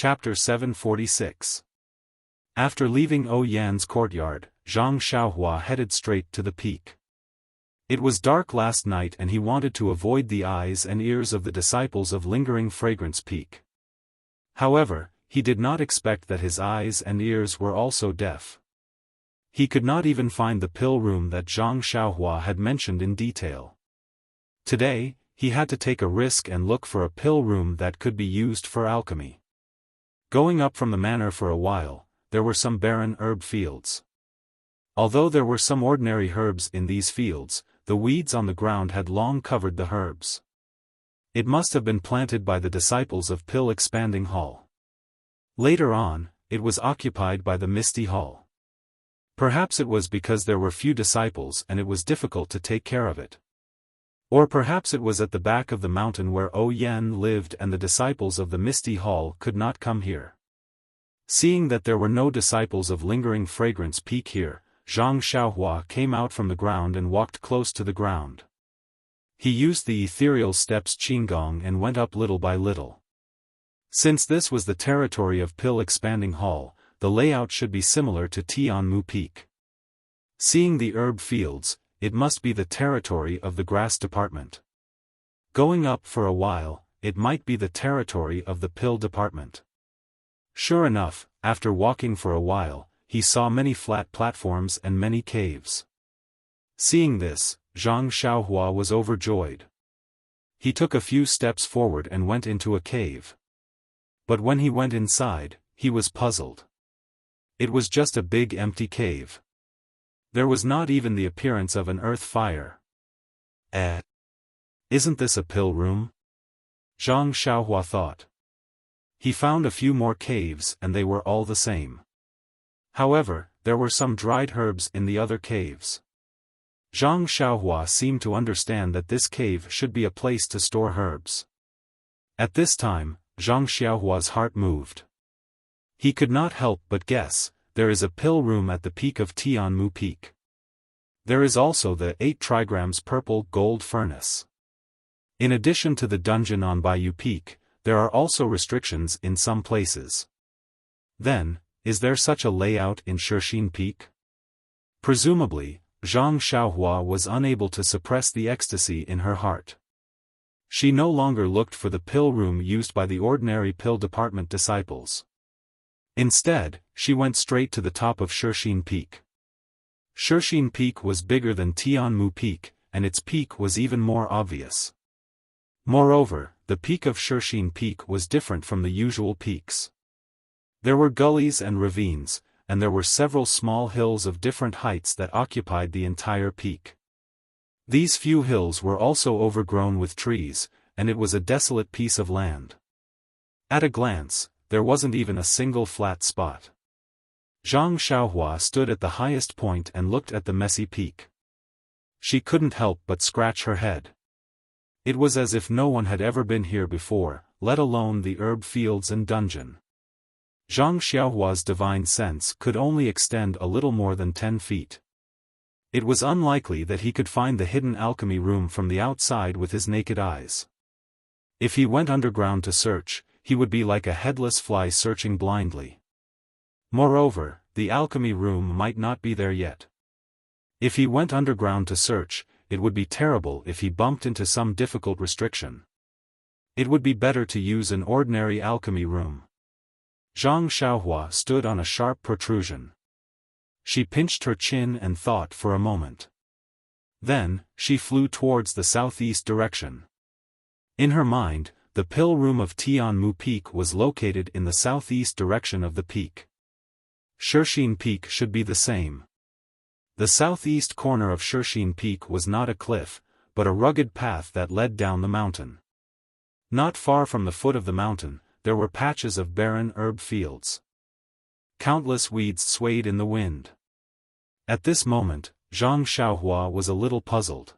Chapter 746. After leaving Yan's courtyard, Zhang Xiaohua headed straight to the peak. It was dark last night and he wanted to avoid the eyes and ears of the disciples of Lingering Fragrance Peak. However, he did not expect that his eyes and ears were also deaf. He could not even find the pill room that Zhang Xiaohua had mentioned in detail. Today, he had to take a risk and look for a pill room that could be used for alchemy. Going up from the manor for a while, there were some barren herb fields. Although there were some ordinary herbs in these fields, the weeds on the ground had long covered the herbs. It must have been planted by the disciples of Pill Expanding Hall. Later on, it was occupied by the Misty Hall. Perhaps it was because there were few disciples and it was difficult to take care of it. Or perhaps it was at the back of the mountain where Yan lived and the disciples of the Misty Hall could not come here. Seeing that there were no disciples of Lingering Fragrance Peak here, Zhang Xiaohua came out from the ground and walked close to the ground. He used the ethereal steps Qinggong and went up little by little. Since this was the territory of Pill Expanding Hall, the layout should be similar to Tianmu Peak. Seeing the herb fields, it must be the territory of the grass department. Going up for a while, it might be the territory of the pill department. Sure enough, after walking for a while, he saw many flat platforms and many caves. Seeing this, Zhang Xiaohua was overjoyed. He took a few steps forward and went into a cave. But when he went inside, he was puzzled. It was just a big empty cave. There was not even the appearance of an earth fire. Isn't this a pill room? Zhang Xiaohua thought. He found a few more caves and they were all the same. However, there were some dried herbs in the other caves. Zhang Xiaohua seemed to understand that this cave should be a place to store herbs. At this time, Zhang Xiaohua's heart moved. He could not help but guess, there is a pill room at the peak of Tianmu Peak. There is also the 8 trigrams purple gold furnace. In addition to the dungeon on Bayou Peak, there are also restrictions in some places. Then, is there such a layout in Shixin Peak? Presumably, Zhang Xiaohua was unable to suppress the ecstasy in her heart. She no longer looked for the pill room used by the ordinary pill department disciples. Instead, she went straight to the top of Shixin Peak. Shixin Peak was bigger than Tianmu Peak, and its peak was even more obvious. Moreover, the peak of Shixin Peak was different from the usual peaks. There were gullies and ravines, and there were several small hills of different heights that occupied the entire peak. These few hills were also overgrown with trees, and it was a desolate piece of land. At a glance, there wasn't even a single flat spot. Zhang Xiaohua stood at the highest point and looked at the messy peak. She couldn't help but scratch her head. It was as if no one had ever been here before, let alone the herb fields and dungeon. Zhang Xiaohua's divine sense could only extend a little more than 10 feet. It was unlikely that he could find the hidden alchemy room from the outside with his naked eyes. If he went underground to search, he would be like a headless fly searching blindly. Moreover, the alchemy room might not be there yet. If he went underground to search, it would be terrible if he bumped into some difficult restriction. It would be better to use an ordinary alchemy room. Zhang Xiaohua stood on a sharp protrusion. She pinched her chin and thought for a moment. Then, she flew towards the southeast direction. In her mind, the pill room of Tianmu Peak was located in the southeast direction of the peak. Shixin Peak should be the same. The southeast corner of Shixin Peak was not a cliff, but a rugged path that led down the mountain. Not far from the foot of the mountain, there were patches of barren herb fields. Countless weeds swayed in the wind. At this moment, Zhang Xiaohua was a little puzzled.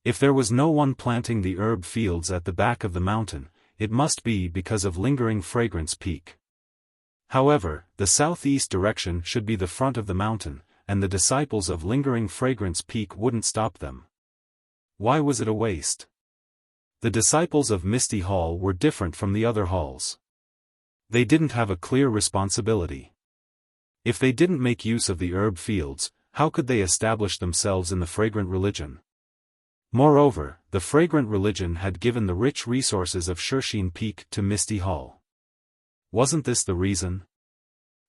If there was no one planting the herb fields at the back of the mountain, it must be because of Lingering Fragrance Peak. However, the southeast direction should be the front of the mountain, and the disciples of Lingering Fragrance Peak wouldn't stop them. Why was it a waste? The disciples of Misty Hall were different from the other halls. They didn't have a clear responsibility. If they didn't make use of the herb fields, how could they establish themselves in the fragrant religion? Moreover, the fragrant religion had given the rich resources of Shishine Peak to Misty Hall. Wasn't this the reason?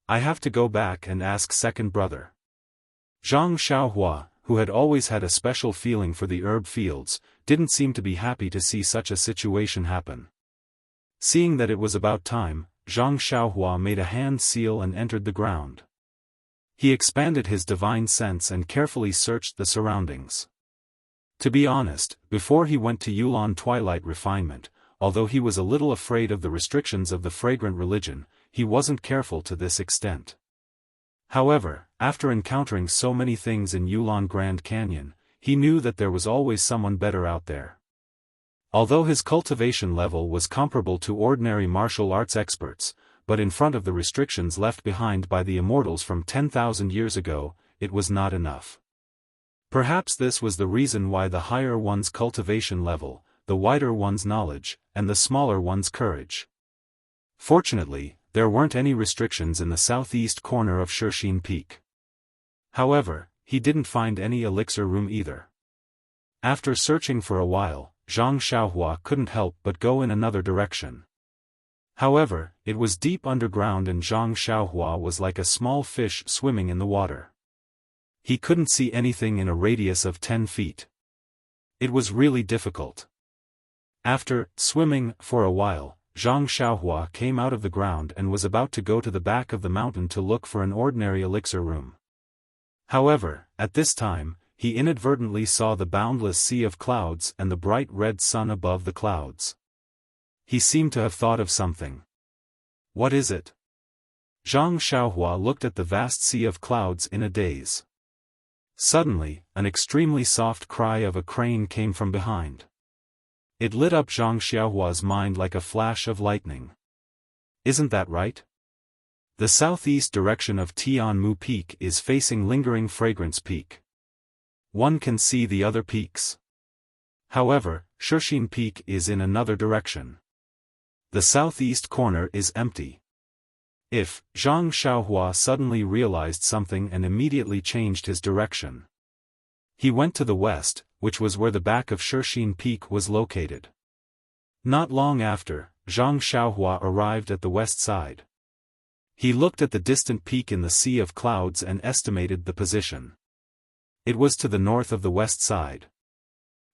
I have to go back and ask second brother. Zhang Xiaohua, who had always had a special feeling for the herb fields, didn't seem to be happy to see such a situation happen. Seeing that it was about time, Zhang Xiaohua made a hand seal and entered the ground. He expanded his divine sense and carefully searched the surroundings. To be honest, before he went to Yulan Twilight Refinement, although he was a little afraid of the restrictions of the fragrant religion, he wasn't careful to this extent. However, after encountering so many things in Yulan Grand Canyon, he knew that there was always someone better out there. Although his cultivation level was comparable to ordinary martial arts experts, but in front of the restrictions left behind by the immortals from 10,000 years ago, it was not enough. Perhaps this was the reason why the higher one's cultivation level, the wider one's knowledge, and the smaller one's courage. Fortunately, there weren't any restrictions in the southeast corner of Shishine Peak. However, he didn't find any elixir room either. After searching for a while, Zhang Xiaohua couldn't help but go in another direction. However, it was deep underground and Zhang Xiaohua was like a small fish swimming in the water. He couldn't see anything in a radius of 10 feet. It was really difficult. After swimming for a while, Zhang Xiaohua came out of the ground and was about to go to the back of the mountain to look for an ordinary elixir room. However, at this time, he inadvertently saw the boundless sea of clouds and the bright red sun above the clouds. He seemed to have thought of something. What is it? Zhang Xiaohua looked at the vast sea of clouds in a daze. Suddenly, an extremely soft cry of a crane came from behind. It lit up Zhang Xiaohua's mind like a flash of lightning. Isn't that right? The southeast direction of Tianmu Peak is facing Lingering Fragrance Peak. One can see the other peaks. However, Shishine Peak is in another direction. The southeast corner is empty. If Zhang Xiaohua suddenly realized something and immediately changed his direction. He went to the west, which was where the back of Shishine Peak was located. Not long after, Zhang Xiaohua arrived at the west side. He looked at the distant peak in the sea of clouds and estimated the position. It was to the north of the west side.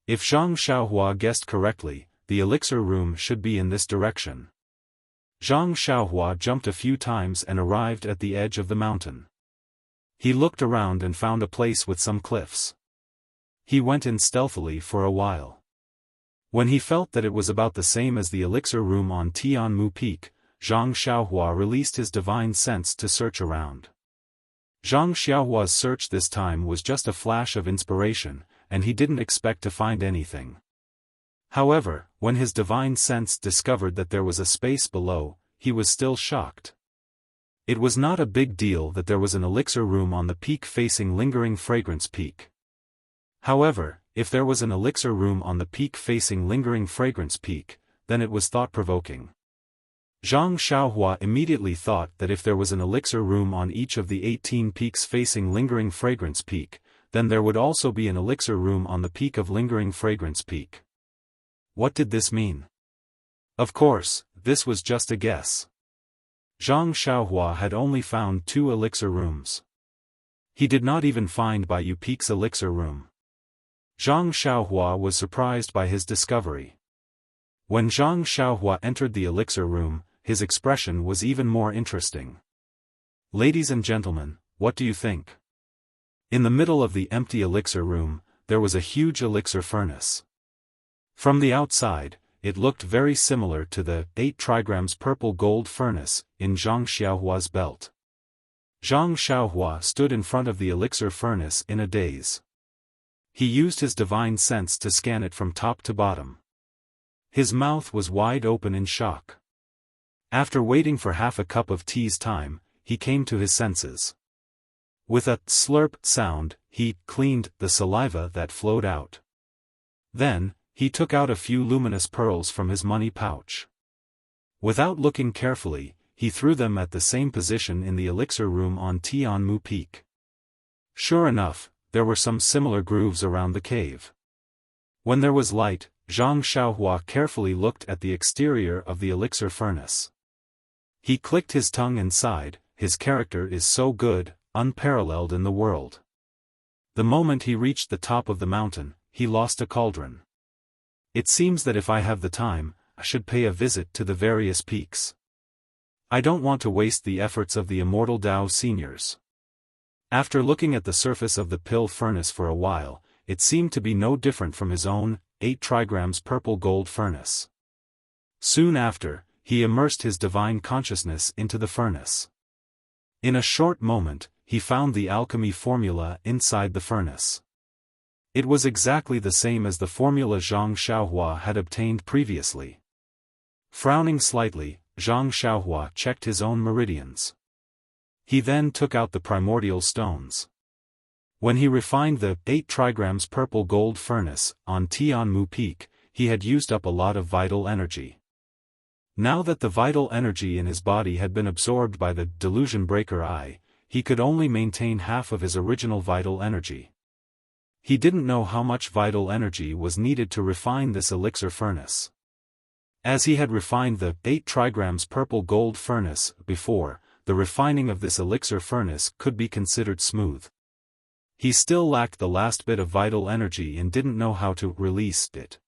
If Zhang Xiaohua guessed correctly, the elixir room should be in this direction. Zhang Xiaohua jumped a few times and arrived at the edge of the mountain. He looked around and found a place with some cliffs. He went in stealthily for a while. When he felt that it was about the same as the elixir room on Tianmu Peak, Zhang Xiaohua released his divine sense to search around. Zhang Xiaohua's search this time was just a flash of inspiration, and he didn't expect to find anything. However, when his divine sense discovered that there was a space below, he was still shocked. It was not a big deal that there was an elixir room on the peak facing Lingering Fragrance Peak. However, if there was an elixir room on the peak facing Lingering Fragrance Peak, then it was thought-provoking. Zhang Xiaohua immediately thought that if there was an elixir room on each of the 18 peaks facing Lingering Fragrance Peak, then there would also be an elixir room on the peak of Lingering Fragrance Peak. What did this mean? Of course, this was just a guess. Zhang Xiaohua had only found 2 elixir rooms. He did not even find Baiyu Peak's elixir room. Zhang Xiaohua was surprised by his discovery. When Zhang Xiaohua entered the elixir room, his expression was even more interesting. Ladies and gentlemen, what do you think? In the middle of the empty elixir room, there was a huge elixir furnace. From the outside, it looked very similar to the 8 trigrams purple gold furnace in Zhang Xiaohua's belt. Zhang Xiaohua stood in front of the elixir furnace in a daze. He used his divine sense to scan it from top to bottom. His mouth was wide open in shock. After waiting for half a cup of tea's time, he came to his senses. With a slurp sound, he cleaned the saliva that flowed out. Then, he took out a few luminous pearls from his money pouch. Without looking carefully, he threw them at the same position in the elixir room on Tianmu Peak. Sure enough, there were some similar grooves around the cave. When there was light, Zhang Xiaohua carefully looked at the exterior of the elixir furnace. He clicked his tongue and sighed, his character is so good, unparalleled in the world. The moment he reached the top of the mountain, he lost a cauldron. It seems that if I have the time, I should pay a visit to the various peaks. I don't want to waste the efforts of the immortal Dao seniors. After looking at the surface of the pill furnace for a while, it seemed to be no different from his own 8 trigrams purple gold furnace. Soon after, he immersed his divine consciousness into the furnace. In a short moment, he found the alchemy formula inside the furnace. It was exactly the same as the formula Zhang Xiaohua had obtained previously. Frowning slightly, Zhang Xiaohua checked his own meridians. He then took out the primordial stones. When he refined the 8 trigrams purple gold furnace on Tianmu Peak, he had used up a lot of vital energy. Now that the vital energy in his body had been absorbed by the delusion breaker eye, he could only maintain half of his original vital energy. He didn't know how much vital energy was needed to refine this elixir furnace. As he had refined the 8 trigrams purple gold furnace before, the refining of this elixir furnace could be considered smooth. He still lacked the last bit of vital energy and didn't know how to release it.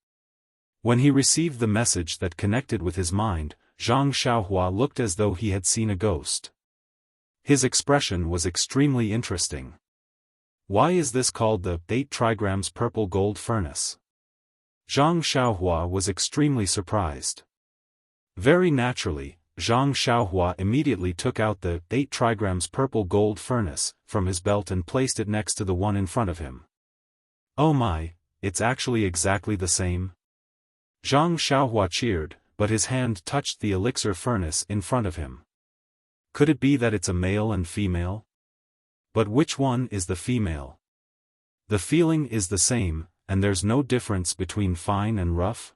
When he received the message that connected with his mind, Zhang Xiaohua looked as though he had seen a ghost. His expression was extremely interesting. Why is this called the 8 trigrams purple gold furnace? Zhang Xiaohua was extremely surprised. Very naturally, Zhang Xiaohua immediately took out the 8 trigrams purple gold furnace from his belt and placed it next to the one in front of him. Oh my, it's actually exactly the same. Zhang Xiaohua cheered, but his hand touched the elixir furnace in front of him. Could it be that it's a male and female? But which one is the female? The feeling is the same, and there's no difference between fine and rough?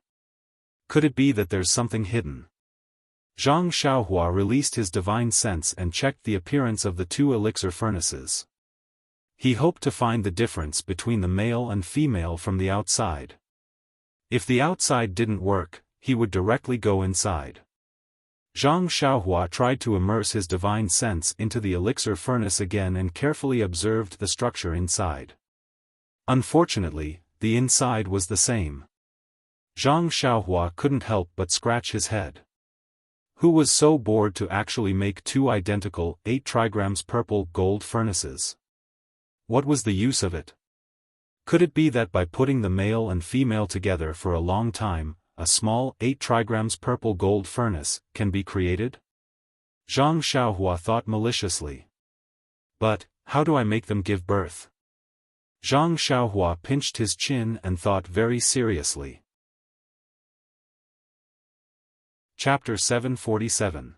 Could it be that there's something hidden? Zhang Xiaohua released his divine sense and checked the appearance of the 2 elixir furnaces. He hoped to find the difference between the male and female from the outside. If the outside didn't work, he would directly go inside. Zhang Xiaohua tried to immerse his divine sense into the elixir furnace again and carefully observed the structure inside. Unfortunately, the inside was the same. Zhang Xiaohua couldn't help but scratch his head. Who was so bored to actually make 2 identical 8 trigrams purple gold furnaces? What was the use of it? Could it be that by putting the male and female together for a long time, a small 8 trigrams purple gold furnace can be created? Zhang Xiaohua thought maliciously. But, how do I make them give birth? Zhang Xiaohua pinched his chin and thought very seriously. Chapter 747.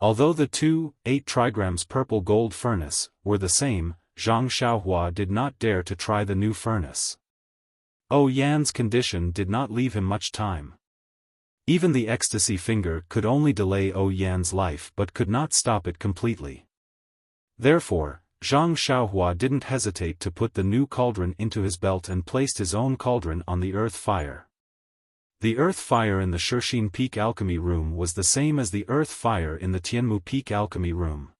Although the 2 8 trigrams purple gold furnace were the same, Zhang Xiaohua did not dare to try the new furnace. Oh Yan's condition did not leave him much time. Even the ecstasy finger could only delay Oh Yan's life but could not stop it completely. Therefore, Zhang Xiaohua didn't hesitate to put the new cauldron into his belt and placed his own cauldron on the earth fire. The earth fire in the Shixin Peak Alchemy Room was the same as the earth fire in the Tianmu Peak Alchemy Room.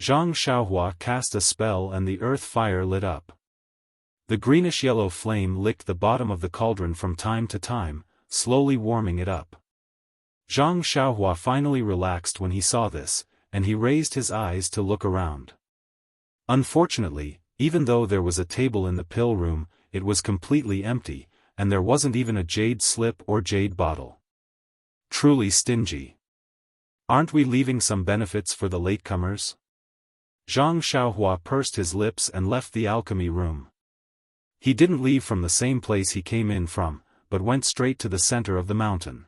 Zhang Xiaohua cast a spell and the earth fire lit up. The greenish-yellow flame licked the bottom of the cauldron from time to time, slowly warming it up. Zhang Xiaohua finally relaxed when he saw this, and he raised his eyes to look around. Unfortunately, even though there was a table in the pill room, it was completely empty, and there wasn't even a jade slip or jade bottle. Truly stingy. Aren't we leaving some benefits for the latecomers? Zhang Xiaohua pursed his lips and left the alchemy room. He didn't leave from the same place he came in from, but went straight to the center of the mountain.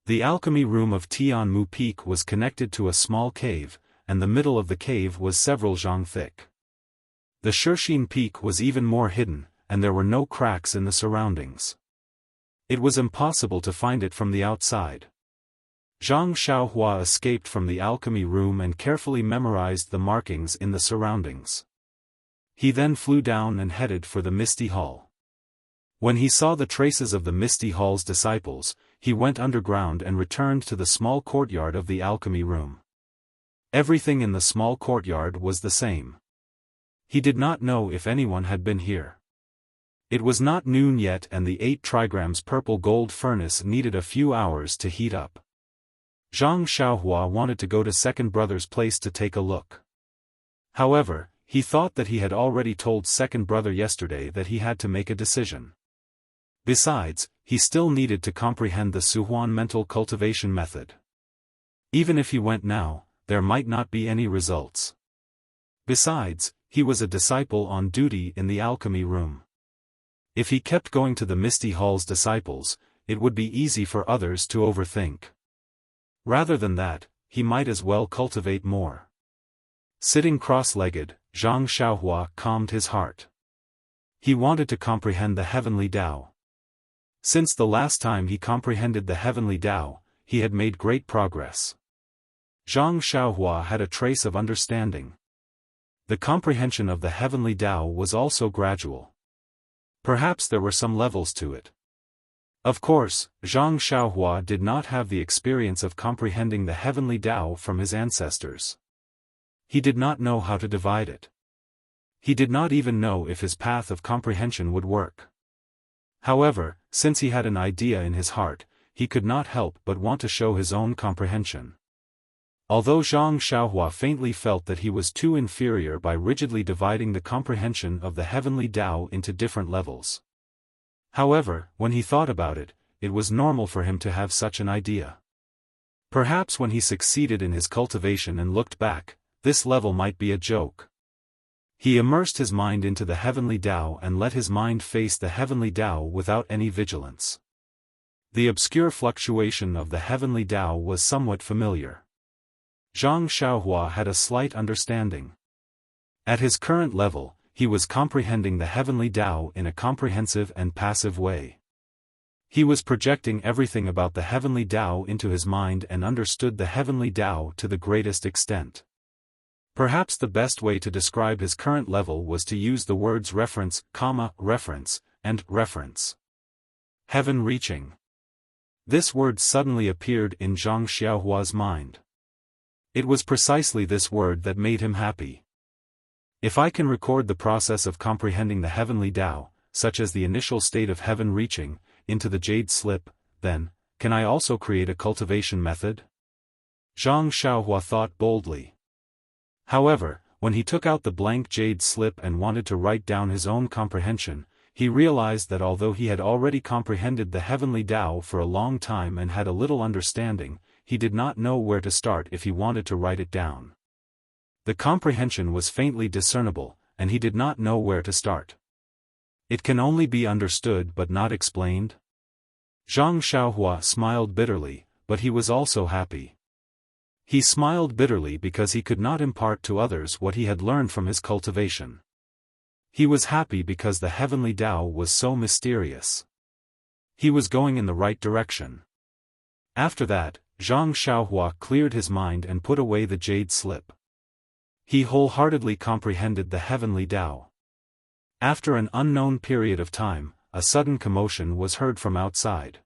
The alchemy room of Tianmu Peak was connected to a small cave, and the middle of the cave was several zhang thick. The Shixin Peak was even more hidden, and there were no cracks in the surroundings. It was impossible to find it from the outside. Zhang Xiaohua escaped from the alchemy room and carefully memorized the markings in the surroundings. He then flew down and headed for the Misty Hall. When he saw the traces of the Misty Hall's disciples, he went underground and returned to the small courtyard of the alchemy room. Everything in the small courtyard was the same. He did not know if anyone had been here. It was not noon yet and the 8 trigrams purple gold furnace needed a few hours to heat up. Zhang Xiaohua wanted to go to second brother's place to take a look. However, he thought that he had already told second brother yesterday that he had to make a decision. Besides, he still needed to comprehend the Suhuan mental cultivation method. Even if he went now, there might not be any results. Besides, he was a disciple on duty in the alchemy room. If he kept going to the Misty Hall's disciples, it would be easy for others to overthink. Rather than that, he might as well cultivate more. Sitting cross-legged, Zhang Xiaohua calmed his heart. He wanted to comprehend the heavenly Tao. Since the last time he comprehended the heavenly Tao, he had made great progress. Zhang Xiaohua had a trace of understanding. The comprehension of the heavenly Tao was also gradual. Perhaps there were some levels to it. Of course, Zhang Xiaohua did not have the experience of comprehending the heavenly Tao from his ancestors. He did not know how to divide it. He did not even know if his path of comprehension would work. However, since he had an idea in his heart, he could not help but want to show his own comprehension. Although Zhang Xiaohua faintly felt that he was too inferior by rigidly dividing the comprehension of the heavenly Tao into different levels. However, when he thought about it, it was normal for him to have such an idea. Perhaps when he succeeded in his cultivation and looked back, this level might be a joke. He immersed his mind into the heavenly Tao and let his mind face the heavenly Tao without any vigilance. The obscure fluctuation of the heavenly Tao was somewhat familiar. Zhang Xiaohua had a slight understanding. At his current level, he was comprehending the heavenly Tao in a comprehensive and passive way. He was projecting everything about the heavenly Tao into his mind and understood the heavenly Tao to the greatest extent. Perhaps the best way to describe his current level was to use the words reference, reference, and reference. Heaven reaching. This word suddenly appeared in Zhang Xiaohua's mind. It was precisely this word that made him happy. If I can record the process of comprehending the heavenly Tao, such as the initial state of heaven reaching, into the jade slip, then, can I also create a cultivation method? Zhang Xiaohua thought boldly. However, when he took out the blank jade slip and wanted to write down his own comprehension, he realized that although he had already comprehended the heavenly Tao for a long time and had a little understanding, he did not know where to start if he wanted to write it down. The comprehension was faintly discernible, and he did not know where to start. It can only be understood but not explained? Zhang Xiaohua smiled bitterly, but he was also happy. He smiled bitterly because he could not impart to others what he had learned from his cultivation. He was happy because the heavenly Tao was so mysterious. He was going in the right direction. After that, Zhang Xiaohua cleared his mind and put away the jade slip. He wholeheartedly comprehended the heavenly Tao. After an unknown period of time, a sudden commotion was heard from outside.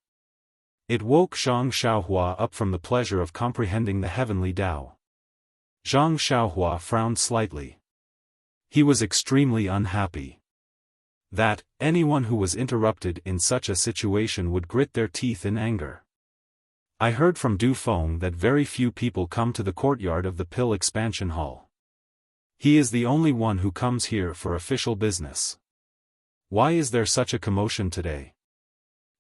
It woke Zhang Xiaohua up from the pleasure of comprehending the heavenly Tao. Zhang Xiaohua frowned slightly. He was extremely unhappy. That, anyone who was interrupted in such a situation would grit their teeth in anger. I heard from Du Feng that very few people come to the courtyard of the Pill Expansion Hall. He is the only one who comes here for official business. Why is there such a commotion today?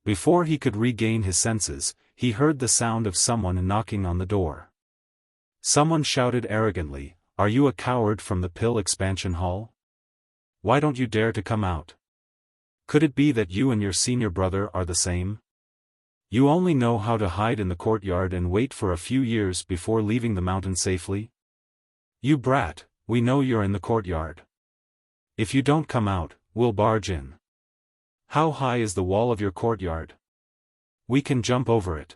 Before he could regain his senses, he heard the sound of someone knocking on the door. Someone shouted arrogantly, "Are you a coward from the Pill Expansion Hall? Why don't you dare to come out? Could it be that you and your senior brother are the same? You only know how to hide in the courtyard and wait for a few years before leaving the mountain safely? You brat, we know you're in the courtyard. If you don't come out, we'll barge in. How high is the wall of your courtyard? We can jump over it.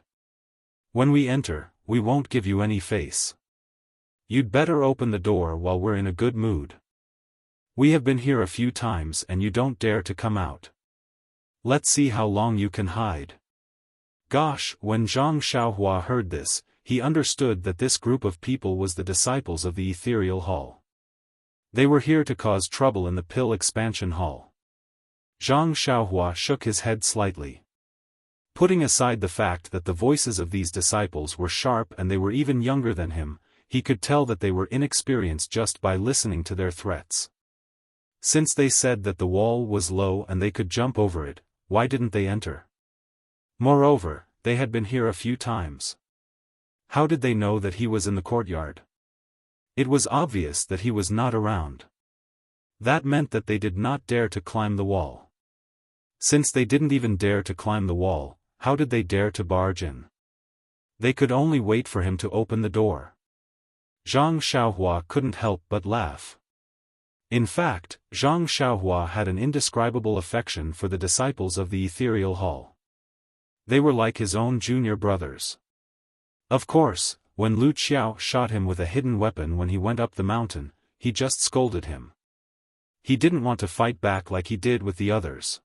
When we enter, we won't give you any face. You'd better open the door while we're in a good mood. We have been here a few times and you don't dare to come out. Let's see how long you can hide. Gosh, when Zhang Xiaohua heard this, he understood that this group of people was the disciples of the Ethereal Hall. They were here to cause trouble in the Pill Expansion Hall. Zhang Xiaohua shook his head slightly. Putting aside the fact that the voices of these disciples were sharp and they were even younger than him, he could tell that they were inexperienced just by listening to their threats. Since they said that the wall was low and they could jump over it, why didn't they enter? Moreover, they had been here a few times. How did they know that he was in the courtyard? It was obvious that he was not around. That meant that they did not dare to climb the wall. Since they didn't even dare to climb the wall, how did they dare to barge in? They could only wait for him to open the door. Zhang Xiaohua couldn't help but laugh. In fact, Zhang Xiaohua had an indescribable affection for the disciples of the Ethereal Hall. They were like his own junior brothers. Of course, when Lu Qiao shot him with a hidden weapon when he went up the mountain, he just scolded him. He didn't want to fight back like he did with the others.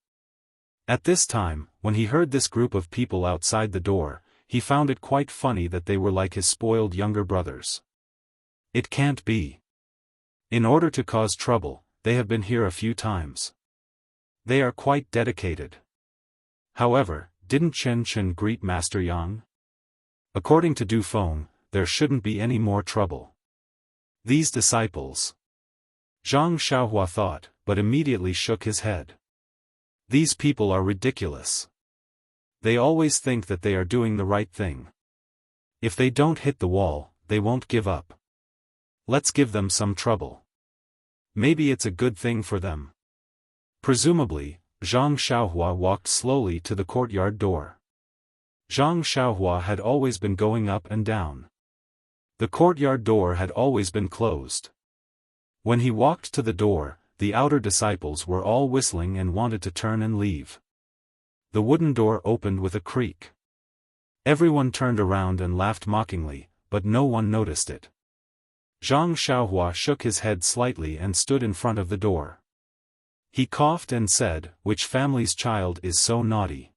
At this time, when he heard this group of people outside the door, he found it quite funny that they were like his spoiled younger brothers. It can't be. In order to cause trouble, they have been here a few times. They are quite dedicated. However, didn't Chen Chen greet Master Yang? According to Du Feng, there shouldn't be any more trouble. These disciples. Zhang Xiaohua thought, but immediately shook his head. These people are ridiculous. They always think that they are doing the right thing. If they don't hit the wall, they won't give up. Let's give them some trouble. Maybe it's a good thing for them. Presumably, Zhang Xiaohua walked slowly to the courtyard door. Zhang Xiaohua had always been going up and down. The courtyard door had always been closed. When he walked to the door, the outer disciples were all whistling and wanted to turn and leave. The wooden door opened with a creak. Everyone turned around and laughed mockingly, but no one noticed it. Zhang Xiaohua shook his head slightly and stood in front of the door. He coughed and said, "Which family's child is so naughty?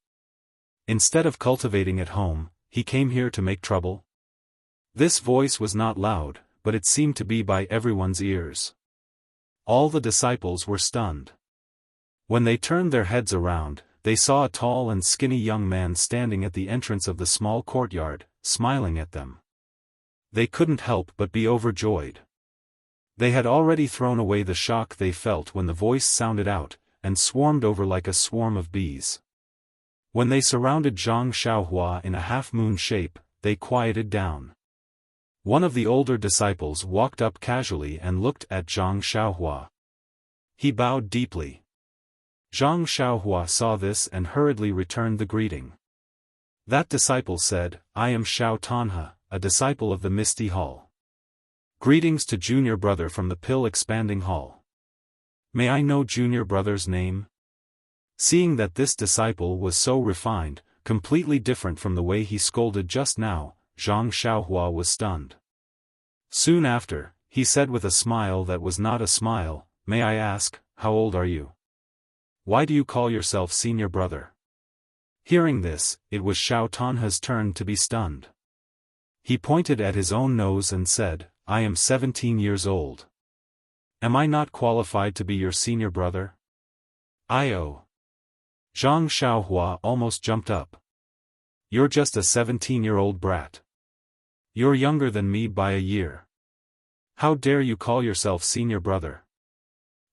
Instead of cultivating at home, he came here to make trouble?" This voice was not loud, but it seemed to be by everyone's ears. All the disciples were stunned. When they turned their heads around, they saw a tall and skinny young man standing at the entrance of the small courtyard, smiling at them. They couldn't help but be overjoyed. They had already thrown away the shock they felt when the voice sounded out, and swarmed over like a swarm of bees. When they surrounded Zhang Xiaohua in a half-moon shape, they quieted down. One of the older disciples walked up casually and looked at Zhang Xiaohua. He bowed deeply. Zhang Xiaohua saw this and hurriedly returned the greeting. That disciple said, "I am Xiao Tanhe, a disciple of the Misty Hall. Greetings to junior brother from the Pill Expanding Hall. May I know junior brother's name?" Seeing that this disciple was so refined, completely different from the way he scolded just now, Zhang Xiaohua was stunned. Soon after, he said with a smile that was not a smile, "May I ask, how old are you? Why do you call yourself senior brother?" Hearing this, it was Xiao Tanhe's turn to be stunned. He pointed at his own nose and said, "I am 17 years old. Am I not qualified to be your senior brother?" "I-oh." Zhang Xiaohua almost jumped up. "You're just a 17-year-old brat. You're younger than me by a year. How dare you call yourself senior brother?"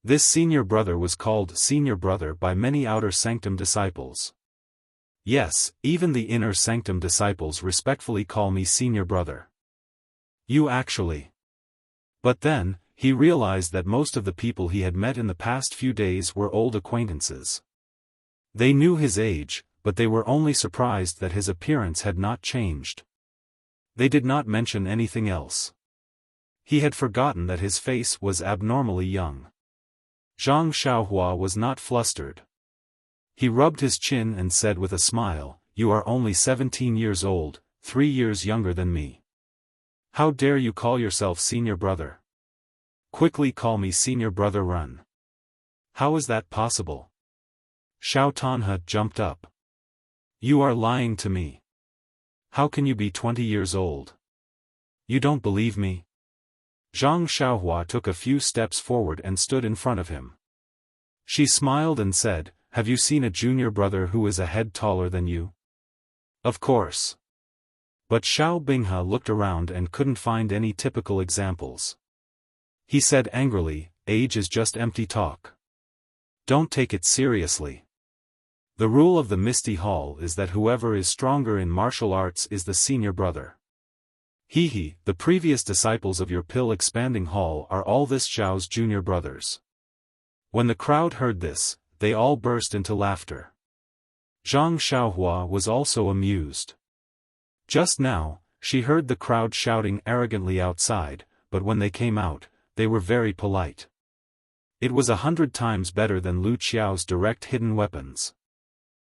This senior brother was called senior brother by many outer sanctum disciples. Yes, even the inner sanctum disciples respectfully call me senior brother. You actually. But then, he realized that most of the people he had met in the past few days were old acquaintances. They knew his age, but they were only surprised that his appearance had not changed. They did not mention anything else. He had forgotten that his face was abnormally young. Zhang Xiaohua was not flustered. He rubbed his chin and said with a smile, "You are only 17 years old, 3 years younger than me. How dare you call yourself senior brother? Quickly call me senior brother Run. How is that possible? Xiao Tanhe jumped up. You are lying to me. How can you be 20 years old? You don't believe me? Zhang Xiaohua took a few steps forward and stood in front of him. She smiled and said, have you seen a junior brother who is a head taller than you? Of course. But Xiao Binghe looked around and couldn't find any typical examples. He said angrily, age is just empty talk. Don't take it seriously. The rule of the Misty Hall is that whoever is stronger in martial arts is the senior brother. The previous disciples of your pill-expanding hall are all this Xiao's junior brothers. When the crowd heard this, they all burst into laughter. Zhang Xiaohua was also amused. Just now, she heard the crowd shouting arrogantly outside, but when they came out, they were very polite. It was 100 times better than Lu Qiao's direct hidden weapons.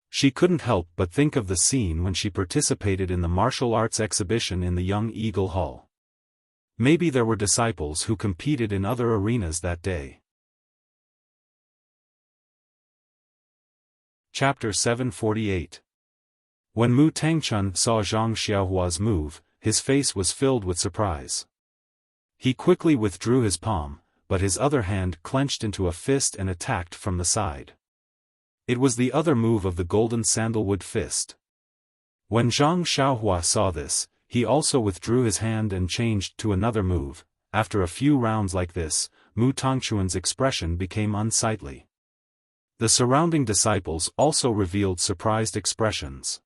She couldn't help but think of the scene when she participated in the martial arts exhibition in the Young Eagle Hall. Maybe there were disciples who competed in other arenas that day. Chapter 748. When Mu Tangchun saw Zhang Xiaohua's move, his face was filled with surprise. He quickly withdrew his palm, but his other hand clenched into a fist and attacked from the side. It was the other move of the golden sandalwood fist. When Zhang Xiaohua saw this, he also withdrew his hand and changed to another move. After a few rounds like this, Mu Tangchun's expression became unsightly. The surrounding disciples also revealed surprised expressions.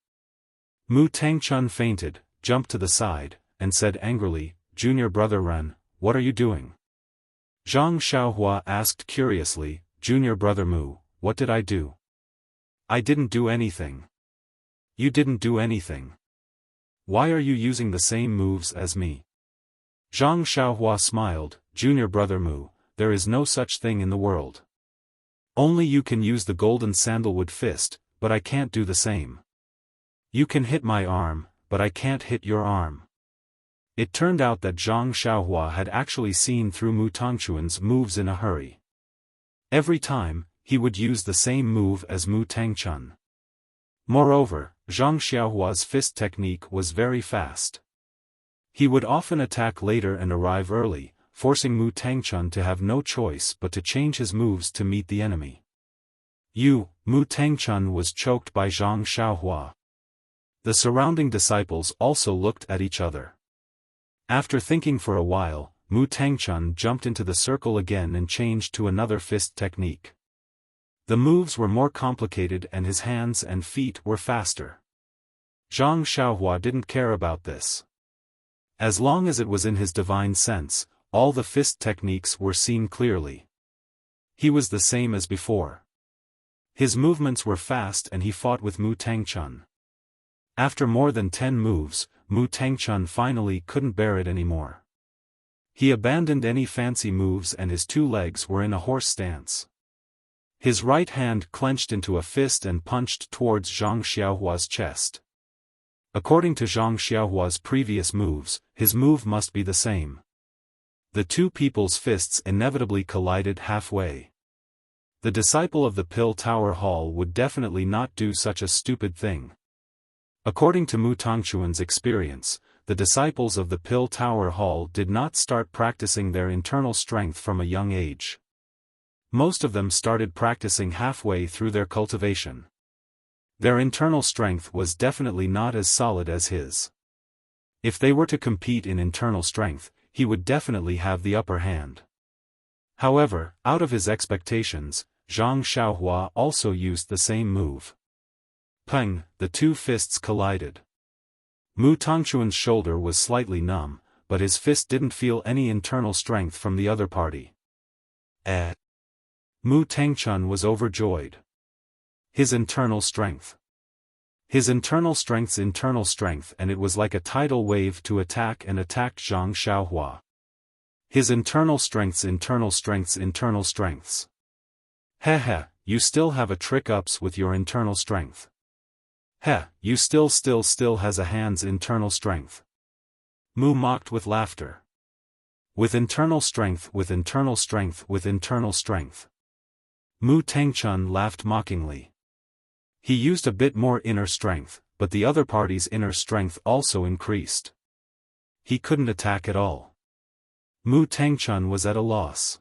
Mu Tangchun fainted, jumped to the side, and said angrily, Junior brother Ren, what are you doing? Zhang Xiaohua asked curiously, Junior brother Mu, what did I do? I didn't do anything. You didn't do anything. Why are you using the same moves as me? Zhang Xiaohua smiled, Junior brother Mu, there is no such thing in the world. Only you can use the golden sandalwood fist, but I can't do the same. You can hit my arm, but I can't hit your arm. It turned out that Zhang Xiaohua had actually seen through Mu Tangchun's moves in a hurry. Every time, he would use the same move as Mu Tangchun. Moreover, Zhang Xiaohua's fist technique was very fast. He would often attack later and arrive early, forcing Mu Tangchun to have no choice but to change his moves to meet the enemy. Mu Tangchun was choked by Zhang Xiaohua. The surrounding disciples also looked at each other. After thinking for a while, Mu Tangchun jumped into the circle again and changed to another fist technique. The moves were more complicated and his hands and feet were faster. Zhang Xiaohua didn't care about this. As long as it was in his divine sense, all the fist techniques were seen clearly. He was the same as before. His movements were fast and he fought with Mu Tangchun. After more than 10 moves, Mu Tangchun finally couldn't bear it anymore. He abandoned any fancy moves and his two legs were in a horse stance. His right hand clenched into a fist and punched towards Zhang Xiaohua's chest. According to Zhang Xiaohua's previous moves, his move must be the same. The two people's fists inevitably collided halfway. The disciple of the Pill Tower Hall would definitely not do such a stupid thing. According to Mu Tangchun's experience, the disciples of the Pill Tower Hall did not start practicing their internal strength from a young age. Most of them started practicing halfway through their cultivation. Their internal strength was definitely not as solid as his. If they were to compete in internal strength, he would definitely have the upper hand. However, out of his expectations, Zhang Xiaohua also used the same move. Peng, the two fists collided. Mu Tangchun's shoulder was slightly numb, but his fist didn't feel any internal strength from the other party. Mu Tangchun was overjoyed. His internal strength. His internal strength's internal strength, and it was like a tidal wave to attack and attacked Zhang Xiaohua. His internal strength's internal strength's internal strengths. Heh, you still have a trick ups with your internal strength. Heh, you still has a hand's internal strength. Mu mocked with laughter. With internal strength. Mu Tangchun laughed mockingly. He used a bit more inner strength, but the other party's inner strength also increased. He couldn't attack at all. Mu Tangchun was at a loss.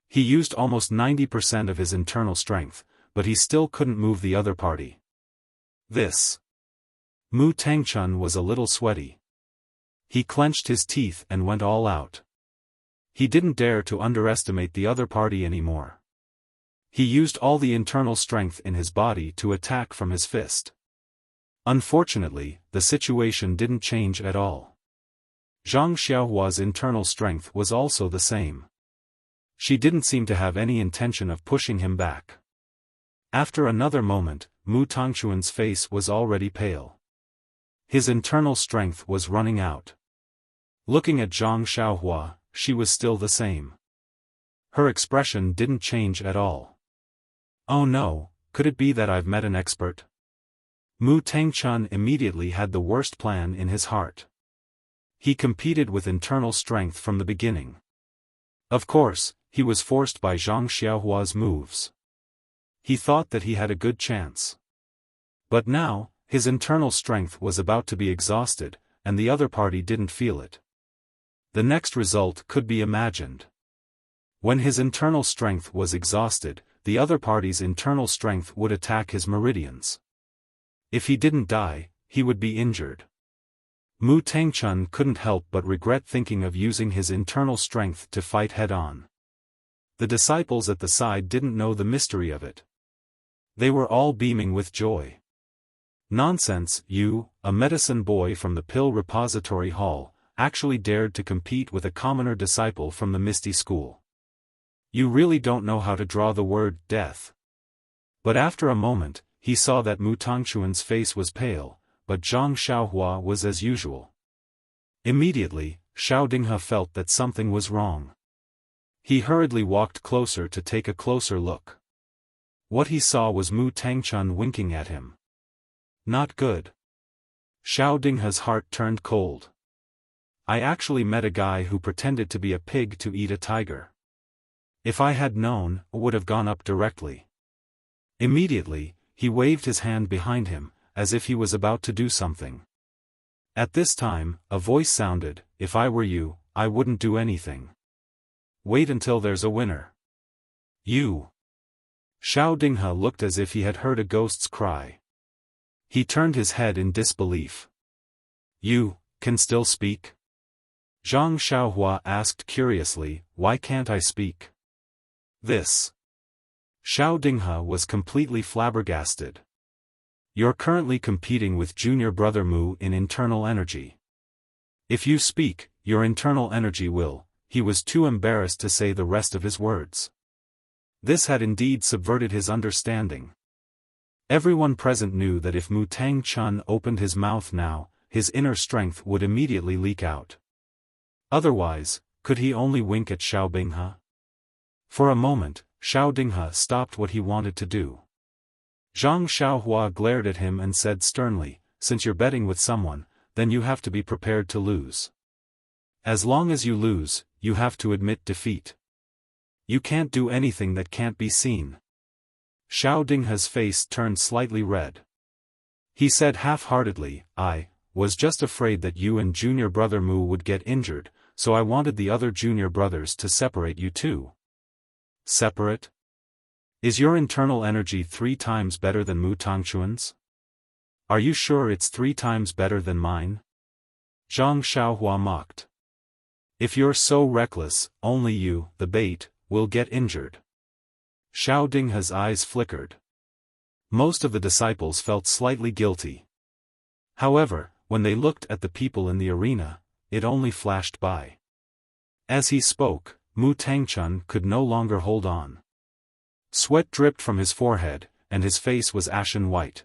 He used almost 90% of his internal strength, but he still couldn't move the other party. Mu Tangchun was a little sweaty. He clenched his teeth and went all out. He didn't dare to underestimate the other party anymore. He used all the internal strength in his body to attack from his fist. Unfortunately, the situation didn't change at all. Zhang Xiaohua's internal strength was also the same. She didn't seem to have any intention of pushing him back. After another moment, Mu Tangchuan's face was already pale. His internal strength was running out. Looking at Zhang Xiaohua, she was still the same. Her expression didn't change at all. Oh no, could it be that I've met an expert? Mu Tangchun immediately had the worst plan in his heart. He competed with internal strength from the beginning. Of course, he was forced by Zhang Xiaohua's moves. He thought that he had a good chance. But now, his internal strength was about to be exhausted, and the other party didn't feel it. The next result could be imagined. When his internal strength was exhausted, the other party's internal strength would attack his meridians. If he didn't die, he would be injured. Mu Tangchun couldn't help but regret thinking of using his internal strength to fight head-on. The disciples at the side didn't know the mystery of it. They were all beaming with joy. Nonsense, you, a medicine boy from the pill repository hall, actually dared to compete with a commoner disciple from the Misty School. You really don't know how to draw the word death. But after a moment, he saw that Mu Tangchuan's face was pale, but Zhang Xiaohua was as usual. Immediately, Xiao Dinghe felt that something was wrong. He hurriedly walked closer to take a closer look. What he saw was Mu Tangchun winking at him. Not good. Xiao Dinghe's heart turned cold. I actually met a guy who pretended to be a pig to eat a tiger. If I had known, I would have gone up directly. Immediately, he waved his hand behind him, as if he was about to do something. At this time, a voice sounded, if I were you, I wouldn't do anything. Wait until there's a winner. You. Xiao Dinghe looked as if he had heard a ghost's cry. He turned his head in disbelief. You can still speak? Zhang Xiaohua asked curiously, why can't I speak? Xiao Dinghe was completely flabbergasted. You're currently competing with junior brother Mu in internal energy. If you speak, your internal energy will. He was too embarrassed to say the rest of his words. This had indeed subverted his understanding. Everyone present knew that if Mu Tangchun opened his mouth now, his inner strength would immediately leak out. Otherwise, could he only wink at Xiao Dinghe? For a moment, Xiao Dinghe stopped what he wanted to do. Zhang Xiaohua glared at him and said sternly, since you're betting with someone, then you have to be prepared to lose. As long as you lose, you have to admit defeat. You can't do anything that can't be seen. Xiao Dinghe's face turned slightly red. He said half-heartedly, I was just afraid that you and junior brother Mu would get injured, so I wanted the other junior brothers to separate you too. Separate? Is your internal energy 3 times better than Mu Tangchuan's? Are you sure it's 3 times better than mine? Zhang Xiaohua mocked. If you're so reckless, only you, the bait, will get injured. Xiao Dinghe's eyes flickered. Most of the disciples felt slightly guilty. However, when they looked at the people in the arena, it only flashed by. As he spoke, Mu Tangchun could no longer hold on. Sweat dripped from his forehead, and his face was ashen white.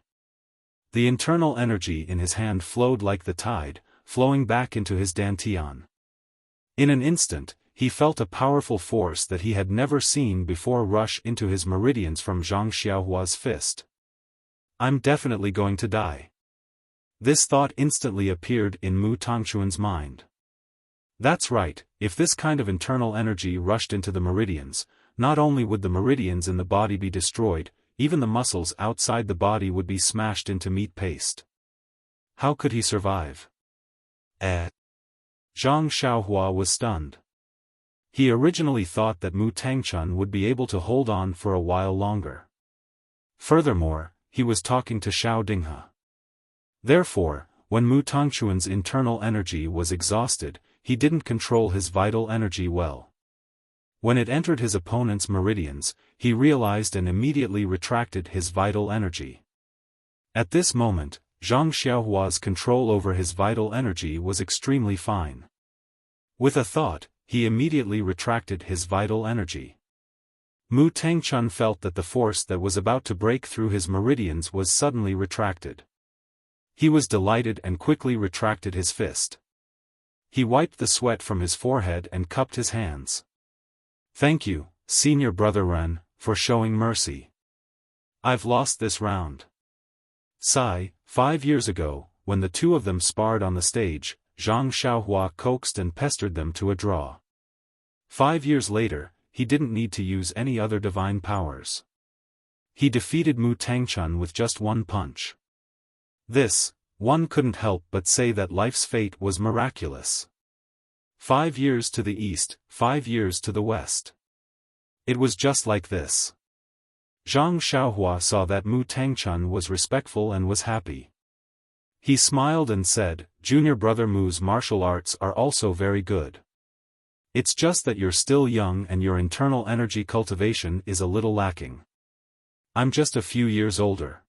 The internal energy in his hand flowed like the tide, flowing back into his dantian. In an instant, he felt a powerful force that he had never seen before rush into his meridians from Zhang Xiaohua's fist. I'm definitely going to die. This thought instantly appeared in Mu Tongchuan's mind. That's right, if this kind of internal energy rushed into the meridians, not only would the meridians in the body be destroyed, even the muscles outside the body would be smashed into meat paste. How could he survive? Zhang Xiaohua was stunned. He originally thought that Mu Tangchun would be able to hold on for a while longer. Furthermore, he was talking to Xiao Dinghe. Therefore, when Mu Tangchuan's internal energy was exhausted, he didn't control his vital energy well. When it entered his opponent's meridians, he realized and immediately retracted his vital energy. At this moment, Zhang Xiaohua's control over his vital energy was extremely fine. With a thought, he immediately retracted his vital energy. Mu Tangchun felt that the force that was about to break through his meridians was suddenly retracted. He was delighted and quickly retracted his fist. He wiped the sweat from his forehead and cupped his hands. Thank you, senior brother Ren, for showing mercy. I've lost this round. 5 years ago, when the two of them sparred on the stage, Zhang Xiaohua coaxed and pestered them to a draw. 5 years later, he didn't need to use any other divine powers. He defeated Mu Tangchun with just one punch. This, one couldn't help but say that life's fate was miraculous. 5 years to the east, 5 years to the west. It was just like this. Zhang Xiaohua saw that Mu Tangchun was respectful and was happy. He smiled and said, Junior brother Mu's martial arts are also very good. It's just that you're still young and your internal energy cultivation is a little lacking. I'm just a few years older.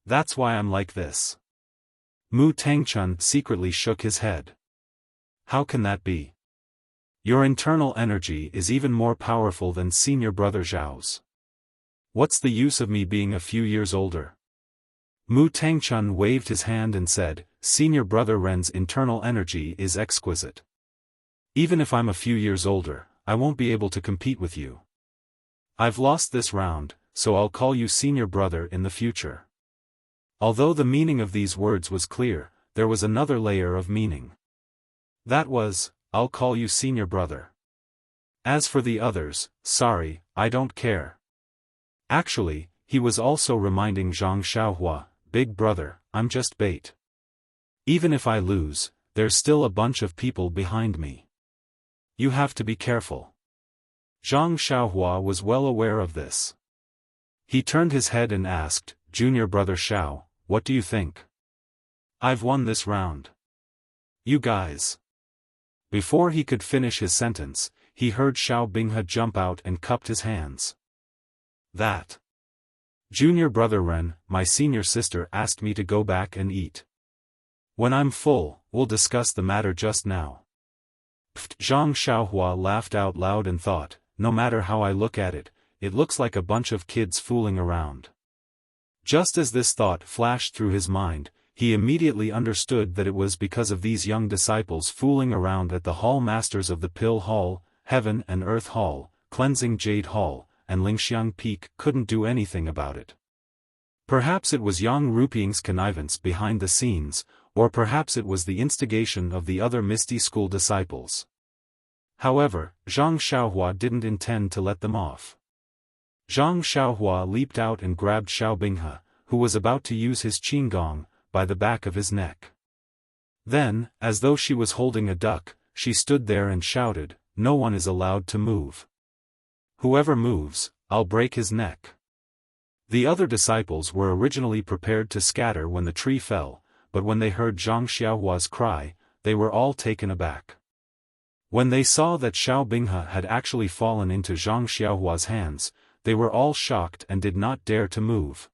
That's why I'm like this. Mu Tangchun secretly shook his head. How can that be? Your internal energy is even more powerful than senior brother Zhao's. What's the use of me being a few years older? Mu Tangchun waved his hand and said, Senior brother Ren's internal energy is exquisite. Even if I'm a few years older, I won't be able to compete with you. I've lost this round, so I'll call you senior brother in the future. Although the meaning of these words was clear, there was another layer of meaning. That was, I'll call you senior brother. As for the others, sorry, I don't care. Actually, he was also reminding Zhang Xiaohua, big brother, I'm just bait. Even if I lose, there's still a bunch of people behind me. You have to be careful. Zhang Xiaohua was well aware of this. He turned his head and asked, Junior brother Xiao, what do you think? I've won this round. You guys. Before he could finish his sentence, he heard Xiao Binghe jump out and cupped his hands. That. Junior brother Ren, my senior sister asked me to go back and eat. When I'm full, we'll discuss the matter just now. Zhang Xiaohua laughed out loud and thought, no matter how I look at it, it looks like a bunch of kids fooling around. Just as this thought flashed through his mind, he immediately understood that it was because of these young disciples fooling around at the hall masters of the Pill Hall, Heaven and Earth Hall, Cleansing Jade Hall, and Lingxiang Peak couldn't do anything about it. Perhaps it was Yang Ruping's connivance behind the scenes, or perhaps it was the instigation of the other Misty School disciples. However, Zhang Xiaohua didn't intend to let them off. Zhang Xiaohua leaped out and grabbed Xiao Binghe, who was about to use his qinggong, by the back of his neck. Then, as though she was holding a duck, she stood there and shouted, no one is allowed to move. Whoever moves, I'll break his neck. The other disciples were originally prepared to scatter when the tree fell, but when they heard Zhang Xiaohua's cry, they were all taken aback. When they saw that Xiao Binghe had actually fallen into Zhang Xiaohua's hands, they were all shocked and did not dare to move.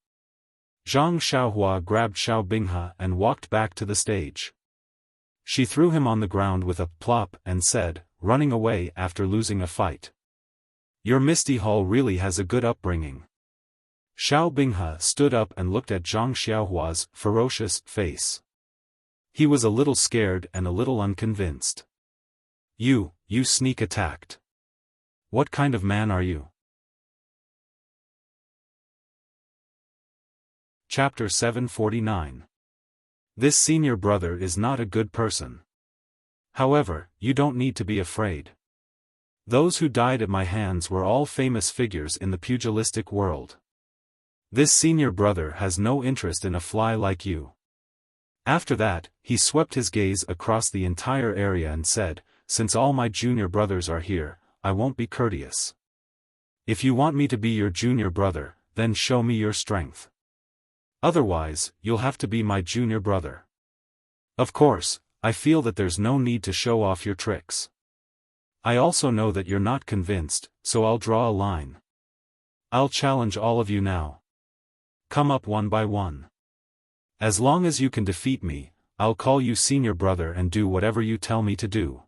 Zhang Xiaohua grabbed Xiao Binghe and walked back to the stage. She threw him on the ground with a plop and said, running away after losing a fight. Your Misty Hall really has a good upbringing. Xiao Binghe stood up and looked at Zhang Xiaohua's ferocious face. He was a little scared and a little unconvinced. You sneak attacked. What kind of man are you? Chapter 749. This senior brother is not a good person. However, you don't need to be afraid. Those who died at my hands were all famous figures in the pugilistic world. This senior brother has no interest in a fly like you. After that, he swept his gaze across the entire area and said, since all my junior brothers are here, I won't be courteous. If you want me to be your junior brother, then show me your strength. Otherwise, you'll have to be my junior brother. Of course, I feel that there's no need to show off your tricks. I also know that you're not convinced, so I'll draw a line. I'll challenge all of you now. Come up one by one. As long as you can defeat me, I'll call you senior brother and do whatever you tell me to do.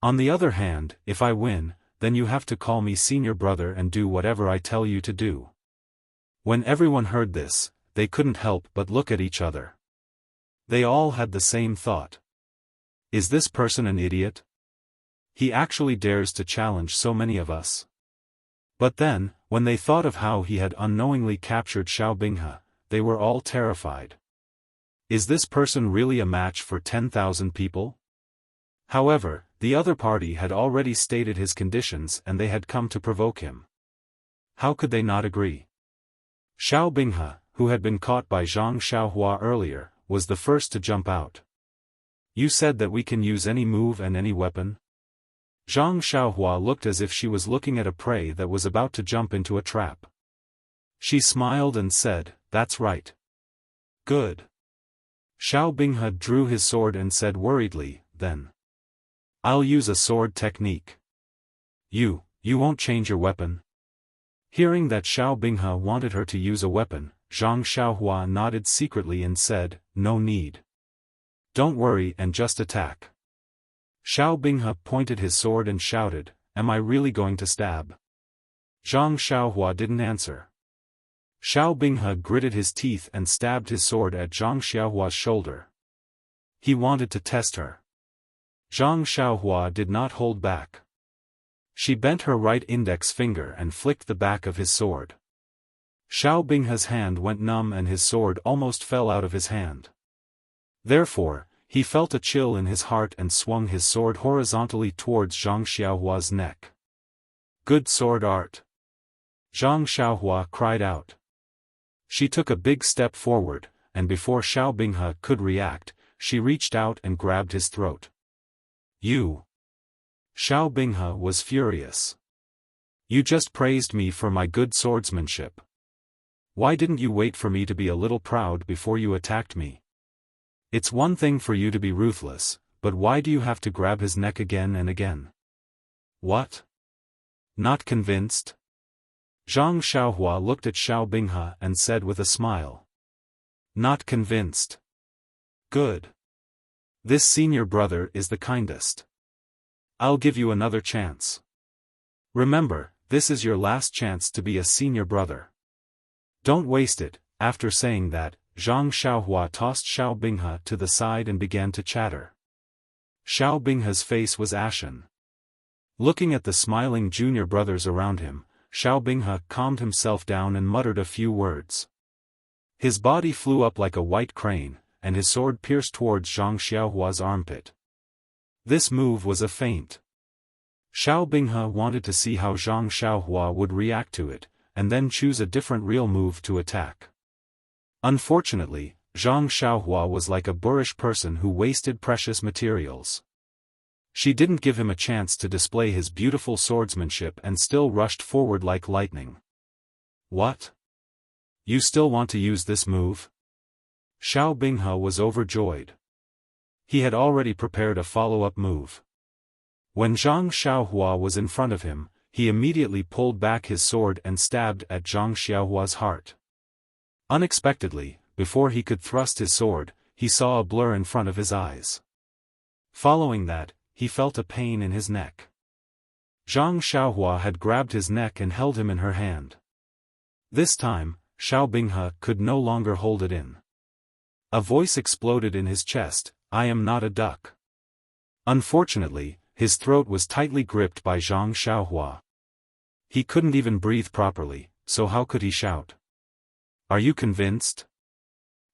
On the other hand, if I win, then you have to call me senior brother and do whatever I tell you to do. When everyone heard this, they couldn't help but look at each other. They all had the same thought. Is this person an idiot? He actually dares to challenge so many of us. But then, when they thought of how he had unknowingly captured Xiao Binghe, they were all terrified. Is this person really a match for 10,000 people? However, the other party had already stated his conditions and they had come to provoke him. How could they not agree? Xiao Binghe, who had been caught by Zhang Xiaohua earlier, was the first to jump out. You said that we can use any move and any weapon? Zhang Xiaohua looked as if she was looking at a prey that was about to jump into a trap. She smiled and said, that's right. Good. Xiao Binghe drew his sword and said worriedly, then. I'll use a sword technique. You won't change your weapon? Hearing that Xiao Binghe wanted her to use a weapon, Zhang Xiaohua nodded secretly and said, no need. Don't worry and just attack. Xiao Binghe pointed his sword and shouted, am I really going to stab? Zhang Xiaohua didn't answer. Xiao Binghe gritted his teeth and stabbed his sword at Zhang Xiaohua's shoulder. He wanted to test her. Zhang Xiaohua did not hold back. She bent her right index finger and flicked the back of his sword. Xiao Binghe's hand went numb and his sword almost fell out of his hand. Therefore, he felt a chill in his heart and swung his sword horizontally towards Zhang Xiaohua's neck. Good sword art! Zhang Xiaohua cried out. She took a big step forward, and before Xiao Binghe could react, she reached out and grabbed his throat. You! Xiao Binghe was furious. You just praised me for my good swordsmanship. Why didn't you wait for me to be a little proud before you attacked me? It's one thing for you to be ruthless, but why do you have to grab his neck again and again? What? Not convinced? Zhang Xiaohua looked at Xiao Binghe and said with a smile. Not convinced. Good. This senior brother is the kindest. I'll give you another chance. Remember, this is your last chance to be a senior brother. Don't waste it. After saying that, Zhang Xiaohua tossed Xiao Binghe to the side and began to chatter. Xiao Binghe's face was ashen. Looking at the smiling junior brothers around him, Xiao Binghe calmed himself down and muttered a few words. His body flew up like a white crane, and his sword pierced towards Zhang Xiaohua's armpit. This move was a feint. Xiao Binghe wanted to see how Zhang Xiaohua would react to it, and then choose a different real move to attack. Unfortunately, Zhang Xiaohua was like a boorish person who wasted precious materials. She didn't give him a chance to display his beautiful swordsmanship and still rushed forward like lightning. What? You still want to use this move? Xiao Binghe was overjoyed. He had already prepared a follow-up move. When Zhang Xiaohua was in front of him, he immediately pulled back his sword and stabbed at Zhang Xiaohua's heart. Unexpectedly, before he could thrust his sword, he saw a blur in front of his eyes. Following that, he felt a pain in his neck. Zhang Xiaohua had grabbed his neck and held him in her hand. This time, Xiao Binghe could no longer hold it in. A voice exploded in his chest, I am not a duck. Unfortunately, his throat was tightly gripped by Zhang Xiaohua. He couldn't even breathe properly, so how could he shout? Are you convinced?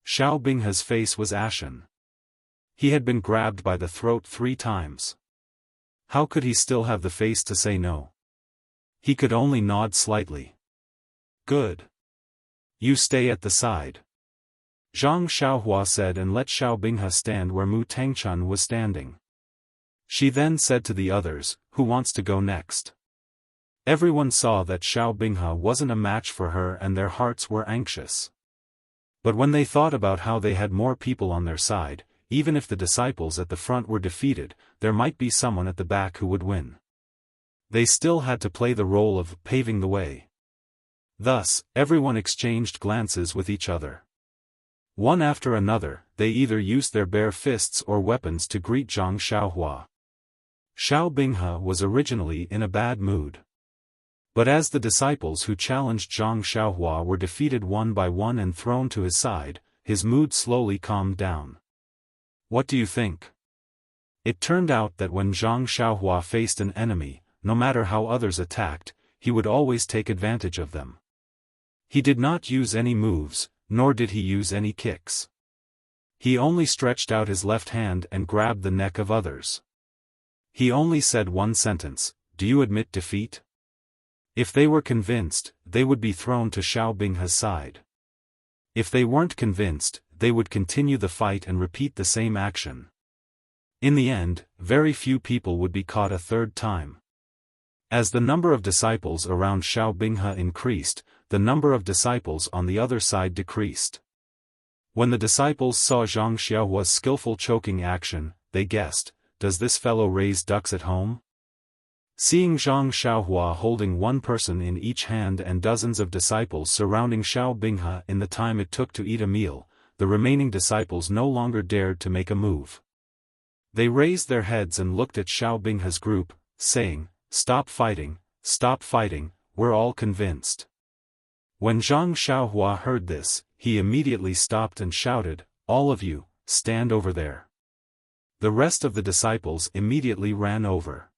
Xiao Binghe's face was ashen. He had been grabbed by the throat 3 times. How could he still have the face to say no? He could only nod slightly. Good. You stay at the side. Zhang Xiaohua said and let Xiao Binghe stand where Mu Tangchun was standing. She then said to the others, who wants to go next? Everyone saw that Xiao Binghe wasn't a match for her and their hearts were anxious. But when they thought about how they had more people on their side, even if the disciples at the front were defeated, there might be someone at the back who would win. They still had to play the role of paving the way. Thus, everyone exchanged glances with each other. One after another, they either used their bare fists or weapons to greet Zhang Xiaohua. Xiao Binghe was originally in a bad mood. But as the disciples who challenged Zhang Xiaohua were defeated one by one and thrown to his side, his mood slowly calmed down. What do you think? It turned out that when Zhang Xiaohua faced an enemy, no matter how others attacked, he would always take advantage of them. He did not use any moves, nor did he use any kicks. He only stretched out his left hand and grabbed the neck of others. He only said one sentence, "Do you admit defeat?" If they were convinced, they would be thrown to Xiao Binghe's side. If they weren't convinced, they would continue the fight and repeat the same action. In the end, very few people would be caught a third time. As the number of disciples around Xiao Binghe increased, the number of disciples on the other side decreased. When the disciples saw Zhang Xiaohua's skillful choking action, they guessed, "Does this fellow raise ducks at home?" Seeing Zhang Xiaohua holding one person in each hand and dozens of disciples surrounding Xiao Binghe in the time it took to eat a meal, the remaining disciples no longer dared to make a move. They raised their heads and looked at Xiao Binghe's group, saying, stop fighting, we're all convinced." When Zhang Xiaohua heard this, he immediately stopped and shouted, "All of you, stand over there." The rest of the disciples immediately ran over.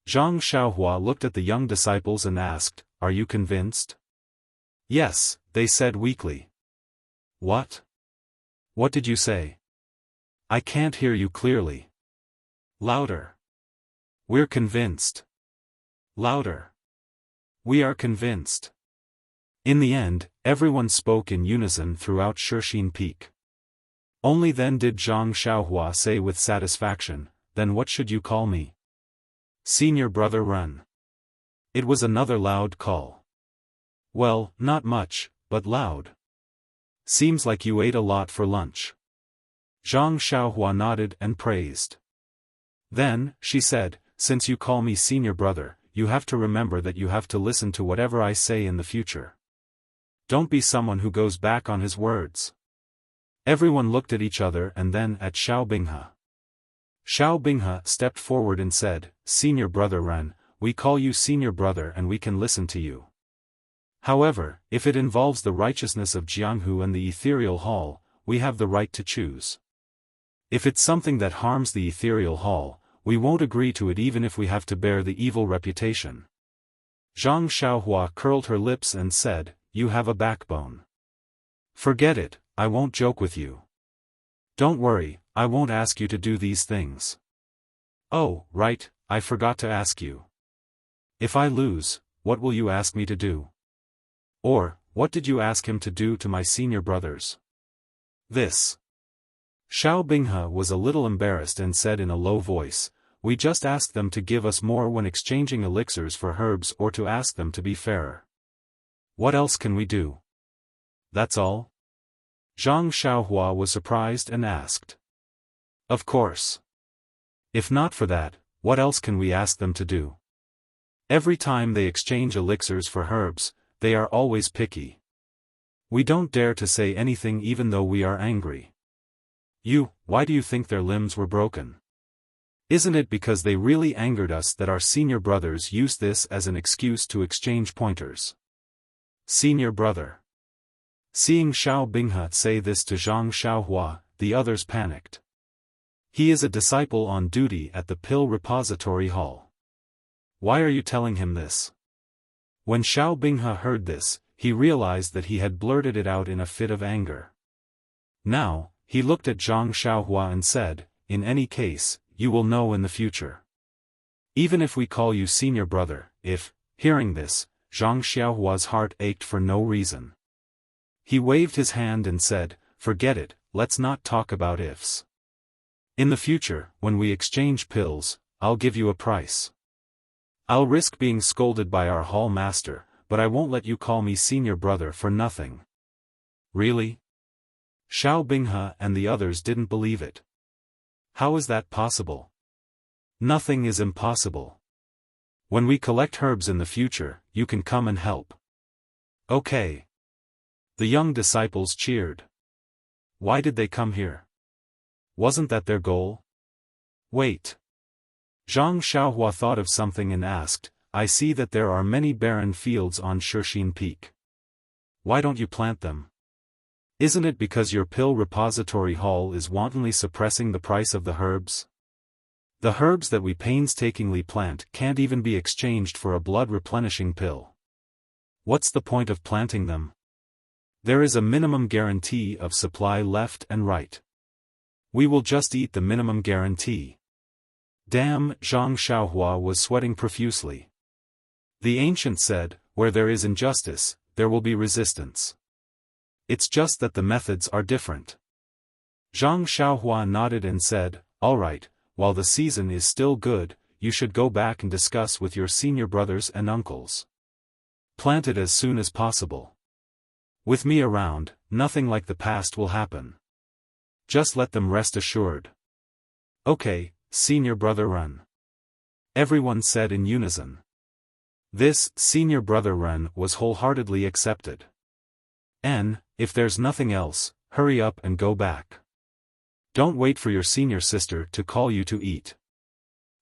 Zhang Xiaohua looked at the young disciples and asked, "Are you convinced?" "Yes," they said weakly. "What? What did you say? I can't hear you clearly." "Louder." "We're convinced." "Louder." "We are convinced." In the end, everyone spoke in unison throughout Shixin Peak. Only then did Zhang Xiaohua say with satisfaction, "Then what should you call me?" "Senior brother Run." It was another loud call. "Well, not much, but loud. Seems like you ate a lot for lunch." Zhang Xiaohua nodded and praised. "Then," she said, "since you call me senior brother, you have to remember that you have to listen to whatever I say in the future. Don't be someone who goes back on his words." Everyone looked at each other and then at Xiao Binghe. Xiao Binghe stepped forward and said, "Senior brother Ren, we call you senior brother and we can listen to you. However, if it involves the righteousness of Jianghu and the ethereal hall, we have the right to choose. If it's something that harms the ethereal hall, we won't agree to it even if we have to bear the evil reputation." Zhang Xiaohua curled her lips and said, "You have a backbone. Forget it, I won't joke with you. Don't worry, I won't ask you to do these things. Oh, right, I forgot to ask you. If I lose, what will you ask me to do? Or, what did you ask him to do to my senior brothers?" "This." Xiao Binghe was a little embarrassed and said in a low voice, "We just asked them to give us more when exchanging elixirs for herbs or to ask them to be fairer. What else can we do?" "That's all?" Zhang Xiaohua was surprised and asked. "Of course. If not for that, what else can we ask them to do? Every time they exchange elixirs for herbs, they are always picky. We don't dare to say anything even though we are angry." Why do you think their limbs were broken? Isn't it because they really angered us that our senior brothers used this as an excuse to exchange pointers?" "Senior brother." Seeing Xiao Binghe say this to Zhang Xiaohua, the others panicked. "He is a disciple on duty at the Pill Repository Hall. Why are you telling him this?" When Xiao Binghe heard this, he realized that he had blurted it out in a fit of anger. Now, he looked at Zhang Xiaohua and said, "In any case, you will know in the future. Even if we call you senior brother, if," hearing this, Zhang Xiaohua's heart ached for no reason. He waved his hand and said, "Forget it, let's not talk about ifs. In the future, when we exchange pills, I'll give you a price. I'll risk being scolded by our hall master, but I won't let you call me senior brother for nothing." "Really?" Xiao Binghe and the others didn't believe it. "How is that possible?" "Nothing is impossible. When we collect herbs in the future, you can come and help." "Okay." The young disciples cheered. Why did they come here? Wasn't that their goal? Wait. Zhang Xiaohua thought of something and asked, "I see that there are many barren fields on Shixin Peak. Why don't you plant them? Isn't it because your pill repository hall is wantonly suppressing the price of the herbs? The herbs that we painstakingly plant can't even be exchanged for a blood-replenishing pill. What's the point of planting them? There is a minimum guarantee of supply left and right. We will just eat the minimum guarantee." Damn, Zhang Xiaohua was sweating profusely. The ancient said, "Where there is injustice, there will be resistance. It's just that the methods are different." Zhang Xiaohua nodded and said, "All right, while the season is still good, you should go back and discuss with your senior brothers and uncles. Plant it as soon as possible. With me around, nothing like the past will happen. Just let them rest assured." "Okay, senior brother Ren," everyone said in unison. This senior brother Ren was wholeheartedly accepted. If there's nothing else, hurry up and go back. Don't wait for your senior sister to call you to eat."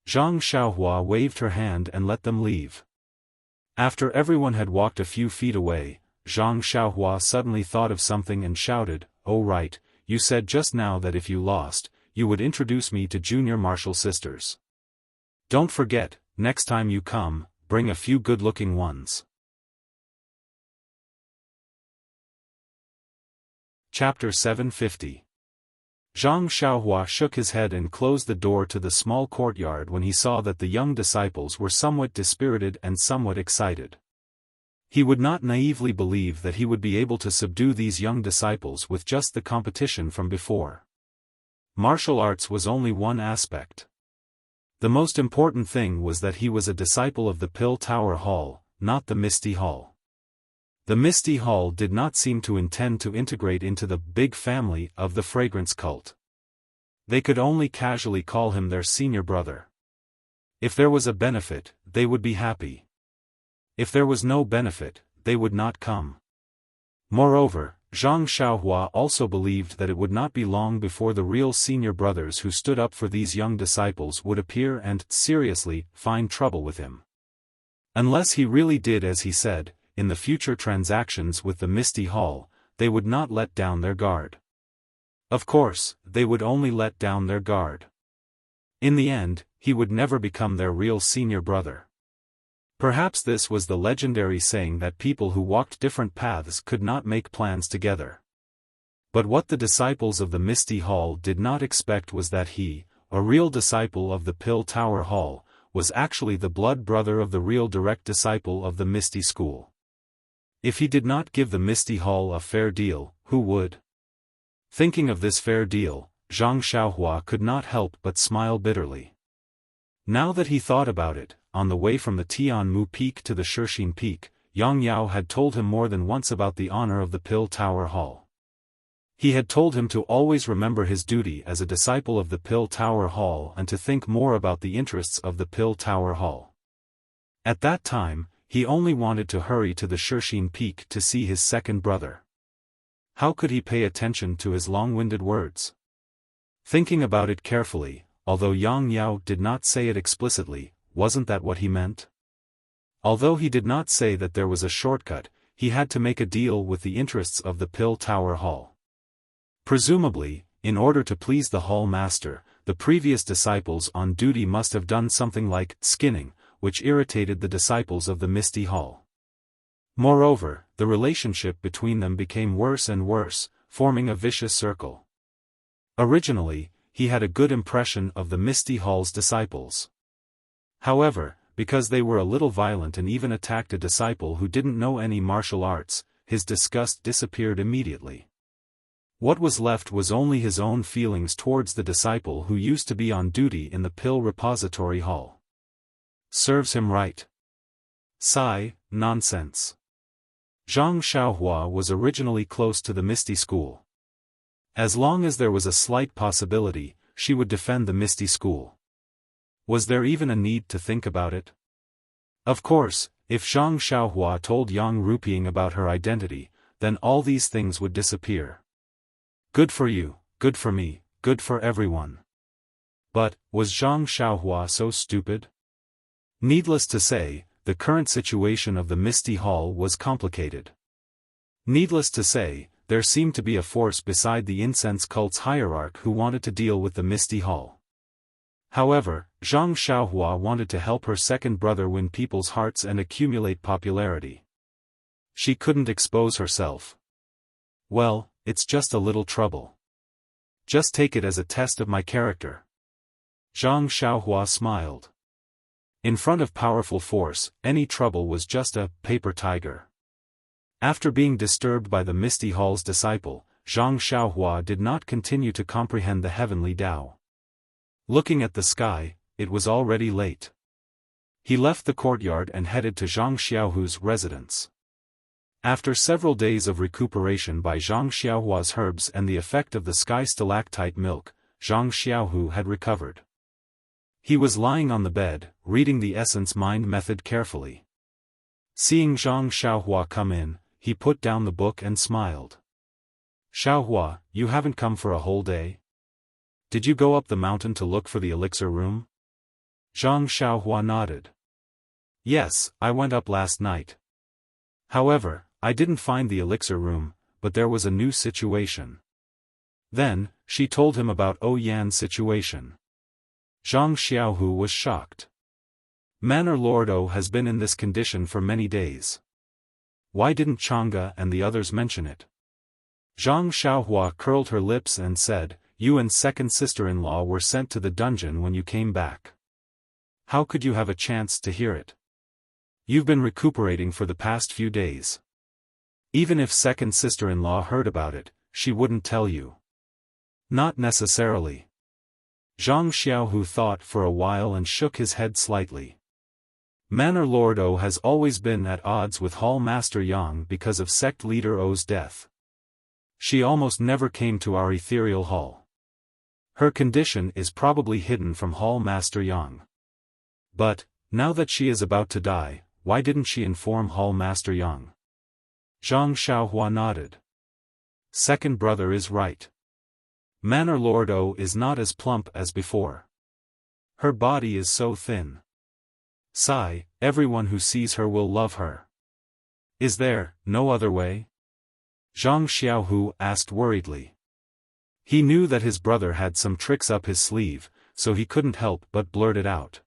Zhang Xiaohua waved her hand and let them leave. After everyone had walked a few feet away, Zhang Xiaohua suddenly thought of something and shouted, "Oh right, you said just now that if you lost, you would introduce me to junior martial sisters. Don't forget, next time you come, bring a few good-looking ones." Chapter 750. Zhang Xiaohua shook his head and closed the door to the small courtyard when he saw that the young disciples were somewhat dispirited and somewhat excited. He would not naively believe that he would be able to subdue these young disciples with just the competition from before. Martial arts was only one aspect. The most important thing was that he was a disciple of the Pill Tower Hall, not the Misty Hall. The Misty Hall did not seem to intend to integrate into the big family of the fragrance cult. They could only casually call him their senior brother. If there was a benefit, they would be happy. If there was no benefit, they would not come. Moreover, Zhang Xiaohua also believed that it would not be long before the real senior brothers who stood up for these young disciples would appear and, seriously, find trouble with him. Unless he really did as he said, in the future transactions with the Misty Hall, they would not let down their guard. Of course, they would only let down their guard. In the end, he would never become their real senior brother. Perhaps this was the legendary saying that people who walked different paths could not make plans together. But what the disciples of the Misty Hall did not expect was that he, a real disciple of the Pill Tower Hall, was actually the blood brother of the real direct disciple of the Misty School. If he did not give the Misty Hall a fair deal, who would? Thinking of this fair deal, Zhang Xiaohua could not help but smile bitterly. Now that he thought about it, on the way from the Tianmu Peak to the Shixin Peak, Yang Yao had told him more than once about the honor of the Pill Tower Hall. He had told him to always remember his duty as a disciple of the Pill Tower Hall and to think more about the interests of the Pill Tower Hall. At that time, he only wanted to hurry to the Shixin Peak to see his second brother. How could he pay attention to his long-winded words? Thinking about it carefully, although Yang Yao did not say it explicitly, wasn't that what he meant? Although he did not say that there was a shortcut, he had to make a deal with the interests of the Pill Tower Hall. Presumably, in order to please the hall master, the previous disciples on duty must have done something like skinning, which irritated the disciples of the Misty Hall. Moreover, the relationship between them became worse and worse, forming a vicious circle. Originally, he had a good impression of the Misty Hall's disciples. However, because they were a little violent and even attacked a disciple who didn't know any martial arts, his disgust disappeared immediately. What was left was only his own feelings towards the disciple who used to be on duty in the pill repository hall. Serves him right. Sigh, nonsense. Zhang Xiaohua was originally close to the Misty School. As long as there was a slight possibility, she would defend the Misty School. Was there even a need to think about it? Of course, if Zhang Xiaohua told Yang Ruping about her identity, then all these things would disappear. Good for you, good for me, good for everyone. But, was Zhang Xiaohua so stupid? Needless to say, the current situation of the Misty Hall was complicated. Needless to say, there seemed to be a force beside the incense cult's hierarch who wanted to deal with the Misty Hall. However, Zhang Xiaohua wanted to help her second brother win people's hearts and accumulate popularity. She couldn't expose herself. Well, it's just a little trouble. Just take it as a test of my character. Zhang Xiaohua smiled. In front of powerful force, any trouble was just a paper tiger. After being disturbed by the Misty Hall's disciple, Zhang Xiaohua did not continue to comprehend the heavenly Tao. Looking at the sky, it was already late. He left the courtyard and headed to Zhang Xiaohu's residence. After several days of recuperation by Zhang Xiaohua's herbs and the effect of the sky stalactite milk, Zhang Xiaohu had recovered. He was lying on the bed, reading the Essence Mind method carefully. Seeing Zhang Xiaohua come in, he put down the book and smiled. Xiaohua, you haven't come for a whole day? Did you go up the mountain to look for the elixir room? Zhang Xiaohua nodded. Yes, I went up last night. However, I didn't find the elixir room, but there was a new situation. Then, she told him about Yan's situation. Zhang Xiaohu was shocked. Manor Lord O has been in this condition for many days. Why didn't Chang'e and the others mention it? Zhang Xiaohua curled her lips and said, you and second sister-in-law were sent to the dungeon when you came back. How could you have a chance to hear it? You've been recuperating for the past few days. Even if second sister-in-law heard about it, she wouldn't tell you. Not necessarily. Zhang Xiaohu thought for a while and shook his head slightly. Manor Lord O has always been at odds with Hall Master Yang because of sect leader O's death. She almost never came to our ethereal hall. Her condition is probably hidden from Hall Master Yang. But, now that she is about to die, why didn't she inform Hall Master Yang? Zhang Xiaohua nodded. Second brother is right. Manor Lord O is not as plump as before. Her body is so thin. Sigh, everyone who sees her will love her. Is there no other way? Zhang Xiaohu asked worriedly. He knew that his brother had some tricks up his sleeve, so he couldn't help but blurt it out.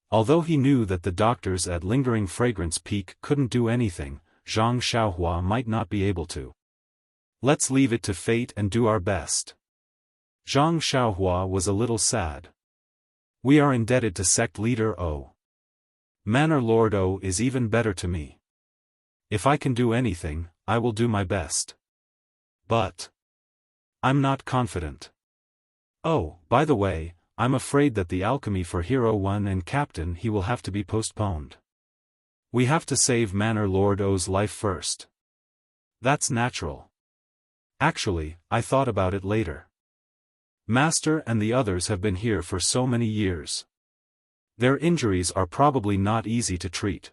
Although he knew that the doctors at Lingering Fragrance Peak couldn't do anything, Zhang Xiaohua might not be able to. Let's leave it to fate and do our best. Zhang Xiaohua was a little sad. We are indebted to sect leader O. Manor Lord O is even better to me. If I can do anything, I will do my best. But I'm not confident. Oh, by the way, I'm afraid that the alchemy for Hero 1 and Captain He will have to be postponed. We have to save Manor Lord O's life first. That's natural. Actually, I thought about it later. Master and the others have been here for so many years. Their injuries are probably not easy to treat.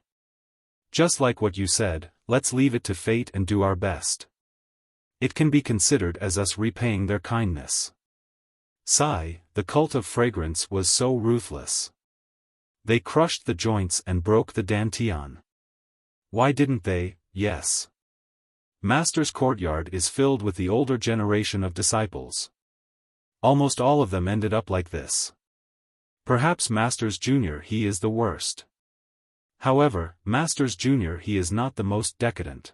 Just like what you said, let's leave it to fate and do our best. It can be considered as us repaying their kindness. Sigh, the cult of fragrance was so ruthless. They crushed the joints and broke the dantian. Why didn't they? Yes. Master's courtyard is filled with the older generation of disciples. Almost all of them ended up like this. Perhaps Master's Junior he is the worst. However, Master's Junior he is not the most decadent.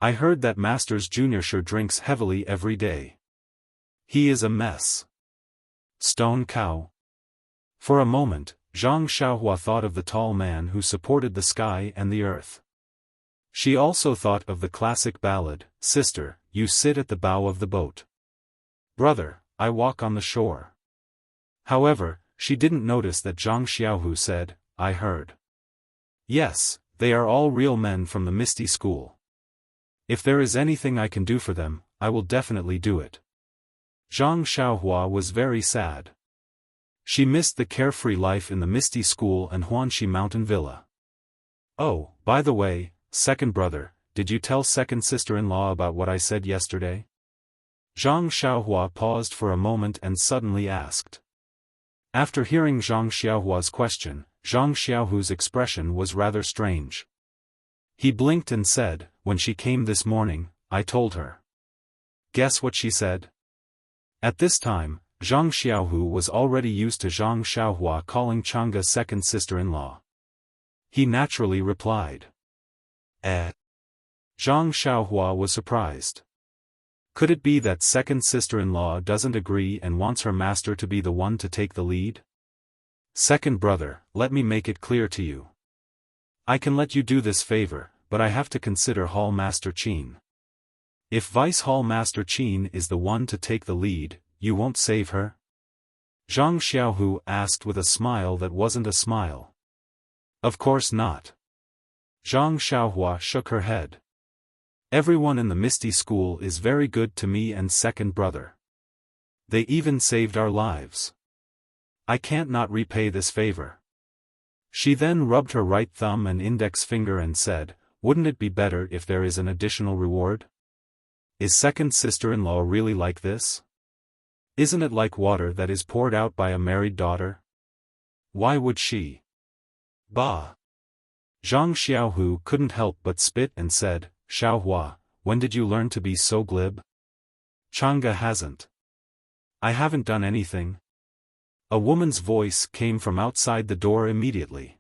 I heard that Master's junior sure drinks heavily every day. He is a mess. Stone cow. For a moment, Zhang Xiaohua thought of the tall man who supported the sky and the earth. She also thought of the classic ballad, "Sister, you sit at the bow of the boat. Brother, I walk on the shore." However, she didn't notice that Zhang Xiaohu said, "I heard." Yes, they are all real men from the Misty School. If there is anything I can do for them, I will definitely do it. Zhang Xiaohua was very sad. She missed the carefree life in the Misty School and Huanxi Mountain Villa. Oh, by the way, second brother, did you tell second sister-in-law about what I said yesterday? Zhang Xiaohua paused for a moment and suddenly asked. After hearing Zhang Xiaohua's question, Zhang Xiaohu's expression was rather strange. He blinked and said, "When she came this morning, I told her." Guess what she said? At this time, Zhang Xiaohu was already used to Zhang Xiaohua calling Chang'e second sister-in-law. He naturally replied. Zhang Xiaohua was surprised. Could it be that second sister-in-law doesn't agree and wants her master to be the one to take the lead? Second brother, let me make it clear to you. I can let you do this favor, but I have to consider Hall Master Qin. If Vice Hall Master Qin is the one to take the lead, you won't save her? Zhang Xiaohu asked with a smile that wasn't a smile. Of course not. Zhang Xiaohua shook her head. Everyone in the Misty School is very good to me and second brother. They even saved our lives. I can't not repay this favor. She then rubbed her right thumb and index finger and said, "Wouldn't it be better if there is an additional reward? Is second sister-in-law really like this? Isn't it like water that is poured out by a married daughter? Why would she?" Bah! Zhang Xiaohu couldn't help but spit and said, "Xiaohua, when did you learn to be so glib? Chang'e hasn't. I haven't done anything." A woman's voice came from outside the door immediately.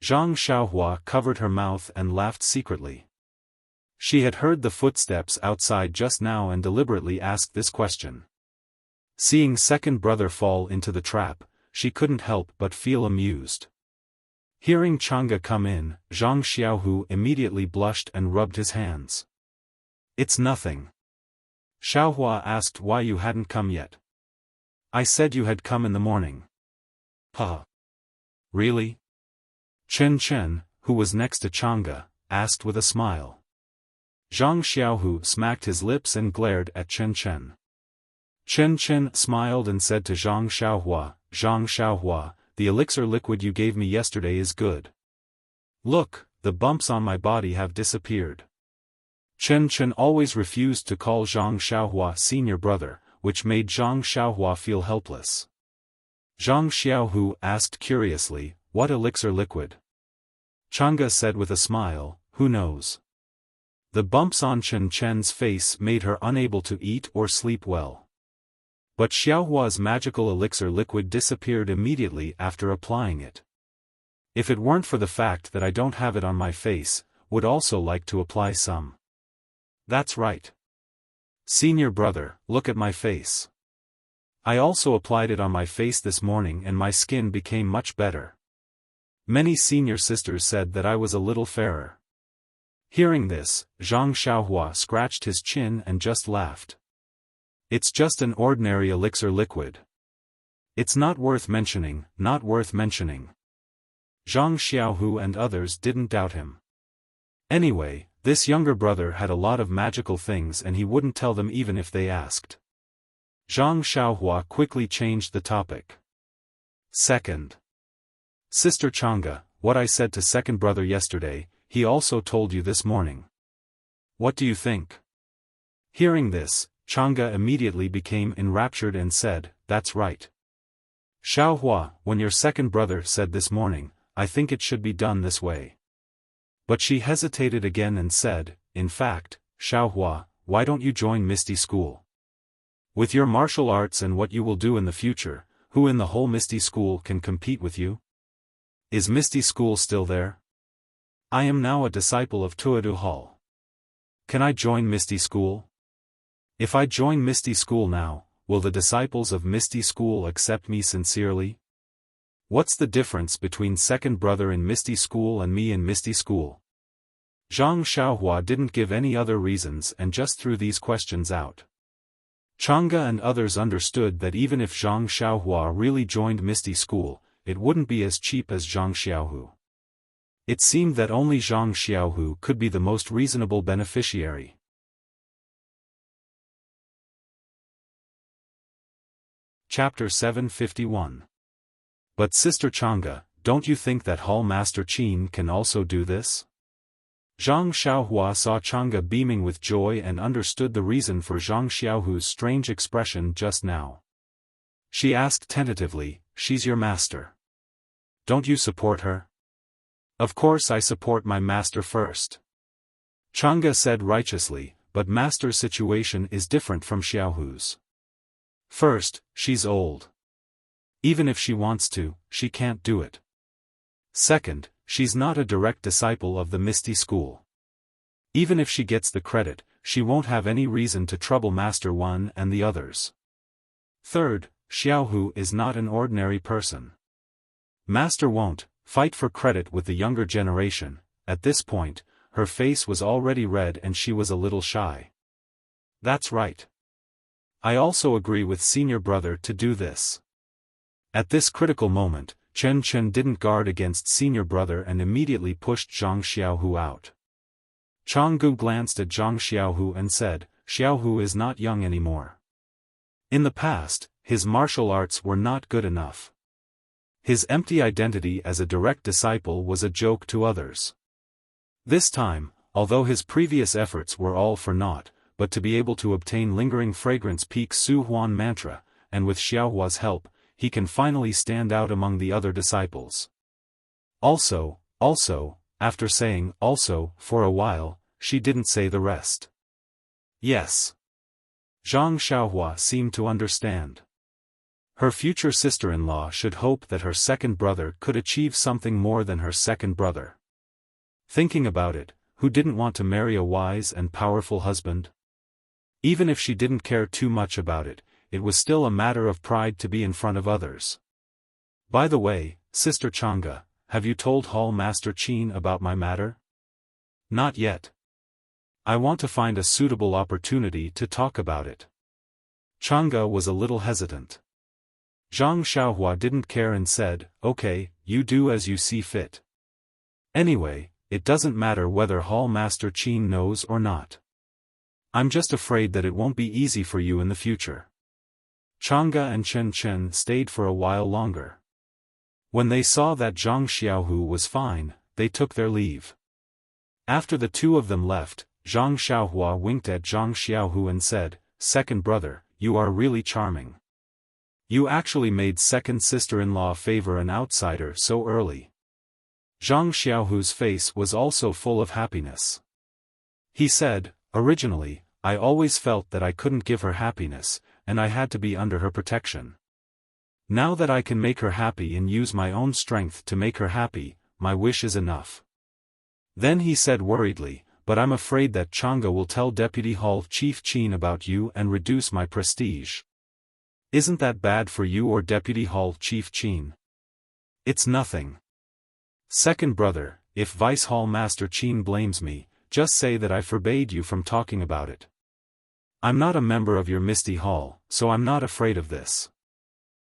Zhang Xiaohua covered her mouth and laughed secretly. She had heard the footsteps outside just now and deliberately asked this question. Seeing second brother fall into the trap, she couldn't help but feel amused. Hearing Chang'e come in, Zhang Xiaohu immediately blushed and rubbed his hands. "It's nothing." Xiaohua asked why you hadn't come yet. "I said you had come in the morning." "Huh? Really?" Chen Chen, who was next to Chang'e, asked with a smile. Zhang Xiaohu smacked his lips and glared at Chen Chen. Chen Chen smiled and said to Zhang Xiaohua, "The elixir liquid you gave me yesterday is good. Look, the bumps on my body have disappeared." Chen Chen always refused to call Zhang Xiaohua senior brother, which made Zhang Xiaohua feel helpless. Zhang Xiaohu asked curiously, "What elixir liquid?" Chang'e said with a smile, "Who knows?" The bumps on Chen Chen's face made her unable to eat or sleep well. But Xiaohua's magical elixir liquid disappeared immediately after applying it. If it weren't for the fact that I don't have it on my face, would also like to apply some. That's right. Senior brother, look at my face. I also applied it on my face this morning and my skin became much better. Many senior sisters said that I was a little fairer. Hearing this, Zhang Xiaohua scratched his chin and just laughed. It's just an ordinary elixir liquid. It's not worth mentioning, not worth mentioning. Zhang Xiaohu and others didn't doubt him. Anyway, this younger brother had a lot of magical things and he wouldn't tell them even if they asked. Zhang Xiaohua quickly changed the topic. Second. Sister Chang'e, what I said to second brother yesterday, he also told you this morning. What do you think? Hearing this, Chang'e immediately became enraptured and said, "That's right. Xiaohua, when your second brother said this morning, I think it should be done this way." But she hesitated again and said, "In fact, Xiaohua, why don't you join Misty School? With your martial arts and what you will do in the future, who in the whole Misty School can compete with you? Is Misty School still there? I am now a disciple of Tuodu Hall. Can I join Misty School? If I join Misty School now, will the disciples of Misty School accept me sincerely? What's the difference between second brother in Misty School and me in Misty School? Zhang Xiaohua didn't give any other reasons and just threw these questions out. Chang'e and others understood that even if Zhang Xiaohua really joined Misty School, it wouldn't be as cheap as Zhang Xiaohu. It seemed that only Zhang Xiaohu could be the most reasonable beneficiary. Chapter 751. But Sister Chang'e, don't you think that Hall Master Qin can also do this? Zhang Xiaohua saw Chang'e beaming with joy and understood the reason for Zhang Xiaohu's strange expression just now. She asked tentatively, "She's your master. Don't you support her?" "Of course I support my master first," Chang'e said righteously, "but master's situation is different from Xiaohu's. First, she's old. Even if she wants to, she can't do it. Second, she's not a direct disciple of the Misty School. Even if she gets the credit, she won't have any reason to trouble Master One and the others. Third, Xiaohu is not an ordinary person. Master won't fight for credit with the younger generation." At this point, her face was already red and she was a little shy. "That's right. I also agree with senior brother to do this." At this critical moment, Chen Chen didn't guard against senior brother and immediately pushed Zhang Xiaohu out. Chang'e glanced at Zhang Xiaohu and said, "Xiaohu is not young anymore. In the past, his martial arts were not good enough. His empty identity as a direct disciple was a joke to others. This time, although his previous efforts were all for naught, but to be able to obtain lingering fragrance peak Su Huan mantra, and with Xiaohua's help, he can finally stand out among the other disciples." Also, after saying "also" for a while, she didn't say the rest. Yes. Zhang Xiaohua seemed to understand. Her future sister-in-law should hope that her second brother could achieve something more than her second brother. Thinking about it, who didn't want to marry a wise and powerful husband? Even if she didn't care too much about it, it was still a matter of pride to be in front of others. "By the way, Sister Chang'e, have you told Hall Master Qin about my matter?" "Not yet. I want to find a suitable opportunity to talk about it." Chang'e was a little hesitant. Zhang Xiaohua didn't care and said, "Okay, you do as you see fit. Anyway, it doesn't matter whether Hall Master Qin knows or not. I'm just afraid that it won't be easy for you in the future." Chang'e and Chen Chen stayed for a while longer. When they saw that Zhang Xiaohu was fine, they took their leave. After the two of them left, Zhang Xiaohua winked at Zhang Xiaohu and said, "Second brother, you are really charming. You actually made second sister-in-law favor an outsider so early." Zhang Xiaohu's face was also full of happiness. He said, "Originally, I always felt that I couldn't give her happiness, and I had to be under her protection. Now that I can make her happy and use my own strength to make her happy, my wish is enough." Then he said worriedly, "But I'm afraid that Chang'e will tell Deputy Hall Chief Qin about you and reduce my prestige. Isn't that bad for you or Deputy Hall Chief Qin?" "It's nothing. Second brother, if Vice Hall Master Qin blames me, just say that I forbade you from talking about it. I'm not a member of your Misty Hall, so I'm not afraid of this.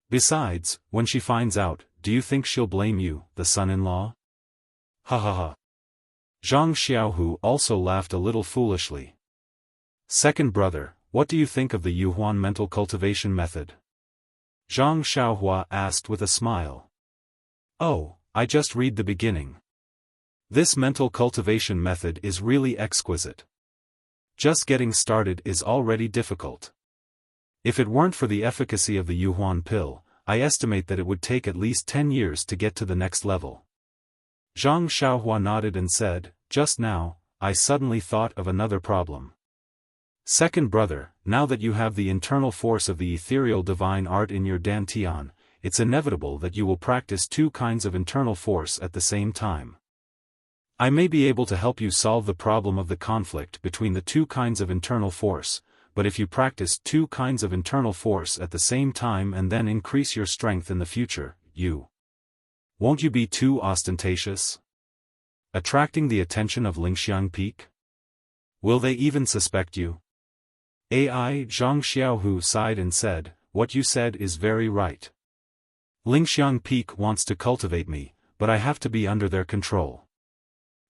Besides, when she finds out, do you think she'll blame you, the son-in-law?" "Ha ha ha." Zhang Xiaohu also laughed a little foolishly. "Second brother, what do you think of the Yuhuan mental cultivation method?" Zhang Xiaohua asked with a smile. "Oh, I just read the beginning. This mental cultivation method is really exquisite. Just getting started is already difficult. If it weren't for the efficacy of the Yuhuan pill, I estimate that it would take at least 10 years to get to the next level." Zhang Xiaohua nodded and said, "Just now, I suddenly thought of another problem. Second brother, now that you have the internal force of the ethereal divine art in your dantian, it's inevitable that you will practice two kinds of internal force at the same time. I may be able to help you solve the problem of the conflict between the two kinds of internal force, but if you practice two kinds of internal force at the same time and then increase your strength in the future, won't you be too ostentatious? Attracting the attention of Lingxiang Peak? Will they even suspect you? Zhang Xiaohu sighed and said, "What you said is very right. Lingxiang Peak wants to cultivate me, but I have to be under their control.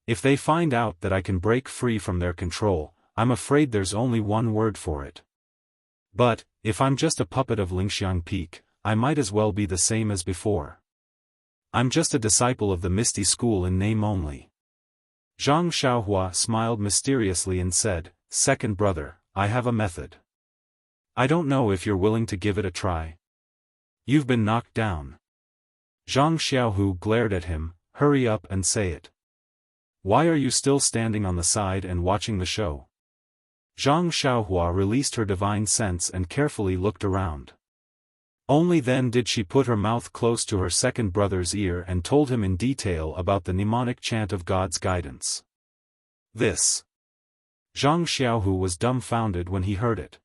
If they find out that I can break free from their control, I'm afraid there's only one word for it. But, if I'm just a puppet of Lingxiang Peak, I might as well be the same as before. I'm just a disciple of the Misty School in name only." Zhang Xiaohua smiled mysteriously and said, "Second brother, I have a method. I don't know if you're willing to give it a try. You've been knocked down." Zhang Xiaohu glared at him. "Hurry up and say it. Why are you still standing on the side and watching the show?" Zhang Xiaohua released her divine sense and carefully looked around. Only then did she put her mouth close to her second brother's ear and told him in detail about the mnemonic chant of God's guidance. This. Zhang Xiaohu was dumbfounded when he heard it.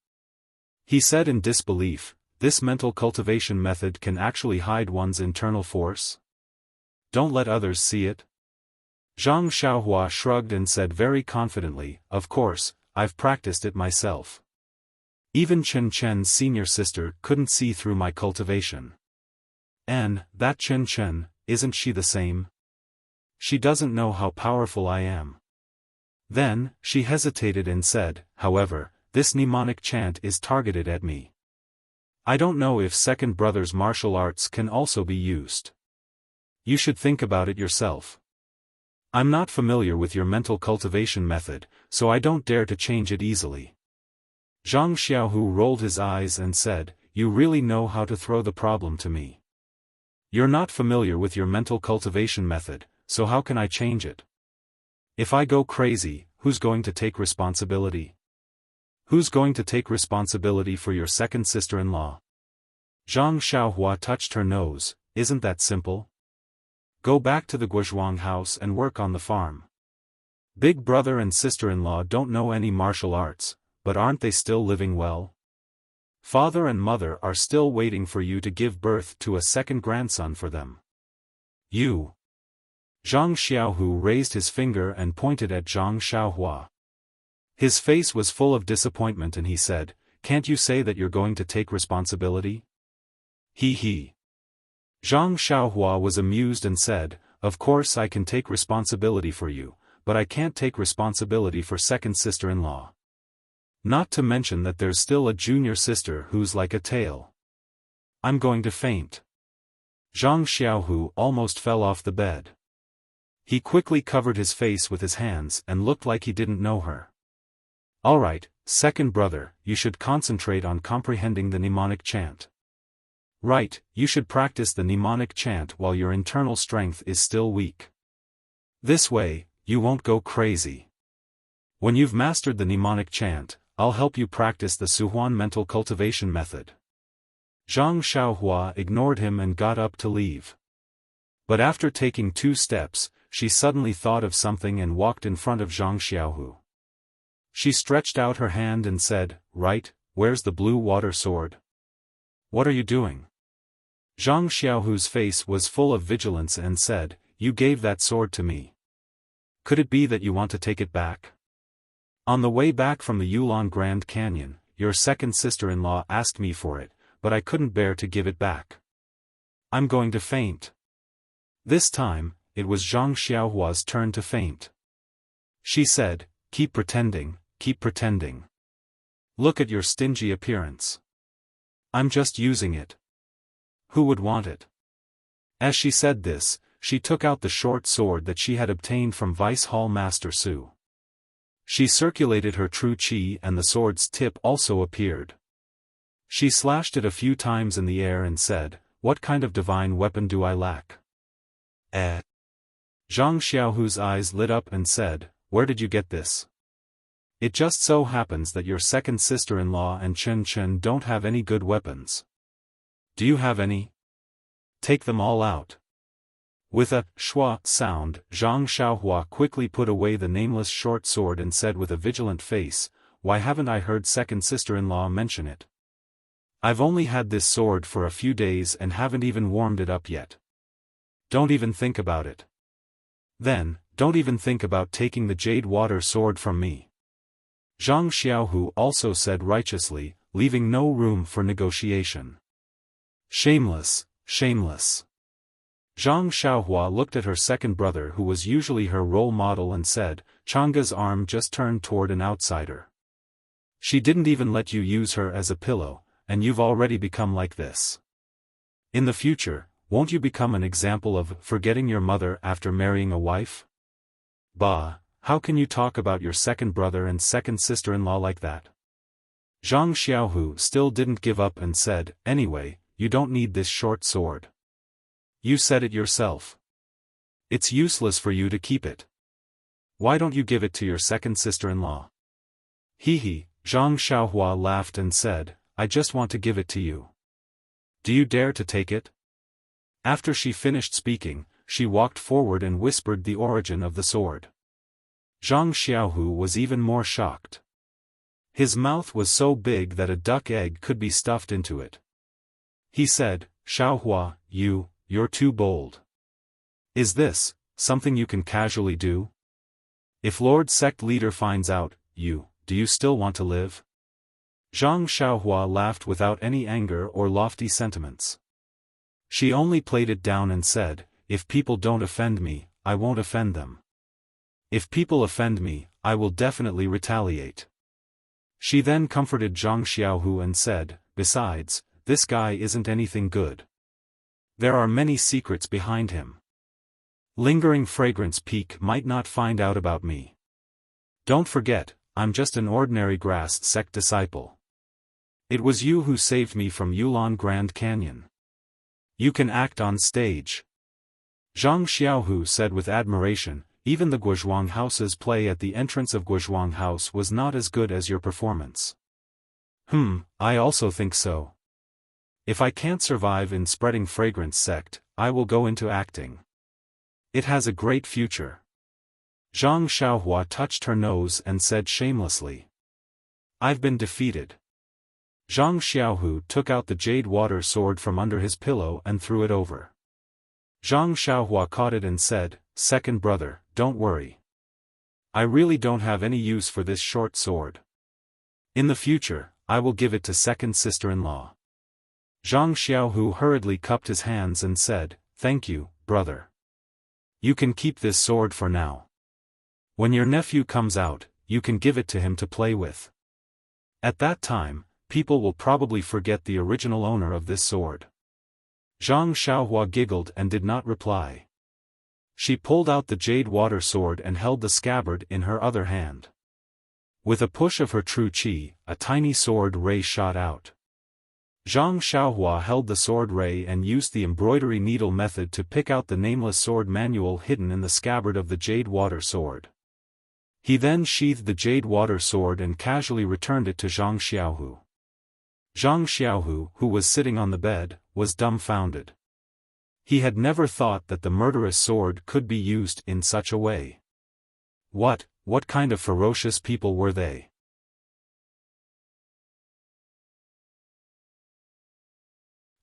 He said in disbelief, "This mental cultivation method can actually hide one's internal force? Don't let others see it?" Zhang Xiaohua shrugged and said very confidently, "Of course, I've practiced it myself. Even Chen Chen's senior sister couldn't see through my cultivation. And, that Chen Chen, isn't she the same? She doesn't know how powerful I am." Then, she hesitated and said, "However, this mnemonic chant is targeted at me. I don't know if second brother's martial arts can also be used. You should think about it yourself. I'm not familiar with your mental cultivation method, so I don't dare to change it easily." Zhang Xiaohu rolled his eyes and said, "You really know how to throw the problem to me. You're not familiar with your mental cultivation method, so how can I change it? If I go crazy, who's going to take responsibility? Who's going to take responsibility for your second sister-in-law?" Zhang Xiaohua touched her nose. "Isn't that simple? Go back to the Guozhuang house and work on the farm. Big brother and sister-in-law don't know any martial arts, but aren't they still living well? Father and mother are still waiting for you to give birth to a second grandson for them. You." Zhang Xiaohu raised his finger and pointed at Zhang Xiaohua. His face was full of disappointment and he said, "Can't you say that you're going to take responsibility?" He. Zhang Xiaohua was amused and said, "Of course I can take responsibility for you, but I can't take responsibility for second sister-in-law. Not to mention that there's still a junior sister who's like a tail. I'm going to faint." Zhang Xiaohu almost fell off the bed. He quickly covered his face with his hands and looked like he didn't know her. "All right, second brother, you should concentrate on comprehending the mnemonic chant. Right, you should practice the mnemonic chant while your internal strength is still weak. This way, you won't go crazy. When you've mastered the mnemonic chant, I'll help you practice the Suhuan mental cultivation method." Zhang Xiaohua ignored him and got up to leave. But after taking 2 steps, she suddenly thought of something and walked in front of Zhang Xiaohu. She stretched out her hand and said, "Right, where's the blue water sword? What are you doing?" Zhang Xiaohu's face was full of vigilance and said, "You gave that sword to me. Could it be that you want to take it back? On the way back from the Yulon Grand Canyon, your second sister-in-law asked me for it, but I couldn't bear to give it back. I'm going to faint." This time, it was Zhang Xiaohua's turn to faint. She said, keep pretending, keep pretending. Look at your stingy appearance. I'm just using it. Who would want it?" As she said this, she took out the short sword that she had obtained from Vice Hall Master Su. She circulated her true qi and the sword's tip also appeared. She slashed it a few times in the air and said, "What kind of divine weapon do I lack?" Zhang Xiaohu's eyes lit up and said, "Where did you get this? It just so happens that your second sister-in-law and Chen Chen don't have any good weapons. Do you have any? Take them all out." With a schwa sound, Zhang Xiaohua quickly put away the nameless short sword and said with a vigilant face, "Why haven't I heard second sister-in-law mention it? I've only had this sword for a few days and haven't even warmed it up yet. Don't even think about it. Then, don't even think about taking the jade water sword from me." Zhang Xiaohu also said righteously, leaving no room for negotiation. Shameless, shameless. Zhang Xiaohua looked at her second brother who was usually her role model and said, "Changa's arm just turned toward an outsider. She didn't even let you use her as a pillow, and you've already become like this. In the future, won't you become an example of forgetting your mother after marrying a wife? Bah, how can you talk about your second brother and second sister-in-law like that?" Zhang Xiaohu still didn't give up and said, "Anyway, you don't need this short sword. You said it yourself. It's useless for you to keep it. Why don't you give it to your second sister-in-law?" He, Zhang Xiaohua laughed and said, "I just want to give it to you. Do you dare to take it?" After she finished speaking, she walked forward and whispered the origin of the sword. Zhang Xiaohu was even more shocked. His mouth was so big that a duck egg could be stuffed into it. He said, "Xiaohua, you're too bold. Is this something you can casually do? If Lord Sect Leader finds out, do you still want to live?" Zhang Xiaohua laughed without any anger or lofty sentiments. She only played it down and said, "If people don't offend me, I won't offend them. If people offend me, I will definitely retaliate." She then comforted Zhang Xiaohu and said, "Besides, this guy isn't anything good. There are many secrets behind him. Lingering Fragrance Peak might not find out about me. Don't forget, I'm just an ordinary grass sect disciple. It was you who saved me from Yulon Grand Canyon. You can act on stage." Zhang Xiaohu said with admiration, "Even the Guozhuang House's play at the entrance of Guozhuang House was not as good as your performance." I also think so. If I can't survive in spreading fragrance sect, I will go into acting. It has a great future." Zhang Xiaohua touched her nose and said shamelessly, "I've been defeated." Zhang Xiaohu took out the jade water sword from under his pillow and threw it over. Zhang Xiaohua caught it and said, "Second brother, don't worry. I really don't have any use for this short sword. In the future, I will give it to second sister-in-law." Zhang Xiaohu hurriedly cupped his hands and said, "Thank you, brother. You can keep this sword for now. When your nephew comes out, you can give it to him to play with. At that time, people will probably forget the original owner of this sword." Zhang Xiaohua giggled and did not reply. She pulled out the jade water sword and held the scabbard in her other hand. With a push of her true qi, a tiny sword ray shot out. Zhang Xiaohua held the sword ray and used the embroidery needle method to pick out the nameless sword manual hidden in the scabbard of the jade water sword. He then sheathed the jade water sword and casually returned it to Zhang Xiaohu. Zhang Xiaohu, who was sitting on the bed, was dumbfounded. He had never thought that the murderous sword could be used in such a way. What kind of ferocious people were they?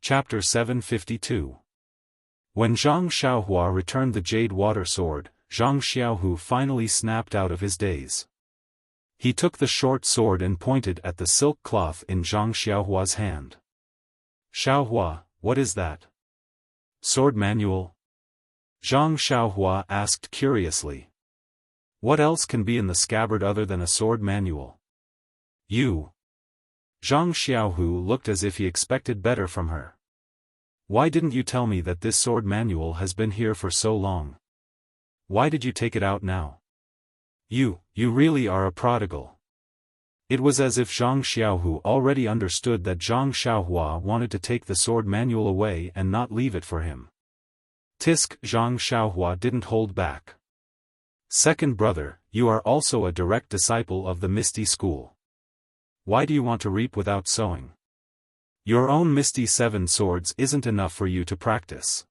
Chapter 752. When Zhang Xiaohua returned the jade water sword, Zhang Xiaohu finally snapped out of his daze. He took the short sword and pointed at the silk cloth in Zhang Xiaohua's hand. "Xiaohua, what is that? Sword manual?" Zhang Xiaohua asked curiously. "What else can be in the scabbard other than a sword manual?" "You." Zhang Xiaohu looked as if he expected better from her. "Why didn't you tell me that this sword manual has been here for so long? Why did you take it out now? You really are a prodigal." It was as if Zhang Xiaohu already understood that Zhang Xiaohua wanted to take the sword manual away and not leave it for him. Tisk, Zhang Xiaohua didn't hold back. "Second brother, you are also a direct disciple of the Misty School. Why do you want to reap without sowing? Your own Misty Seven Swords isn't enough for you to practice.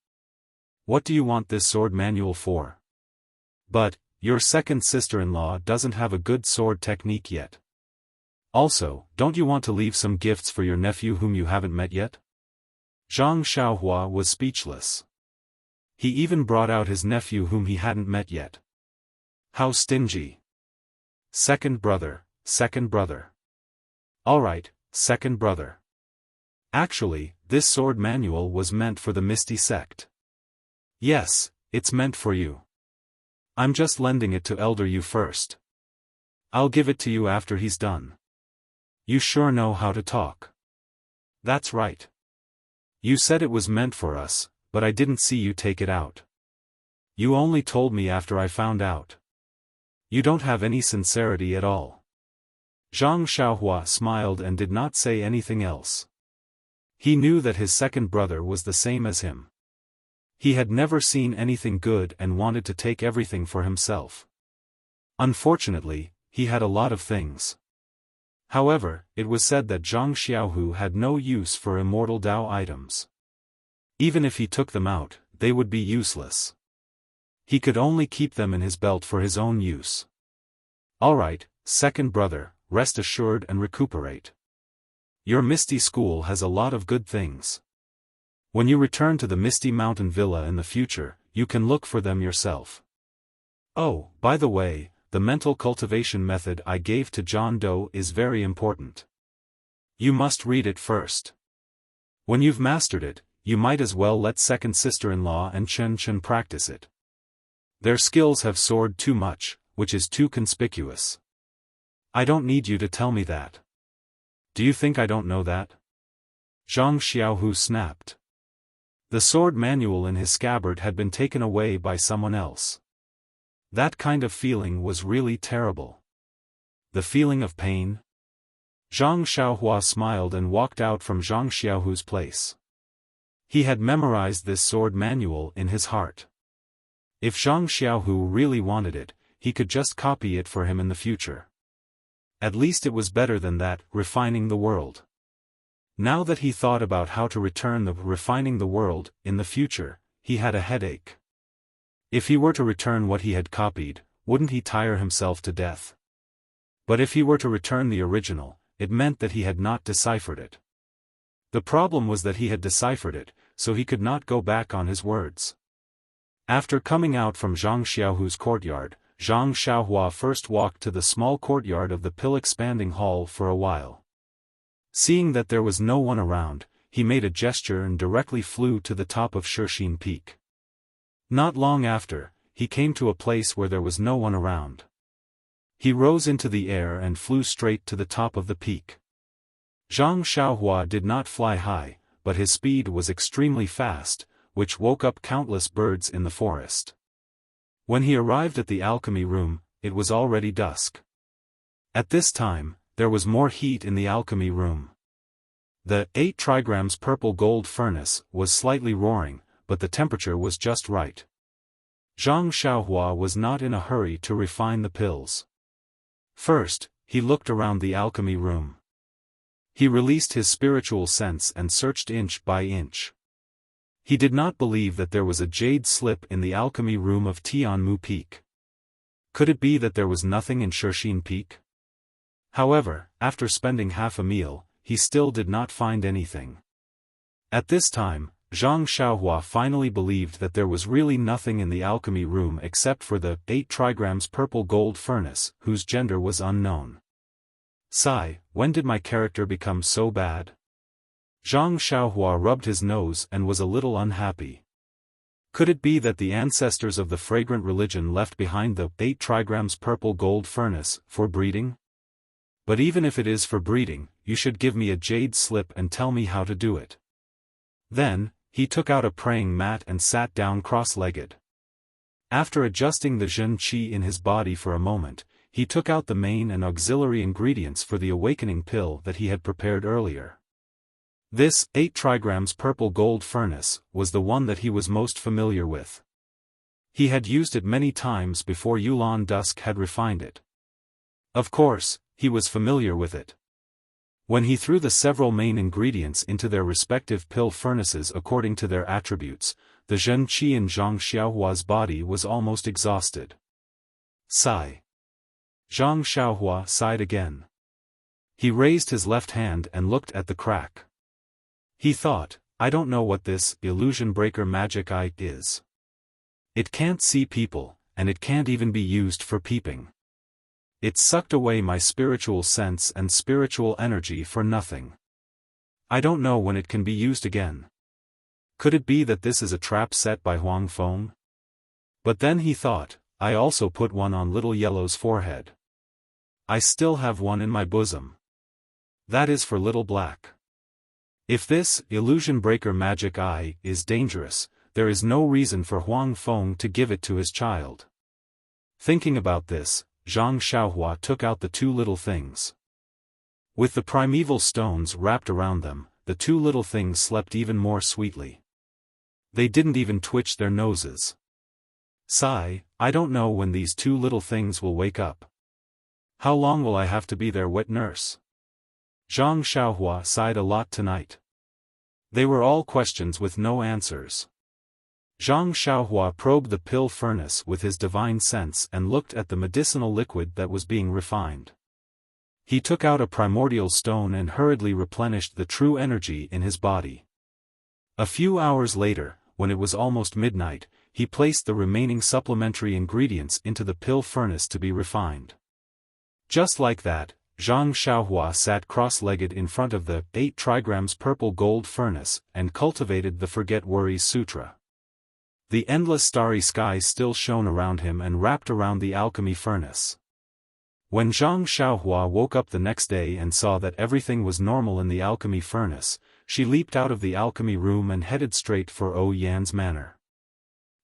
What do you want this sword manual for? But, your second sister-in-law doesn't have a good sword technique yet. Also, don't you want to leave some gifts for your nephew whom you haven't met yet? Zhang Xiaohua was speechless. He even brought out his nephew whom he hadn't met yet. How stingy. Second brother, second brother. Alright, second brother. Actually, this sword manual was meant for the Misty sect. Yes, it's meant for you. I'm just lending it to Elder Yu first. I'll give it to you after he's done. You sure know how to talk. That's right. You said it was meant for us, but I didn't see you take it out. You only told me after I found out. You don't have any sincerity at all. Zhang Xiaohua smiled and did not say anything else. He knew that his second brother was the same as him. He had never seen anything good and wanted to take everything for himself. Unfortunately, he had a lot of things. However, it was said that Zhang Xiaohu had no use for immortal Dao items. Even if he took them out, they would be useless. He could only keep them in his belt for his own use. Alright, second brother, rest assured and recuperate. Your Misty School has a lot of good things. When you return to the Misty Mountain Villa in the future, you can look for them yourself. Oh, by the way, the mental cultivation method I gave to John Doe is very important. You must read it first. When you've mastered it, you might as well let second sister-in-law and Chen Chen practice it. Their skills have soared too much, which is too conspicuous. I don't need you to tell me that. Do you think I don't know that? Zhang Xiaohu snapped. The sword manual in his scabbard had been taken away by someone else. That kind of feeling was really terrible. The feeling of pain? Zhang Xiaohua smiled and walked out from Zhang Xiaohu's place. He had memorized this sword manual in his heart. If Zhang Xiaohu really wanted it, he could just copy it for him in the future. At least it was better than that, refining the world. Now that he thought about how to return the refining the world in the future, he had a headache. If he were to return what he had copied, wouldn't he tire himself to death? But if he were to return the original, it meant that he had not deciphered it. The problem was that he had deciphered it, so he could not go back on his words. After coming out from Zhang Xiaohu's courtyard, Zhang Xiaohua first walked to the small courtyard of the pill-expanding hall for a while. Seeing that there was no one around, he made a gesture and directly flew to the top of Shixin Peak. Not long after, he came to a place where there was no one around. He rose into the air and flew straight to the top of the peak. Zhang Xiaohua did not fly high, but his speed was extremely fast, which woke up countless birds in the forest. When he arrived at the alchemy room, it was already dusk. At this time, there was more heat in the alchemy room. The 8 trigrams purple gold furnace was slightly roaring, but the temperature was just right. Zhang Xiaohua was not in a hurry to refine the pills. First, he looked around the alchemy room. He released his spiritual sense and searched inch by inch. He did not believe that there was a jade slip in the alchemy room of Tianmu Peak. Could it be that there was nothing in Shixin Peak? However, after spending half a meal, he still did not find anything. At this time, Zhang Xiaohua finally believed that there was really nothing in the alchemy room except for the 8 trigrams purple gold furnace, whose gender was unknown. Sigh, when did my character become so bad? Zhang Xiaohua rubbed his nose and was a little unhappy. Could it be that the ancestors of the fragrant religion left behind the 8 trigrams purple gold furnace for breeding? But even if it is for breeding, you should give me a jade slip and tell me how to do it. Then, he took out a praying mat and sat down cross-legged. After adjusting the Zhen Qi in his body for a moment, he took out the main and auxiliary ingredients for the awakening pill that he had prepared earlier. This 8 trigrams purple gold furnace was the one that he was most familiar with. He had used it many times before Yulan Dusk had refined it. Of course, he was familiar with it. When he threw the several main ingredients into their respective pill furnaces according to their attributes, the Zhen Qi in Zhang Xiaohua's body was almost exhausted. Sigh. Zhang Xiaohua sighed again. He raised his left hand and looked at the crack. He thought, I don't know what this illusion breaker magic eye is. It can't see people, and it can't even be used for peeping. It sucked away my spiritual sense and spiritual energy for nothing. I don't know when it can be used again. Could it be that this is a trap set by Huang Feng? But then he thought, I also put one on Little Yellow's forehead. I still have one in my bosom. That is for Little Black. If this illusion breaker magic eye is dangerous, there is no reason for Huang Feng to give it to his child. Thinking about this, Zhang Xiaohua took out the two little things. With the primeval stones wrapped around them, the two little things slept even more sweetly. They didn't even twitch their noses. Sigh, I don't know when these two little things will wake up. How long will I have to be their wet nurse? Zhang Xiaohua sighed a lot tonight. They were all questions with no answers. Zhang Xiaohua probed the pill furnace with his divine sense and looked at the medicinal liquid that was being refined. He took out a primordial stone and hurriedly replenished the true energy in his body. A few hours later, when it was almost midnight, he placed the remaining supplementary ingredients into the pill furnace to be refined. Just like that, Zhang Xiaohua sat cross-legged in front of the 8 trigrams purple gold furnace and cultivated the Forget Worries Sutra. The endless starry sky still shone around him and wrapped around the alchemy furnace. When Zhang Xiaohua woke up the next day and saw that everything was normal in the alchemy furnace, she leaped out of the alchemy room and headed straight for O Yan's manor.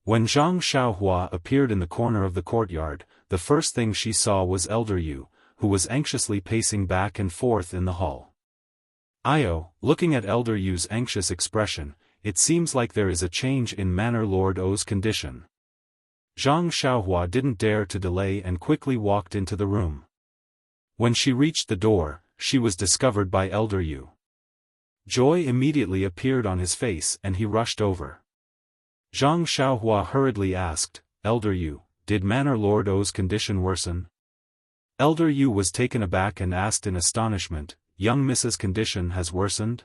When Zhang Xiaohua appeared in the corner of the courtyard, the first thing she saw was Elder Yu, who was anxiously pacing back and forth in the hall. Io, looking at Elder Yu's anxious expression, it seems like there is a change in Manor Lord O's condition. Zhang Xiaohua didn't dare to delay and quickly walked into the room. When she reached the door, she was discovered by Elder Yu. Joy immediately appeared on his face and he rushed over. Zhang Xiaohua hurriedly asked, Elder Yu, did Manor Lord O's condition worsen? Elder Yu was taken aback and asked in astonishment, young Mrs. condition has worsened?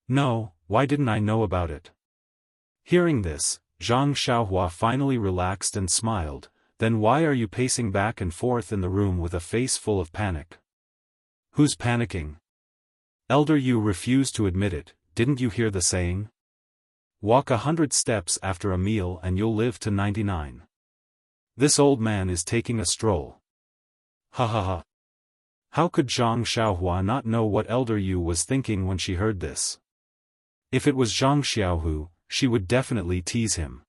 No, why didn't I know about it? Hearing this, Zhang Xiaohua finally relaxed and smiled, then why are you pacing back and forth in the room with a face full of panic? Who's panicking? Elder Yu refused to admit it, didn't you hear the saying? Walk 100 steps after a meal and you'll live to 99. This old man is taking a stroll. Ha ha ha. How could Zhang Xiaohua not know what Elder Yu was thinking when she heard this? If it was Zhang Xiaohu, she would definitely tease him.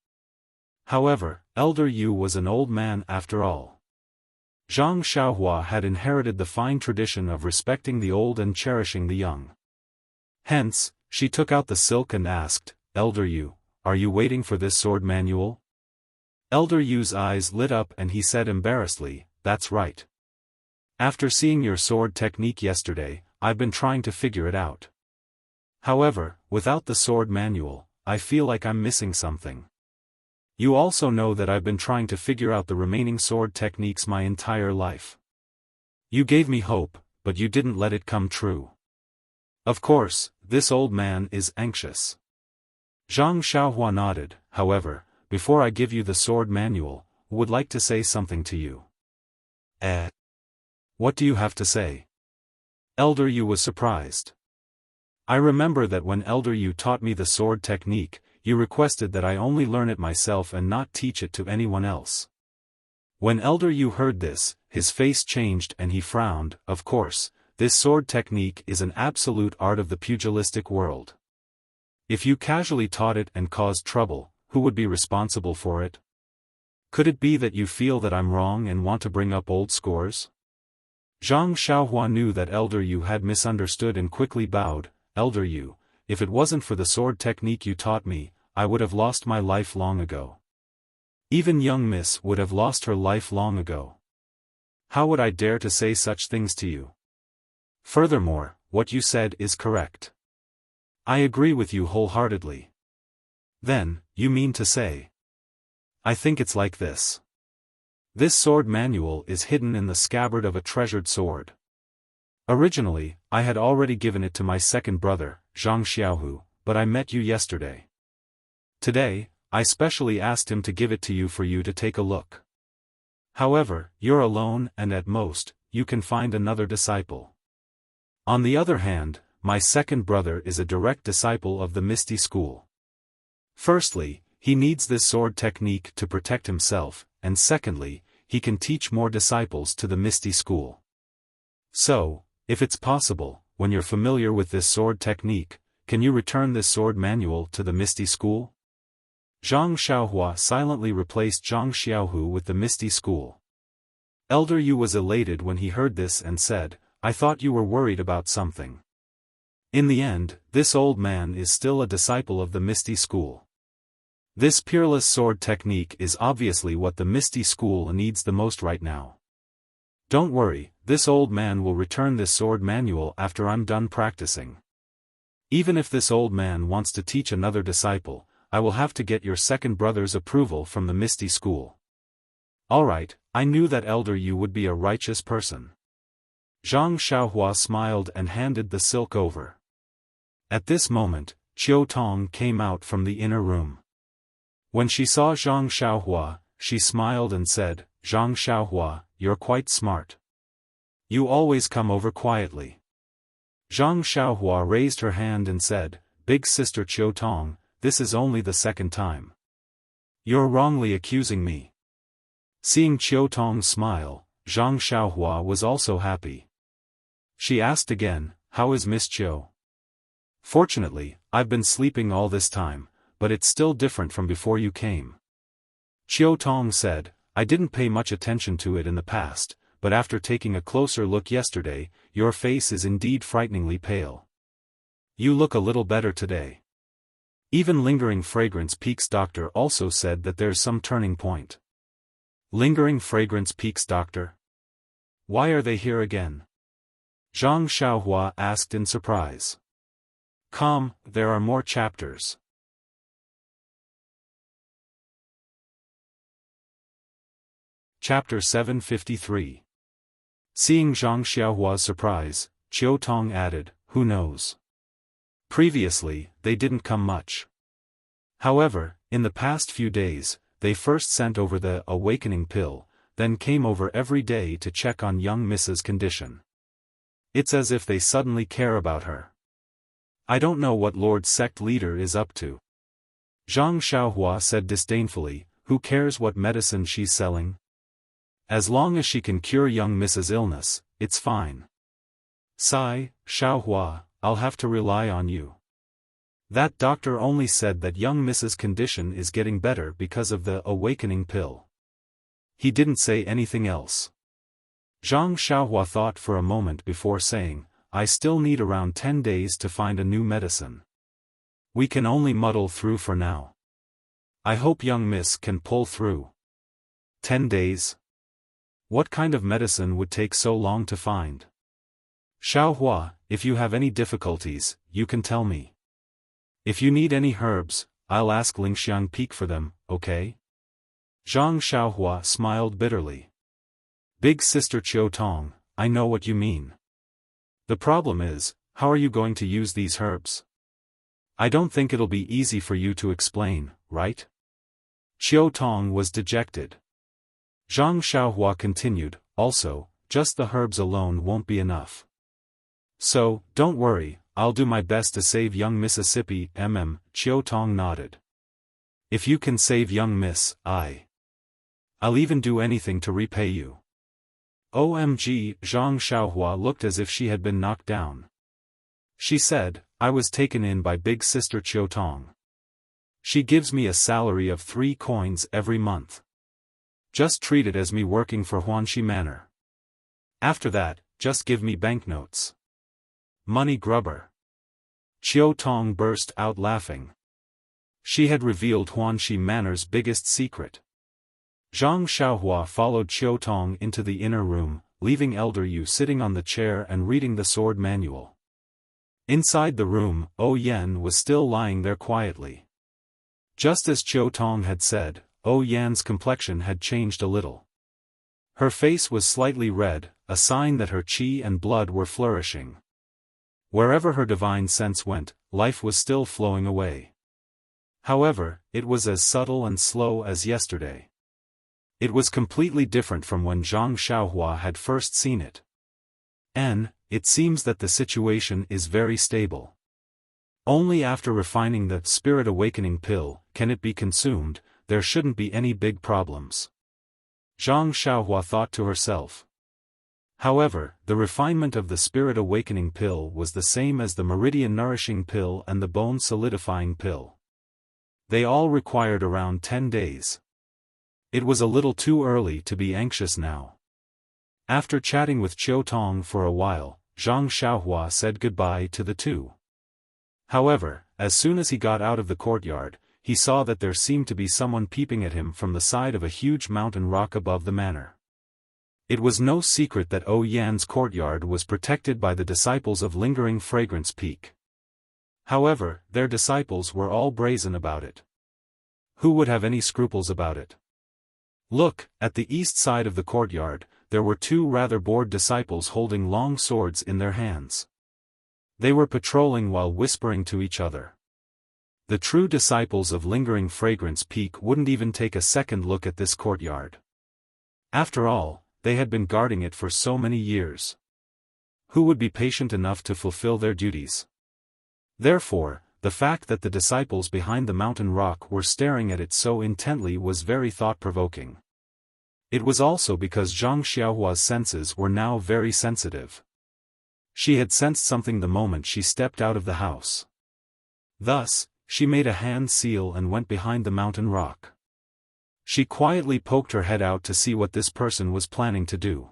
However, Elder Yu was an old man after all. Zhang Xiaohua had inherited the fine tradition of respecting the old and cherishing the young. Hence, she took out the silk and asked, Elder Yu, are you waiting for this sword manual? Elder Yu's eyes lit up and he said embarrassedly, that's right. After seeing your sword technique yesterday, I've been trying to figure it out. However, without the sword manual, I feel like I'm missing something. You also know that I've been trying to figure out the remaining sword techniques my entire life. You gave me hope, but you didn't let it come true. Of course, this old man is anxious. Zhang Xiaohua nodded, however, before I give you the sword manual, would like to say something to you. What do you have to say? Elder Yu was surprised. I remember that when Elder Yu taught me the sword technique, you requested that I only learn it myself and not teach it to anyone else. When Elder Yu heard this, his face changed and he frowned. Of course, this sword technique is an absolute art of the pugilistic world. If you casually taught it and caused trouble, who would be responsible for it? Could it be that you feel that I'm wrong and want to bring up old scores? Zhang Xiaohua knew that Elder Yu had misunderstood and quickly bowed. Elder Yu, if it wasn't for the sword technique you taught me, I would have lost my life long ago. Even young Miss would have lost her life long ago. How would I dare to say such things to you? Furthermore, what you said is correct. I agree with you wholeheartedly. Then, you mean to say? I think it's like this. This sword manual is hidden in the scabbard of a treasured sword. Originally, I had already given it to my second brother, Zhang Xiaohu, but I met you yesterday. Today, I specially asked him to give it to you for you to take a look. However, you're alone and at most, you can find another disciple. On the other hand, my second brother is a direct disciple of the Misty School. Firstly, he needs this sword technique to protect himself, and secondly, he can teach more disciples to the Misty School. So, if it's possible, when you're familiar with this sword technique, can you return this sword manual to the Misty School? Zhang Xiaohua silently replaced Zhang Xiaohu with the Misty School. Elder Yu was elated when he heard this and said, I thought you were worried about something. In the end, this old man is still a disciple of the Misty School. This peerless sword technique is obviously what the Misty School needs the most right now. Don't worry, this old man will return this sword manual after I'm done practicing. Even if this old man wants to teach another disciple, I will have to get your second brother's approval from the Misty School. Alright, I knew that Elder Yu would be a righteous person. Zhang Xiaohua smiled and handed the silk over. At this moment, Qiu Tong came out from the inner room. When she saw Zhang Xiaohua, she smiled and said, Zhang Xiaohua, you're quite smart. You always come over quietly. Zhang Xiaohua raised her hand and said, Big sister Qiu Tong, this is only the second time. You're wrongly accusing me. Seeing Qiu Tong smile, Zhang Xiaohua was also happy. She asked again, how is Miss Qiu? Fortunately, I've been sleeping all this time, but it's still different from before you came. Qiu Tong said, I didn't pay much attention to it in the past, but after taking a closer look yesterday, your face is indeed frighteningly pale. You look a little better today. Even Lingering Fragrance Peaks doctor also said that there's some turning point. Lingering Fragrance Peaks doctor? Why are they here again? Zhang Xiaohua asked in surprise. Come, there are more chapters. Chapter 753. Seeing Zhang Xiaohua's surprise, Qiu Tong added, who knows? Previously, they didn't come much. However, in the past few days, they first sent over the awakening pill, then came over every day to check on young Mrs. condition. It's as if they suddenly care about her. I don't know what Lord Sect Leader is up to. Zhang Xiaohua said disdainfully, who cares what medicine she's selling? As long as she can cure young Mrs. illness, it's fine. Sigh, Xiaohua, I'll have to rely on you. That doctor only said that young Mrs. condition is getting better because of the awakening pill. He didn't say anything else. Zhang Xiaohua thought for a moment before saying, I still need around 10 days to find a new medicine. We can only muddle through for now. I hope young Miss can pull through. 10 days? What kind of medicine would take so long to find? Xiaohua, if you have any difficulties, you can tell me. If you need any herbs, I'll ask Lingxiang Peak for them, okay? Zhang Xiaohua smiled bitterly. Big sister Qiu Tong, I know what you mean. The problem is, how are you going to use these herbs? I don't think it'll be easy for you to explain, right? Qiu Tong was dejected. Zhang Xiaohua continued, also, just the herbs alone won't be enough. So, don't worry, I'll do my best to save young Mississippi. Qiu Tong nodded. If you can save young Miss, I'll even do anything to repay you. OMG, Zhang Xiaohua looked as if she had been knocked down. She said, I was taken in by big sister Qiu Tong. She gives me a salary of 3 coins every month. Just treat it as me working for Huanxi Manor. After that, just give me banknotes. Money grubber. Qiu Tong burst out laughing. She had revealed Huanxi Manor's biggest secret. Zhang Xiaohua followed Qiu Tong into the inner room, leaving Elder Yu sitting on the chair and reading the sword manual. Inside the room, O Yen was still lying there quietly. Just as Qiu Tong had said, Yan's complexion had changed a little. Her face was slightly red, a sign that her qi and blood were flourishing. Wherever her divine sense went, life was still flowing away. However, it was as subtle and slow as yesterday. It was completely different from when Zhang Xiaohua had first seen it. It seems that the situation is very stable. Only after refining the spirit awakening pill can it be consumed. There shouldn't be any big problems. Zhang Xiaohua thought to herself. However, the refinement of the spirit awakening pill was the same as the meridian nourishing pill and the bone solidifying pill. They all required around 10 days. It was a little too early to be anxious now. After chatting with Qiu Tong for a while, Zhang Xiaohua said goodbye to the two. However, as soon as he got out of the courtyard, he saw that there seemed to be someone peeping at him from the side of a huge mountain rock above the manor. It was no secret that Yan's courtyard was protected by the disciples of Lingering Fragrance Peak. However, their disciples were all brazen about it. Who would have any scruples about it? Look, at the east side of the courtyard, there were two rather bored disciples holding long swords in their hands. They were patrolling while whispering to each other. The true disciples of Lingering Fragrance Peak wouldn't even take a second look at this courtyard. After all, they had been guarding it for so many years. Who would be patient enough to fulfill their duties? Therefore, the fact that the disciples behind the mountain rock were staring at it so intently was very thought-provoking. It was also because Zhang Xiaohua's senses were now very sensitive. She had sensed something the moment she stepped out of the house. Thus, she made a hand seal and went behind the mountain rock. She quietly poked her head out to see what this person was planning to do.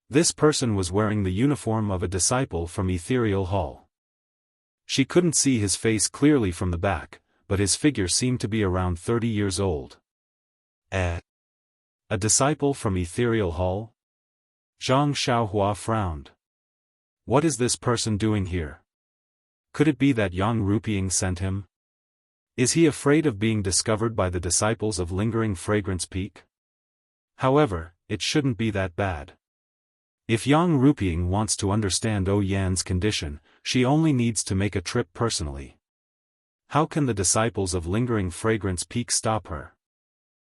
This person was wearing the uniform of a disciple from Ethereal Hall. She couldn't see his face clearly from the back, but his figure seemed to be around 30 years old. A disciple from Ethereal Hall? Zhang Xiaohua frowned. What is this person doing here? Could it be that Yang Ruping sent him? Is he afraid of being discovered by the disciples of Lingering Fragrance Peak? However, it shouldn't be that bad. If Yang Ruping wants to understand Yan's condition, she only needs to make a trip personally. How can the disciples of Lingering Fragrance Peak stop her?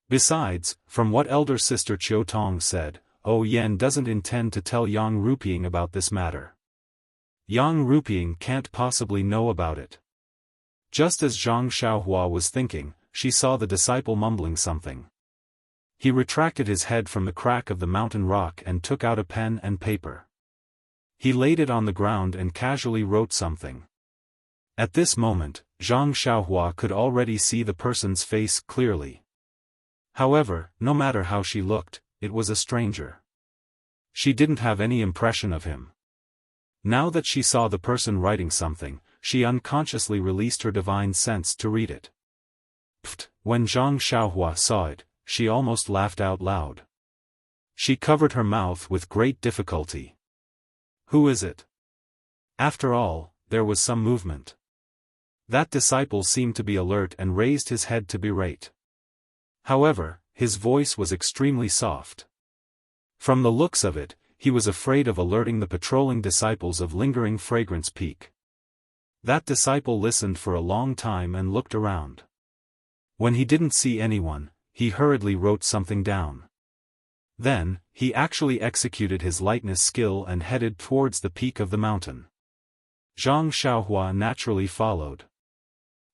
Besides, from what elder sister Qiu Tong said, Yan doesn't intend to tell Yang Ruping about this matter. Yang Ruping can't possibly know about it. Just as Zhang Xiaohua was thinking, she saw the disciple mumbling something. He retracted his head from the crack of the mountain rock and took out a pen and paper. He laid it on the ground and casually wrote something. At this moment, Zhang Xiaohua could already see the person's face clearly. However, no matter how she looked, it was a stranger. She didn't have any impression of him. Now that she saw the person writing something, she unconsciously released her divine sense to read it. Pfft! When Zhang Xiaohua saw it, she almost laughed out loud. She covered her mouth with great difficulty. Who is it? After all, there was some movement. That disciple seemed to be alert and raised his head to berate. However, his voice was extremely soft. From the looks of it, he was afraid of alerting the patrolling disciples of Lingering Fragrance Peak. That disciple listened for a long time and looked around. When he didn't see anyone, he hurriedly wrote something down. Then, he actually executed his lightness skill and headed towards the peak of the mountain. Zhang Xiaohua naturally followed.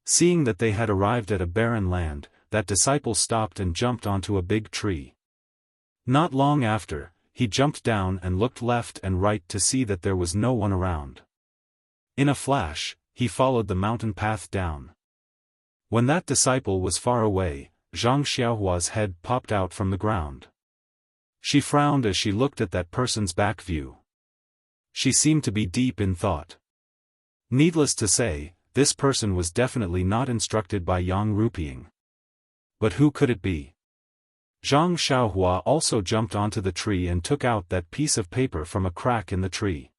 Seeing that they had arrived at a barren land, that disciple stopped and jumped onto a big tree. Not long after, he jumped down and looked left and right to see that there was no one around. In a flash, he followed the mountain path down. When that disciple was far away, Zhang Xiaohua's head popped out from the ground. She frowned as she looked at that person's back view. She seemed to be deep in thought. Needless to say, this person was definitely not instructed by Yang Ruping. But who could it be? Zhang Xiaohua also jumped onto the tree and took out that piece of paper from a crack in the tree.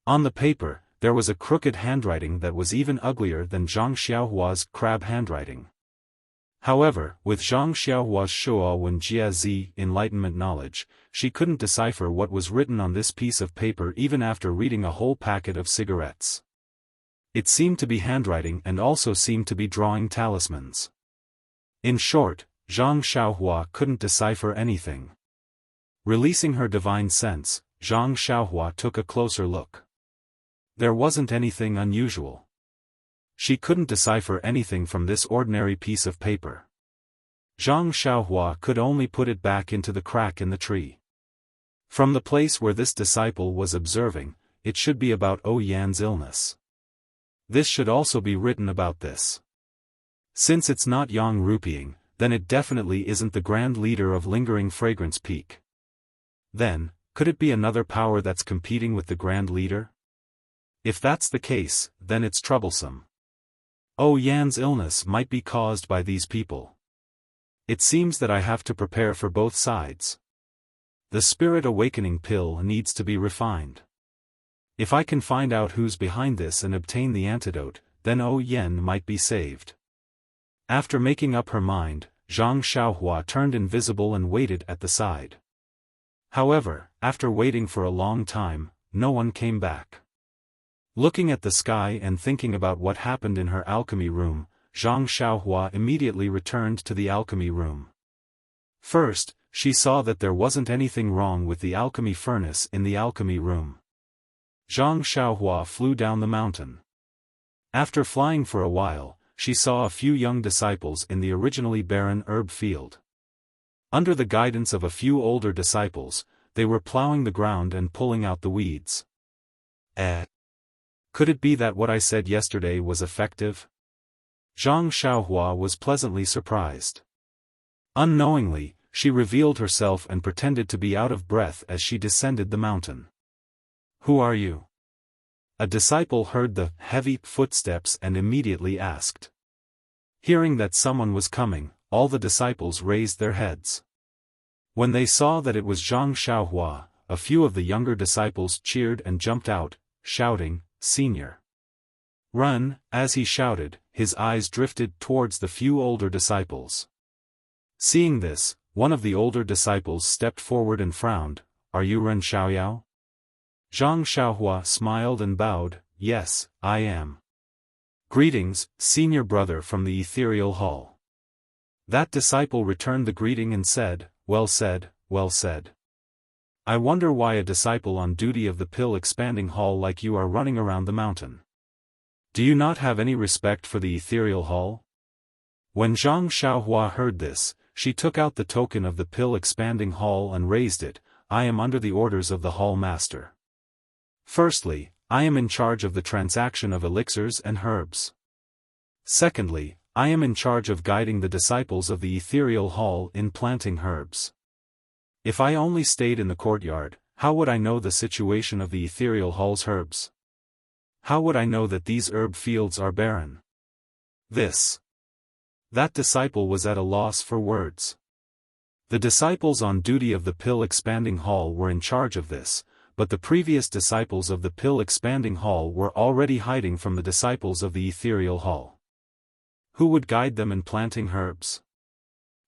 On the paper, there was a crooked handwriting that was even uglier than Zhang Xiaohua's crab handwriting. However, with Zhang Xiaohua's Shuowen Jiazi enlightenment knowledge, she couldn't decipher what was written on this piece of paper even after reading a whole packet of cigarettes. It seemed to be handwriting and also seemed to be drawing talismans. In short, Zhang Xiaohua couldn't decipher anything. Releasing her divine sense, Zhang Xiaohua took a closer look. There wasn't anything unusual. She couldn't decipher anything from this ordinary piece of paper. Zhang Xiaohua could only put it back into the crack in the tree. From the place where this disciple was observing, it should be about Yan's illness. This should also be written about this. Since it's not Yang Rupiang, then it definitely isn't the grand leader of Lingering Fragrance Peak. Then, could it be another power that's competing with the grand leader? If that's the case, then it's troublesome. Yan's illness might be caused by these people. It seems that I have to prepare for both sides. The spirit awakening pill needs to be refined. If I can find out who's behind this and obtain the antidote, then Yan might be saved. After making up her mind, Zhang Xiaohua turned invisible and waited at the side. However, after waiting for a long time, no one came back. Looking at the sky and thinking about what happened in her alchemy room, Zhang Xiaohua immediately returned to the alchemy room. First, she saw that there wasn't anything wrong with the alchemy furnace in the alchemy room. Zhang Xiaohua flew down the mountain. After flying for a while, she saw a few young disciples in the originally barren herb field. Under the guidance of a few older disciples, they were plowing the ground and pulling out the weeds. Could it be that what I said yesterday was effective? Zhang Xiaohua was pleasantly surprised. Unknowingly, she revealed herself and pretended to be out of breath as she descended the mountain. Who are you? A disciple heard the heavy footsteps and immediately asked. Hearing that someone was coming, all the disciples raised their heads. When they saw that it was Zhang Xiaohua, a few of the younger disciples cheered and jumped out, shouting, "Senior! Run!" As he shouted, his eyes drifted towards the few older disciples. Seeing this, one of the older disciples stepped forward and frowned. "Are you Ren Xiaoyao?" Zhang Xiaohua smiled and bowed. "Yes, I am." "Greetings, senior brother from the ethereal hall." That disciple returned the greeting and said, "Well said, well said. I wonder why a disciple on duty of the pill expanding hall like you are running around the mountain. Do you not have any respect for the ethereal hall?" When Zhang Xiaohua heard this, she took out the token of the pill expanding hall and raised it. "I am under the orders of the hall master. Firstly, I am in charge of the transaction of elixirs and herbs. Secondly, I am in charge of guiding the disciples of the ethereal hall in planting herbs. If I only stayed in the courtyard, how would I know the situation of the ethereal hall's herbs? How would I know that these herb fields are barren?" That disciple was at a loss for words. The disciples on duty of the pill expanding hall were in charge of this, but the previous disciples of the pill expanding hall were already hiding from the disciples of the ethereal hall. Who would guide them in planting herbs?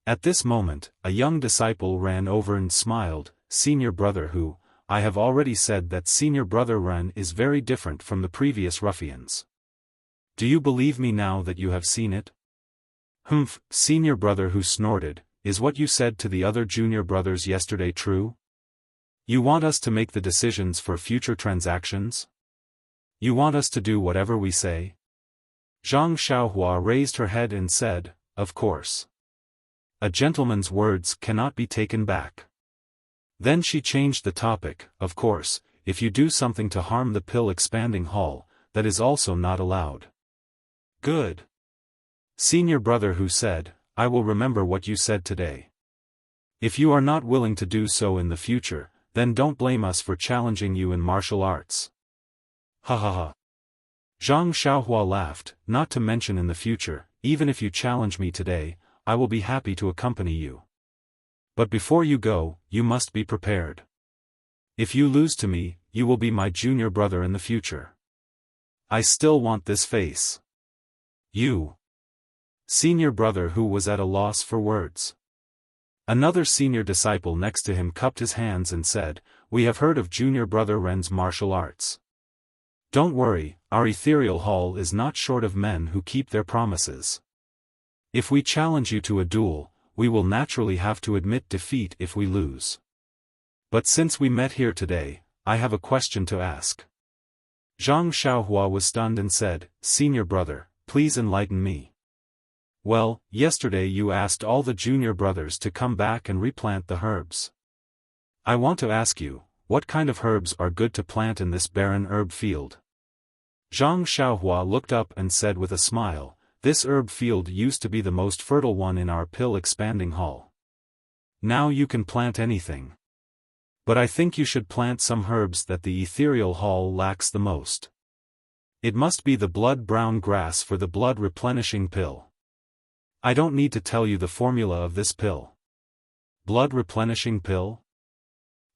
At this moment, a young disciple ran over and smiled. "Senior brother who, I have already said that senior brother Ren is very different from the previous ruffians. Do you believe me now that you have seen it?" "Humph," senior brother who snorted, "is what you said to the other junior brothers yesterday true? You want us to make the decisions for future transactions? You want us to do whatever we say?" Zhang Xiaohua raised her head and said, "Of course. A gentleman's words cannot be taken back." Then she changed the topic. "Of course, if you do something to harm the pill expanding hall, that is also not allowed." "Good." Senior brother who said, "I will remember what you said today. If you are not willing to do so in the future, then don't blame us for challenging you in martial arts." "Ha ha ha." Zhang Xiaohua laughed. "Not to mention in the future, even if you challenge me today, I will be happy to accompany you. But before you go, you must be prepared. If you lose to me, you will be my junior brother in the future. I still want this face. You." Senior brother Hu was at a loss for words. Another senior disciple next to him cupped his hands and said, "We have heard of junior brother Ren's martial arts. Don't worry, our ethereal hall is not short of men who keep their promises. If we challenge you to a duel, we will naturally have to admit defeat if we lose. But since we met here today, I have a question to ask." Zhang Xiaohua was stunned and said, "Senior brother, please enlighten me." "Well, yesterday you asked all the junior brothers to come back and replant the herbs. I want to ask you, what kind of herbs are good to plant in this barren herb field?" Zhang Xiaohua looked up and said with a smile, "This herb field used to be the most fertile one in our pill-expanding hall. Now you can plant anything. But I think you should plant some herbs that the ethereal hall lacks the most. It must be the blood-brown grass for the blood-replenishing pill. I don't need to tell you the formula of this pill." "Blood-replenishing pill?"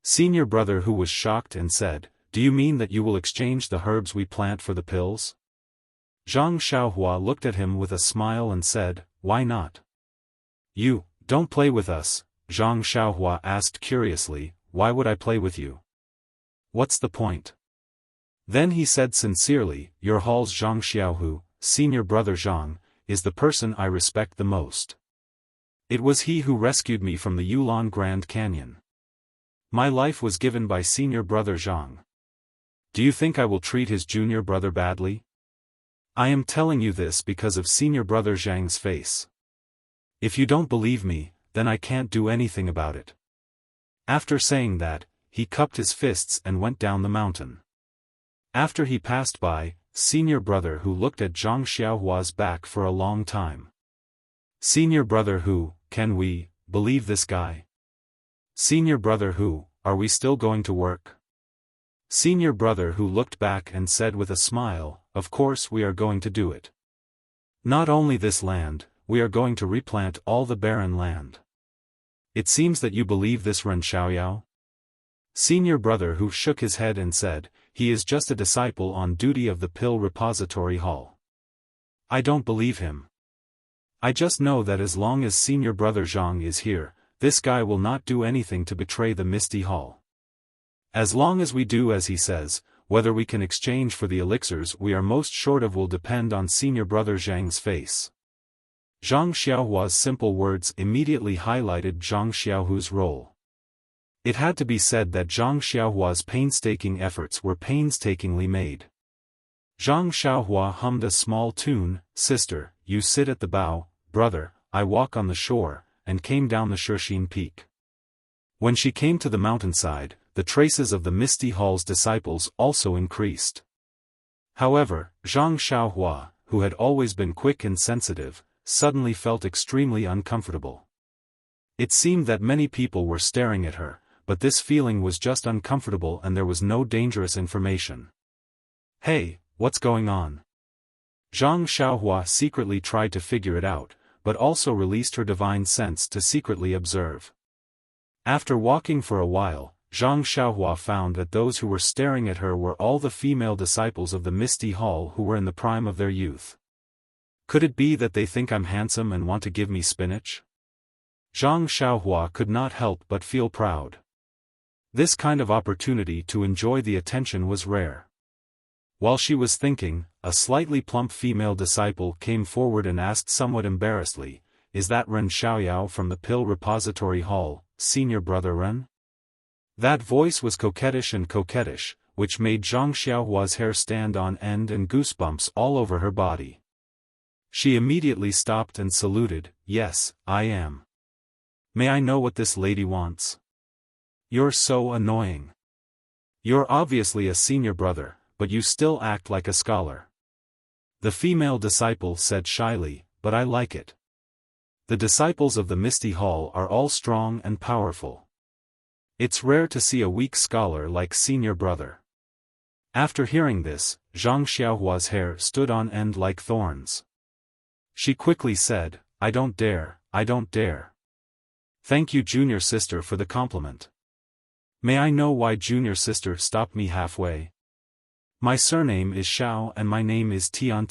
Senior brother Hu was shocked and said, "Do you mean that you will exchange the herbs we plant for the pills?" Zhang Xiaohua looked at him with a smile and said, "Why not?" "You, don't play with us," Zhang Xiaohua asked curiously, "Why would I play with you? What's the point?" Then he said sincerely, "Your hall's Zhang Xiaohu, senior brother Zhang, is the person I respect the most. It was he who rescued me from the Yulon Grand Canyon. My life was given by senior brother Zhang. Do you think I will treat his junior brother badly? I am telling you this because of senior brother Zhang's face. If you don't believe me, then I can't do anything about it." After saying that, he cupped his fists and went down the mountain. After he passed by, senior brother Hu looked at Zhang Xiaohua's back for a long time. "Senior brother Hu, can we believe this guy? Senior brother Hu, are we still going to work?" Senior brother Hu looked back and said with a smile, "Of course we are going to do it. Not only this land, we are going to replant all the barren land. It seems that you believe this Ren Xiaoyao?" Senior brother Hu shook his head and said, "He is just a disciple on duty of the pill repository hall. I don't believe him. I just know that as long as senior brother Zhang is here, this guy will not do anything to betray the Misty Hall. As long as we do as he says, whether we can exchange for the elixirs we are most short of will depend on senior brother Zhang's face." Zhang Xiaohua's simple words immediately highlighted Zhang Xiaohu's role. It had to be said that Zhang Xiaohua's painstaking efforts were painstakingly made. Zhang Xiaohua hummed a small tune, "Sister, you sit at the bow, brother, I walk on the shore," and came down the Shixin peak. When she came to the mountainside, the traces of the Misty Hall's disciples also increased. However, Zhang Xiaohua, who had always been quick and sensitive, suddenly felt extremely uncomfortable. It seemed that many people were staring at her, but this feeling was just uncomfortable and there was no dangerous information. "Hey, what's going on?" Zhang Xiaohua secretly tried to figure it out, but also released her divine sense to secretly observe. After walking for a while, Zhang Xiaohua found that those who were staring at her were all the female disciples of the Misty Hall who were in the prime of their youth. Could it be that they think I'm handsome and want to give me spinach? Zhang Xiaohua could not help but feel proud. This kind of opportunity to enjoy the attention was rare. While she was thinking, a slightly plump female disciple came forward and asked somewhat embarrassedly, "Is that Ren Xiaoyao from the Pill Repository Hall, senior brother Ren?" That voice was coquettish, which made Zhang Xiaohua's hair stand on end and goosebumps all over her body. She immediately stopped and saluted, "Yes, I am. May I know what this lady wants?" "You're so annoying. You're obviously a senior brother, but you still act like a scholar." The female disciple said shyly, "But I like it. The disciples of the Misty Hall are all strong and powerful. It's rare to see a weak scholar like senior brother." After hearing this, Zhang Xiaohua's hair stood on end like thorns. She quickly said, I don't dare. Thank you junior sister for the compliment. May I know why junior sister stopped me halfway? My surname is Xiao and my name is Tian.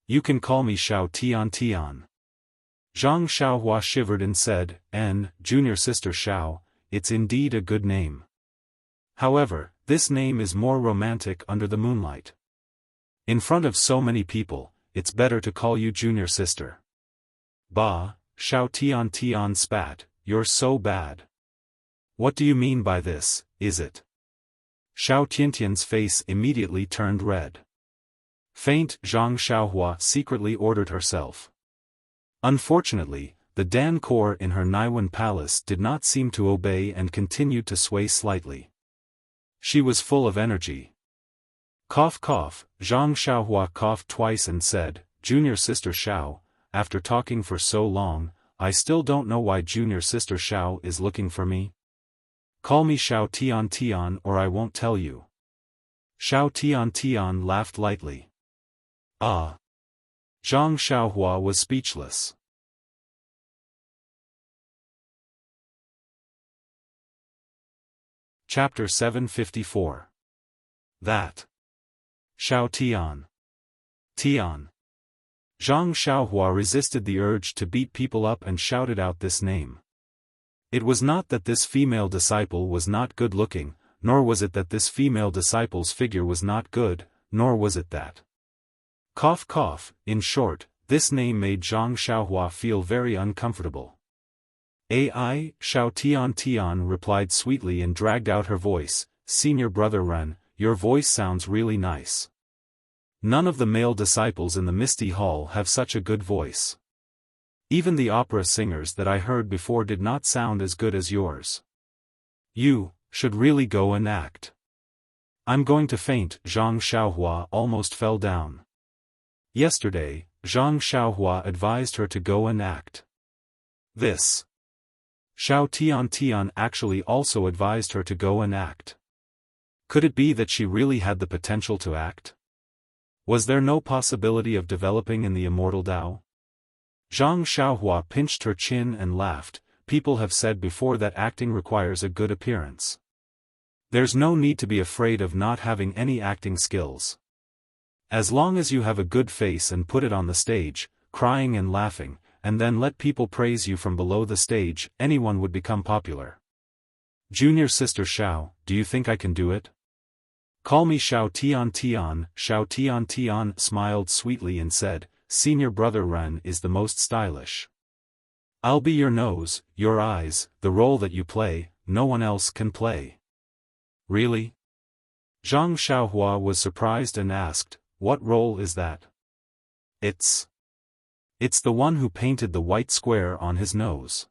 You can call me Xiao Tian Tian. Zhang Xiaohua shivered and said, Junior Sister Xiao, it's indeed a good name. However, this name is more romantic under the moonlight. In front of so many people, it's better to call you Junior Sister. Bah, Xiao Tian Tian spat, you're so bad. What do you mean by this, is it? Xiao Tiantian's face immediately turned red. Faint, Zhang Xiaohua secretly ordered herself. Unfortunately, the Dan core in her Naiwan palace did not seem to obey and continued to sway slightly. She was full of energy. Cough cough, Zhang Xiaohua coughed twice and said, Junior Sister Xiao, after talking for so long, I still don't know why Junior Sister Xiao is looking for me. Call me Xiao Tian Tian or I won't tell you. Xiao Tian Tian laughed lightly. Ah! Zhang Xiaohua was speechless. Chapter 754. That. Xiao Tian. Tian. Zhang Xiaohua resisted the urge to beat people up and shouted out this name. It was not that this female disciple was not good-looking, nor was it that this female disciple's figure was not good, nor was it that. Cough cough, in short, this name made Zhang Xiaohua feel very uncomfortable. Ai, Xiao Tian Tian replied sweetly and dragged out her voice, Senior Brother Ren, your voice sounds really nice. None of the male disciples in the Misty Hall have such a good voice. Even the opera singers that I heard before did not sound as good as yours. You should really go and act. I'm going to faint. Zhang Xiaohua almost fell down. Yesterday, Zhang Xiaohua advised her to go and act. This. Xiao Tian Tian actually also advised her to go and act. Could it be that she really had the potential to act? Was there no possibility of developing in the immortal Tao? Zhang Xiaohua pinched her chin and laughed. People have said before that acting requires a good appearance. There's no need to be afraid of not having any acting skills. As long as you have a good face and put it on the stage, crying and laughing, and then let people praise you from below the stage, anyone would become popular. Junior Sister Xiao, do you think I can do it? Call me Xiao Tian Tian. Xiao Tian Tian smiled sweetly and said, Senior Brother Ren is the most stylish. I'll be your nose, your eyes, the role that you play, no one else can play. Really? Zhang Xiaohua was surprised and asked, what role is that? It's the one who painted the white square on his nose.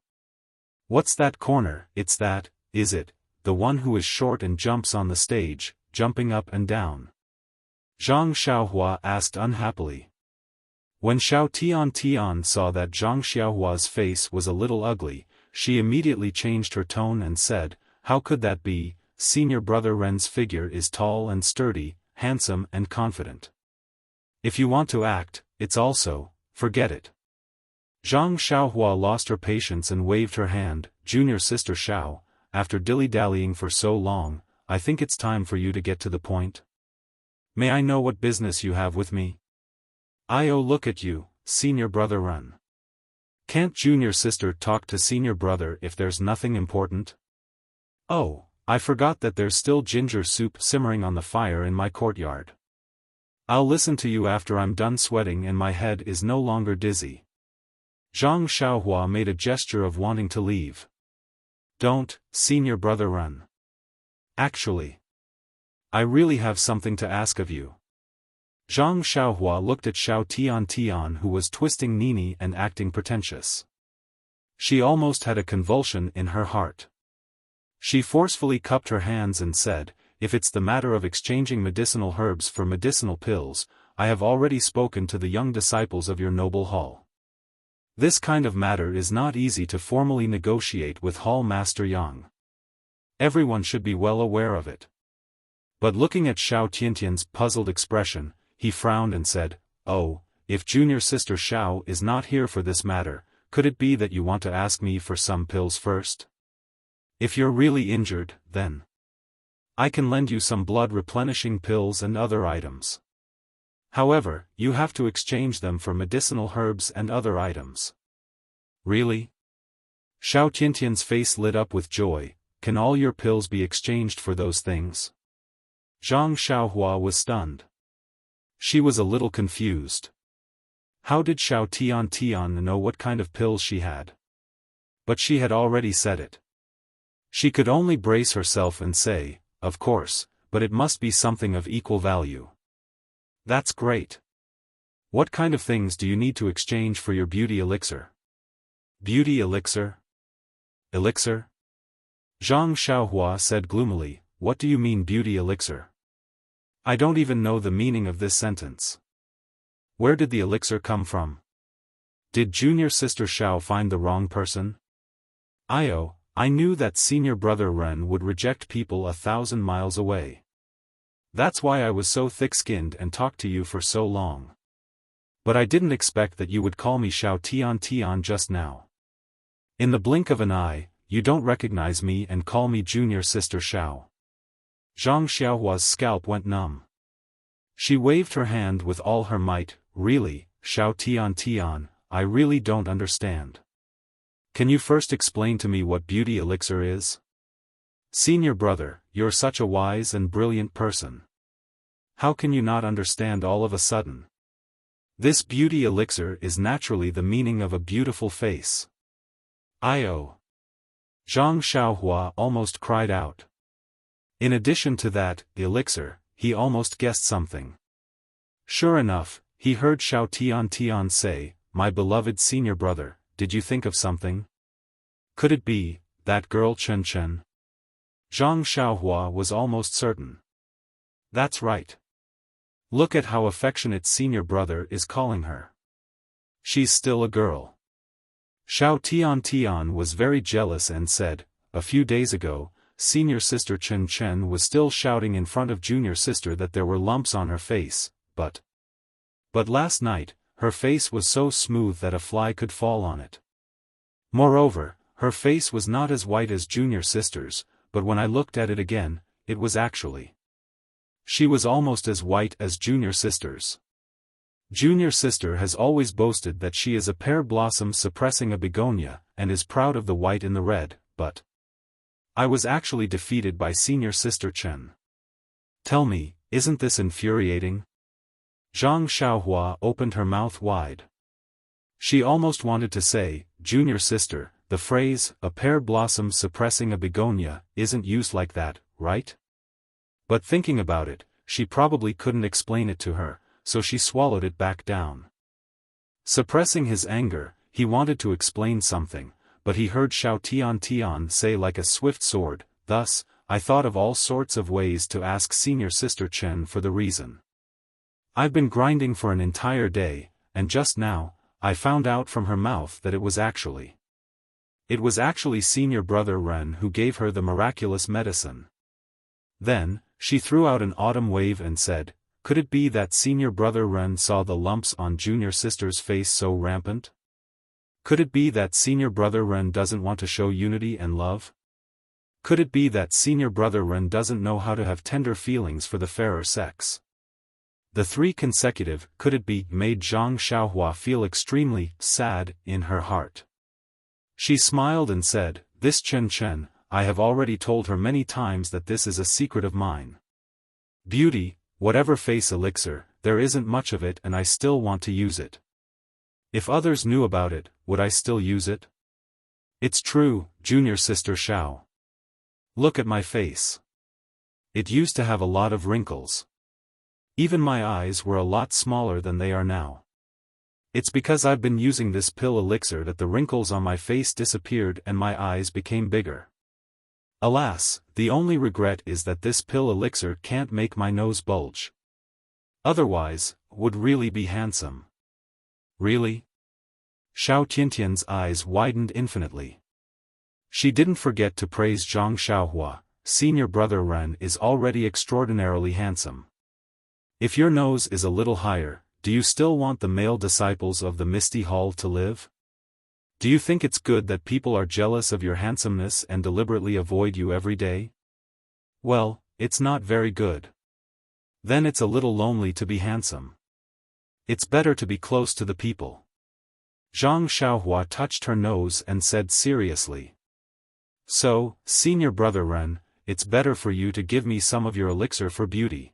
What's that corner? It's that, is it, the one who is short and jumps on the stage, jumping up and down? Zhang Xiaohua asked unhappily. When Xiao Tian Tian saw that Zhang Xiaohua's face was a little ugly, she immediately changed her tone and said, how could that be? Senior Brother Ren's figure is tall and sturdy, handsome and confident. If you want to act, it's also, forget it. Zhang Xiaohua lost her patience and waved her hand. Junior Sister Xiao, after dilly-dallying for so long, I think it's time for you to get to the point. May I know what business you have with me? Look at you, Senior Brother Ren. Can't Junior Sister talk to Senior Brother if there's nothing important? Oh, I forgot that there's still ginger soup simmering on the fire in my courtyard. I'll listen to you after I'm done sweating and my head is no longer dizzy. Zhang Xiaohua made a gesture of wanting to leave. Don't, Senior Brother Ren. Actually, I really have something to ask of you. Zhang Xiaohua looked at Xiao Tian Tian who was twisting Nini and acting pretentious. She almost had a convulsion in her heart. She forcefully cupped her hands and said, if it's the matter of exchanging medicinal herbs for medicinal pills, I have already spoken to the young disciples of your noble hall. This kind of matter is not easy to formally negotiate with Hall Master Yang. Everyone should be well aware of it. But looking at Xiao Tiantian's puzzled expression, he frowned and said, oh, if Junior Sister Xiao is not here for this matter, could it be that you want to ask me for some pills first? If you're really injured, then I can lend you some blood replenishing pills and other items. However, you have to exchange them for medicinal herbs and other items. Really? Xiao Tiantian's face lit up with joy. Can all your pills be exchanged for those things? Zhang Xiaohua was stunned. She was a little confused. How did Xiao Tian know what kind of pills she had? But she had already said it. She could only brace herself and say, of course, but it must be something of equal value. That's great. What kind of things do you need to exchange for your beauty elixir? Beauty elixir? Elixir? Zhang Xiaohua said gloomily, what do you mean beauty elixir? I don't even know the meaning of this sentence. Where did the elixir come from? Did junior sister Xiao find the wrong person? I knew that senior brother Ren would reject people 1,000 miles away. That's why I was so thick-skinned and talked to you for so long. But I didn't expect that you would call me Xiao Tian just now. In the blink of an eye, you don't recognize me and call me junior sister Xiao. Zhang Xiaohua's scalp went numb. She waved her hand with all her might. Really, Xiao Tian, I really don't understand. Can you first explain to me what beauty elixir is? Senior brother, you're such a wise and brilliant person. How can you not understand all of a sudden? This beauty elixir is naturally the meaning of a beautiful face. Zhang Xiaohua almost cried out. In addition to that, the elixir, he almost guessed something. Sure enough, he heard Xiao Tian say, my beloved senior brother, did you think of something? Could it be, that girl Chen? Zhang Xiaohua was almost certain. That's right. Look at how affectionate senior brother is calling her. She's still a girl. Xiao Tian was very jealous and said, a few days ago, senior sister Chen was still shouting in front of junior sister that there were lumps on her face, but last night, her face was so smooth that a fly could fall on it. Moreover, her face was not as white as junior sister's, but when I looked at it again, it was actually. She was almost as white as junior sister's. Junior sister has always boasted that she is a pear blossom suppressing a begonia, and is proud of the white in the red, but I was actually defeated by senior sister Chen. Tell me, isn't this infuriating? Zhang Xiaohua opened her mouth wide. She almost wanted to say, junior sister, the phrase, a pear blossom suppressing a begonia, isn't used like that, right? But thinking about it, she probably couldn't explain it to her, so she swallowed it back down. Suppressing his anger, he wanted to explain something, but he heard Xiao Tian say like a swift sword, thus, I thought of all sorts of ways to ask senior sister Chen for the reason. I've been grinding for an entire day, and just now, I found out from her mouth that it was actually senior brother Ren who gave her the miraculous medicine. Then, she threw out an autumn wave and said, could it be that senior brother Ren saw the lumps on junior sister's face so rampant? Could it be that senior brother Ren doesn't want to show unity and love? Could it be that senior brother Ren doesn't know how to have tender feelings for the fairer sex? The three consecutive could it be made Zhang Xiaohua feel extremely sad in her heart. She smiled and said, this Chen, I have already told her many times that this is a secret of mine. Beauty, whatever face elixir, there isn't much of it and I still want to use it. If others knew about it, would I still use it? It's true, junior sister Xiao. Look at my face. It used to have a lot of wrinkles. Even my eyes were a lot smaller than they are now. It's because I've been using this pill elixir that the wrinkles on my face disappeared and my eyes became bigger. Alas, the only regret is that this pill elixir can't make my nose bulge. Otherwise, would really be handsome. Really? Xiao Tiantian's eyes widened infinitely. She didn't forget to praise Zhang Xiaohua, senior brother Ren is already extraordinarily handsome. If your nose is a little higher, do you still want the male disciples of the Misty Hall to live? Do you think it's good that people are jealous of your handsomeness and deliberately avoid you every day? Well, it's not very good. Then it's a little lonely to be handsome. It's better to be close to the people. Zhang Xiaohua touched her nose and said seriously. So, senior brother Ren, it's better for you to give me some of your elixir for beauty.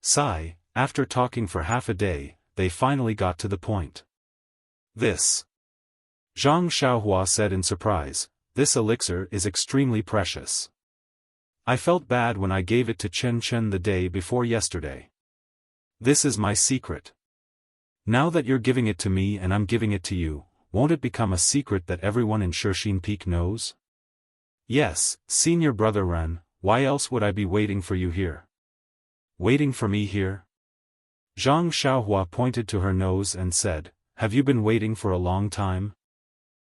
Sigh, after talking for half a day, they finally got to the point. This. Zhang Xiaohua said in surprise, this elixir is extremely precious. I felt bad when I gave it to Chen Chen the day before yesterday. This is my secret. Now that you're giving it to me and I'm giving it to you, won't it become a secret that everyone in Shixin Peak knows? Yes, senior brother Ren, why else would I be waiting for you here? Waiting for me here? Zhang Xiaohua pointed to her nose and said, have you been waiting for a long time?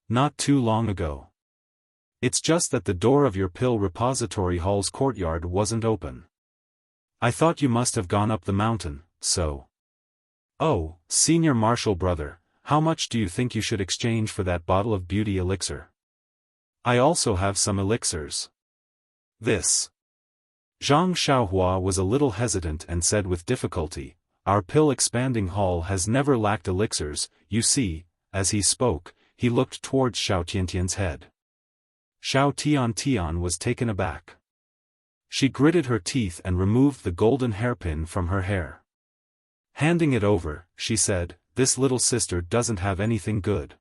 Not too long ago. It's just that the door of your pill repository hall's courtyard wasn't open. I thought you must have gone up the mountain, so. Oh, senior marshal brother, how much do you think you should exchange for that bottle of beauty elixir? I also have some elixirs. This. Zhang Xiaohua was a little hesitant and said with difficulty, our pill expanding hall has never lacked elixirs, you see. As he spoke, he looked towards Xiao Tiantian's head. Xiao Tiantian was taken aback. She gritted her teeth and removed the golden hairpin from her hair. Handing it over, she said, this little sister doesn't have anything good.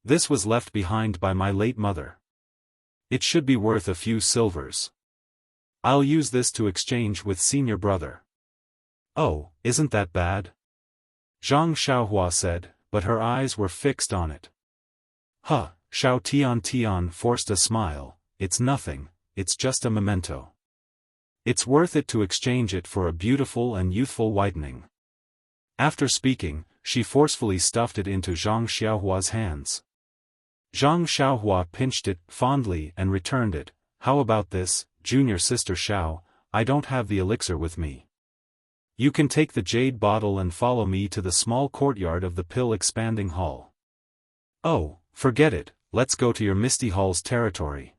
This was left behind by my late mother. It should be worth a few silvers. I'll use this to exchange with senior brother. Oh, isn't that bad? Zhang Xiaohua said, but her eyes were fixed on it. Huh, Xiao Tiantian forced a smile, it's nothing, it's just a memento. It's worth it to exchange it for a beautiful and youthful whitening. After speaking, she forcefully stuffed it into Zhang Xiaohua's hands. Zhang Xiaohua pinched it fondly and returned it. How about this, junior sister Xiao, I don't have the elixir with me. You can take the jade bottle and follow me to the small courtyard of the pill expanding hall. Oh, forget it, let's go to your Misty Hall's territory.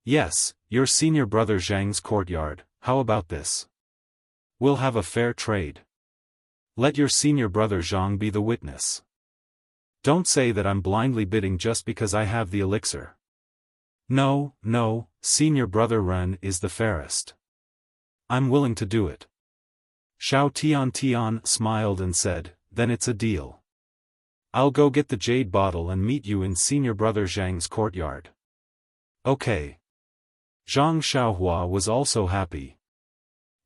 Yes, your senior brother Zhang's courtyard, how about this? We'll have a fair trade. Let your senior brother Zhang be the witness. Don't say that I'm blindly bidding just because I have the elixir. No, no, senior brother Ren is the fairest. I'm willing to do it. Xiao Tiantian smiled and said, then it's a deal. I'll go get the jade bottle and meet you in senior brother Zhang's courtyard. Okay. Zhang Xiaohua was also happy.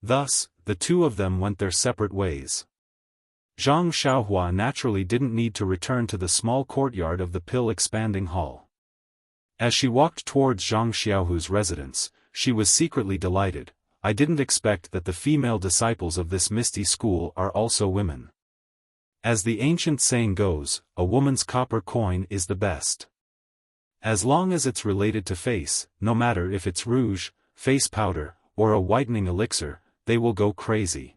Thus, the two of them went their separate ways. Zhang Xiaohua naturally didn't need to return to the small courtyard of the pill expanding hall. As she walked towards Zhang Xiaohu's residence, she was secretly delighted. I didn't expect that the female disciples of this misty school are also women. As the ancient saying goes, a woman's copper coin is the best. As long as it's related to face, no matter if it's rouge, face powder, or a whitening elixir, they will go crazy.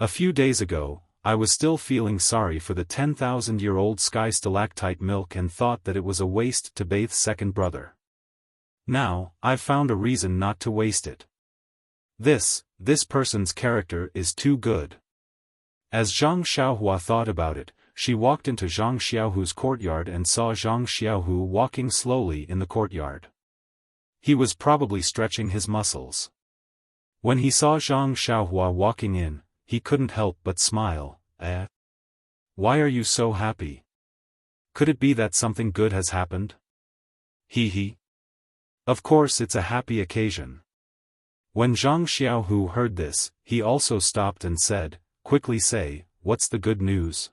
A few days ago, I was still feeling sorry for the 10,000-year-old sky stalactite milk and thought that it was a waste to bathe second brother. Now, I've found a reason not to waste it. This person's character is too good. As Zhang Xiaohua thought about it, she walked into Zhang Xiaohu's courtyard and saw Zhang Xiaohu walking slowly in the courtyard. He was probably stretching his muscles. When he saw Zhang Xiaohua walking in, he couldn't help but smile. Why are you so happy? Could it be that something good has happened? He. Of course it's a happy occasion. When Zhang Xiaohu heard this, he also stopped and said, quickly say, what's the good news?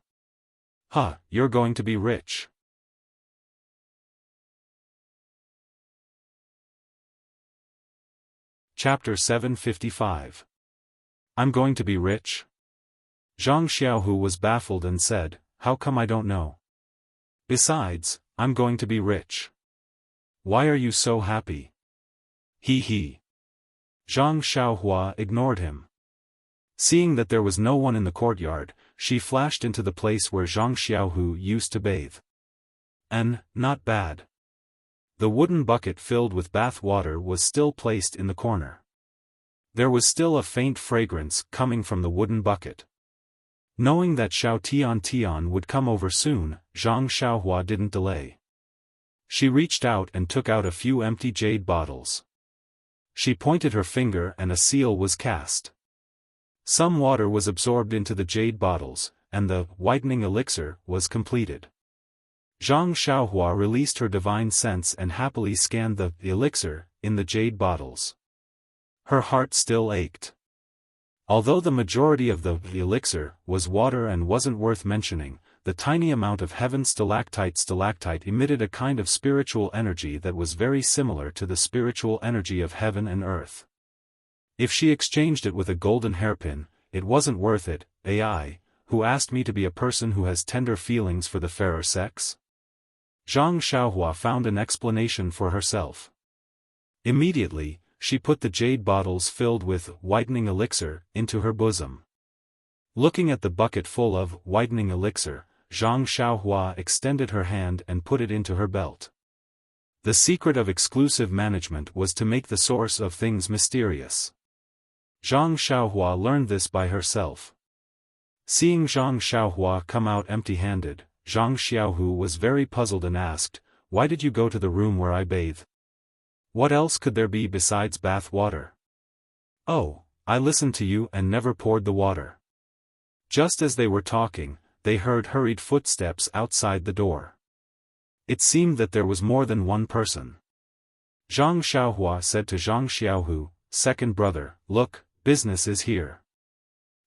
You're going to be rich. Chapter 755. I'm going to be rich? Zhang Xiaohu was baffled and said, how come I don't know? Besides, I'm going to be rich. Why are you so happy? He. Zhang Xiaohua ignored him. Seeing that there was no one in the courtyard, she flashed into the place where Zhang Xiaohu used to bathe. Not bad. The wooden bucket filled with bath water was still placed in the corner. There was still a faint fragrance coming from the wooden bucket. Knowing that Xiao would come over soon, Zhang Xiaohua didn't delay. She reached out and took out a few empty jade bottles. She pointed her finger and a seal was cast. Some water was absorbed into the jade bottles, and the whitening elixir was completed. Zhang Xiaohua released her divine sense and happily scanned the elixir in the jade bottles. Her heart still ached. Although the majority of the elixir was water and wasn't worth mentioning, the tiny amount of heaven stalactite emitted a kind of spiritual energy that was very similar to the spiritual energy of heaven and earth. If she exchanged it with a golden hairpin, it wasn't worth it. AI, who asked me to be a person who has tender feelings for the fairer sex? Zhang Xiaohua found an explanation for herself. Immediately, she put the jade bottles filled with whitening elixir into her bosom. Looking at the bucket full of whitening elixir, Zhang Xiaohua extended her hand and put it into her belt. The secret of exclusive management was to make the source of things mysterious. Zhang Xiaohua learned this by herself. Seeing Zhang Xiaohua come out empty-handed, Zhang Xiaohu was very puzzled and asked, "Why did you go to the room where I bathe? What else could there be besides bath water?" "Oh, I listened to you and never poured the water." Just as they were talking, they heard hurried footsteps outside the door. It seemed that there was more than one person. Zhang Xiaohua said to Zhang Xiaohu, "Second brother, look, business is here."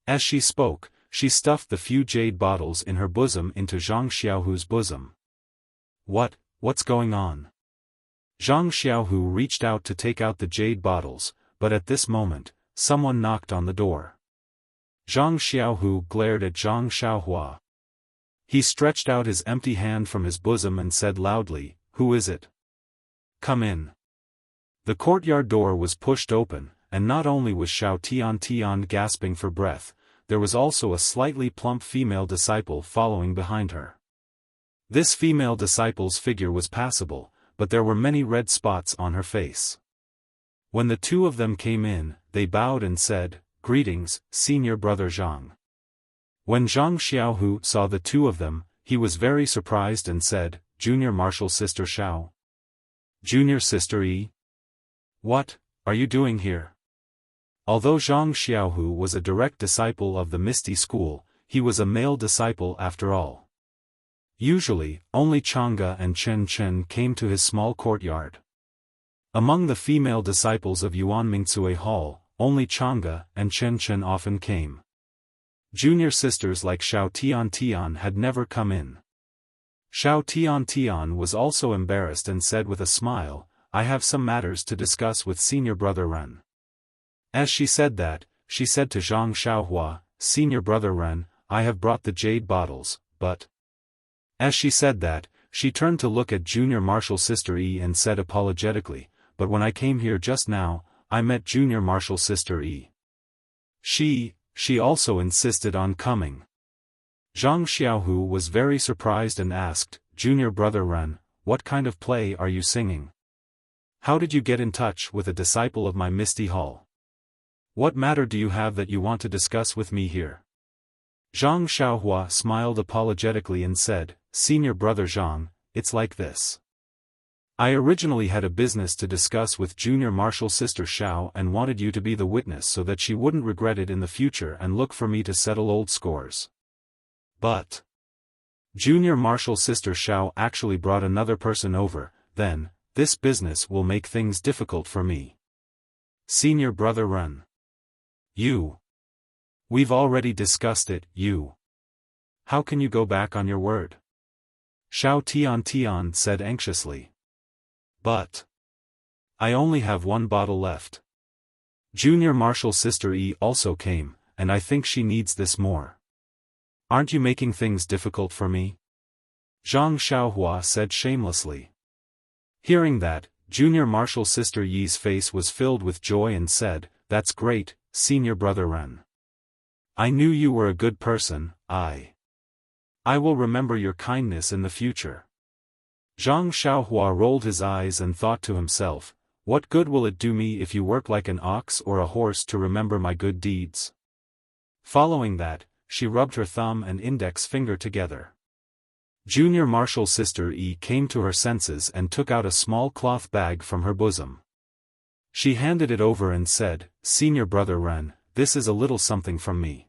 As she spoke, she stuffed the few jade bottles in her bosom into Zhang Xiaohu's bosom. What's going on?" Zhang Xiaohu reached out to take out the jade bottles, but at this moment, someone knocked on the door. Zhang Xiaohu glared at Zhang Xiaohua. He stretched out his empty hand from his bosom and said loudly, "Who is it? Come in." The courtyard door was pushed open, and not only was Xiao gasping for breath, there was also a slightly plump female disciple following behind her. This female disciple's figure was passable, but there were many red spots on her face. When the two of them came in, they bowed and said, "Greetings, Senior Brother Zhang." When Zhang Xiaohu saw the two of them, he was very surprised and said, "Junior Martial Sister Xiao? Junior Sister Yi? What are you doing here?" Although Zhang Xiaohu was a direct disciple of the Misty School, he was a male disciple after all. Usually, only Chang'e and Chen Chen came to his small courtyard. Among the female disciples of Yuan Mingcue Hall, only Chang'e and Chen Chen often came. Junior sisters like Xiao Tian had never come in. Xiao Tian was also embarrassed and said with a smile, "I have some matters to discuss with Senior Brother Ren." As she said that, she said to Zhang Xiaohua, "Senior Brother Ren, I have brought the jade bottles, but..." As she said that, she turned to look at Junior Martial Sister Yi and said apologetically, "But when I came here just now, I met Junior Martial Sister Yi. She also insisted on coming." Zhang Xiaohu was very surprised and asked, "Junior Brother Ren, what kind of play are you singing? How did you get in touch with a disciple of my Misty Hall? What matter do you have that you want to discuss with me here?" Zhang Xiaohua smiled apologetically and said, "Senior Brother Zhang, it's like this. I originally had a business to discuss with Junior Martial Sister Xiao and wanted you to be the witness so that she wouldn't regret it in the future and look for me to settle old scores. But Junior Martial Sister Xiao actually brought another person over, then, this business will make things difficult for me. Senior Brother Ren. We've already discussed it, How can you go back on your word?" Xiao Tian said anxiously. "But I only have one bottle left. Junior Martial Sister Yi also came, and I think she needs this more. Aren't you making things difficult for me?" Zhang Xiaohua said shamelessly. Hearing that, Junior Martial Sister Yi's face was filled with joy and said, "That's great, Senior Brother Ren. I knew you were a good person. I will remember your kindness in the future." Zhang Xiaohua rolled his eyes and thought to himself, "What good will it do me if you work like an ox or a horse to remember my good deeds?" Following that, she rubbed her thumb and index finger together. Junior Marshal Sister E came to her senses and took out a small cloth bag from her bosom. She handed it over and said, "Senior Brother Ren, this is a little something from me.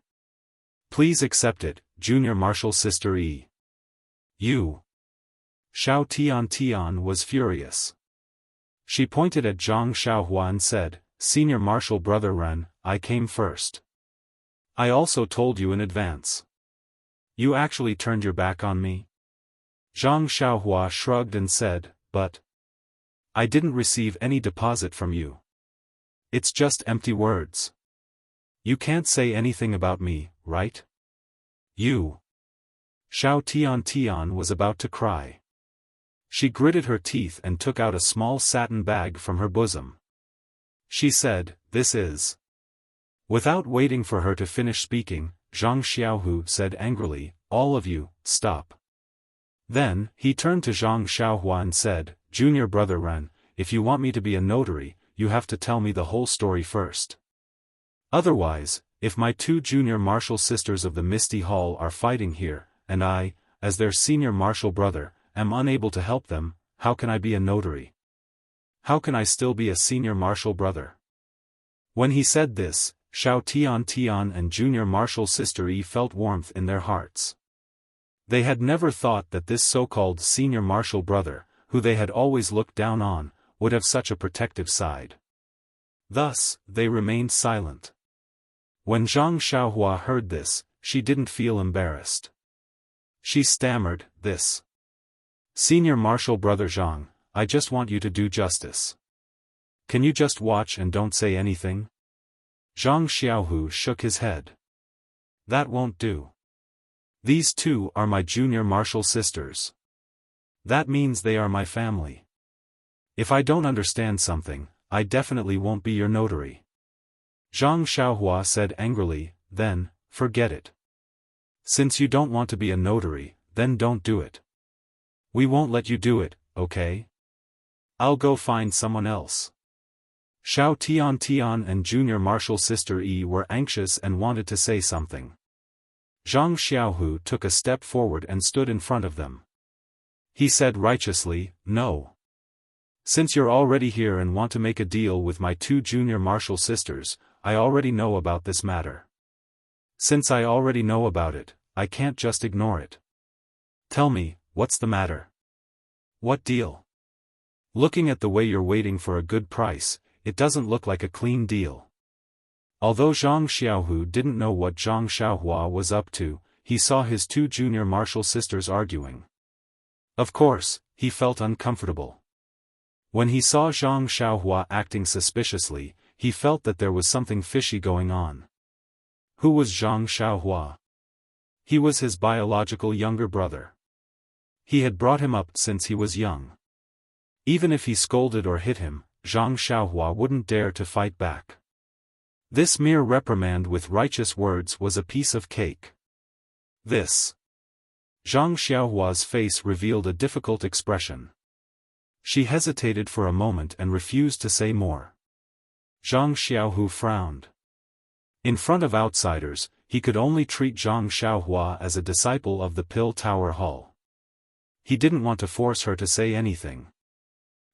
Please accept it, Junior Marshal Sister E." "You?" Xiao Tian was furious. She pointed at Zhang Xiaohua and said, "Senior Marshal Brother Ren, I came first. I also told you in advance. You actually turned your back on me?" Zhang Xiaohua shrugged and said, "But I didn't receive any deposit from you. It's just empty words. You can't say anything about me, right?" "You?" Xiao Tian was about to cry. She gritted her teeth and took out a small satin bag from her bosom. She said, "This is..." Without waiting for her to finish speaking, Zhang Xiaohu said angrily, "All of you, stop." Then, he turned to Zhang Xiaohua and said, "Junior Brother Ren, if you want me to be a notary, you have to tell me the whole story first. Otherwise, if my two junior marshal sisters of the Misty Hall are fighting here, and I, as their senior marshal brother, am unable to help them, how can I be a notary? How can I still be a senior marshal brother?" When he said this, Xiao Tian and junior marshal Sister E felt warmth in their hearts. They had never thought that this so-called senior marshal brother, who they had always looked down on, would have such a protective side. Thus, they remained silent. When Zhang Xiaohua heard this, she didn't feel embarrassed. She stammered, "This. Senior Marshal Brother Zhang, I just want you to do justice. Can you just watch and don't say anything?" Zhang Xiaohu shook his head. "That won't do. These two are my junior marshal sisters. That means they are my family. If I don't understand something, I definitely won't be your notary." Zhang Xiaohua said angrily, "Then, forget it. Since you don't want to be a notary, then don't do it. We won't let you do it, okay? I'll go find someone else." Xiao Tian and junior marshal Sister E were anxious and wanted to say something. Zhang Xiaohu took a step forward and stood in front of them. He said righteously, "No. Since you're already here and want to make a deal with my two junior marshal sisters, I already know about this matter. Since I already know about it, I can't just ignore it. Tell me, what's the matter? What deal? Looking at the way you're waiting for a good price, it doesn't look like a clean deal." Although Zhang Xiaohu didn't know what Zhang Xiaohua was up to, he saw his two junior marshal sisters arguing. Of course, he felt uncomfortable. When he saw Zhang Xiaohua acting suspiciously, he felt that there was something fishy going on. Who was Zhang Xiaohua? He was his biological younger brother. He had brought him up since he was young. Even if he scolded or hit him, Zhang Xiaohua wouldn't dare to fight back. This mere reprimand with righteous words was a piece of cake. This. Zhang Xiaohua's face revealed a difficult expression. She hesitated for a moment and refused to say more. Zhang Xiaohu frowned. In front of outsiders, he could only treat Zhang Xiaohua as a disciple of the Pill Tower Hall. He didn't want to force her to say anything.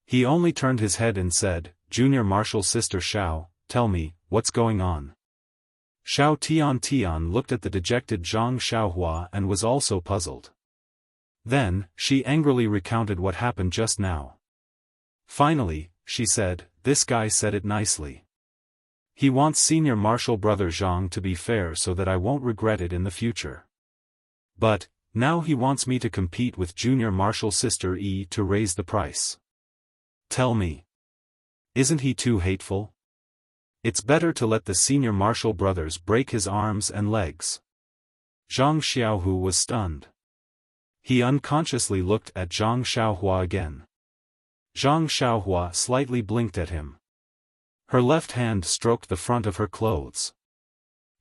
He only turned his head and said, "Junior Marshal Sister Xiao, tell me, what's going on?" Xiao Tian looked at the dejected Zhang Xiaohua and was also puzzled. Then, she angrily recounted what happened just now. Finally, she said, "This guy said it nicely. He wants senior marshal brother Zhang to be fair so that I won't regret it in the future. But, now he wants me to compete with junior marshal Sister E to raise the price. Tell me. Isn't he too hateful? It's better to let the senior marshal brothers break his arms and legs." Zhang Xiaohu was stunned. He unconsciously looked at Zhang Xiaohua again. Zhang Xiaohua slightly blinked at him. Her left hand stroked the front of her clothes.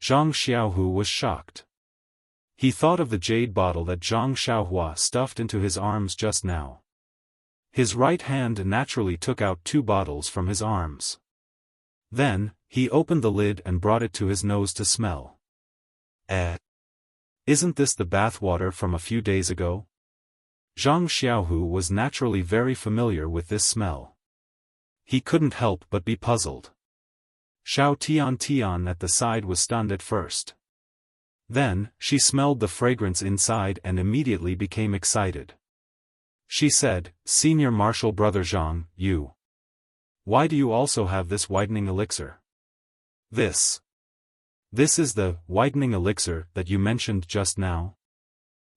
Zhang Xiaohu was shocked. He thought of the jade bottle that Zhang Xiaohua stuffed into his arms just now. His right hand naturally took out 2 bottles from his arms. Then, he opened the lid and brought it to his nose to smell. Isn't this the bath water from a few days ago? Zhang Xiaohu was naturally very familiar with this smell. He couldn't help but be puzzled. Xiao Tian at the side was stunned at first. Then, she smelled the fragrance inside and immediately became excited. She said, "Senior Marshal Brother Zhang, you. Why do you also have this whitening elixir?" This is the whitening elixir that you mentioned just now?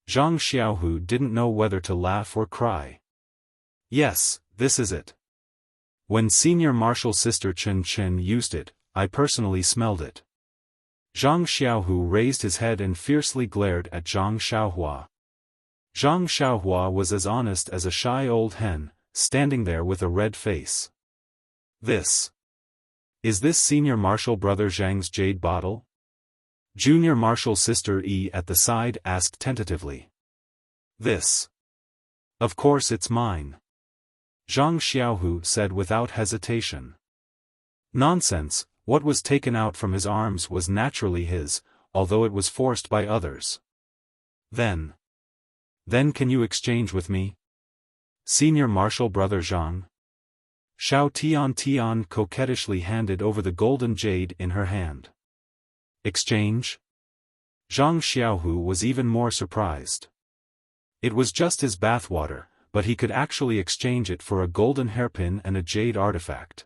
Zhang Xiaohu didn't know whether to laugh or cry. Yes, this is it. When Senior Marshal Sister Chen Chen used it, I personally smelled it. Zhang Xiaohu raised his head and fiercely glared at Zhang Xiaohua. Zhang Xiaohua was as honest as a shy old hen, standing there with a red face. Is this Senior Marshal Brother Zhang's jade bottle? Junior Marshal Sister E at the side asked tentatively. Of course it's mine. Zhang Xiaohu said without hesitation. Nonsense, what was taken out from his arms was naturally his, although it was forced by others. Then can you exchange with me? Senior Marshal Brother Zhang? Xiao Tian coquettishly handed over the golden jade in her hand. Exchange? Zhang Xiaohu was even more surprised. It was just his bathwater, but he could actually exchange it for a golden hairpin and a jade artifact.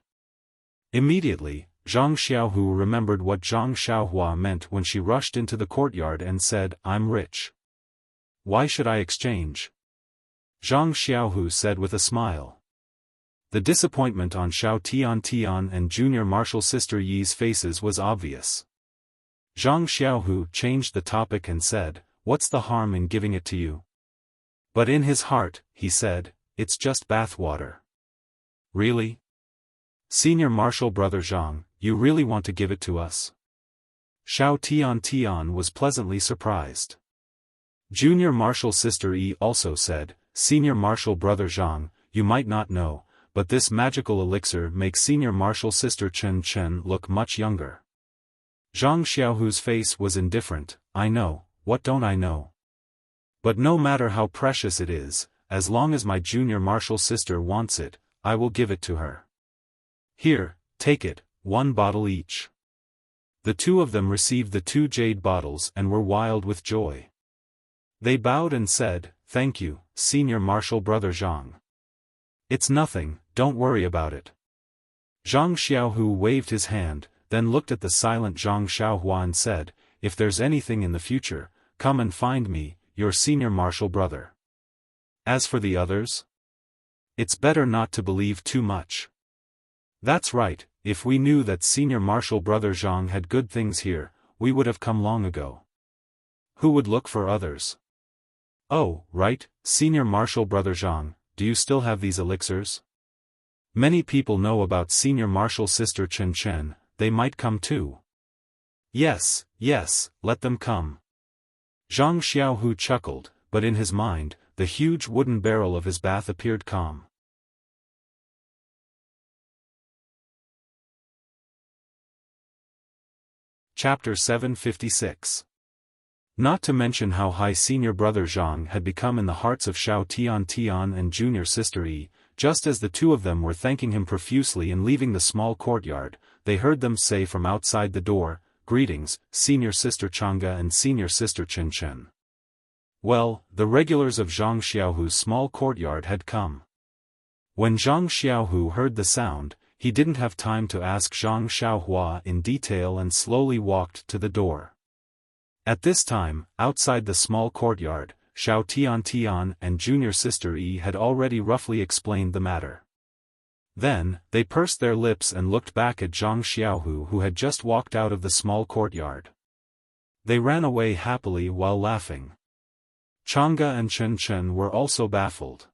Immediately, Zhang Xiaohu remembered what Zhang Xiaohua meant when she rushed into the courtyard and said, "I'm rich. Why should I exchange?" Zhang Xiaohu said with a smile. The disappointment on Xiao Tian and Junior Marshal Sister Yi's faces was obvious. Zhang Xiaohu changed the topic and said, "What's the harm in giving it to you?" But in his heart, he said, "It's just bath water." Really? Senior Marshal Brother Zhang, you really want to give it to us? Xiao Tian was pleasantly surprised. Junior Marshal Sister E also said, "Senior Marshal Brother Zhang, you might not know, but this magical elixir makes Senior Marshal Sister Chen Chen look much younger." Zhang Xiaohu's face was indifferent. "I know, what don't I know? But no matter how precious it is, as long as my junior marshal sister wants it, I will give it to her. Here, take it, 1 bottle each." The two of them received the 2 jade bottles and were wild with joy. They bowed and said, "Thank you, Senior Marshal Brother Zhang. It's nothing, don't worry about it." Zhang Xiaohu waved his hand, then looked at the silent Zhang Xiaohua and said, "If there's anything in the future, come and find me, your Senior Marshal Brother. As for the others, it's better not to believe too much." That's right, if we knew that Senior Marshal Brother Zhang had good things here, we would have come long ago. Who would look for others? Oh, right, Senior Marshal Brother Zhang, do you still have these elixirs? Many people know about Senior Marshal Sister Chen Chen, they might come too. Yes, let them come. Zhang Xiaohu chuckled, but in his mind, the huge wooden barrel of his bath appeared calm. Chapter 756. Not to mention how high Senior Brother Zhang had become in the hearts of Xiao Tian and Junior Sister Yi, just as the two of them were thanking him profusely and leaving the small courtyard, they heard them say from outside the door, "Greetings, Senior Sister Chang'e and Senior Sister Chen Chen." Well, the regulars of Zhang Xiaohu's small courtyard had come. When Zhang Xiaohu heard the sound, he didn't have time to ask Zhang Xiaohua in detail and slowly walked to the door. At this time, outside the small courtyard, Xiao Tian and Junior Sister Yi had already roughly explained the matter. Then, they pursed their lips and looked back at Zhang Xiaohu who had just walked out of the small courtyard. They ran away happily while laughing. Chang'e and Chen Chen were also baffled.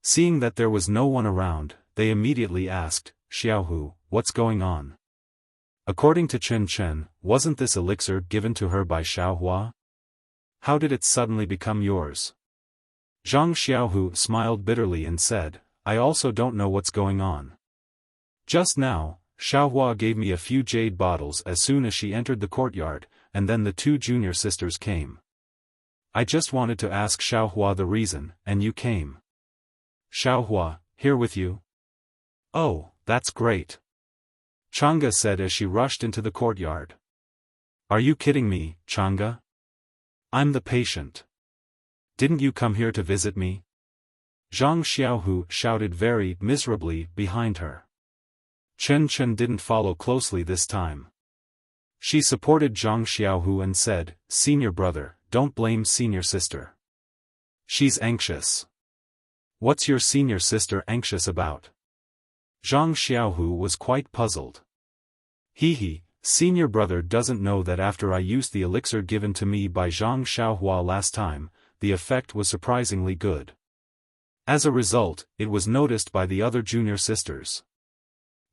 Seeing that there was no one around, they immediately asked, "Xiaohu, what's going on?" According to Chen Chen, wasn't this elixir given to her by Xiaohua? How did it suddenly become yours? Zhang Xiaohu smiled bitterly and said, "I also don't know what's going on. Just now, Xiaohua gave me a few jade bottles as soon as she entered the courtyard, and then the 2 junior sisters came. I just wanted to ask Xiaohua the reason, and you came. Xiaohua, here with you? Oh, that's great. Chang'e said as she rushed into the courtyard. Are you kidding me, Chang'e? I'm the patient. Didn't you come here to visit me? Zhang Xiaohu shouted very miserably behind her. Chen Chen didn't follow closely this time. She supported Zhang Xiaohu and said, Senior brother, don't blame senior sister. She's anxious. What's your senior sister anxious about? Zhang Xiaohu was quite puzzled. He, senior brother doesn't know that after I used the elixir given to me by Zhang Xiaohua last time, the effect was surprisingly good. As a result, it was noticed by the other junior sisters.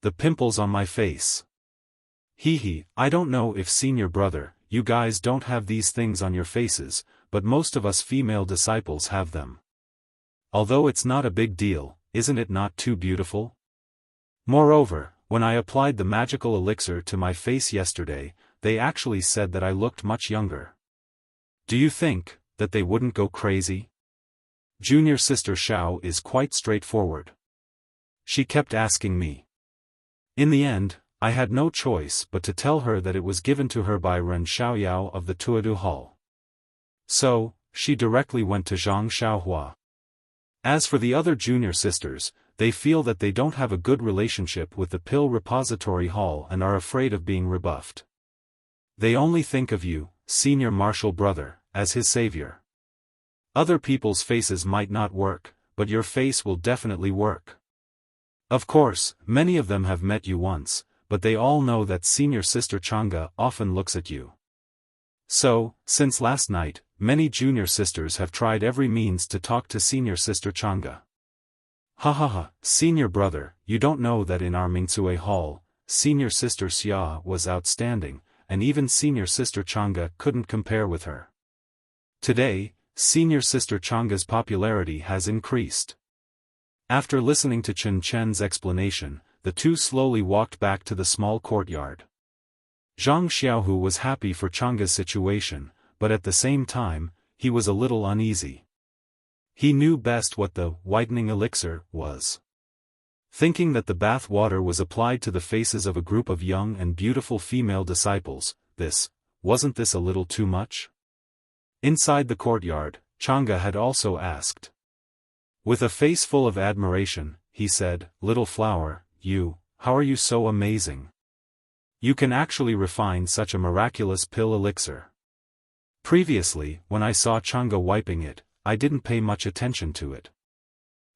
The pimples on my face. I don't know if senior brother, you guys don't have these things on your faces, but most of us female disciples have them. Although it's not a big deal, isn't it not too beautiful? Moreover, when I applied the magical elixir to my face yesterday, they actually said that I looked much younger. Do you think that they wouldn't go crazy? Junior sister Xiao is quite straightforward. She kept asking me. In the end, I had no choice but to tell her that it was given to her by Ren Xiaoyao of the Tuodu Hall. So, she directly went to Zhang Xiaohua. As for the other junior sisters, they feel that they don't have a good relationship with the Pill Repository Hall and are afraid of being rebuffed. They only think of you, senior martial brother, as his savior. Other people's faces might not work, but your face will definitely work. Of course, many of them have met you once, but they all know that senior sister Chang'e often looks at you. So, since last night, many junior sisters have tried every means to talk to senior sister Chang'e. Senior brother, you don't know that in our Mingcue Hall, senior sister Xia was outstanding, and even senior sister Chang'e couldn't compare with her. Today, senior sister Chang'e's popularity has increased. After listening to Chen Chen's explanation, the two slowly walked back to the small courtyard. Zhang Xiaohu was happy for Chang'e's situation, but at the same time, he was a little uneasy. He knew best what the whitening elixir was. Thinking that the bath water was applied to the faces of a group of young and beautiful female disciples, wasn't this a little too much? Inside the courtyard, Chang'e had also asked. With a face full of admiration, he said, Little flower, how are you so amazing? You can actually refine such a miraculous pill elixir. Previously, when I saw Chang'e wiping it, I didn't pay much attention to it.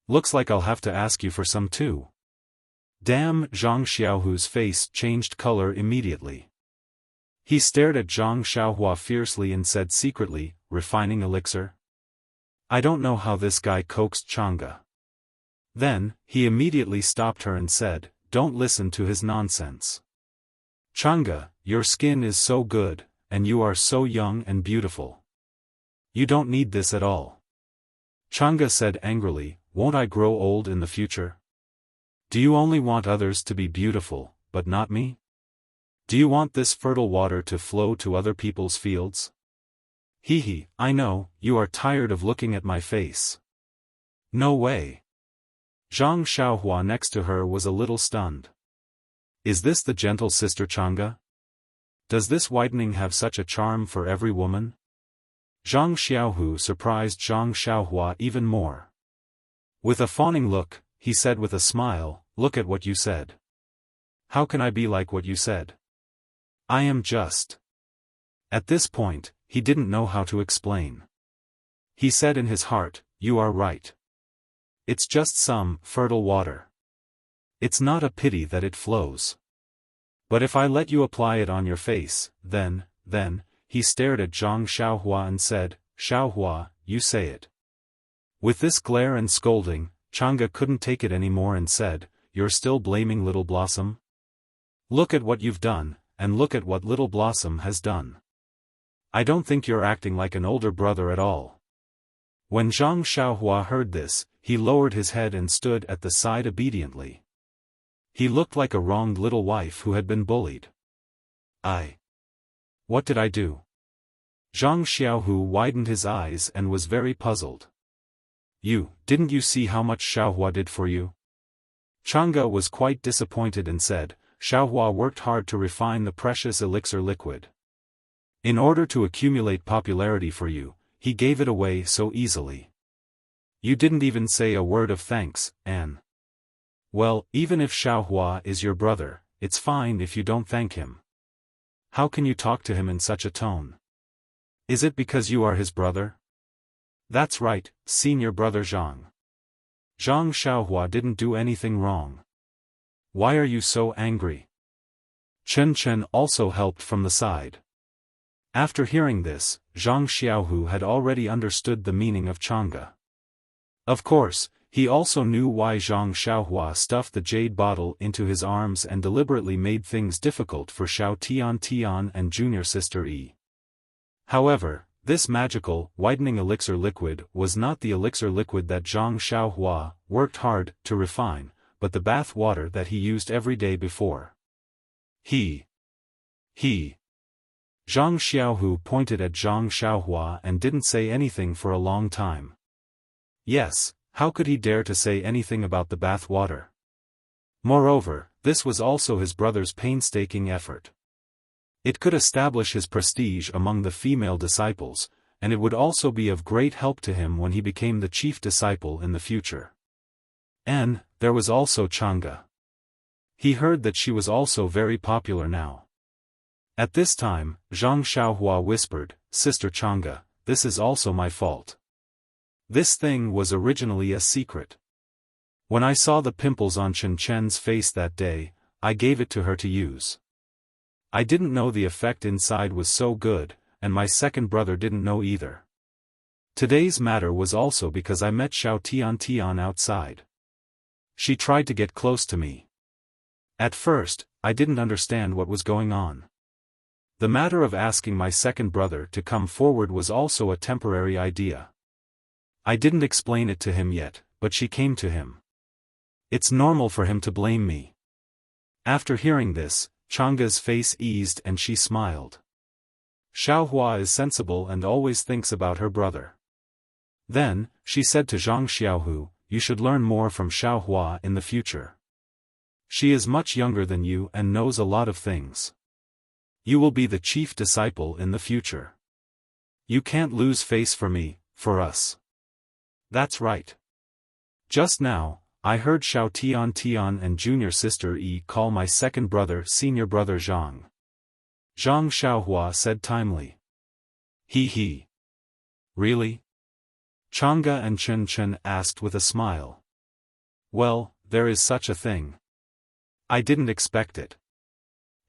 Looks like I'll have to ask you for some too. Damn, Zhang Xiaohu's face changed color immediately. He stared at Zhang Xiaohua fiercely and said secretly, refining elixir? I don't know how this guy coaxed Chang'e. Then, he immediately stopped her and said, Don't listen to his nonsense. Chang'e, your skin is so good, and you are so young and beautiful. You don't need this at all. Chang'e said angrily, Won't I grow old in the future? Do you only want others to be beautiful, but not me? Do you want this fertile water to flow to other people's fields? I know, you are tired of looking at my face. No way. Zhang Xiaohua next to her was a little stunned. Is this the gentle sister Chang'e? Does this whitening have such a charm for every woman? Zhang Xiaohu surprised Zhang Xiaohua even more. With a fawning look, he said with a smile, Look at what you said. How can I be like what you said? I am just. At this point, he didn't know how to explain. He said in his heart, You are right. It's just some fertile water. It's not a pity that it flows. But if I let you apply it on your face, then, he stared at Zhang Xiaohua and said, Xiaohua, you say it. With this glare and scolding, Chang'e couldn't take it anymore and said, You're still blaming Little Blossom? Look at what you've done, and look at what Little Blossom has done. I don't think you're acting like an older brother at all. When Zhang Xiaohua heard this, he lowered his head and stood at the side obediently. He looked like a wronged little wife who had been bullied. What did I do? Zhang Xiaohu widened his eyes and was very puzzled. Didn't you see how much Xiaohua did for you? Chang'e was quite disappointed and said, Xiaohua worked hard to refine the precious elixir liquid. In order to accumulate popularity for you, he gave it away so easily. You didn't even say a word of thanks, Anne. Well, even if Xiaohua is your brother, it's fine if you don't thank him. How can you talk to him in such a tone? Is it because you are his brother? That's right, senior brother Zhang. Zhang Xiaohua didn't do anything wrong. Why are you so angry? Chen Chen also helped from the side. After hearing this, Zhang Xiaohu had already understood the meaning of Chang'e. Of course, he also knew why Zhang Xiaohua stuffed the jade bottle into his arms and deliberately made things difficult for Xiao Tian and junior sister Yi. However, this magical, widening elixir liquid was not the elixir liquid that Zhang Xiaohua worked hard to refine, but the bath water that he used every day before. Zhang Xiaohu pointed at Zhang Xiaohua and didn't say anything for a long time. Yes, how could he dare to say anything about the bath water? Moreover, this was also his brother's painstaking effort. It could establish his prestige among the female disciples, and it would also be of great help to him when he became the chief disciple in the future. And there was also Chang'e. He heard that she was also very popular now. At this time, Zhang Xiaohua whispered, Sister Chang'e, this is also my fault. This thing was originally a secret. When I saw the pimples on Chen Chen's face that day, I gave it to her to use. I didn't know the effect inside was so good, and my second brother didn't know either. Today's matter was also because I met Xiao Tian outside. She tried to get close to me. At first, I didn't understand what was going on. The matter of asking my second brother to come forward was also a temporary idea. I didn't explain it to him yet, but she came to him. It's normal for him to blame me. After hearing this, Chang'e's face eased and she smiled. Xiaohua is sensible and always thinks about her brother. Then, she said to Zhang Xiaohu, you should learn more from Xiaohua in the future. She is much younger than you and knows a lot of things. You will be the chief disciple in the future. You can't lose face for me, for us. That's right. Just now, I heard Xiao Tian and junior sister Yi call my second brother senior brother Zhang. Zhang Xiaohua said timely. Really? Chang'e and Chen Chen asked with a smile. Well, there is such a thing. I didn't expect it.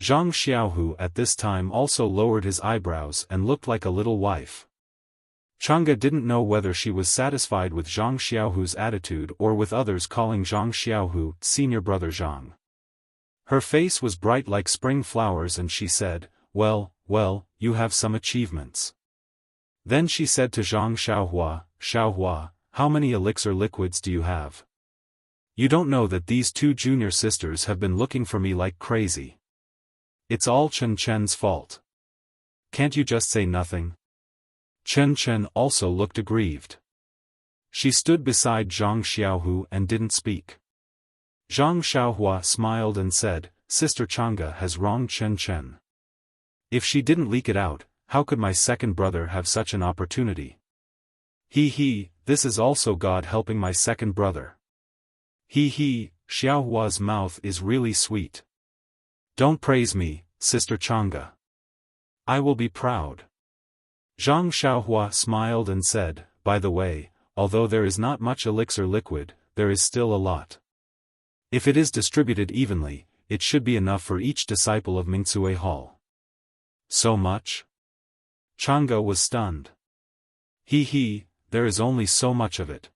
Zhang Xiaohu at this time also lowered his eyebrows and looked like a little wife. Chang'e didn't know whether she was satisfied with Zhang Xiaohu's attitude or with others calling Zhang Xiaohu senior brother Zhang. Her face was bright like spring flowers and she said, well, you have some achievements. Then she said to Zhang Xiaohua, Xiaohua, how many elixir liquids do you have? You don't know that these two junior sisters have been looking for me like crazy. It's all Chen Chen's fault. Can't you just say nothing? Chen Chen also looked aggrieved. She stood beside Zhang Xiaohu and didn't speak. Zhang Xiaohua smiled and said, Sister Chang'e has wronged Chen Chen. If she didn't leak it out, how could my second brother have such an opportunity? This is also God helping my second brother. Xiaohua's mouth is really sweet. Don't praise me, Sister Chang'e. I will be proud. Zhang Xiaohua smiled and said, by the way, although there is not much elixir liquid, there is still a lot. If it is distributed evenly, it should be enough for each disciple of Mingcue Hall. So much? Chang'e was stunned. There is only so much of it.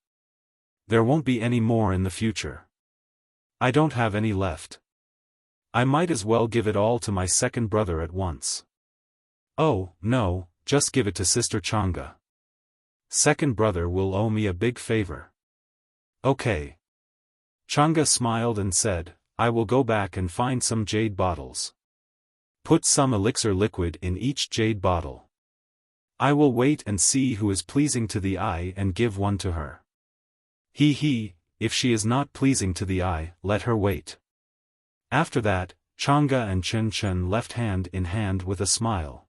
There won't be any more in the future. I don't have any left. I might as well give it all to my second brother at once. Oh, no. Just give it to Sister Chang'e. Second brother will owe me a big favor. Okay. Chang'e smiled and said, I will go back and find some jade bottles. Put some elixir liquid in each jade bottle. I will wait and see who is pleasing to the eye and give one to her. If she is not pleasing to the eye, let her wait. After that, Chang'e and Chen Chen left hand in hand with a smile.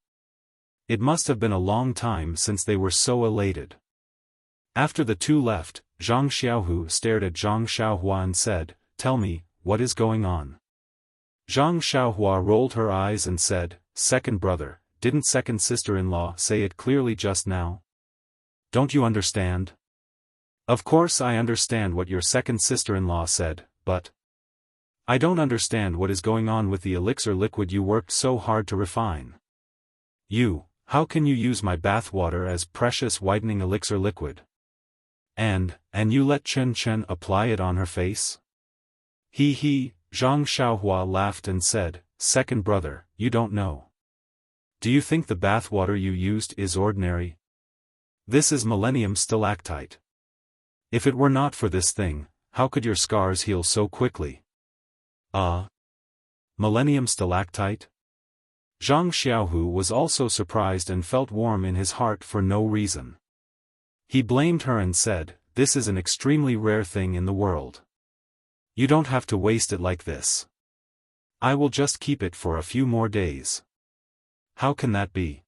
It must have been a long time since they were so elated. After the two left, Zhang Xiaohu stared at Zhang Xiaohua and said, "Tell me, what is going on?" Zhang Xiaohua rolled her eyes and said, "Second brother, didn't second sister-in-law say it clearly just now? Don't you understand?" "Of course I understand what your second sister-in-law said, but I don't understand what is going on with the elixir liquid you worked so hard to refine. How can you use my bath water as precious whitening elixir liquid? And you let Chen Chen apply it on her face?" Zhang Xiaohua laughed and said, "Second brother, you don't know. Do you think the bath water you used is ordinary? This is millennium stalactite. If it were not for this thing, how could your scars heal so quickly?" Millennium stalactite? Zhang Xiaohu was also surprised and felt warm in his heart for no reason. He blamed her and said, "This is an extremely rare thing in the world. You don't have to waste it like this. I will just keep it for a few more days." "How can that be?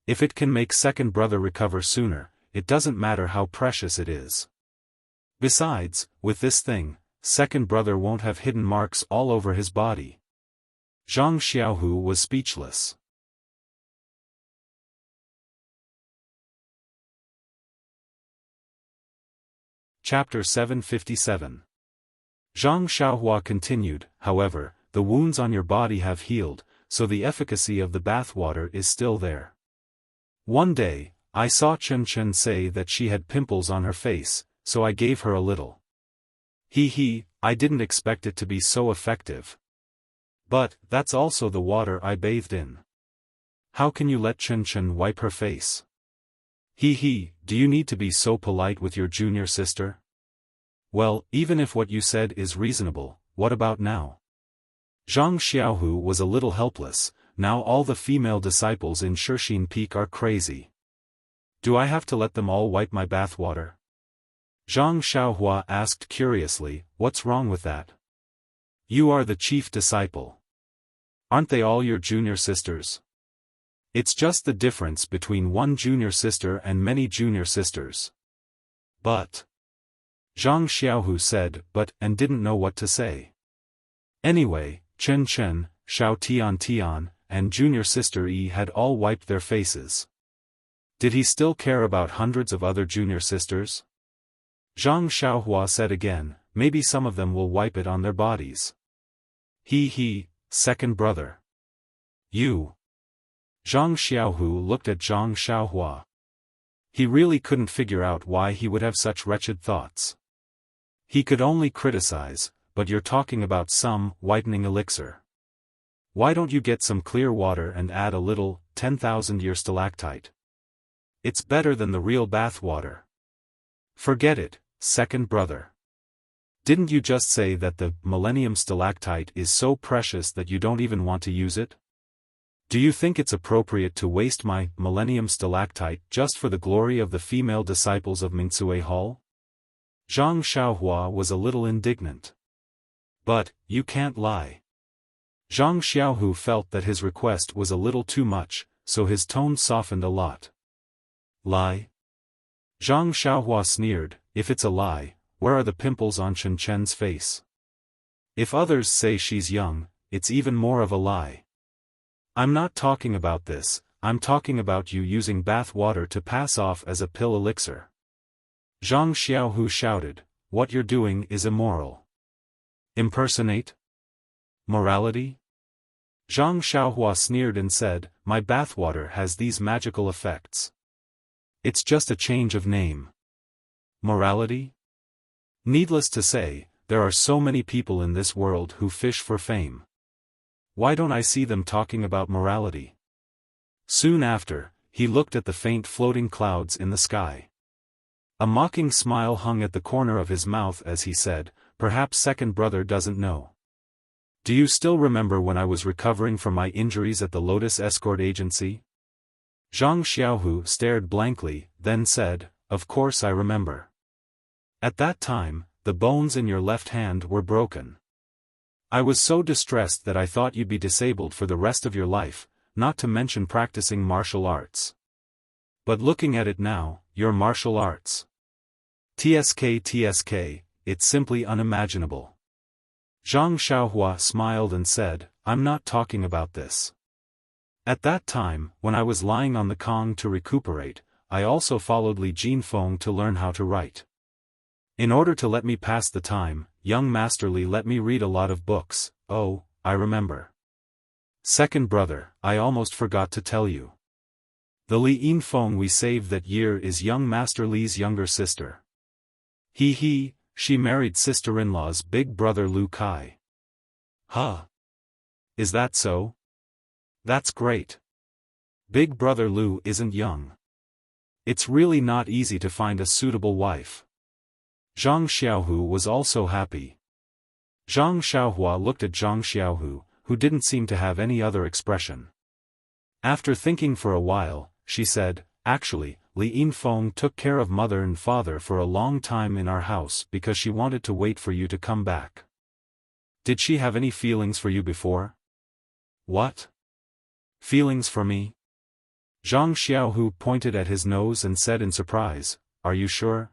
If it can make second brother recover sooner, it doesn't matter how precious it is. Besides, with this thing, second brother won't have hidden marks all over his body." Zhang Xiaohu was speechless. Chapter 757. Zhang Xiaohua continued, "However, the wounds on your body have healed, so the efficacy of the bath water is still there. One day, I saw Chen Chen say that she had pimples on her face, so I gave her a little. I didn't expect it to be so effective. But, that's also the water I bathed in. How can you let Chen Chen wipe her face?" Do you need to be so polite with your junior sister? Well, even if what you said is reasonable, what about now? Zhang Xiaohu was a little helpless. Now all the female disciples in Shixin Peak are crazy. Do I have to let them all wipe my bath water? Zhang Xiaohua asked curiously, "What's wrong with that? You are the chief disciple. Aren't they all your junior sisters? It's just the difference between one junior sister and many junior sisters." "But," Zhang Xiaohu said, and didn't know what to say. Anyway, Chen Chen, Xiao Tian, and junior sister Yi had all wiped their faces. Did he still care about hundreds of other junior sisters? Zhang Xiaohua said again, "Maybe some of them will wipe it on their bodies." Second brother. You. Zhang Xiaohu looked at Zhang Xiaohua. He really couldn't figure out why he would have such wretched thoughts. He could only criticize, "But you're talking about some whitening elixir. Why don't you get some clear water and add a little 10,000-year stalactite? It's better than the real bath water." "Forget it, second brother. Didn't you just say that the millennium stalactite is so precious that you don't even want to use it? Do you think it's appropriate to waste my millennium stalactite just for the glory of the female disciples of Mingsue Hall?" Zhang Xiaohua was a little indignant. "But, you can't lie." Zhang Xiaohu felt that his request was a little too much, so his tone softened a lot. "Lie?" Zhang Xiaohua sneered, "If it's a lie, where are the pimples on Chen Chen's face? If others say she's young, it's even more of a lie. I'm not talking about this, I'm talking about you using bath water to pass off as a pill elixir." Zhang Xiaohu shouted, "What you're doing is immoral." "Impersonate? Morality?" Zhang Xiaohua sneered and said, "My bathwater has these magical effects. It's just a change of name. Morality? Needless to say, there are so many people in this world who fish for fame. Why don't I see them talking about morality?" Soon after, he looked at the faint floating clouds in the sky. A mocking smile hung at the corner of his mouth as he said, "Perhaps second brother doesn't know. Do you still remember when I was recovering from my injuries at the Lotus Escort Agency? Zhang Xiaohu stared blankly, then said, "Of course I remember. At that time, the bones in your left hand were broken. I was so distressed that I thought you'd be disabled for the rest of your life, not to mention practicing martial arts. But looking at it now, your martial arts. TSK, it's simply unimaginable." Zhang Xiaohua smiled and said, "I'm not talking about this. At that time, when I was lying on the Kong to recuperate, I also followed Li Jinfeng to learn how to write. In order to let me pass the time, young Master Li let me read a lot of books. Oh, I remember. Second brother, I almost forgot to tell you. The Li Yinfeng we saved that year is young Master Li's younger sister. She married sister-in-law's big brother Lu Kai." "Huh? Is that so? That's great. Big brother Lu isn't young. It's really not easy to find a suitable wife." Zhang Xiaohu was also happy. Zhang Xiaohua looked at Zhang Xiaohu, who didn't seem to have any other expression. After thinking for a while, she said, "Actually, Li Yinfeng took care of mother and father for a long time in our house because she wanted to wait for you to come back." "Did she have any feelings for you before?" "What? Feelings for me?" Zhang Xiaohu pointed at his nose and said in surprise, "Are you sure?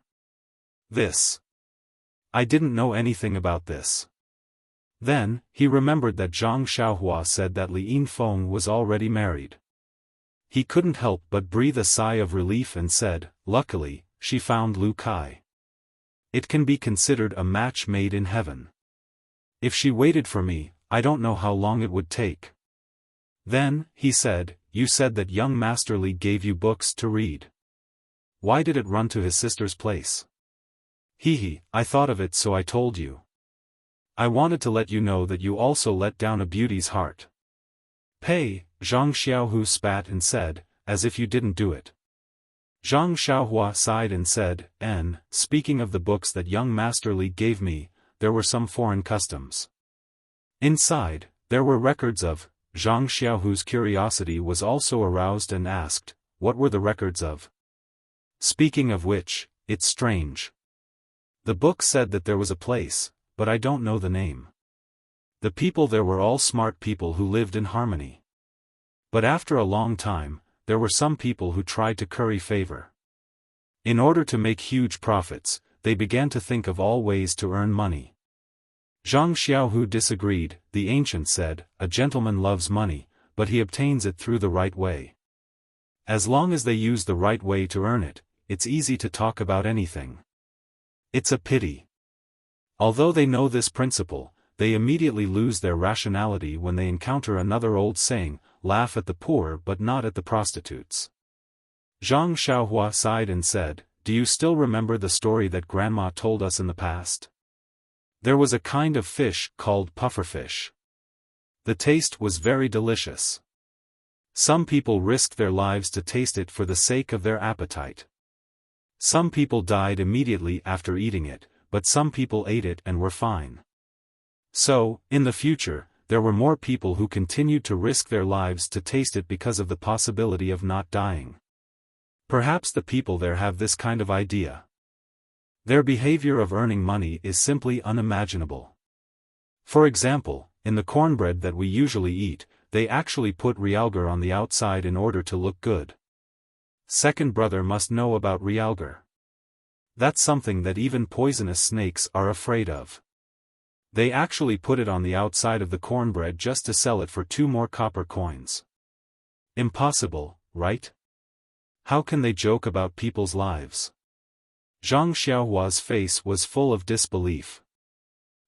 This. I didn't know anything about this." Then, he remembered that Zhang Xiaohua said that Li Yinfeng was already married. He couldn't help but breathe a sigh of relief and said, "Luckily, she found Lu Kai. It can be considered a match made in heaven. If she waited for me, I don't know how long it would take." Then, he said, "You said that young Master Li gave you books to read. Why did it run to his sister's place?" I thought of it so I told you. I wanted to let you know that you also let down a beauty's heart." "Pay," Zhang Xiaohu spat and said, "as if you didn't do it." Zhang Xiaohua sighed and said, "Speaking of the books that young Master Li gave me, there were some foreign customs. Inside, there were records of." Zhang Xiaohu's curiosity was also aroused and asked, "What were the records of?" "Speaking of which, it's strange. The book said that there was a place, but I don't know the name. The people there were all smart people who lived in harmony. But after a long time, there were some people who tried to curry favor. In order to make huge profits, they began to think of all ways to earn money." Zhang Xiaohu disagreed. "The ancient said, a gentleman loves money, but he obtains it through the right way. As long as they use the right way to earn it, it's easy to talk about anything. It's a pity. Although they know this principle, they immediately lose their rationality when they encounter another old saying, laugh at the poor but not at the prostitutes." Zhang Xiaohua sighed and said, "Do you still remember the story that Grandma told us in the past? There was a kind of fish called pufferfish. The taste was very delicious. Some people risked their lives to taste it for the sake of their appetite. Some people died immediately after eating it, but some people ate it and were fine. So, in the future, there were more people who continued to risk their lives to taste it because of the possibility of not dying. Perhaps the people there have this kind of idea. Their behavior of earning money is simply unimaginable. For example, in the cornbread that we usually eat, they actually put realgar on the outside in order to look good. Second brother must know about realgar. That's something that even poisonous snakes are afraid of. They actually put it on the outside of the cornbread just to sell it for 2 more copper coins. Impossible, right? How can they joke about people's lives?" Zhang Xiaohua's face was full of disbelief.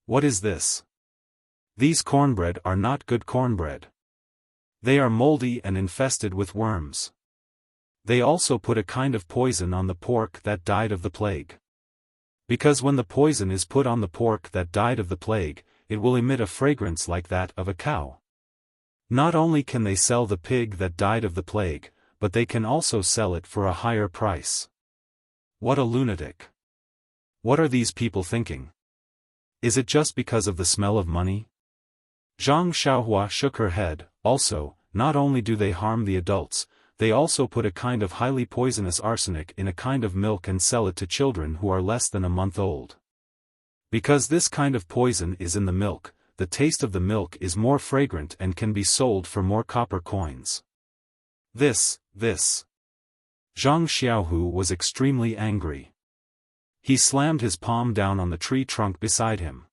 "What is this? These cornbread are not good cornbread. They are moldy and infested with worms. They also put a kind of poison on the pork that died of the plague. Because when the poison is put on the pork that died of the plague, it will emit a fragrance like that of a cow. Not only can they sell the pig that died of the plague, but they can also sell it for a higher price. What a lunatic. What are these people thinking? Is it just because of the smell of money?" Zhang Xiaohua shook her head. "Also, not only do they harm the adults, they also put a kind of highly poisonous arsenic in a kind of milk and sell it to children who are less than a month old. Because this kind of poison is in the milk, the taste of the milk is more fragrant and can be sold for more copper coins. This. Zhang Xiaohu was extremely angry. He slammed his palm down on the tree trunk beside him.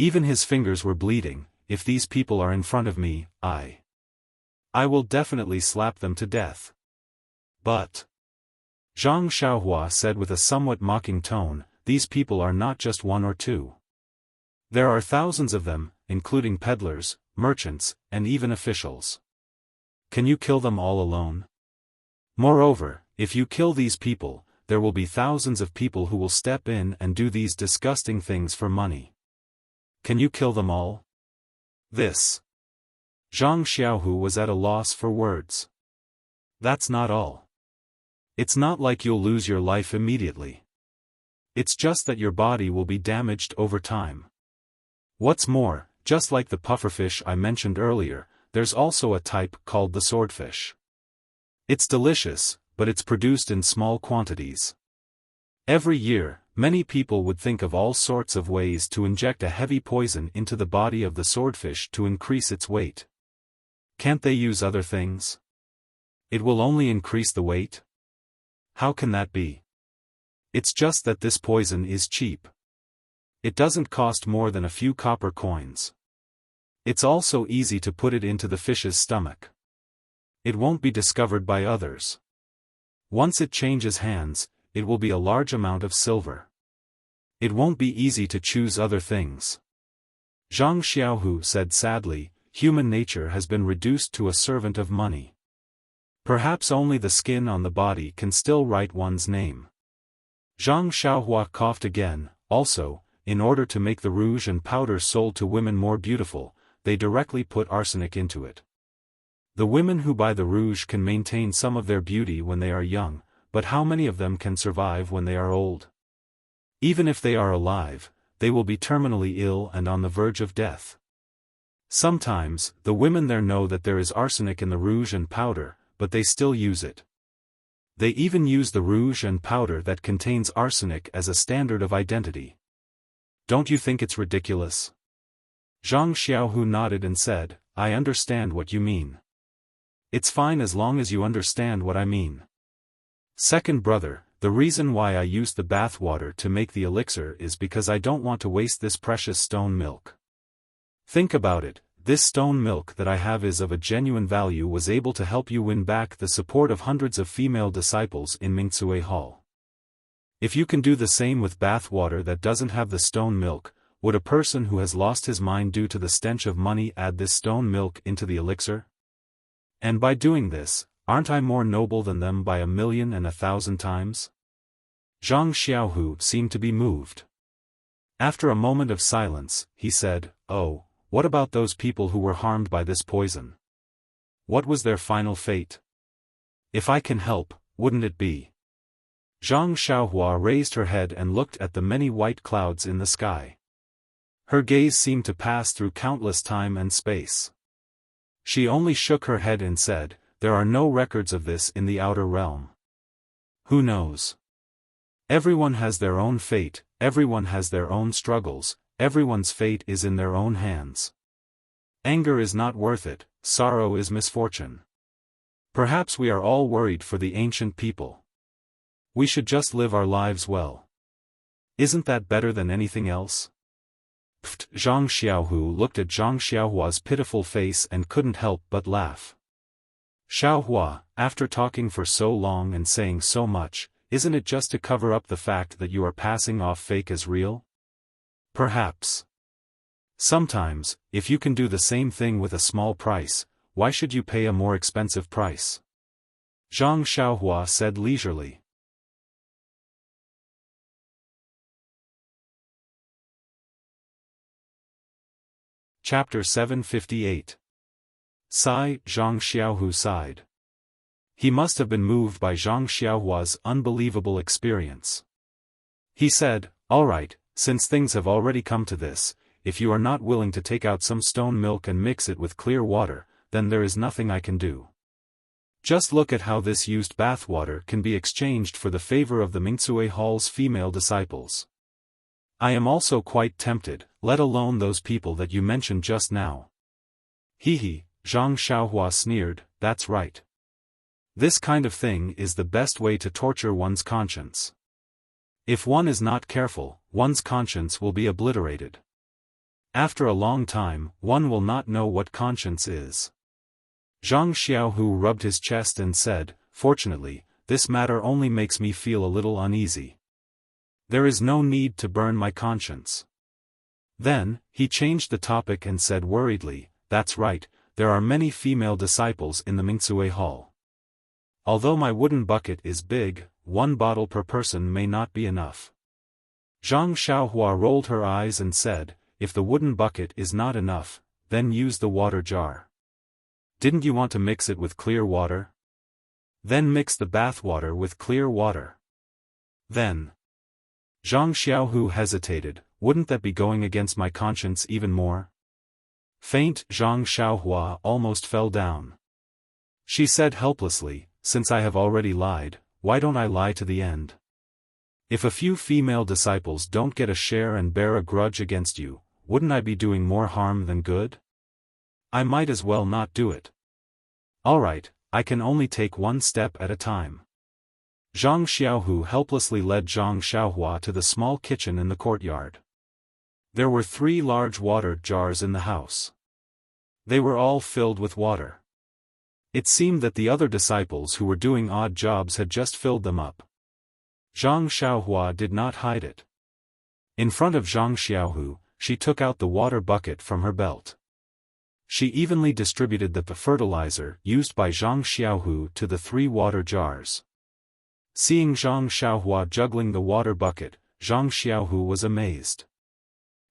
Even his fingers were bleeding. If these people are in front of me, I will definitely slap them to death. But, Zhang Xiaohua said with a somewhat mocking tone, these people are not just one or two. There are thousands of them, including peddlers, merchants, and even officials. Can you kill them all alone? Moreover, if you kill these people, there will be thousands of people who will step in and do these disgusting things for money. Can you kill them all? This. Zhang Xiaohu was at a loss for words. That's not all. It's not like you'll lose your life immediately. It's just that your body will be damaged over time. What's more, just like the pufferfish I mentioned earlier, there's also a type called the swordfish. It's delicious, but it's produced in small quantities. Every year, many people would think of all sorts of ways to inject a heavy poison into the body of the swordfish to increase its weight. Can't they use other things? It will only increase the weight? How can that be? It's just that this poison is cheap. It doesn't cost more than a few copper coins. It's also easy to put it into the fish's stomach. It won't be discovered by others. Once it changes hands, it will be a large amount of silver. It won't be easy to choose other things. Zhang Xiaohu said sadly, human nature has been reduced to a servant of money. Perhaps only the skin on the body can still write one's name. Zhang Xiaohua coughed again. Also, in order to make the rouge and powder sold to women more beautiful, they directly put arsenic into it. The women who buy the rouge can maintain some of their beauty when they are young, but how many of them can survive when they are old? Even if they are alive, they will be terminally ill and on the verge of death. Sometimes, the women there know that there is arsenic in the rouge and powder, but they still use it. They even use the rouge and powder that contains arsenic as a standard of identity. Don't you think it's ridiculous? Zhang Xiaohu nodded and said, I understand what you mean. It's fine as long as you understand what I mean. Second brother, the reason why I use the bath water to make the elixir is because I don't want to waste this precious stone milk. Think about it, this stone milk that I have is of a genuine value, was able to help you win back the support of hundreds of female disciples in Mingcue Hall. If you can do the same with bath water that doesn't have the stone milk, would a person who has lost his mind due to the stench of money add this stone milk into the elixir? And by doing this, aren't I more noble than them by 1,000,000 and 1,000 times? Zhang Xiaohu seemed to be moved. After a moment of silence, he said, Oh, what about those people who were harmed by this poison? What was their final fate? If I can help, wouldn't it be? Zhang Xiaohua raised her head and looked at the many white clouds in the sky. Her gaze seemed to pass through countless time and space. She only shook her head and said, There are no records of this in the outer realm. Who knows? Everyone has their own fate, everyone has their own struggles, everyone's fate is in their own hands. Anger is not worth it, sorrow is misfortune. Perhaps we are all worried for the ancient people. We should just live our lives well. Isn't that better than anything else? Pfft! Zhang Xiaohu looked at Zhang Xiaohua's pitiful face and couldn't help but laugh. Xiaohua, after talking for so long and saying so much, isn't it just to cover up the fact that you are passing off fake as real? Perhaps. Sometimes, if you can do the same thing with a small price, why should you pay a more expensive price? Zhang Xiaohua said leisurely. Chapter 758. Sigh. Zhang Xiaohu sighed. He must have been moved by Zhang Xiaohua's unbelievable experience. He said, All right, since things have already come to this, if you are not willing to take out some stone milk and mix it with clear water, then there is nothing I can do. Just look at how this used bathwater can be exchanged for the favor of the Mingcue Hall's female disciples. I am also quite tempted, let alone those people that you mentioned just now. He, Zhang Xiaohua sneered, that's right. This kind of thing is the best way to torture one's conscience. If one is not careful, one's conscience will be obliterated. After a long time, one will not know what conscience is. Zhang Xiaohu rubbed his chest and said, fortunately, this matter only makes me feel a little uneasy. There is no need to burn my conscience. Then, he changed the topic and said worriedly, that's right, there are many female disciples in the Mingcue Hall. Although my wooden bucket is big, 1 bottle per person may not be enough. Zhang Xiaohua rolled her eyes and said, if the wooden bucket is not enough, then use the water jar. Didn't you want to mix it with clear water? Then mix the bath water with clear water. Then. Zhang Xiaohu hesitated, wouldn't that be going against my conscience even more? Faint Zhang Xiaohua almost fell down. She said helplessly, since I have already lied, why don't I lie to the end? If a few female disciples don't get a share and bear a grudge against you, wouldn't I be doing more harm than good? I might as well not do it. Alright, I can only take one step at a time. Zhang Xiaohu helplessly led Zhang Xiaohua to the small kitchen in the courtyard. There were 3 large water jars in the house. They were all filled with water. It seemed that the other disciples who were doing odd jobs had just filled them up. Zhang Xiaohua did not hide it. In front of Zhang Xiaohu, she took out the water bucket from her belt. She evenly distributed the fertilizer used by Zhang Xiaohu to the 3 water jars. Seeing Zhang Xiaohua juggling the water bucket, Zhang Xiaohu was amazed.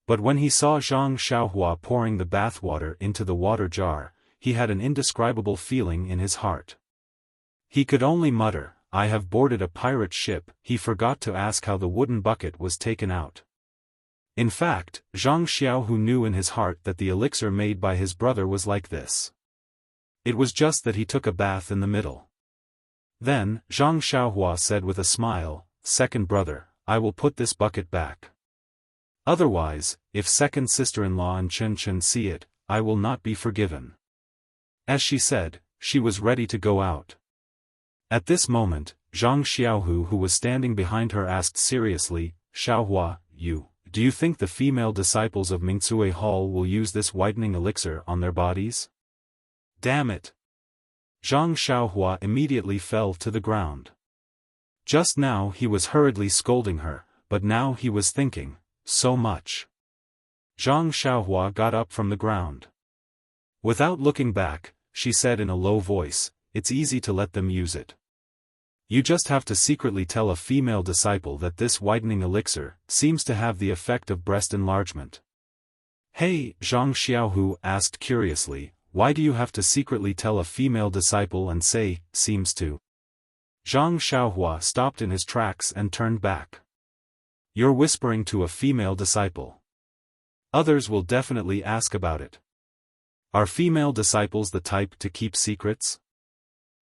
But when he saw Zhang Xiaohua pouring the bathwater into the water jar, he had an indescribable feeling in his heart. He could only mutter, I have boarded a pirate ship. He forgot to ask how the wooden bucket was taken out. In fact, Zhang Xiaohu knew in his heart that the elixir made by his brother was like this. It was just that he took a bath in the middle. Then, Zhang Xiaohua said with a smile, second brother, I will put this bucket back. Otherwise, if second sister-in-law and Chen Chen see it, I will not be forgiven. As she said, she was ready to go out. At this moment, Zhang Xiaohu who was standing behind her asked seriously, Xiaohua, do you think the female disciples of Mingcue Hall will use this whitening elixir on their bodies? Damn it! Zhang Xiaohua immediately fell to the ground. Just now he was hurriedly scolding her, but now he was thinking, so much. Zhang Xiaohua got up from the ground. Without looking back, she said in a low voice, it's easy to let them use it. You just have to secretly tell a female disciple that this whitening elixir seems to have the effect of breast enlargement. Hey, Zhang Xiaohu asked curiously, why do you have to secretly tell a female disciple and say, seems to? Zhang Xiaohua stopped in his tracks and turned back. You're whispering to a female disciple. Others will definitely ask about it. Are female disciples the type to keep secrets?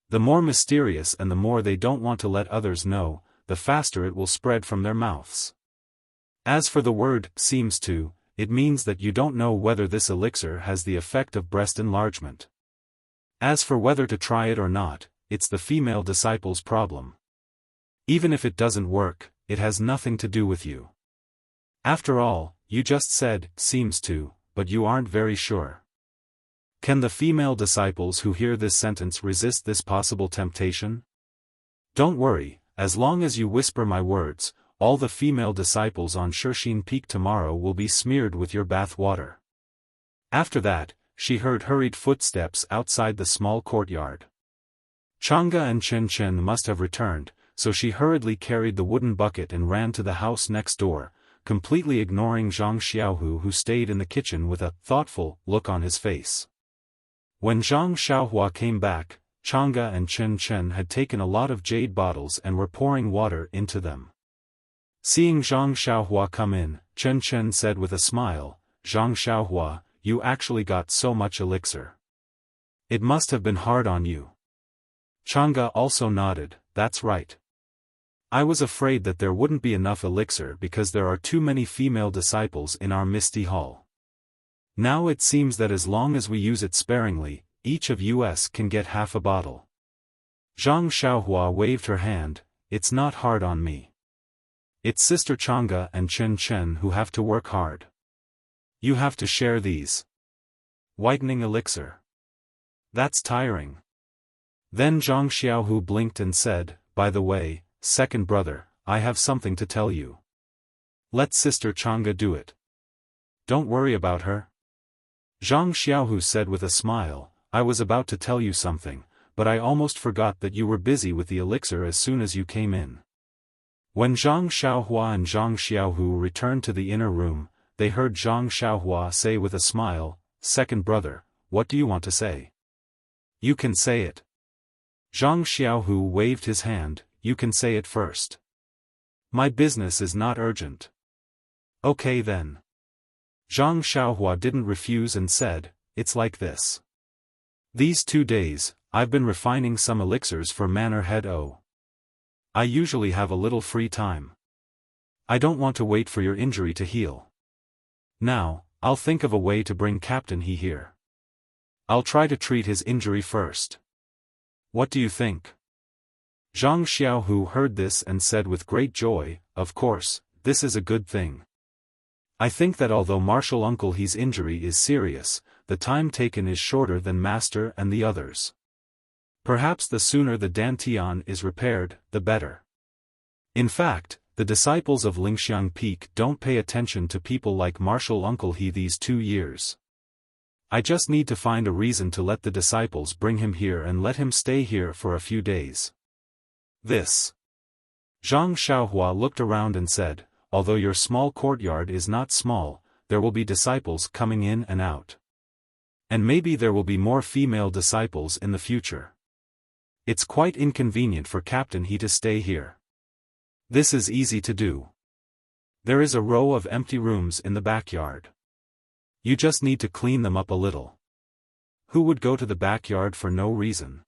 The more mysterious and the more they don't want to let others know, the faster it will spread from their mouths. As for the word, seems to, it means that you don't know whether this elixir has the effect of breast enlargement. As for whether to try it or not, it's the female disciple's problem. Even if it doesn't work, it has nothing to do with you. After all, you just said, seems to, but you aren't very sure. Can the female disciples who hear this sentence resist this possible temptation? Don't worry, as long as you whisper my words, all the female disciples on Shixin Peak tomorrow will be smeared with your bath water. After that, she heard hurried footsteps outside the small courtyard. Chang'e and Chen Chen must have returned, so she hurriedly carried the wooden bucket and ran to the house next door, completely ignoring Zhang Xiaohu who stayed in the kitchen with a thoughtful look on his face. When Zhang Xiaohua came back, Chang'e and Chen Chen had taken a lot of jade bottles and were pouring water into them. Seeing Zhang Xiaohua come in, Chen Chen said with a smile, Zhang Xiaohua, you actually got so much elixir. It must have been hard on you. Chang'e also nodded, that's right. I was afraid that there wouldn't be enough elixir because there are too many female disciples in our Misty Hall. Now it seems that as long as we use it sparingly, each of us can get half a bottle. Zhang Xiaohua waved her hand, it's not hard on me. It's Sister Chang'e and Chen Chen who have to work hard. You have to share these. Whitening elixir. That's tiring. Then Zhang Xiaohu blinked and said, by the way, second brother, I have something to tell you. Let Sister Chang'e do it. Don't worry about her. Zhang Xiaohu said with a smile, I was about to tell you something, but I almost forgot that you were busy with the elixir as soon as you came in. When Zhang Xiaohua and Zhang Xiaohu returned to the inner room, they heard Zhang Xiaohua say with a smile, second brother, what do you want to say? You can say it. Zhang Xiaohu waved his hand, you can say it first. My business is not urgent. Okay then. Zhang Xiaohua didn't refuse and said, it's like this. These 2 days, I've been refining some elixirs for Manor Head O. I usually have a little free time. I don't want to wait for your injury to heal. Now, I'll think of a way to bring Captain He here. I'll try to treat his injury first. What do you think? Zhang Xiaohu heard this and said with great joy, of course, this is a good thing. I think that although Martial Uncle He's injury is serious, the time taken is shorter than Master and the others. Perhaps the sooner the Dantian is repaired, the better. In fact, the disciples of Lingxiang Peak don't pay attention to people like Martial Uncle He these 2 years. I just need to find a reason to let the disciples bring him here and let him stay here for a few days. This. Zhang Xiaohua looked around and said, although your small courtyard is not small, there will be disciples coming in and out. And maybe there will be more female disciples in the future. It's quite inconvenient for Captain He to stay here. This is easy to do. There is a row of empty rooms in the backyard. You just need to clean them up a little. Who would go to the backyard for no reason?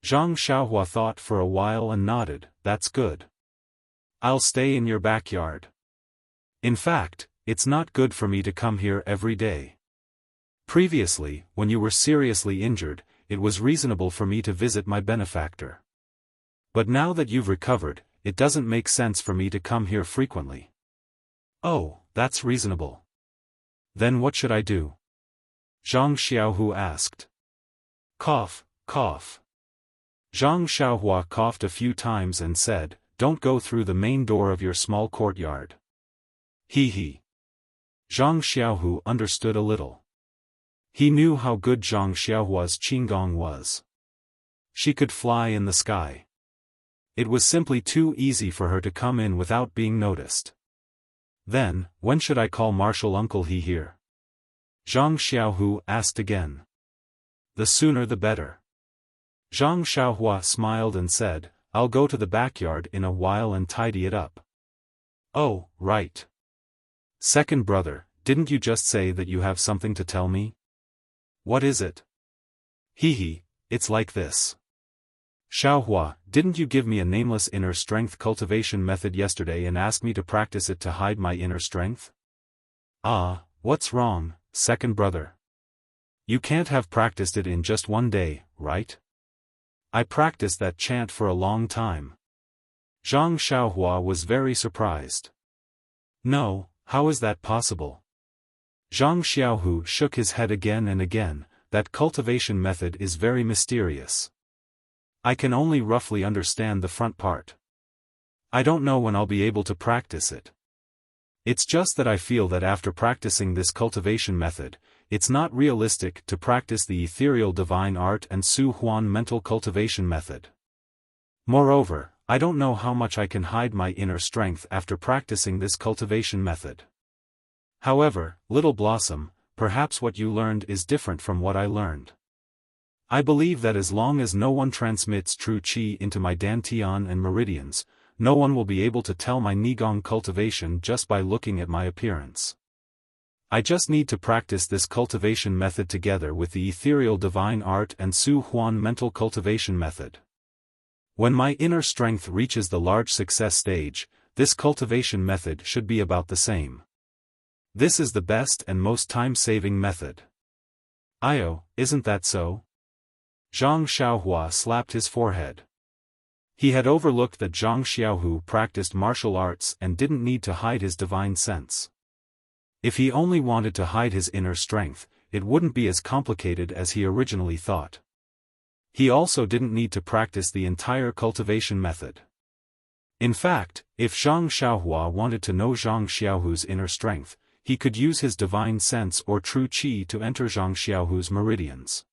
Zhang Xiaohua thought for a while and nodded, that's good. I'll stay in your backyard. In fact, it's not good for me to come here every day. Previously, when you were seriously injured, it was reasonable for me to visit my benefactor. But now that you've recovered, it doesn't make sense for me to come here frequently. Oh, that's reasonable. Then what should I do? Zhang Xiaohu asked. Cough, cough. Zhang Xiaohua coughed a few times and said, don't go through the main door of your small courtyard. He. Zhang Xiaohu understood a little. He knew how good Zhang Xiaohua's qigong was. She could fly in the sky. It was simply too easy for her to come in without being noticed. Then, when should I call Martial Uncle He here? Zhang Xiaohu asked again. The sooner the better. Zhang Xiaohua smiled and said, I'll go to the backyard in a while and tidy it up. Oh, right. Second brother, didn't you just say that you have something to tell me? What is it? It's like this. Xiaohua, didn't you give me a nameless inner strength cultivation method yesterday and ask me to practice it to hide my inner strength? Ah, what's wrong, second brother? You can't have practiced it in just 1 day, right? I practiced that chant for a long time. Zhang Xiaohua was very surprised. No, how is that possible? Zhang Xiaohu shook his head again and again, that cultivation method is very mysterious. I can only roughly understand the front part. I don't know when I'll be able to practice it. It's just that I feel that after practicing this cultivation method, it's not realistic to practice the ethereal divine art and Su Huan mental cultivation method. Moreover, I don't know how much I can hide my inner strength after practicing this cultivation method. However, Little Blossom, perhaps what you learned is different from what I learned. I believe that as long as no one transmits true qi into my dantian and meridians, no one will be able to tell my Nigong cultivation just by looking at my appearance. I just need to practice this cultivation method together with the ethereal divine art and Su Huan mental cultivation method. When my inner strength reaches the large success stage, this cultivation method should be about the same. This is the best and most time-saving method. Isn't that so? Zhang Xiaohua slapped his forehead. He had overlooked that Zhang Xiaohu practiced martial arts and didn't need to hide his divine sense. If he only wanted to hide his inner strength, it wouldn't be as complicated as he originally thought. He also didn't need to practice the entire cultivation method. In fact, if Zhang Xiaohua wanted to know Zhang Xiaohu's inner strength, he could use his divine sense or true qi to enter Zhang Xiaohu's meridians.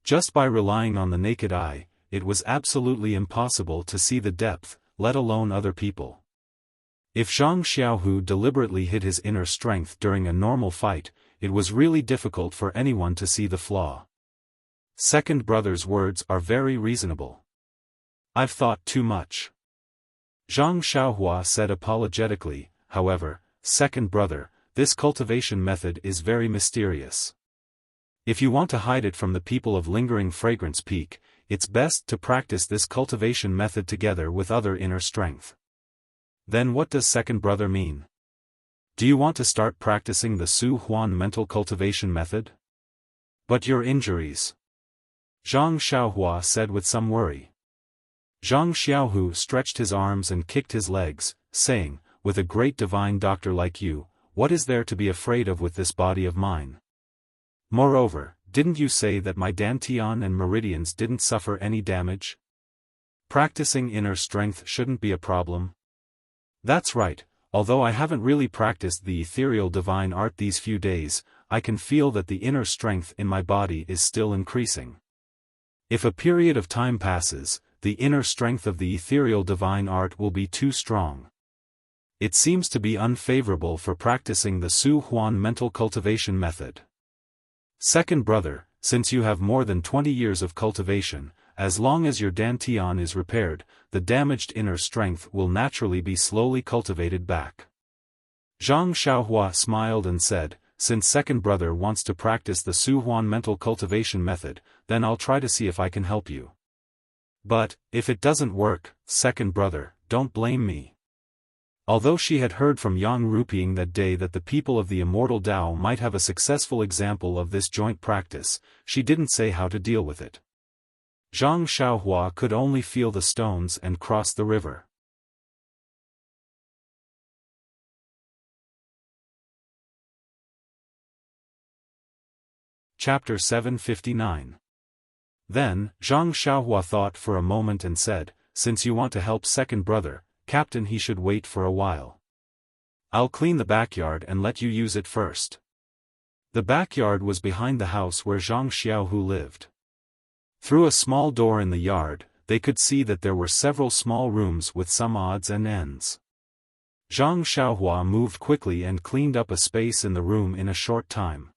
Just by relying on the naked eye, it was absolutely impossible to see the depth, let alone other people. If Zhang Xiaohu deliberately hid his inner strength during a normal fight, it was really difficult for anyone to see the flaw. Second brother's words are very reasonable. I've thought too much. Zhang Xiaohua said apologetically. However, second brother, this cultivation method is very mysterious. If you want to hide it from the people of Lingering Fragrance Peak, it's best to practice this cultivation method together with other inner strength. Then what does second brother mean? Do you want to start practicing the Su Huan mental cultivation method? But your injuries. Zhang Xiaohua said with some worry. Zhang Xiaohu stretched his arms and kicked his legs, saying, with a great divine doctor like you, what is there to be afraid of with this body of mine? Moreover, didn't you say that my dantian and meridians didn't suffer any damage? Practicing inner strength shouldn't be a problem. That's right, although I haven't really practiced the ethereal divine art these few days, I can feel that the inner strength in my body is still increasing. If a period of time passes, the inner strength of the ethereal divine art will be too strong. It seems to be unfavorable for practicing the Su Huan mental cultivation method. Second brother, since you have more than 20 years of cultivation, as long as your dantian is repaired, the damaged inner strength will naturally be slowly cultivated back. Zhang Xiaohua smiled and said, since second brother wants to practice the Su Huan mental cultivation method, then I'll try to see if I can help you. But, if it doesn't work, second brother, don't blame me. Although she had heard from Yang Ruping that day that the people of the immortal Tao might have a successful example of this joint practice, she didn't say how to deal with it. Zhang Xiaohua could only feel the stones and cross the river. Chapter 759. Then, Zhang Xiaohua thought for a moment and said, since you want to help second brother, Captain, he should wait for a while. I'll clean the backyard and let you use it first. The backyard was behind the house where Zhang Xiaohu lived. Through a small door in the yard, they could see that there were several small rooms with some odds and ends. Zhang Xiaohua moved quickly and cleaned up a space in the room in a short time.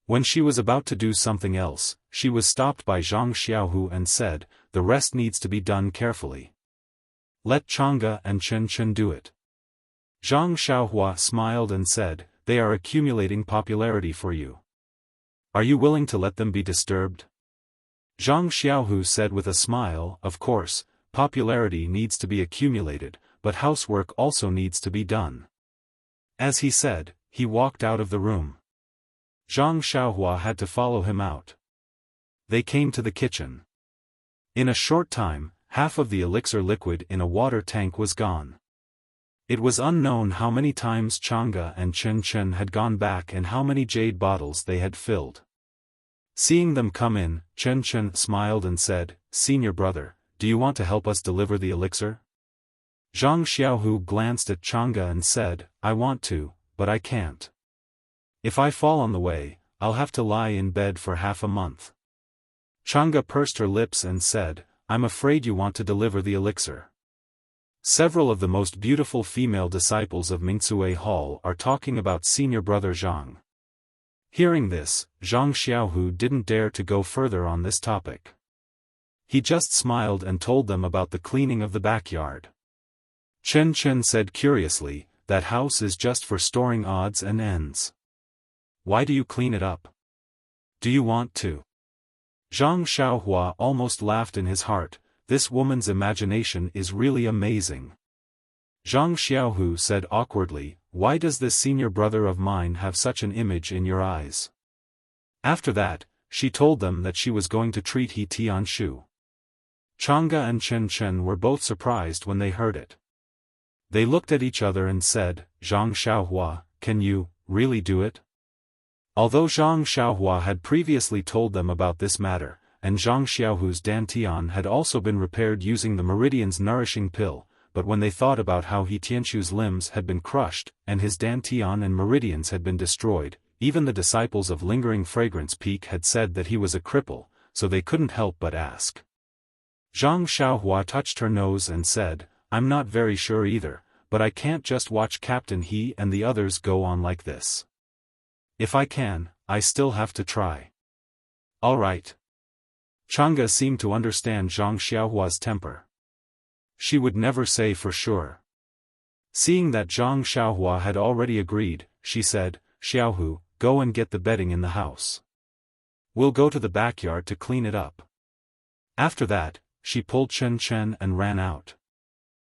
When she was about to do something else, she was stopped by Zhang Xiaohu and said, the rest needs to be done carefully. Let Chang'e and Chen Chen do it. Zhang Xiaohua smiled and said, they are accumulating popularity for you. Are you willing to let them be disturbed? Zhang Xiaohu said with a smile, of course, popularity needs to be accumulated, but housework also needs to be done. As he said, he walked out of the room. Zhang Xiaohua had to follow him out. They came to the kitchen. In a short time, half of the elixir liquid in a water tank was gone. It was unknown how many times Chang'e and Chen Chen had gone back and how many jade bottles they had filled. Seeing them come in, Chen Chen smiled and said, senior brother, do you want to help us deliver the elixir? Zhang Xiaohu glanced at Chang'e and said, I want to, but I can't. If I fall on the way, I'll have to lie in bed for half a month. Chang'e pursed her lips and said, I'm afraid you want to deliver the elixir. Several of the most beautiful female disciples of Mingcue Hall are talking about senior brother Zhang. Hearing this, Zhang Xiaohu didn't dare to go further on this topic. He just smiled and told them about the cleaning of the backyard. Chen Chen said curiously, that house is just for storing odds and ends. Why do you clean it up? Do you want to? Zhang Xiaohua almost laughed in his heart, this woman's imagination is really amazing. Zhang Xiaohu said awkwardly, why does this senior brother of mine have such an image in your eyes? After that, she told them that she was going to treat He Tianshu. Chang'e and Chen Chen were both surprised when they heard it. They looked at each other and said, Zhang Xiaohua, can you really do it? Although Zhang Xiaohua had previously told them about this matter, and Zhang Xiaohu's dantian had also been repaired using the Meridian's nourishing pill, but when they thought about how He Tianshu's limbs had been crushed, and his dantian and meridians had been destroyed, even the disciples of Lingering Fragrance Peak had said that he was a cripple, so they couldn't help but ask. Zhang Xiaohua touched her nose and said, I'm not very sure either, but I can't just watch Captain He and the others go on like this. If I can, I still have to try. Alright. Chang'e seemed to understand Zhang Xiaohua's temper. She would never say for sure. Seeing that Zhang Xiaohua had already agreed, she said, Xiaohu, go and get the bedding in the house. We'll go to the backyard to clean it up. After that, she pulled Chen Chen and ran out.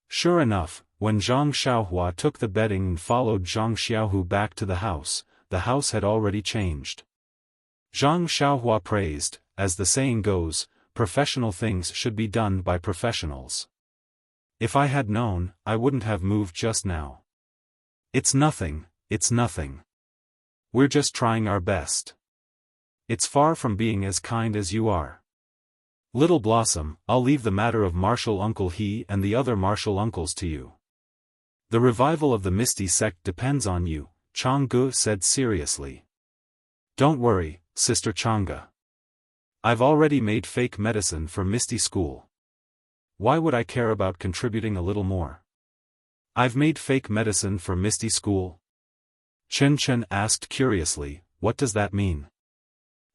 Sure enough, when Zhang Xiaohua took the bedding and followed Zhang Xiaohu back to the house had already changed. Zhang Xiaohua praised, as the saying goes, professional things should be done by professionals. If I had known, I wouldn't have moved just now. It's nothing, it's nothing. We're just trying our best. It's far from being as kind as you are. Little Blossom, I'll leave the matter of Martial Uncle He and the other martial uncles to you. The revival of the Misty sect depends on you, Chang'e said seriously. Don't worry, Sister Chang'e. I've already made fake medicine for Misty School. Why would I care about contributing a little more? I've made fake medicine for Misty School? Chen Chen asked curiously, what does that mean?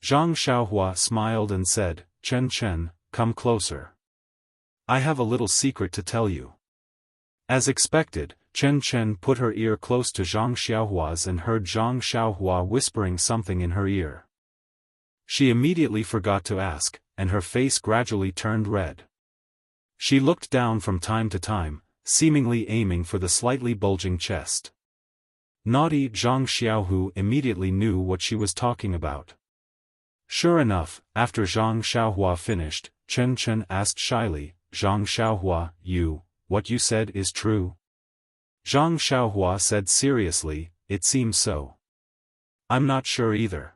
Zhang Xiaohua smiled and said, Chen Chen, come closer. I have a little secret to tell you. As expected, Chen Chen put her ear close to Zhang Xiaohua's and heard Zhang Xiaohua whispering something in her ear. She immediately forgot to ask, and her face gradually turned red. She looked down from time to time, seemingly aiming for the slightly bulging chest. Naughty Zhang Xiaohu immediately knew what she was talking about. Sure enough, after Zhang Xiaohua finished, Chen Chen asked shyly, Zhang Xiaohua, what you said is true? Zhang Xiaohua said seriously, it seems so. I'm not sure either.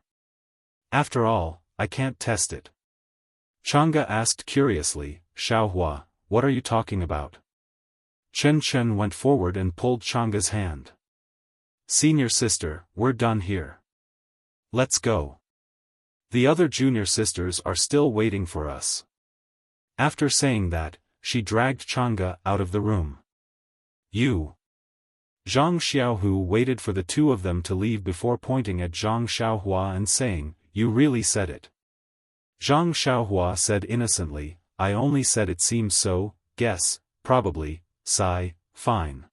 After all, I can't test it. Chang'e asked curiously, Xiaohua, what are you talking about? Chen Chen went forward and pulled Chang'e's hand. Senior sister, we're done here. Let's go. The other junior sisters are still waiting for us. After saying that, she dragged Chang'e out of the room. You. Zhang Xiaohu waited for the two of them to leave before pointing at Zhang Xiaohua and saying, you really said it. Zhang Xiaohua said innocently, I only said it seems so, guess, probably, sigh, fine.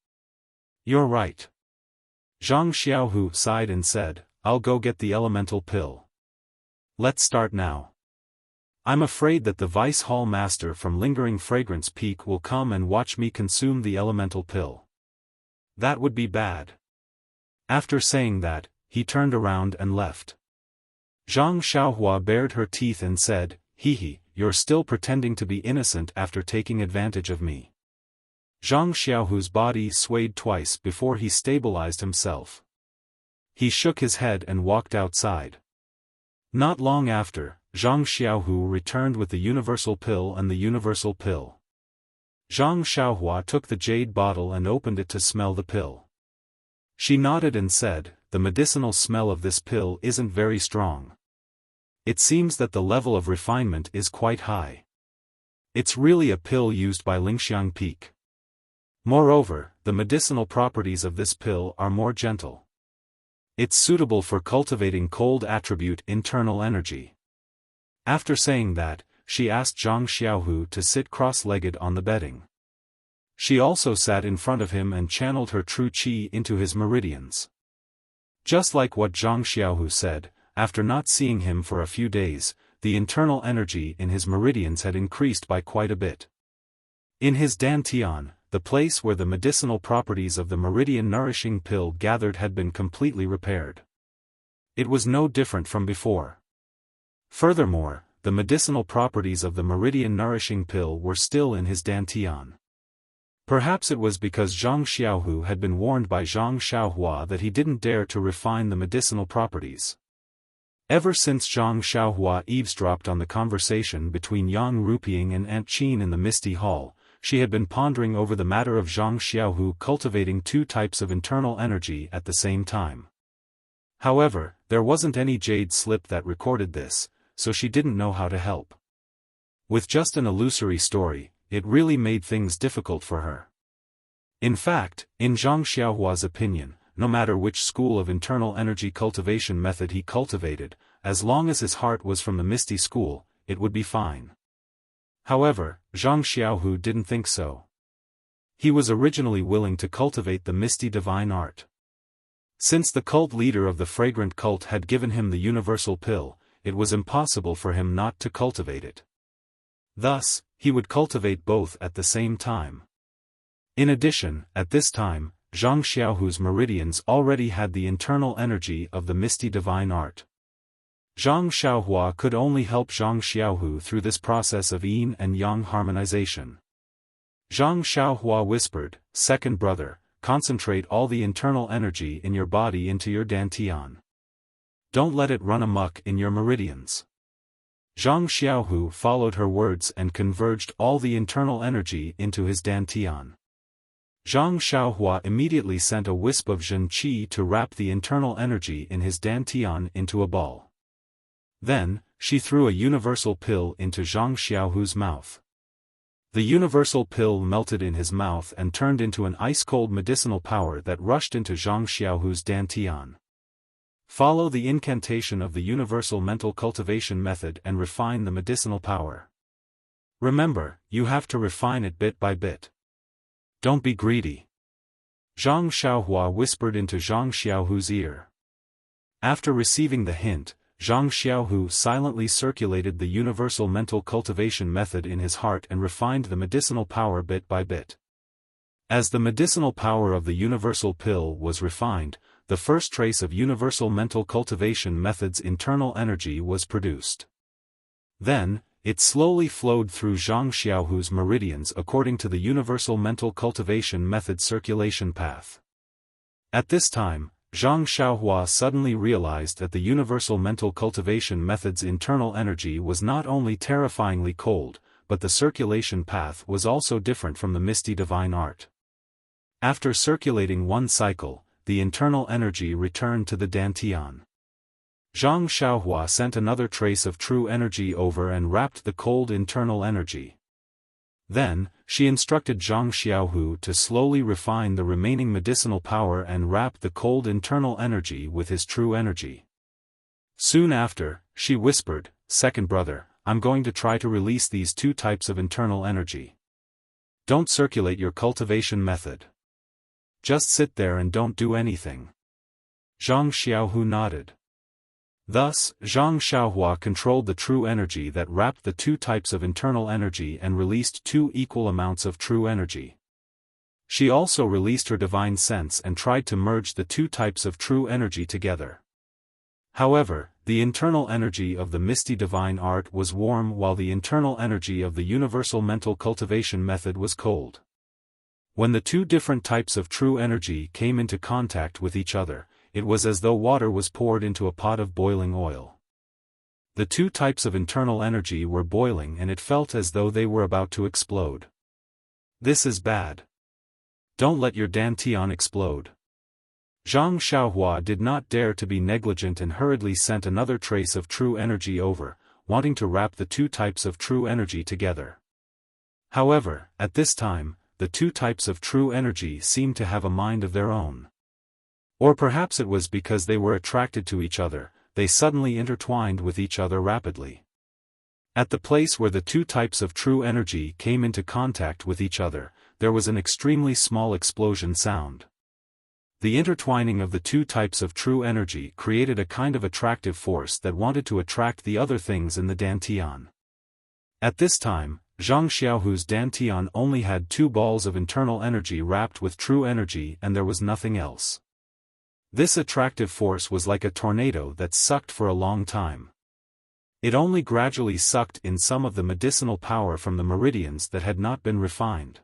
You're right. Zhang Xiaohu sighed and said, I'll go get the elemental pill. Let's start now. I'm afraid that the Vice Hall Master from Lingering Fragrance Peak will come and watch me consume the elemental pill. That would be bad. After saying that, he turned around and left. Zhang Xiaohua bared her teeth and said, you're still pretending to be innocent after taking advantage of me. Zhang Xiaohu's body swayed twice before he stabilized himself. He shook his head and walked outside. Not long after, Zhang Xiaohu returned with the universal pill and the universal pill. Zhang Xiaohua took the jade bottle and opened it to smell the pill. She nodded and said, the medicinal smell of this pill isn't very strong. It seems that the level of refinement is quite high. It's really a pill used by Lingxiang Peak. Moreover, the medicinal properties of this pill are more gentle. It's suitable for cultivating cold attribute internal energy. After saying that, she asked Zhang Xiaohu to sit cross-legged on the bedding. She also sat in front of him and channeled her true qi into his meridians. Just like what Zhang Xiaohu said, after not seeing him for a few days, the internal energy in his meridians had increased by quite a bit. In his dantian, the place where the medicinal properties of the meridian nourishing pill gathered had been completely repaired. It was no different from before. Furthermore, the medicinal properties of the meridian nourishing pill were still in his dantian. Perhaps it was because Zhang Xiaohu had been warned by Zhang Xiaohua that he didn't dare to refine the medicinal properties. Ever since Zhang Xiaohua eavesdropped on the conversation between Yang Ruping and Aunt Qin in the Misty Hall, she had been pondering over the matter of Zhang Xiaohu cultivating two types of internal energy at the same time. However, there wasn't any jade slip that recorded this, so she didn't know how to help. With just an illusory story, it really made things difficult for her. In fact, in Zhang Xiaohua's opinion, no matter which school of internal energy cultivation method he cultivated, as long as his heart was from the Misty School, it would be fine. However, Zhang Xiaohu didn't think so. He was originally willing to cultivate the Misty Divine Art. Since the cult leader of the fragrant cult had given him the universal pill, it was impossible for him not to cultivate it. Thus, he would cultivate both at the same time. In addition, at this time, Zhang Xiaohu's meridians already had the internal energy of the Misty Divine Art. Zhang Xiaohua could only help Zhang Xiaohu through this process of yin and yang harmonization. Zhang Xiaohua whispered, "Second brother, concentrate all the internal energy in your body into your dantian. Don't let it run amok in your meridians." Zhang Xiaohu followed her words and converged all the internal energy into his dantian. Zhang Xiaohua immediately sent a wisp of Zhen Qi to wrap the internal energy in his dantian into a ball. Then, she threw a universal pill into Zhang Xiaohu's mouth. The universal pill melted in his mouth and turned into an ice-cold medicinal power that rushed into Zhang Xiaohu's dantian. Follow the incantation of the universal mental cultivation method and refine the medicinal power. Remember, you have to refine it bit by bit. Don't be greedy. Zhang Xiaohua whispered into Zhang Xiaohu's ear. After receiving the hint, Zhang Xiaohu silently circulated the universal mental cultivation method in his heart and refined the medicinal power bit by bit. As the medicinal power of the universal pill was refined, the first trace of universal mental cultivation method's internal energy was produced. Then, it slowly flowed through Zhang Xiaohu's meridians according to the universal mental cultivation method circulation path. At this time, Zhang Xiaohua suddenly realized that the universal mental cultivation method's internal energy was not only terrifyingly cold, but the circulation path was also different from the Misty Divine Art. After circulating one cycle, the internal energy returned to the dantian. Zhang Xiaohua sent another trace of true energy over and wrapped the cold internal energy. Then, she instructed Zhang Xiaohu to slowly refine the remaining medicinal power and wrap the cold internal energy with his true energy. Soon after, she whispered, "Second brother, I'm going to try to release these two types of internal energy. Don't circulate your cultivation method. Just sit there and don't do anything." Zhang Xiaohu nodded. Thus, Zhang Xiaohua controlled the true energy that wrapped the two types of internal energy and released two equal amounts of true energy. She also released her divine sense and tried to merge the two types of true energy together. However, the internal energy of the Misty Divine Art was warm while the internal energy of the universal mental cultivation method was cold. When the two different types of true energy came into contact with each other, it was as though water was poured into a pot of boiling oil. The two types of internal energy were boiling and it felt as though they were about to explode. This is bad. Don't let your dantian explode. Zhang Xiaohua did not dare to be negligent and hurriedly sent another trace of true energy over, wanting to wrap the two types of true energy together. However, at this time, the two types of true energy seemed to have a mind of their own. Or perhaps it was because they were attracted to each other, they suddenly intertwined with each other rapidly. At the place where the two types of true energy came into contact with each other, there was an extremely small explosion sound. The intertwining of the two types of true energy created a kind of attractive force that wanted to attract the other things in the dantian. At this time, Zhang Xiaohu's dantian only had 2 balls of internal energy wrapped with true energy and there was nothing else. This attractive force was like a tornado that sucked for a long time. It only gradually sucked in some of the medicinal power from the meridians that had not been refined.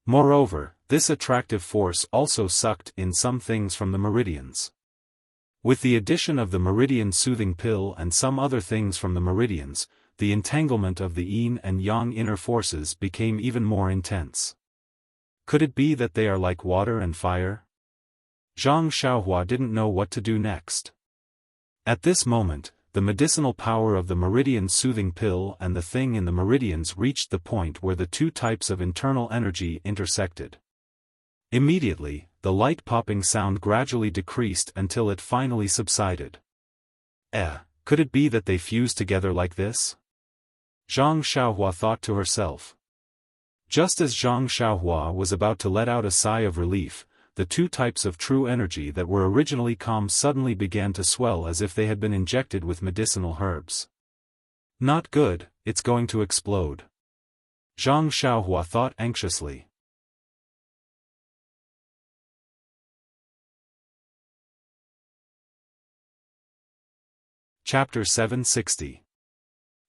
Moreover, this attractive force also sucked in some things from the meridians. With the addition of the meridian soothing pill and some other things from the meridians, the entanglement of the yin and yang inner forces became even more intense. Could it be that they are like water and fire? Zhang Xiaohua didn't know what to do next. At this moment, the medicinal power of the meridian soothing pill and the thing in the meridians reached the point where the 2 types of internal energy intersected. Immediately, the light popping sound gradually decreased until it finally subsided. Could it be that they fused together like this? Zhang Xiaohua thought to herself. Just as Zhang Xiaohua was about to let out a sigh of relief, the 2 types of true energy that were originally calm suddenly began to swell as if they had been injected with medicinal herbs. Not good, it's going to explode. Zhang Xiaohua thought anxiously. Chapter 760.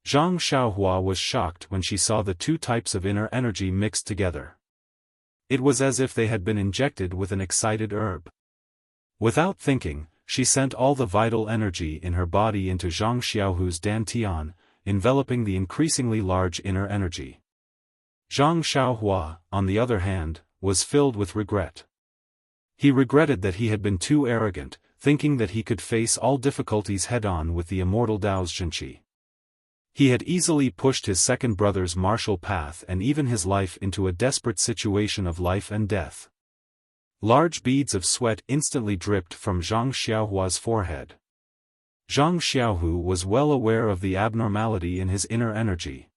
Zhang Xiaohua was shocked when she saw the 2 types of inner energy mixed together. It was as if they had been injected with an excited herb. Without thinking, she sent all the vital energy in her body into Zhang Xiaohu's dantian, enveloping the increasingly large inner energy. Zhang Xiaohua, on the other hand, was filled with regret. He regretted that he had been too arrogant, thinking that he could face all difficulties head-on with the immortal Dao's Zhenqi. He had easily pushed his second brother's martial path and even his life into a desperate situation of life and death. Large beads of sweat instantly dripped from Zhang Xiaohua's forehead. Zhang Xiaohu was well aware of the abnormality in his inner energy.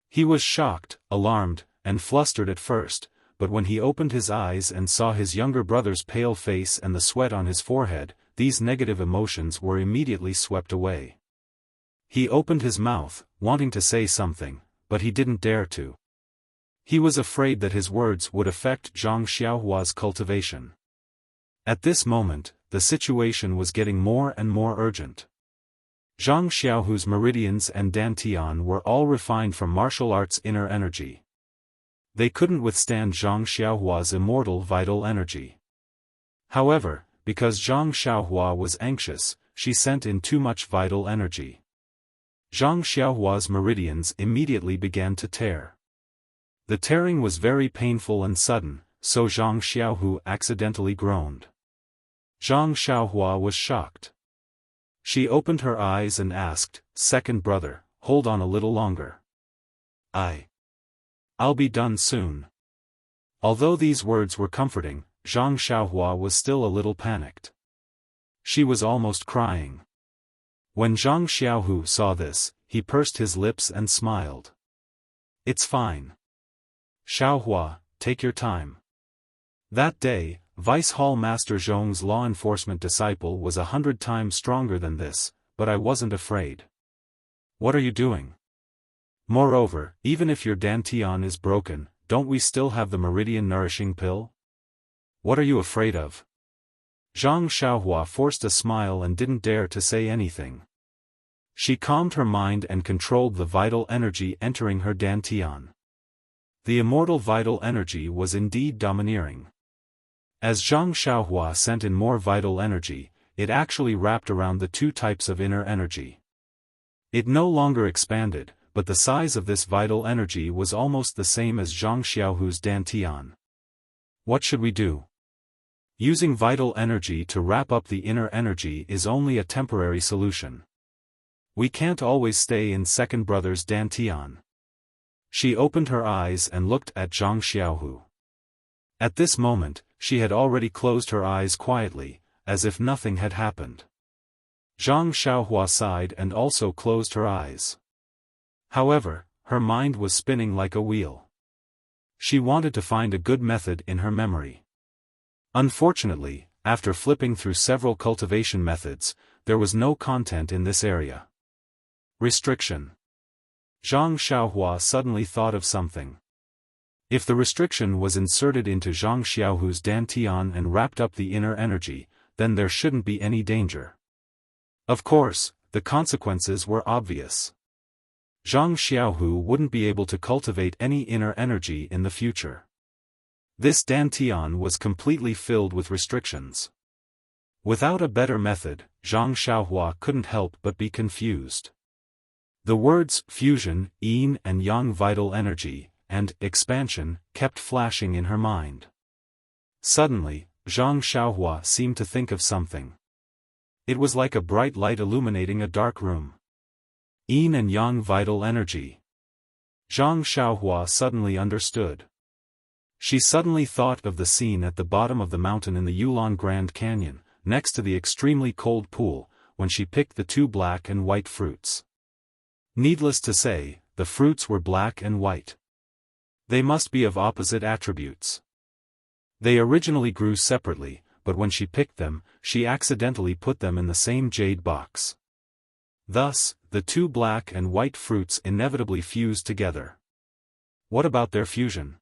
He was shocked, alarmed, and flustered at first, but when he opened his eyes and saw his younger brother's pale face and the sweat on his forehead, these negative emotions were immediately swept away. He opened his mouth, wanting to say something, but he didn't dare to. He was afraid that his words would affect Zhang Xiaohua's cultivation. At this moment, the situation was getting more and more urgent. Zhang Xiaohu's meridians and dantian were all refined from martial arts inner energy. They couldn't withstand Zhang Xiaohua's immortal vital energy. However, because Zhang Xiaohua was anxious, she sent in too much vital energy. Zhang Xiaohua's meridians immediately began to tear. The tearing was very painful and sudden, so Zhang Xiaohu accidentally groaned. Zhang Xiaohua was shocked. She opened her eyes and asked, "Second brother, hold on a little longer. I'll be done soon." Although these words were comforting, Zhang Xiaohua was still a little panicked. She was almost crying. When Zhang Xiaohu saw this, he pursed his lips and smiled. "It's fine. Xiaohua, take your time." That day, Vice Hall Master Zhong's law enforcement disciple was 100 times stronger than this, but I wasn't afraid. "What are you doing? Moreover, even if your dantian is broken, don't we still have the meridian nourishing pill? What are you afraid of?" Zhang Xiaohua forced a smile and didn't dare to say anything. She calmed her mind and controlled the vital energy entering her dantian. The immortal vital energy was indeed domineering. As Zhang Xiaohua sent in more vital energy, it actually wrapped around the 2 types of inner energy. It no longer expanded, but the size of this vital energy was almost the same as Zhang Xiaohu's dantian. What should we do? Using vital energy to wrap up the inner energy is only a temporary solution. We can't always stay in second brother's dantian. She opened her eyes and looked at Zhang Xiaohu. At this moment, she had already closed her eyes quietly, as if nothing had happened. Zhang Xiaohua sighed and also closed her eyes. However, her mind was spinning like a wheel. She wanted to find a good method in her memory. Unfortunately, after flipping through several cultivation methods, there was no content in this area. Restriction. Zhang Xiaohua suddenly thought of something. If the restriction was inserted into Zhang Xiaohu's dantian and wrapped up the inner energy, then there shouldn't be any danger. Of course, the consequences were obvious. Zhang Xiaohu wouldn't be able to cultivate any inner energy in the future. This dantian was completely filled with restrictions. Without a better method, Zhang Xiaohua couldn't help but be confused. The words fusion, yin and yang vital energy, and expansion kept flashing in her mind. Suddenly, Zhang Xiaohua seemed to think of something. It was like a bright light illuminating a dark room. Yin and yang vital energy. Zhang Xiaohua suddenly understood. She suddenly thought of the scene at the bottom of the mountain in the Yulon Grand Canyon, next to the extremely cold pool, when she picked the two black and white fruits. Needless to say, the fruits were black and white. They must be of opposite attributes. They originally grew separately, but when she picked them, she accidentally put them in the same jade box. Thus, the two black and white fruits inevitably fused together. What about their fusion?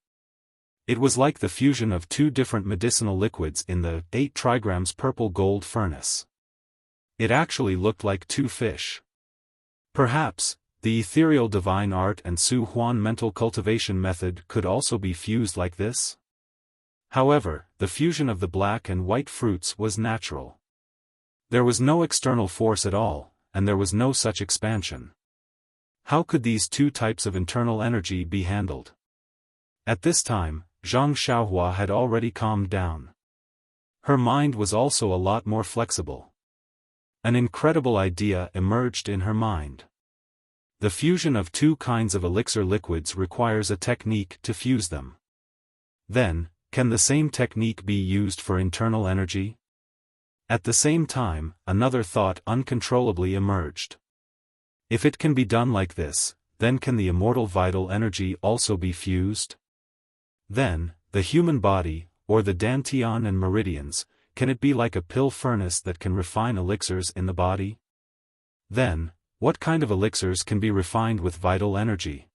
It was like the fusion of two different medicinal liquids in the 8 trigrams purple gold furnace. It actually looked like two fish. Perhaps, the ethereal divine art and Su Huan mental cultivation method could also be fused like this? However, the fusion of the black and white fruits was natural. There was no external force at all, and there was no such expansion. How could these two types of internal energy be handled? At this time, Zhang Xiaohua had already calmed down. Her mind was also a lot more flexible. An incredible idea emerged in her mind. The fusion of two kinds of elixir liquids requires a technique to fuse them. Then, can the same technique be used for internal energy? At the same time, another thought uncontrollably emerged. If it can be done like this, then can the immortal vital energy also be fused? Then, the human body, or the dantian and meridians, can it be like a pill furnace that can refine elixirs in the body? Then, what kind of elixirs can be refined with vital energy?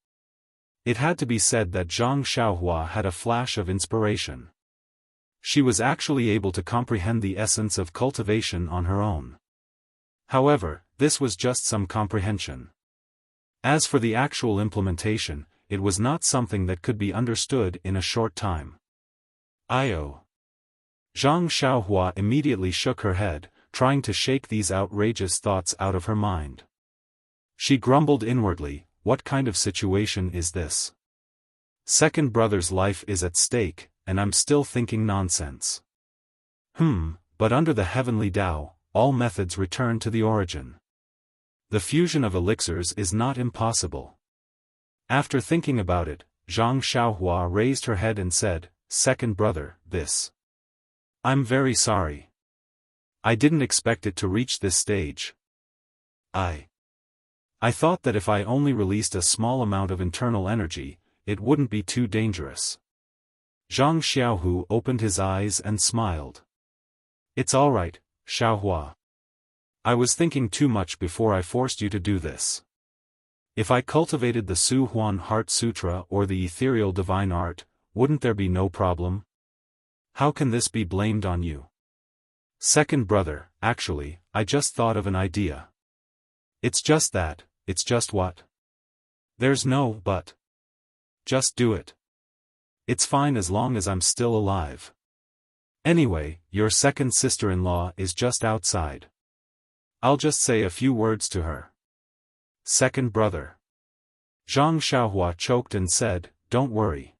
It had to be said that Zhang Xiaohua had a flash of inspiration. She was actually able to comprehend the essence of cultivation on her own. However, this was just some comprehension. As for the actual implementation, it was not something that could be understood in a short time. Zhang Xiaohua immediately shook her head, trying to shake these outrageous thoughts out of her mind. She grumbled inwardly, what kind of situation is this? Second brother's life is at stake, and I'm still thinking nonsense. But under the heavenly Tao, all methods return to the origin. The fusion of elixirs is not impossible. After thinking about it, Zhang Xiaohua raised her head and said, Second brother, this. I'm very sorry. I didn't expect it to reach this stage. I thought that if I only released a small amount of internal energy, it wouldn't be too dangerous. Zhang Xiaohu opened his eyes and smiled. It's all right, Xiaohua. I was thinking too much before I forced you to do this. If I cultivated the Su Huan Heart Sutra or the ethereal divine art, wouldn't there be no problem? How can this be blamed on you? Second brother, actually, I just thought of an idea. It's just that. It's just what? There's no but. Just do it. It's fine as long as I'm still alive. Anyway, your second sister-in-law is just outside. I'll just say a few words to her. Second brother. Zhang Xiaohua choked and said, Don't worry.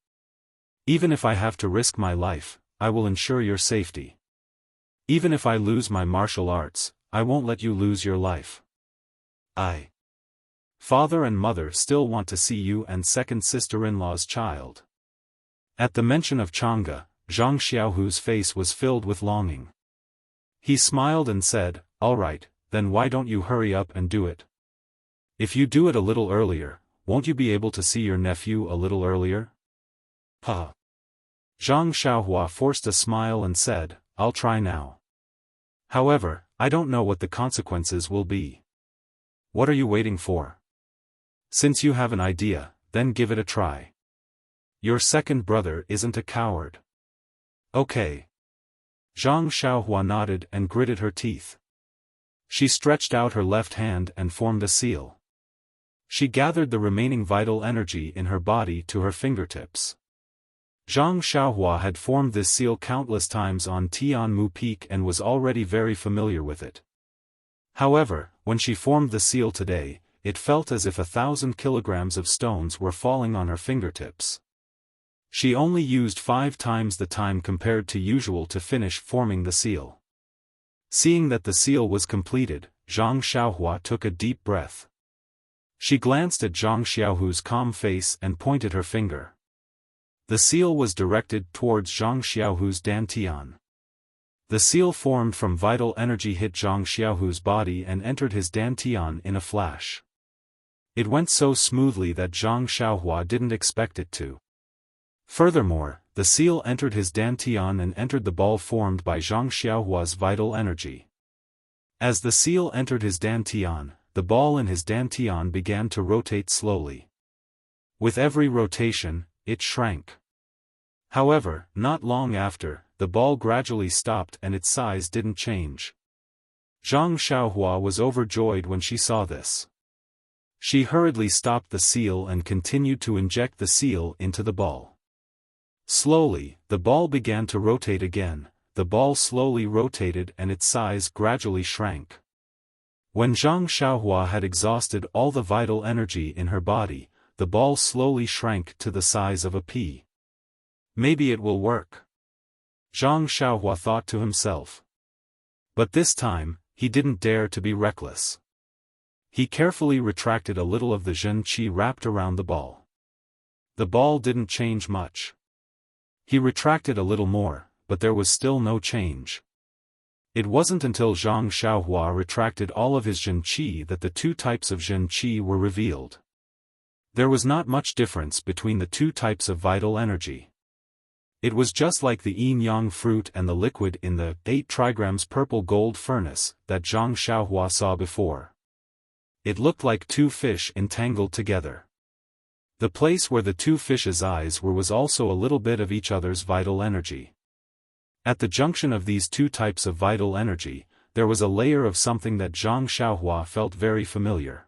Even if I have to risk my life, I will ensure your safety. Even if I lose my martial arts, I won't let you lose your life. Father and mother still want to see you and second sister-in-law's child. At the mention of Chang'e, Zhang Xiaohu's face was filled with longing. He smiled and said, All right, then why don't you hurry up and do it? If you do it a little earlier, won't you be able to see your nephew a little earlier? Zhang Xiaohua forced a smile and said, I'll try now. However, I don't know what the consequences will be. What are you waiting for? Since you have an idea, then give it a try. Your second brother isn't a coward. Okay. Zhang Xiaohua nodded and gritted her teeth. She stretched out her left hand and formed a seal. She gathered the remaining vital energy in her body to her fingertips. Zhang Xiaohua had formed this seal countless times on Tianmu Peak and was already very familiar with it. However, when she formed the seal today, it felt as if 1,000 kilograms of stones were falling on her fingertips. She only used 5 times the time compared to usual to finish forming the seal. Seeing that the seal was completed, Zhang Xiaohua took a deep breath. She glanced at Zhang Xiaohu's calm face and pointed her finger. The seal was directed towards Zhang Xiaohu's dantian. The seal formed from vital energy hit Zhang Xiaohu's body and entered his dantian in a flash. It went so smoothly that Zhang Xiaohua didn't expect it to. Furthermore, the seal entered his dantian and entered the ball formed by Zhang Xiaohua's vital energy. As the seal entered his dantian, the ball in his dantian began to rotate slowly. With every rotation, it shrank. However, not long after, the ball gradually stopped and its size didn't change. Zhang Xiaohua was overjoyed when she saw this. She hurriedly stopped the seal and continued to inject the seal into the ball. Slowly, the ball began to rotate again. The ball slowly rotated and its size gradually shrank. When Zhang Xiaohua had exhausted all the vital energy in her body, the ball slowly shrank to the size of a pea. Maybe it will work. Zhang Xiaohua thought to himself. But this time, he didn't dare to be reckless. He carefully retracted a little of the Zhen Qi wrapped around the ball. The ball didn't change much. He retracted a little more, but there was still no change. It wasn't until Zhang Xiaohua retracted all of his Zhen Qi that the 2 types of Zhen Qi were revealed. There was not much difference between the 2 types of vital energy. It was just like the yin-yang fruit and the liquid in the 8 trigrams purple gold furnace that Zhang Xiaohua saw before. It looked like 2 fish entangled together. The place where the 2 fishes' eyes were was also a little bit of each other's vital energy. At the junction of these 2 types of vital energy, there was a layer of something that Zhang Xiaohua felt very familiar.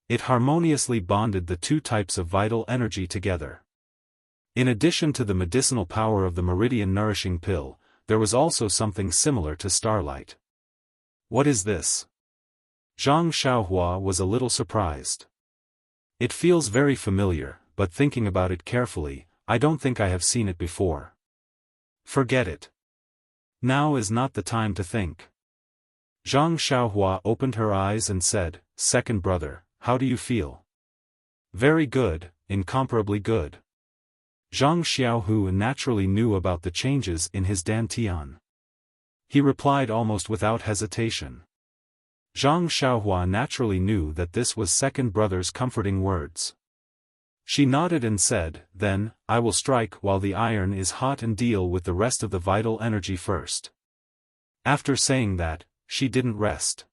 It harmoniously bonded the 2 types of vital energy together. In addition to the medicinal power of the Meridian Nourishing Pill, there was also something similar to starlight. What is this? Zhang Xiaohua was a little surprised. It feels very familiar, but thinking about it carefully, I don't think I have seen it before. Forget it. Now is not the time to think. Zhang Xiaohua opened her eyes and said, "Second brother, how do you feel?" "Very good, incomparably good." Zhang Xiaohu naturally knew about the changes in his dantian. He replied almost without hesitation. Zhang Xiaohua naturally knew that this was second brother's comforting words. She nodded and said, "Then, I will strike while the iron is hot and deal with the rest of the vital energy first." After saying that, she didn't rest.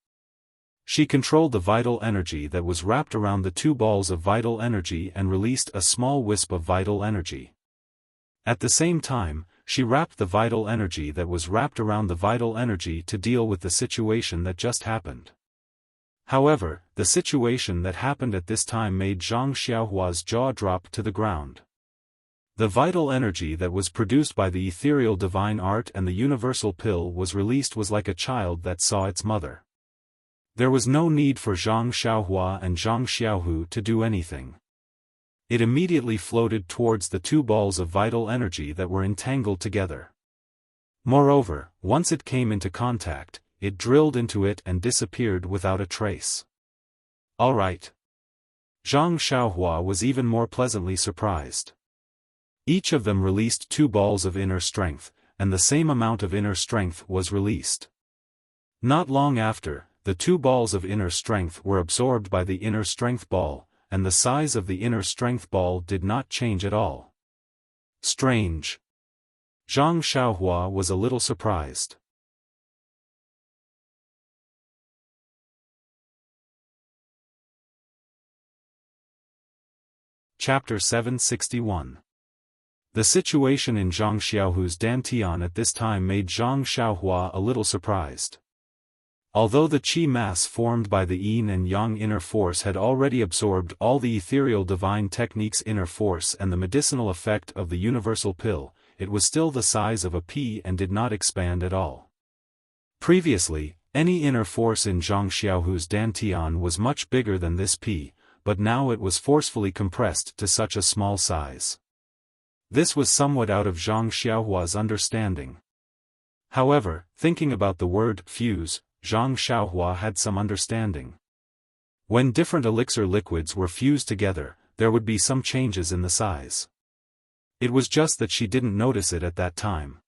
She controlled the vital energy that was wrapped around the 2 balls of vital energy and released a small wisp of vital energy. At the same time, she wrapped the vital energy that was wrapped around the vital energy to deal with the situation that just happened. However, the situation that happened at this time made Zhang Xiaohua's jaw drop to the ground. The vital energy that was produced by the ethereal divine art and the universal pill was released was like a child that saw its mother. There was no need for Zhang Xiaohua and Zhang Xiaohu to do anything. It immediately floated towards the 2 balls of vital energy that were entangled together. Moreover, once it came into contact, it drilled into it and disappeared without a trace. All right. Zhang Xiaohua was even more pleasantly surprised. Each of them released 2 balls of inner strength, and the same amount of inner strength was released. Not long after, the 2 balls of inner strength were absorbed by the inner strength ball, and the size of the inner strength ball did not change at all. Strange. Zhang Xiaohua was a little surprised. Chapter 761. The situation in Zhang Xiaohu's dantian at this time made Zhang Xiaohua a little surprised. Although the qi mass formed by the yin and yang inner force had already absorbed all the ethereal divine technique's inner force and the medicinal effect of the universal pill, it was still the size of a pea and did not expand at all. Previously, any inner force in Zhang Xiaohu's dantian was much bigger than this pea, but now it was forcefully compressed to such a small size. This was somewhat out of Zhang Xiaohua's understanding. However, thinking about the word fuse, Zhang Xiaohua had some understanding. When different elixir liquids were fused together, there would be some changes in the size. It was just that she didn't notice it at that time.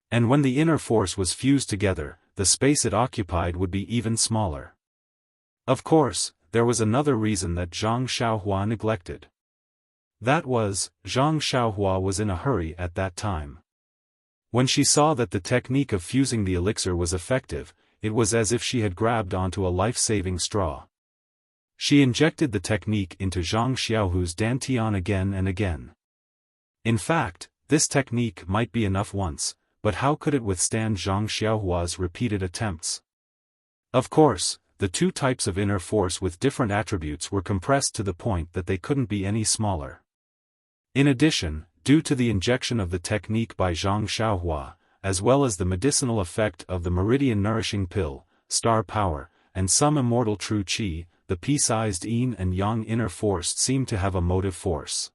And when the inner force was fused together, the space it occupied would be even smaller. Of course, there was another reason that Zhang Xiaohua neglected. That was, Zhang Xiaohua was in a hurry at that time. When she saw that the technique of fusing the elixir was effective, it was as if she had grabbed onto a life-saving straw. She injected the technique into Zhang Xiaohu's dantian again and again. In fact, this technique might be enough once, but how could it withstand Zhang Xiaohua's repeated attempts? Of course, the two types of inner force with different attributes were compressed to the point that they couldn't be any smaller. In addition, due to the injection of the technique by Zhang Xiaohua, as well as the medicinal effect of the meridian nourishing pill, star power, and some immortal true qi, the pea-sized yin and yang inner force seemed to have a motive force.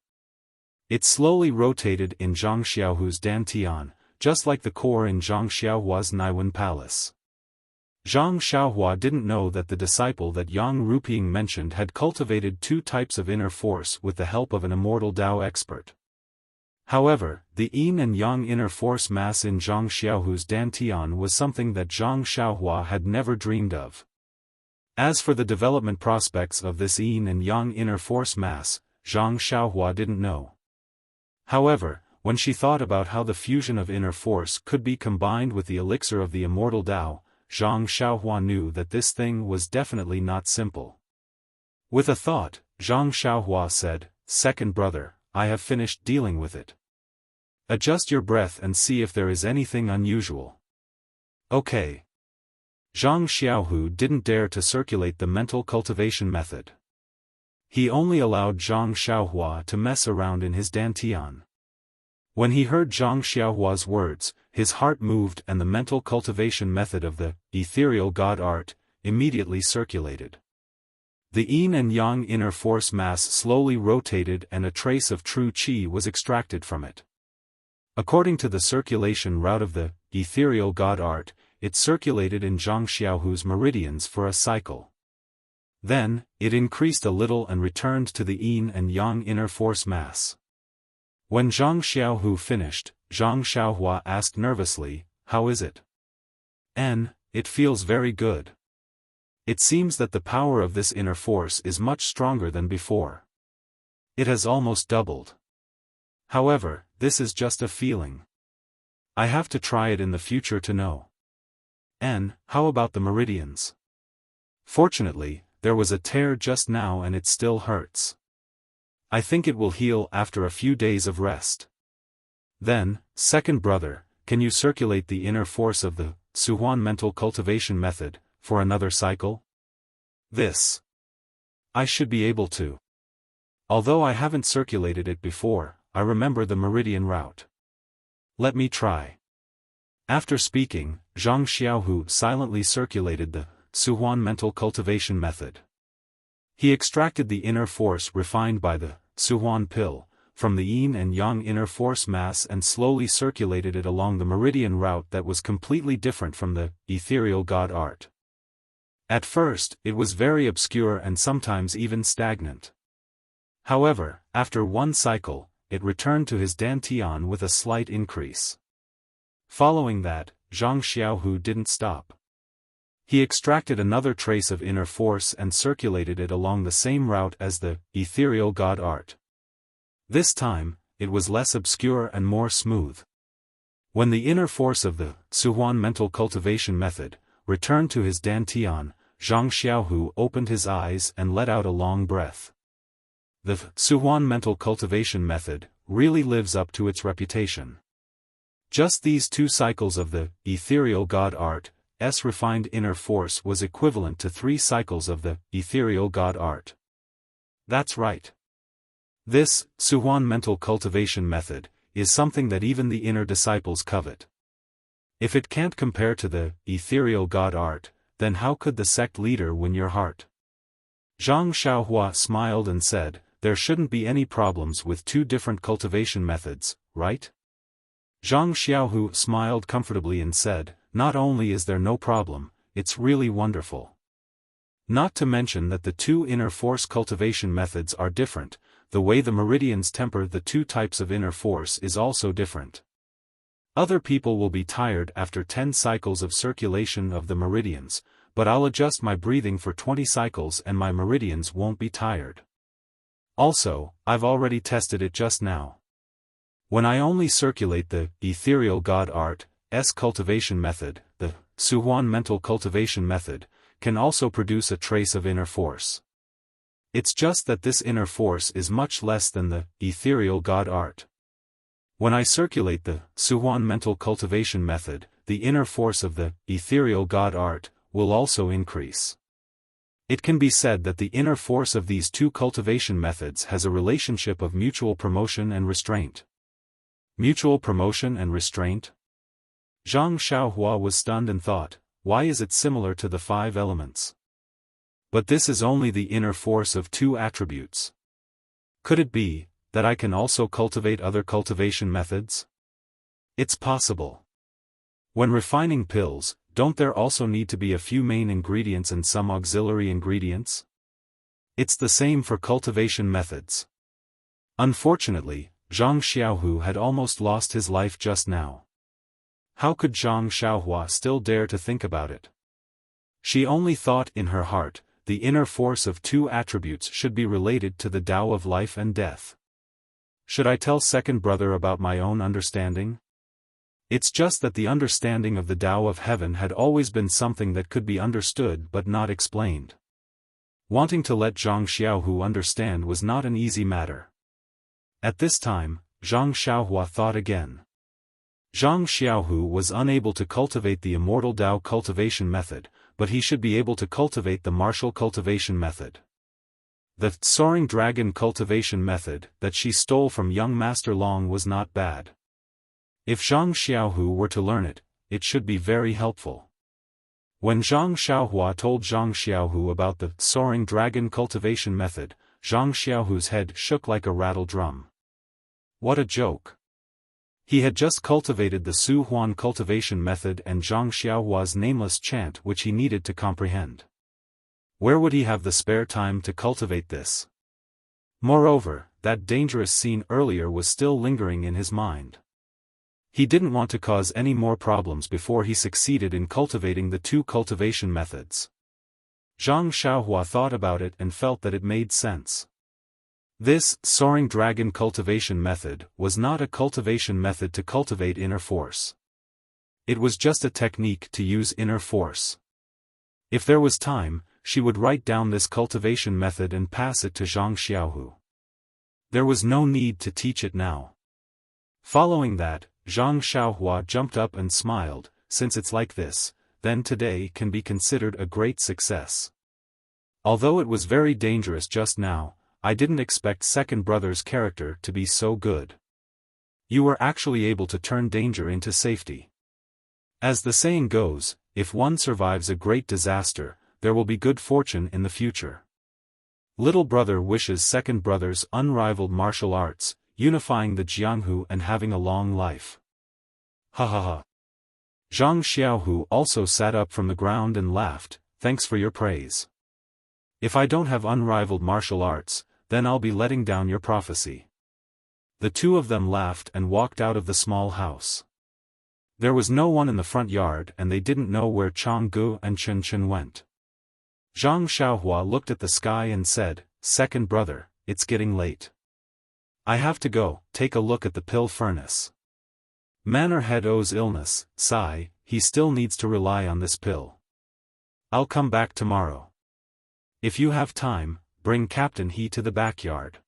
It slowly rotated in Zhang Xiaohu's dantian, just like the core in Zhang Xiaohua's Naiwen palace. Zhang Xiaohua didn't know that the disciple that Yang Ruping mentioned had cultivated two types of inner force with the help of an immortal Dao expert. However, the yin and yang inner force mass in Zhang Xiaohu's dantian was something that Zhang Xiaohua had never dreamed of. As for the development prospects of this yin and yang inner force mass, Zhang Xiaohua didn't know. However, when she thought about how the fusion of inner force could be combined with the elixir of the immortal Dao, Zhang Xiaohua knew that this thing was definitely not simple. With a thought, Zhang Xiaohua said, "Second brother, I have finished dealing with it. Adjust your breath and see if there is anything unusual." Okay. Zhang Xiaohu didn't dare to circulate the mental cultivation method. He only allowed Zhang Xiaohua to mess around in his dantian. When he heard Zhang Xiaohua's words, his heart moved and the mental cultivation method of the ethereal god art immediately circulated. The yin and yang inner force mass slowly rotated and a trace of true qi was extracted from it. According to the circulation route of the ethereal god art, it circulated in Zhang Xiaohu's meridians for a cycle. Then, it increased a little and returned to the yin and yang inner force mass. When Zhang Xiaohu finished, Zhang Xiaohua asked nervously, "How is it?" It feels very good. It seems that the power of this inner force is much stronger than before. It has almost doubled. However, this is just a feeling. I have to try it in the future to know. How about the meridians? Fortunately, there was a tear just now and it still hurts. I think it will heal after a few days of rest. Then, second brother, can you circulate the inner force of the Suhuan mental cultivation method for another cycle? This. I should be able to. Although I haven't circulated it before, I remember the meridian route. Let me try. After speaking, Zhang Xiaohu silently circulated the Suhuan mental cultivation method. He extracted the inner force refined by the Suhuan pill from the yin and yang inner force mass and slowly circulated it along the meridian route that was completely different from the ethereal god art. At first, it was very obscure and sometimes even stagnant. However, after one cycle, it returned to his dantian with a slight increase. Following that, Zhang Xiaohu didn't stop. He extracted another trace of inner force and circulated it along the same route as the ethereal god art. This time, it was less obscure and more smooth. When the inner force of the Suhuan mental cultivation method returned to his dantian, Zhang Xiaohu opened his eyes and let out a long breath. The Suhuan mental cultivation method really lives up to its reputation. Just these 2 cycles of the ethereal God Art's refined inner force was equivalent to 3 cycles of the ethereal God Art. That's right. This Suhuan mental cultivation method is something that even the inner disciples covet. If it can't compare to the ethereal God Art, then how could the sect leader win your heart? Zhang Xiaohua smiled and said, there shouldn't be any problems with 2 different cultivation methods, right? Zhang Xiaohu smiled comfortably and said, not only is there no problem, it's really wonderful. Not to mention that the 2 inner force cultivation methods are different, the way the meridians temper the 2 types of inner force is also different. Other people will be tired after 10 cycles of circulation of the meridians, but I'll adjust my breathing for 20 cycles and my meridians won't be tired. Also, I've already tested it just now. When I only circulate the ethereal God Art's cultivation method, the Suhuan mental cultivation method can also produce a trace of inner force. It's just that this inner force is much less than the ethereal God Art. When I circulate the Suhuan mental cultivation method, the inner force of the ethereal God Art will also increase. It can be said that the inner force of these 2 cultivation methods has a relationship of mutual promotion and restraint. Mutual promotion and restraint? Zhang Xiaohua was stunned and thought, why is it similar to the 5 elements? But this is only the inner force of 2 attributes. Could it be that I can also cultivate other cultivation methods? It's possible. When refining pills, don't there also need to be a few main ingredients and some auxiliary ingredients? It's the same for cultivation methods. Unfortunately, Zhang Xiaohu had almost lost his life just now. How could Zhang Xiaohua still dare to think about it? She only thought in her heart, the inner force of 2 attributes should be related to the Tao of life and death. Should I tell second brother about my own understanding? It's just that the understanding of the Tao of heaven had always been something that could be understood but not explained. Wanting to let Zhang Xiaohu understand was not an easy matter. At this time, Zhang Xiaohua thought again. Zhang Xiaohu was unable to cultivate the immortal Tao cultivation method, but he should be able to cultivate the martial cultivation method. The soaring dragon cultivation method that she stole from young Master Long was not bad. If Zhang Xiaohu were to learn it, it should be very helpful. When Zhang Xiaohua told Zhang Xiaohu about the soaring dragon cultivation method, Zhang Xiaohu's head shook like a rattle drum. What a joke! He had just cultivated the Suhuan cultivation method and Zhang Xiaohua's nameless chant which he needed to comprehend. Where would he have the spare time to cultivate this? Moreover, that dangerous scene earlier was still lingering in his mind. He didn't want to cause any more problems before he succeeded in cultivating the 2 cultivation methods. Zhang Xiaohua thought about it and felt that it made sense. This soaring dragon cultivation method was not a cultivation method to cultivate inner force. It was just a technique to use inner force. If there was time, she would write down this cultivation method and pass it to Zhang Xiaohu. There was no need to teach it now. Following that, Zhang Xiaohua jumped up and smiled, since it's like this, then today can be considered a great success. Although it was very dangerous just now, I didn't expect second brother's character to be so good. You were actually able to turn danger into safety. As the saying goes, if one survives a great disaster, there will be good fortune in the future. Little brother wishes second brother's unrivaled martial arts, unifying the Jianghu and having a long life. Ha ha ha. Zhang Xiaohu also sat up from the ground and laughed, thanks for your praise. If I don't have unrivaled martial arts, then I'll be letting down your prophecy. The 2 of them laughed and walked out of the small house. There was no one in the front yard and they didn't know where Changgu and Chen Chen went. Zhang Xiaohua looked at the sky and said, second brother, it's getting late. I have to go, take a look at the pill furnace. Manor Head O's illness, sigh, he still needs to rely on this pill. I'll come back tomorrow. If you have time, bring Captain He to the backyard.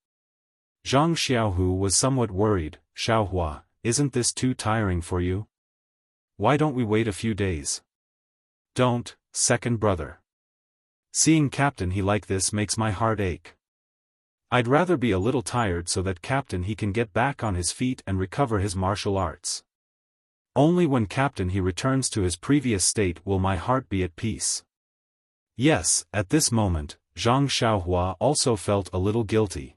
Zhang Xiaohu was somewhat worried. Xiaohua, isn't this too tiring for you? Why don't we wait a few days? Don't, second brother. Seeing Captain he like this makes my heart ache. I'd rather be a little tired so that Captain he can get back on his feet and recover his martial arts. Only when Captain he returns to his previous state will my heart be at peace. Yes, at this moment, Zhang Xiaohua also felt a little guilty.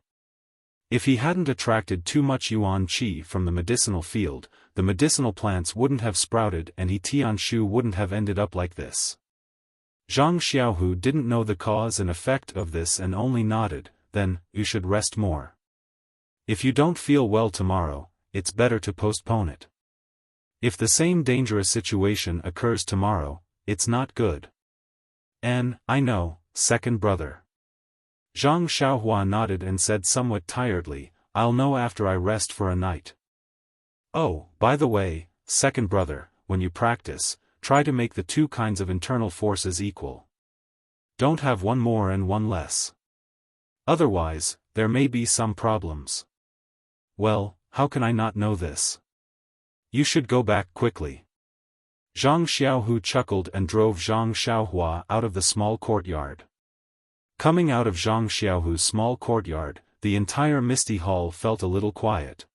If he hadn't attracted too much yuan qi from the medicinal field, the medicinal plants wouldn't have sprouted and he Tianshu wouldn't have ended up like this. Zhang Xiaohu didn't know the cause and effect of this and only nodded. Then, you should rest more. If you don't feel well tomorrow, it's better to postpone it. If the same dangerous situation occurs tomorrow, it's not good. I know, second brother. Zhang Xiaohua nodded and said somewhat tiredly, I'll know after I rest for a night. Oh, by the way, second brother, when you practice, try to make the two kinds of internal forces equal. Don't have one more and one less. Otherwise, there may be some problems. Well, how can I not know this? You should go back quickly. Zhang Xiaohu chuckled and drove Zhang Xiaohua out of the small courtyard. Coming out of Zhang Xiaohu's small courtyard, the entire misty hall felt a little quiet.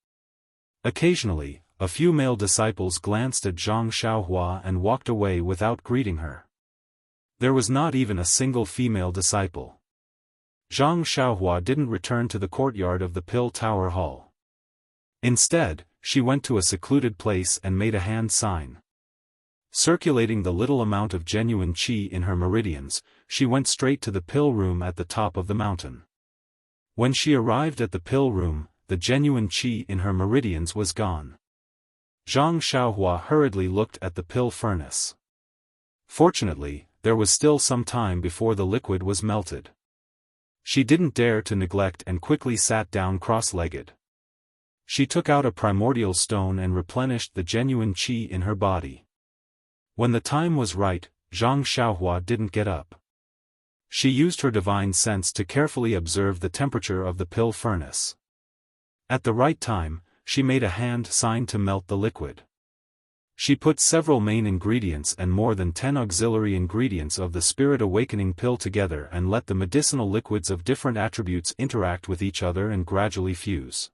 Occasionally, a few male disciples glanced at Zhang Xiaohua and walked away without greeting her. There was not even a single female disciple. Zhang Xiaohua didn't return to the courtyard of the Pill Tower Hall. Instead, she went to a secluded place and made a hand sign. Circulating the little amount of genuine qi in her meridians, she went straight to the pill room at the top of the mountain. When she arrived at the pill room, the genuine qi in her meridians was gone. Zhang Xiaohua hurriedly looked at the pill furnace. Fortunately, there was still some time before the liquid was melted. She didn't dare to neglect and quickly sat down cross-legged. She took out a primordial stone and replenished the genuine qi in her body. When the time was right, Zhang Xiaohua didn't get up. She used her divine sense to carefully observe the temperature of the pill furnace. At the right time, she made a hand sign to melt the liquid. She put several main ingredients and more than 10 auxiliary ingredients of the Spirit Awakening pill together and let the medicinal liquids of different attributes interact with each other and gradually fuse.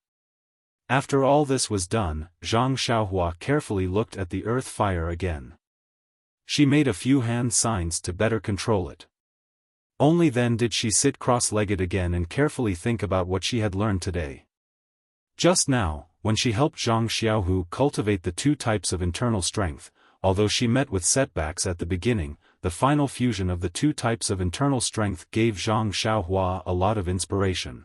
After all this was done, Zhang Xiaohua carefully looked at the earth fire again. She made a few hand signs to better control it. Only then did she sit cross-legged again and carefully think about what she had learned today. Just now, when she helped Zhang Xiaohu cultivate the two types of internal strength, although she met with setbacks at the beginning, the final fusion of the two types of internal strength gave Zhang Xiaohua a lot of inspiration.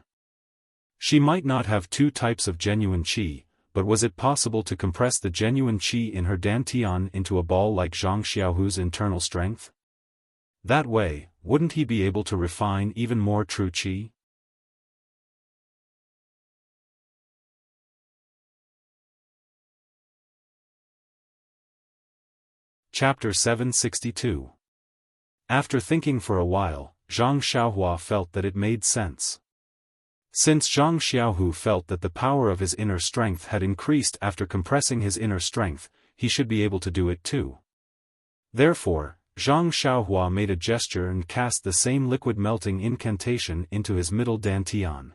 She might not have two types of genuine qi, but was it possible to compress the genuine qi in her dantian into a ball like Zhang Xiaohu's internal strength? That way, wouldn't he be able to refine even more true qi? Chapter 762. After thinking for a while, Zhang Xiaohua felt that it made sense. Since Zhang Xiaohu felt that the power of his inner strength had increased after compressing his inner strength, he should be able to do it too. Therefore, Zhang Xiaohua made a gesture and cast the same liquid melting incantation into his middle dantian.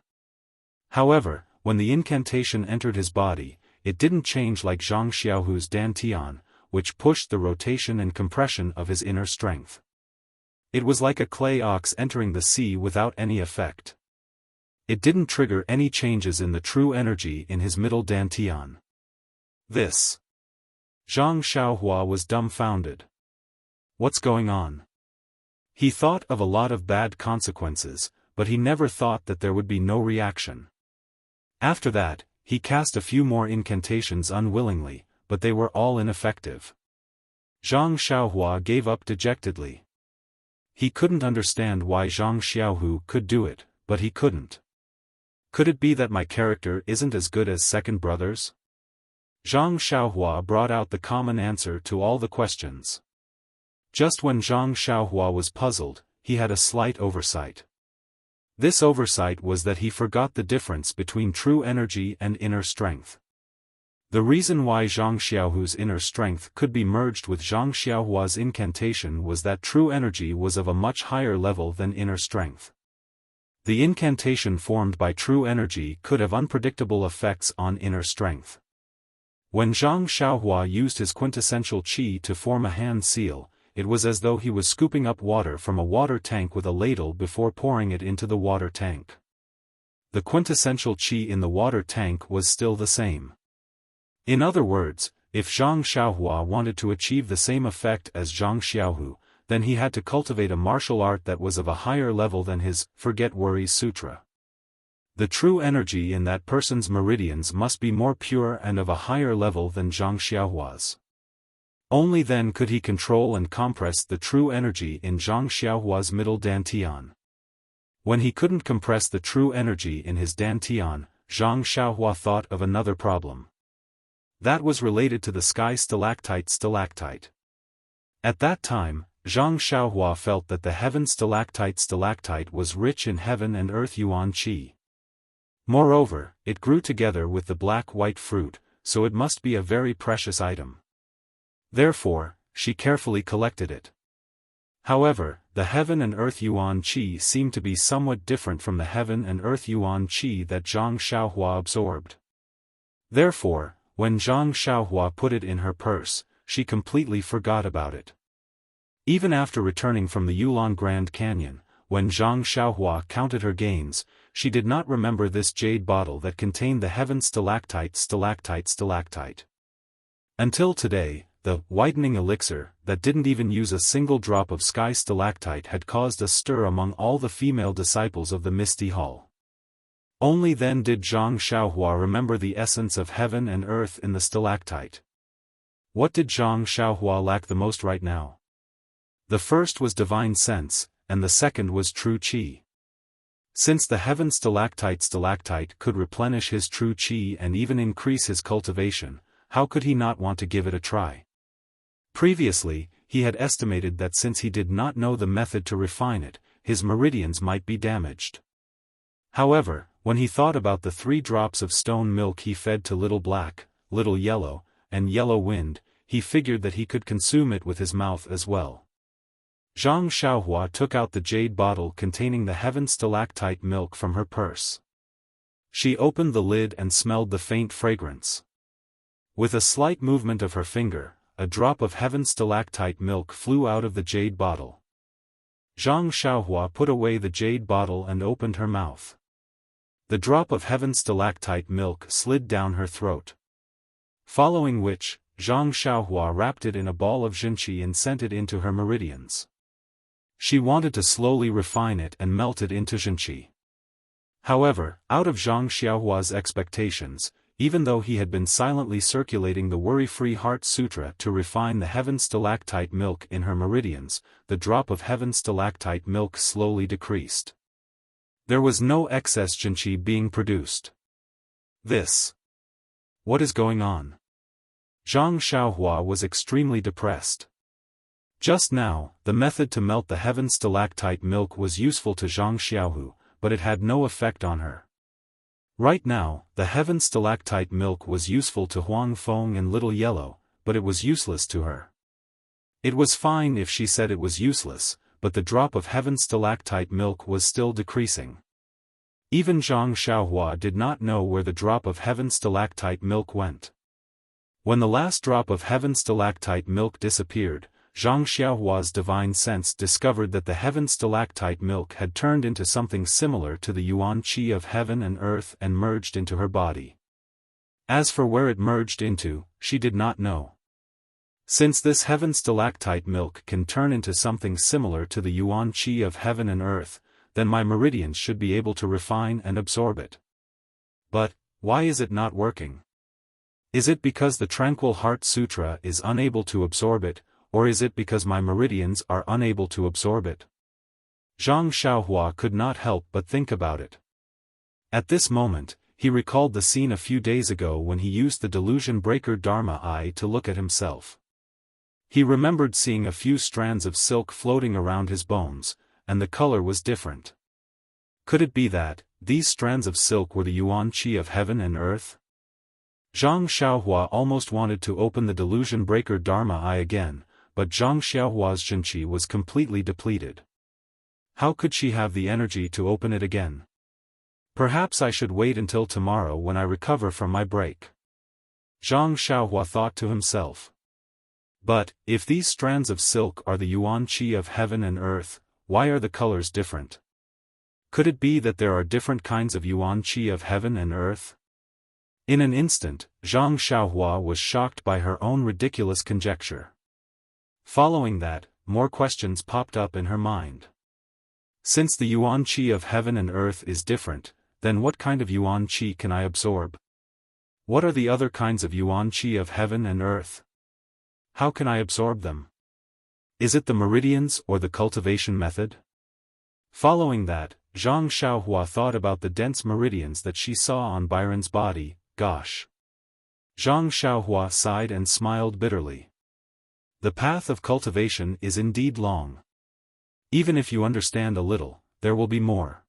However, when the incantation entered his body, it didn't change like Zhang Xiaohu's dantian, which pushed the rotation and compression of his inner strength. It was like a clay ox entering the sea without any effect. It didn't trigger any changes in the true energy in his middle dantian. This. Zhang Xiaohua was dumbfounded. What's going on? He thought of a lot of bad consequences, but he never thought that there would be no reaction. After that, he cast a few more incantations unwillingly, but they were all ineffective. Zhang Xiaohua gave up dejectedly. He couldn't understand why Zhang Xiaohu could do it, but he couldn't. Could it be that my character isn't as good as second brother's? Zhang Xiaohua brought out the common answer to all the questions. Just when Zhang Xiaohua was puzzled, he had a slight oversight. This oversight was that he forgot the difference between true energy and inner strength. The reason why Zhang Xiaohu's inner strength could be merged with Zhang Xiaohua's incantation was that true energy was of a much higher level than inner strength. The incantation formed by true energy could have unpredictable effects on inner strength. When Zhang Xiaohua used his quintessential qi to form a hand seal, it was as though he was scooping up water from a water tank with a ladle before pouring it into the water tank. The quintessential qi in the water tank was still the same. In other words, if Zhang Xiaohua wanted to achieve the same effect as Zhang Xiaohu, then he had to cultivate a martial art that was of a higher level than his Forget Worries Sutra. The true energy in that person's meridians must be more pure and of a higher level than Zhang Xiaohua's. Only then could he control and compress the true energy in Zhang Xiaohua's middle dantian. When he couldn't compress the true energy in his dantian, Zhang Xiaohua thought of another problem. That was related to the sky stalactite. At that time, Zhang Xiaohua felt that the heaven stalactite was rich in heaven and earth yuan qi. Moreover, it grew together with the black-white fruit, so it must be a very precious item. Therefore, she carefully collected it. However, the heaven and earth yuan qi seemed to be somewhat different from the heaven and earth yuan qi that Zhang Xiaohua absorbed. Therefore, when Zhang Xiaohua put it in her purse, she completely forgot about it. Even after returning from the Yulon Grand Canyon, when Zhang Xiaohua counted her gains, she did not remember this jade bottle that contained the heaven stalactite. Until today, the whitening elixir that didn't even use a single drop of sky stalactite had caused a stir among all the female disciples of the Misty Hall. Only then did Zhang Xiaohua remember the essence of heaven and earth in the stalactite. What did Zhang Xiaohua lack the most right now? The first was divine sense, and the second was true qi. Since the heaven stalactite could replenish his true qi and even increase his cultivation, how could he not want to give it a try? Previously, he had estimated that since he did not know the method to refine it, his meridians might be damaged. However, when he thought about the 3 drops of stone milk he fed to Little Black, Little Yellow, and Yellow Wind, he figured that he could consume it with his mouth as well. Zhang Xiaohua took out the jade bottle containing the heaven stalactite milk from her purse. She opened the lid and smelled the faint fragrance. With a slight movement of her finger, a drop of heaven stalactite milk flew out of the jade bottle. Zhang Xiaohua put away the jade bottle and opened her mouth. The drop of heaven stalactite milk slid down her throat. Following which, Zhang Xiaohua wrapped it in a ball of zhenqi and sent it into her meridians. She wanted to slowly refine it and melt it into zhenqi. However, out of Zhang Xiaohua's expectations, even though he had been silently circulating the Worry-Free Heart Sutra to refine the heaven stalactite milk in her meridians, the drop of heaven stalactite milk slowly decreased. There was no excess zhenqi being produced. What is going on? Zhang Xiaohua was extremely depressed. Just now, the method to melt the heaven stalactite milk was useful to Zhang Xiaohu, but it had no effect on her. Right now, the heaven stalactite milk was useful to Huang Feng and Little Yellow, but it was useless to her. It was fine if she said it was useless, but the drop of heaven stalactite milk was still decreasing. Even Zhang Xiaohua did not know where the drop of heaven stalactite milk went. When the last drop of heaven stalactite milk disappeared, Zhang Xiaohua's divine sense discovered that the heaven stalactite milk had turned into something similar to the yuan qi of heaven and earth and merged into her body. As for where it merged into, she did not know. Since this heaven stalactite milk can turn into something similar to the yuan qi of heaven and earth, then my meridians should be able to refine and absorb it. But, why is it not working? Is it because the Tranquil Heart Sutra is unable to absorb it, or is it because my meridians are unable to absorb it? Zhang Xiaohua could not help but think about it. At this moment, he recalled the scene a few days ago when he used the delusion breaker Dharma eye to look at himself. He remembered seeing a few strands of silk floating around his bones, and the color was different. Could it be that these strands of silk were the yuan qi of heaven and earth? Zhang Xiaohua almost wanted to open the delusion breaker Dharma eye again, but Zhang Xiaohua's Zhenqi was completely depleted. How could she have the energy to open it again? Perhaps I should wait until tomorrow when I recover from my break. Zhang Xiaohua thought to himself. But, if these strands of silk are the yuan qi of heaven and earth, why are the colors different? Could it be that there are different kinds of yuan qi of heaven and earth? In an instant, Zhang Xiaohua was shocked by her own ridiculous conjecture. Following that, more questions popped up in her mind. Since the yuan qi of heaven and earth is different, then what kind of yuan qi can I absorb? What are the other kinds of yuan qi of heaven and earth? How can I absorb them? Is it the meridians or the cultivation method? Following that, Zhang Xiaohua thought about the dense meridians that she saw on Byron's body. Gosh. Zhang Xiaohua sighed and smiled bitterly. The path of cultivation is indeed long. Even if you understand a little, there will be more.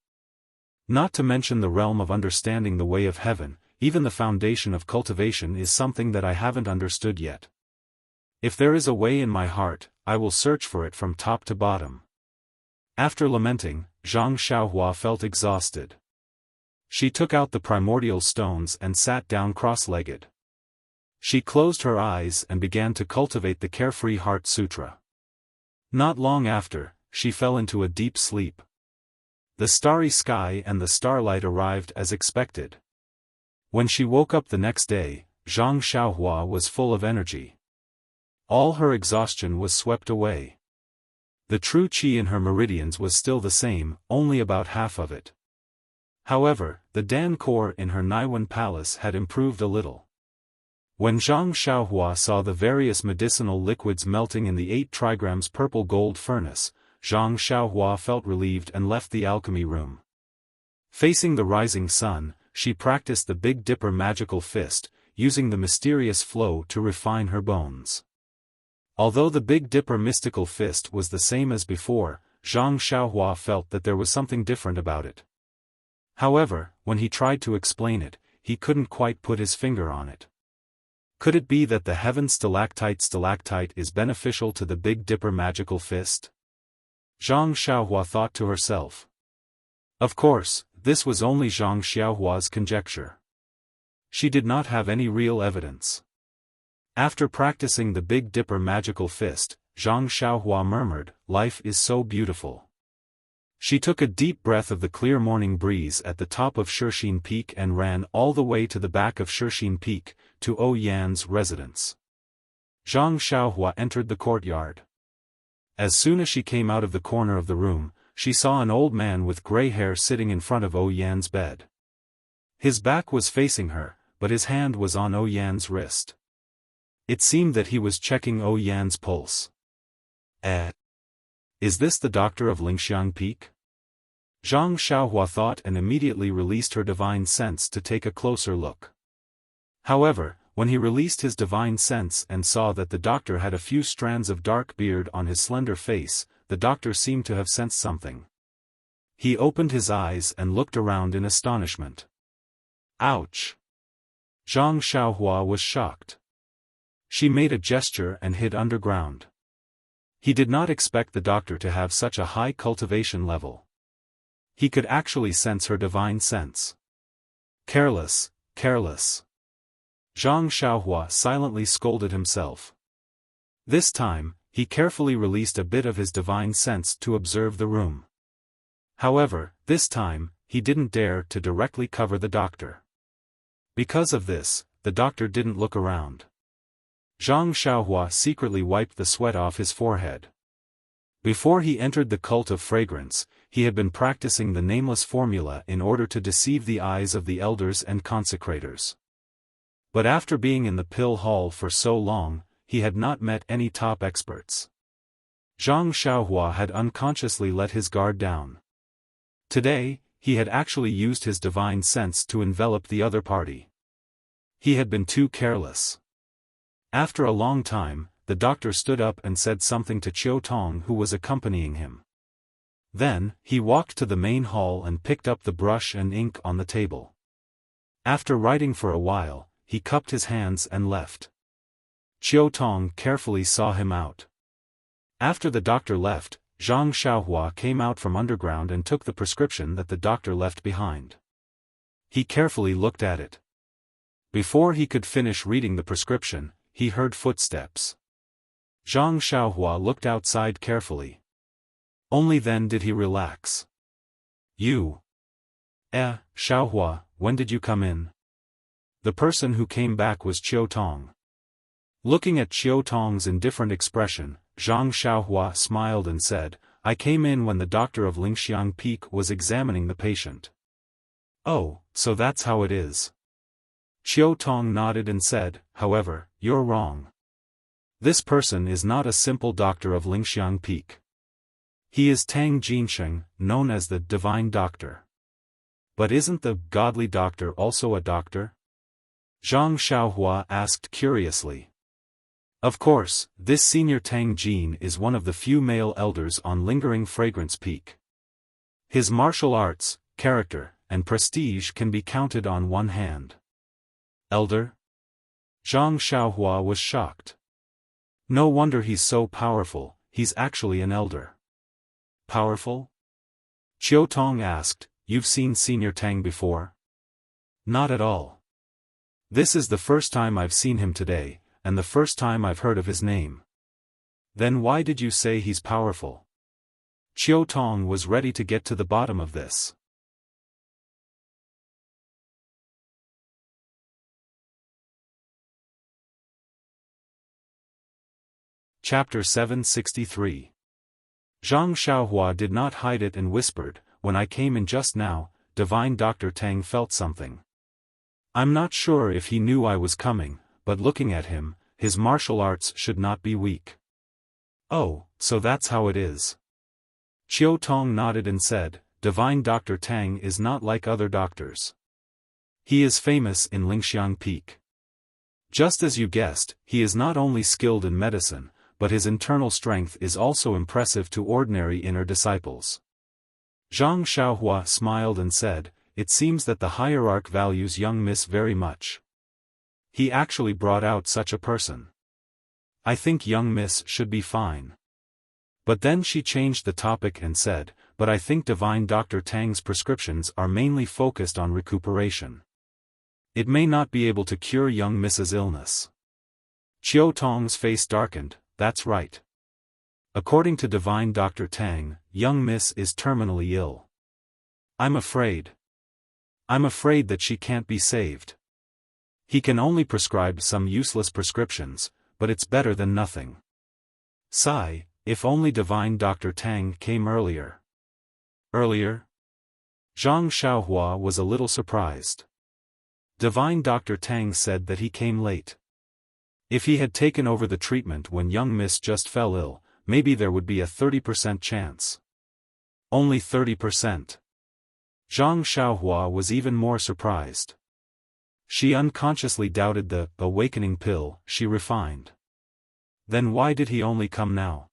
Not to mention the realm of understanding the way of heaven, even the foundation of cultivation is something that I haven't understood yet. If there is a way in my heart, I will search for it from top to bottom. After lamenting, Zhang Xiaohua felt exhausted. She took out the primordial stones and sat down cross-legged. She closed her eyes and began to cultivate the Carefree Heart Sutra. Not long after, she fell into a deep sleep. The starry sky and the starlight arrived as expected. When she woke up the next day, Zhang Xiaohua was full of energy. All her exhaustion was swept away. The true qi in her meridians was still the same, only about half of it. However, the Dan core in her Naiwan palace had improved a little. When Zhang Xiaohua saw the various medicinal liquids melting in the 8 trigrams purple gold furnace, Zhang Xiaohua felt relieved and left the alchemy room. Facing the rising sun, she practiced the Big Dipper magical fist, using the mysterious flow to refine her bones. Although the Big Dipper mystical fist was the same as before, Zhang Xiaohua felt that there was something different about it. However, when he tried to explain it, he couldn't quite put his finger on it. Could it be that the heaven stalactite is beneficial to the Big Dipper magical fist? Zhang Xiaohua thought to herself. Of course, this was only Zhang Xiaohua's conjecture. She did not have any real evidence. After practicing the Big Dipper magical fist, Zhang Xiaohua murmured, "Life is so beautiful." She took a deep breath of the clear morning breeze at the top of Shixin Peak and ran all the way to the back of Shixin Peak, to O Yan's residence. Zhang Xiaohua entered the courtyard. As soon as she came out of the corner of the room, she saw an old man with gray hair sitting in front of O Yan's bed. His back was facing her, but his hand was on O Yan's wrist. It seemed that he was checking O Yan's pulse. Is this the doctor of Lingxiang Peak? Zhang Xiaohua thought and immediately released her divine sense to take a closer look. However, when he released his divine sense and saw that the doctor had a few strands of dark beard on his slender face, the doctor seemed to have sensed something. He opened his eyes and looked around in astonishment. Ouch! Zhang Xiaohua was shocked. She made a gesture and hid underground. He did not expect the doctor to have such a high cultivation level. He could actually sense her divine sense. Careless, careless. Zhang Xiaohua silently scolded himself. This time, he carefully released a bit of his divine sense to observe the room. However, this time, he didn't dare to directly cover the doctor. Because of this, the doctor didn't look around. Zhang Xiaohua secretly wiped the sweat off his forehead. Before he entered the cult of fragrance, he had been practicing the nameless formula in order to deceive the eyes of the elders and consecrators. But after being in the pill hall for so long, he had not met any top experts. Zhang Xiaohua had unconsciously let his guard down. Today, he had actually used his divine sense to envelop the other party. He had been too careless. After a long time, the doctor stood up and said something to Qiu Tong, who was accompanying him. Then, he walked to the main hall and picked up the brush and ink on the table. After writing for a while, he cupped his hands and left. Chiu Tong carefully saw him out. After the doctor left, Zhang Xiaohua came out from underground and took the prescription that the doctor left behind. He carefully looked at it. Before he could finish reading the prescription, he heard footsteps. Zhang Xiaohua looked outside carefully. Only then did he relax. You. Xiaohua, when did you come in? The person who came back was Chiu Tong. Looking at Chiu Tong's indifferent expression, Zhang Xiaohua smiled and said, I came in when the doctor of Lingxiang Peak was examining the patient. Oh, so that's how it is. Chiu Tong nodded and said, however, you're wrong. This person is not a simple doctor of Lingxiang Peak. He is Tang Jinsheng, known as the Divine Doctor. But isn't the Godly Doctor also a doctor? Zhang Xiaohua asked curiously. Of course, this senior Tang Jin is one of the few male elders on Lingering Fragrance Peak. His martial arts, character, and prestige can be counted on one hand. Elder? Zhang Xiaohua was shocked. No wonder he's so powerful, he's actually an elder. Powerful? Chiu Tong asked, you've seen Senior Tang before? Not at all. This is the first time I've seen him today, and the first time I've heard of his name. Then why did you say he's powerful? Chiu Tong was ready to get to the bottom of this. Chapter 763. Zhang Xiaohua did not hide it and whispered, when I came in just now, Divine Dr. Tang felt something. I'm not sure if he knew I was coming, but looking at him, his martial arts should not be weak. Oh, so that's how it is. Chiu Tong nodded and said, Divine Dr. Tang is not like other doctors. He is famous in Lingxiang Peak. Just as you guessed, he is not only skilled in medicine, but his internal strength is also impressive to ordinary inner disciples. Zhang Xiaohua smiled and said, it seems that the hierarch values young Miss very much. He actually brought out such a person. I think young Miss should be fine. But then she changed the topic and said, but I think Divine Dr. Tang's prescriptions are mainly focused on recuperation. It may not be able to cure young Miss's illness. Chiu Tong's face darkened. That's right. According to Divine Dr. Tang, young Miss is terminally ill. I'm afraid that she can't be saved. He can only prescribe some useless prescriptions, but it's better than nothing. Sigh, if only Divine Dr. Tang came earlier. Earlier? Zhang Xiaohua was a little surprised. Divine Dr. Tang said that he came late. If he had taken over the treatment when young Miss just fell ill, maybe there would be a 30% chance. Only 30%. Zhang Xiaohua was even more surprised. She unconsciously doubted the awakening pill she refined. Then why did he only come now?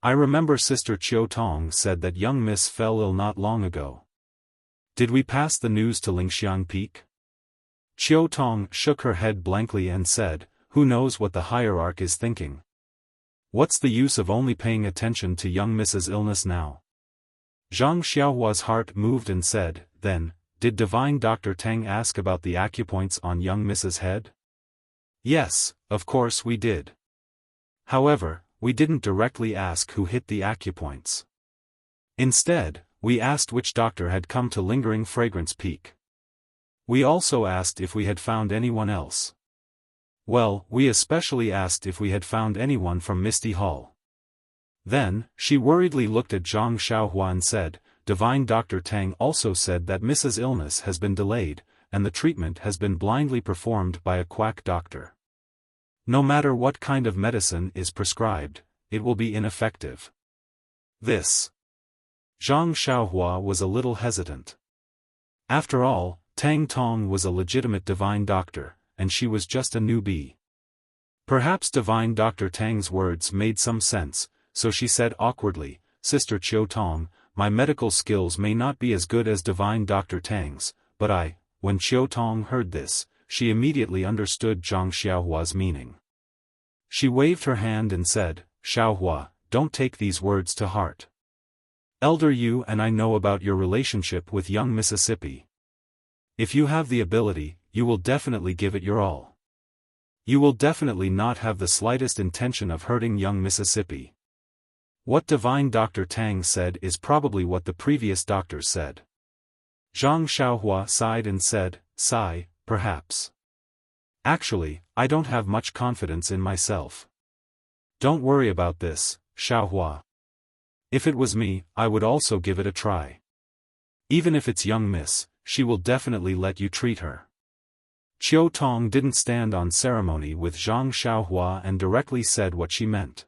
I remember Sister Chiu Tong said that young Miss fell ill not long ago. Did we pass the news to Lingxiang Peak? Chiu Tong shook her head blankly and said, who knows what the hierarch is thinking? What's the use of only paying attention to young Miss's illness now? Zhang Xiaohua's heart moved and said, then, did Divine Dr. Tang ask about the acupoints on young Miss's head? Yes, of course we did. However, we didn't directly ask who hit the acupoints. Instead, we asked which doctor had come to Lingering Fragrance Peak. We also asked if we had found anyone else. Well, we especially asked if we had found anyone from Misty Hall. Then, she worriedly looked at Zhang Xiaohua and said, Divine Dr. Tang also said that Mrs. illness has been delayed, and the treatment has been blindly performed by a quack doctor. No matter what kind of medicine is prescribed, it will be ineffective. This. Zhang Xiaohua was a little hesitant. After all, Tang Tong was a legitimate divine doctor, and she was just a newbie. Perhaps Divine Dr. Tang's words made some sense, so she said awkwardly, Sister Chiu Tong, my medical skills may not be as good as Divine Dr. Tang's, but when Qiu Tong heard this, she immediately understood Zhang Xiaohua's meaning. She waved her hand and said, Xiaohua, don't take these words to heart. Elder you and I know about your relationship with young Mississippi. If you have the ability, you will definitely give it your all. You will definitely not have the slightest intention of hurting young Mississippi. What Divine Dr. Tang said is probably what the previous doctors said. Zhang Xiaohua sighed and said, sigh, perhaps. Actually, I don't have much confidence in myself. Don't worry about this, Xiaohua. If it was me, I would also give it a try. Even if it's young miss, she will definitely let you treat her. Qiu Tong didn't stand on ceremony with Zhang Xiaohua and directly said what she meant.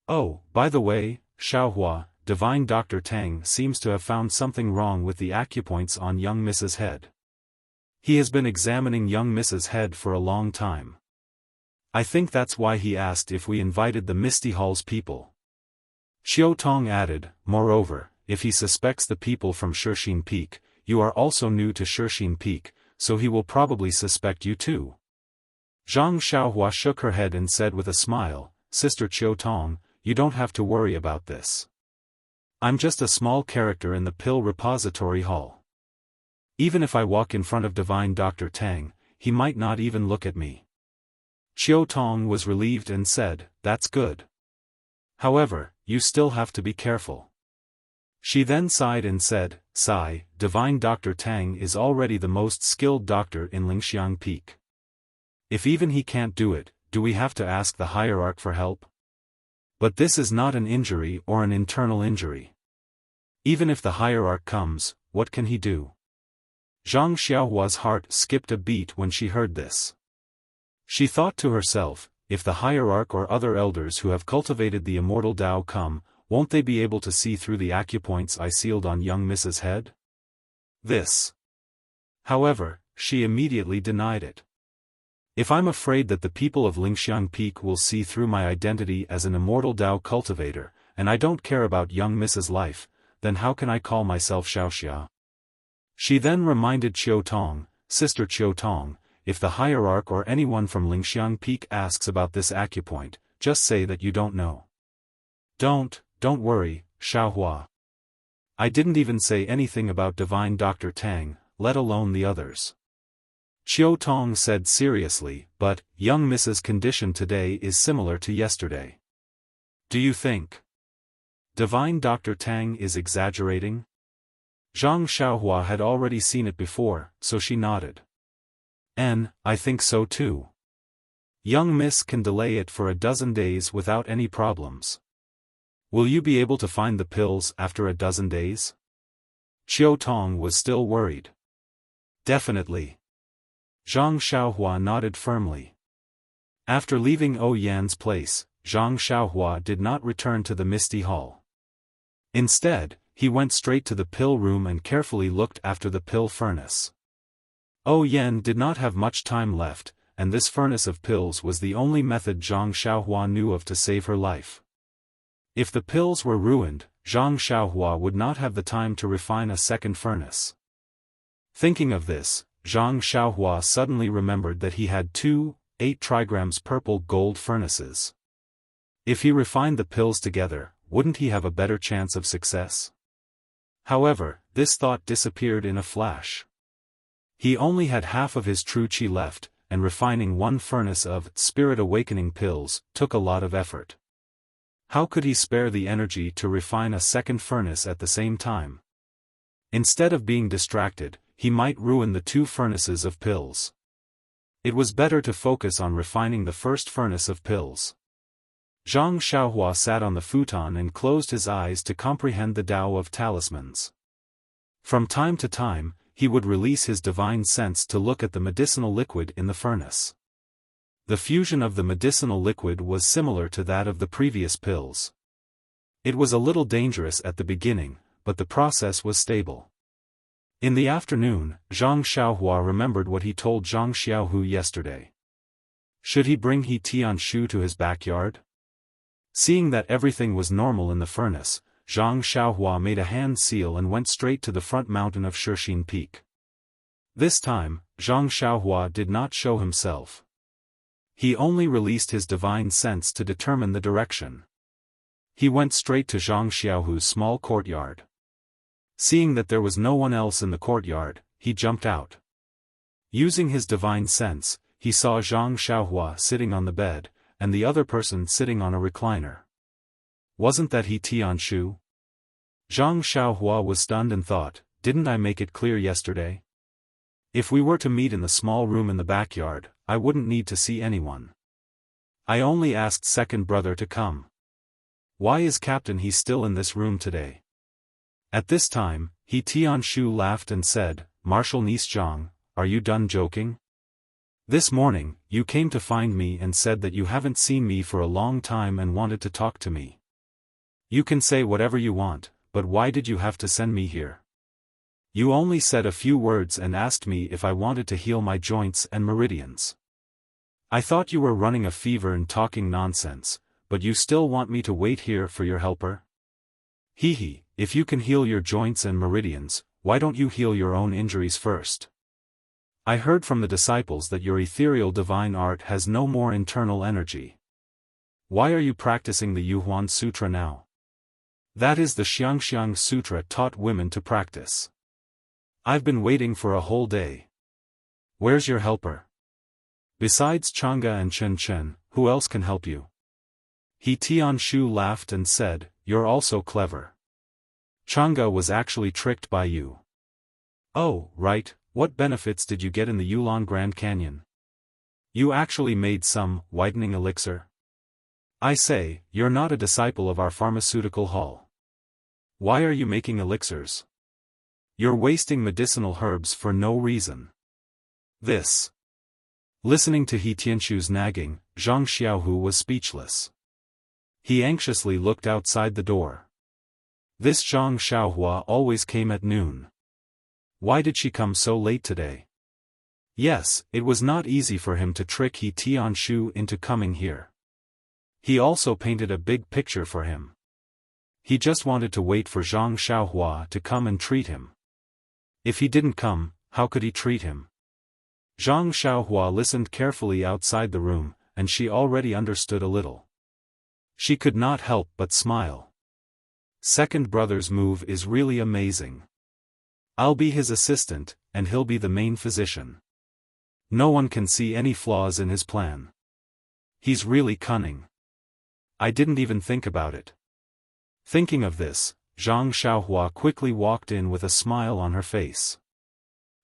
Oh, by the way, Xiaohua, Divine Dr. Tang seems to have found something wrong with the acupoints on young Mrs. Head. He has been examining young Mrs. Head for a long time. I think that's why he asked if we invited the Misty Hall's people. Qiu Tong added, moreover, if he suspects the people from Shixin Peak, you are also new to Shixin Peak, so he will probably suspect you too. Zhang Xiaohua shook her head and said with a smile, Sister Qiu Tong, you don't have to worry about this. I'm just a small character in the pill repository hall. Even if I walk in front of Divine Dr. Tang, he might not even look at me. Qiu Tong was relieved and said, that's good. However, you still have to be careful. She then sighed and said, sigh, Divine Dr. Tang is already the most skilled doctor in Lingxiang Peak. If even he can't do it, do we have to ask the hierarch for help? But this is not an injury or an internal injury. Even if the hierarch comes, what can he do? Zhang Xiaohua's heart skipped a beat when she heard this. She thought to herself, if the hierarch or other elders who have cultivated the immortal Tao come, won't they be able to see through the acupoints I sealed on young Mrs. Head? This. However, she immediately denied it. If I'm afraid that the people of Lingxiang Peak will see through my identity as an immortal Tao cultivator, and I don't care about young Mrs. Life, then how can I call myself Xiaoxia? She then reminded Qiu Tong, Sister Qiu Tong, if the hierarch or anyone from Lingxiang Peak asks about this acupoint, just say that you don't know. Don't worry, Xiaohua. I didn't even say anything about Divine Dr. Tang, let alone the others. Qiu Tong said seriously, but, young Mrs.'s condition today is similar to yesterday. Do you think Divine Dr. Tang is exaggerating? Zhang Xiaohua had already seen it before, so she nodded. I think so too. Young Miss can delay it for a dozen days without any problems. Will you be able to find the pills after a dozen days? Qiu Tong was still worried. Definitely. Zhang Xiaohua nodded firmly. After leaving Yan's place, Zhang Xiaohua did not return to the Misty Hall. Instead, he went straight to the pill room and carefully looked after the pill furnace. Yan did not have much time left, and this furnace of pills was the only method Zhang Xiaohua knew of to save her life. If the pills were ruined, Zhang Xiaohua would not have the time to refine a second furnace. Thinking of this, Zhang Xiaohua suddenly remembered that he had 2 8-trigrams purple gold furnaces. If he refined the pills together, wouldn't he have a better chance of success? However, this thought disappeared in a flash. He only had half of his true qi left, and refining 1 furnace of spirit awakening pills took a lot of effort. How could he spare the energy to refine a second furnace at the same time? Instead of being distracted, he might ruin the 2 furnaces of pills. It was better to focus on refining the first furnace of pills. Zhang Xiaohua sat on the futon and closed his eyes to comprehend the Tao of talismans. From time to time, he would release his divine sense to look at the medicinal liquid in the furnace. The fusion of the medicinal liquid was similar to that of the previous pills. It was a little dangerous at the beginning, but the process was stable. In the afternoon, Zhang Xiaohua remembered what he told Zhang Xiaohu yesterday. Should he bring He Tianshu to his backyard? Seeing that everything was normal in the furnace, Zhang Xiaohua made a hand seal and went straight to the front mountain of Shixin Peak. This time, Zhang Xiaohua did not show himself. He only released his divine sense to determine the direction. He went straight to Zhang Xiaohu's small courtyard. Seeing that there was no one else in the courtyard, he jumped out. Using his divine sense, he saw Zhang Xiaohua sitting on the bed, and the other person sitting on a recliner. Wasn't that He Tianshu? Zhang Xiaohua was stunned and thought, didn't I make it clear yesterday? If we were to meet in the small room in the backyard, I wouldn't need to see anyone. I only asked second brother to come. Why is Captain He still in this room today? At this time, He Tianshu laughed and said, Marshal niece Zhang, are you done joking? This morning, you came to find me and said that you haven't seen me for a long time and wanted to talk to me. You can say whatever you want, but why did you have to send me here? You only said a few words and asked me if I wanted to heal my joints and meridians. I thought you were running a fever and talking nonsense, but you still want me to wait here for your helper? Hee, if you can heal your joints and meridians, why don't you heal your own injuries first? I heard from the disciples that your ethereal divine art has no more internal energy. Why are you practicing the Yuhuan Sutra now? That is the Xiangxiang Sutra taught women to practice. I've been waiting for a whole day. Where's your helper? Besides Chang'e and Chen Chen, who else can help you? He Tianshu laughed and said, you're also clever. Chang'e was actually tricked by you. Oh, right, what benefits did you get in the Yulon Grand Canyon? You actually made some whitening elixir? I say, you're not a disciple of our pharmaceutical hall. Why are you making elixirs? You're wasting medicinal herbs for no reason. This. Listening to He Tianshu's nagging, Zhang Xiaohu was speechless. He anxiously looked outside the door. This Zhang Xiaohua always came at noon. Why did she come so late today? Yes, it was not easy for him to trick He Tianshu into coming here. He also painted a big picture for him. He just wanted to wait for Zhang Xiaohua to come and treat him. If he didn't come, how could he treat him? Zhang Xiaohua listened carefully outside the room, and she already understood a little. She could not help but smile. Second brother's move is really amazing. I'll be his assistant, and he'll be the main physician. No one can see any flaws in his plan. He's really cunning. I didn't even think about it. Thinking of this, Zhang Xiaohua quickly walked in with a smile on her face.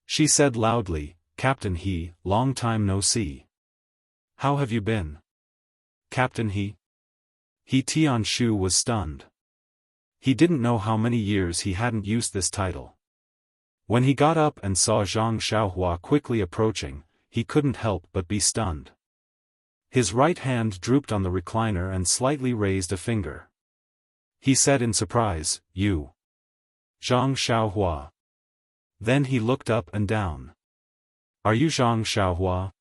She said loudly, Captain He, long time no see. How have you been? Captain He? He Tianshu was stunned. He didn't know how many years he hadn't used this title. When he got up and saw Zhang Xiaohua quickly approaching, he couldn't help but be stunned. His right hand drooped on the recliner and slightly raised a finger. He said in surprise, You. Zhang Xiaohua. Then he looked up and down. Are you Zhang Xiaohua?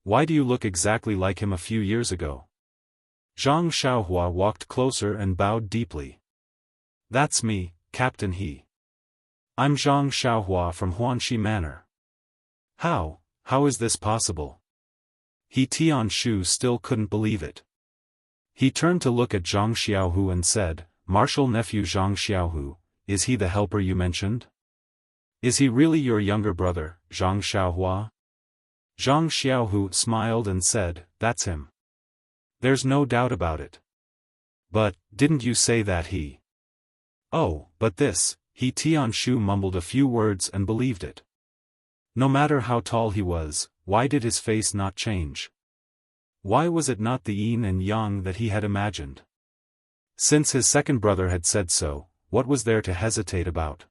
Why do you look exactly like him a few years ago? Zhang Xiaohua walked closer and bowed deeply. That's me, Captain He. I'm Zhang Xiaohua from Huanxi Manor. How is this possible? He Tianshu still couldn't believe it. He turned to look at Zhang Xiaohu and said, Marshal nephew Zhang Xiaohu, is he the helper you mentioned? Is he really your younger brother, Zhang Xiaohua? Zhang Xiaohu smiled and said, That's him. There's no doubt about it. But, didn't you say that he? Oh, but this, He Tianshu mumbled a few words and believed it. No matter how tall he was, why did his face not change? Why was it not the yin and yang that he had imagined? Since his second brother had said so, what was there to hesitate about?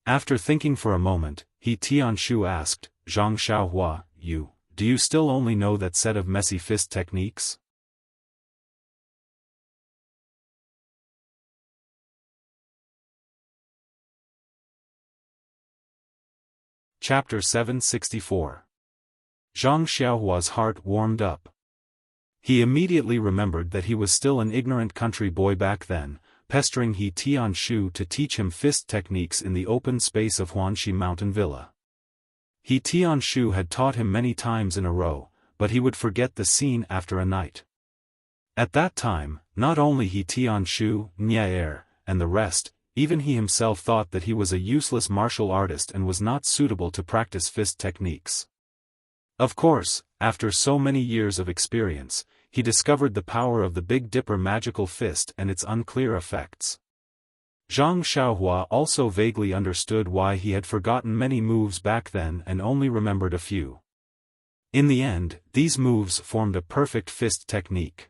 After thinking for a moment, He Tianshu asked, Zhang Xiaohua, do you still only know that set of messy fist techniques? Chapter 764. Zhang Xiaohua's heart warmed up. He immediately remembered that he was still an ignorant country boy back then, pestering He Tianshu to teach him fist techniques in the open space of Huanxi Mountain Villa. He Tianshu had taught him many times in a row, but he would forget the scene after a night. At that time, not only He Tianshu, Nyaer, and the rest, even he himself thought that he was a useless martial artist and was not suitable to practice fist techniques. Of course, after so many years of experience, he discovered the power of the Big Dipper magical fist and its unclear effects. Zhang Xiaohua also vaguely understood why he had forgotten many moves back then and only remembered a few. In the end, these moves formed a perfect fist technique.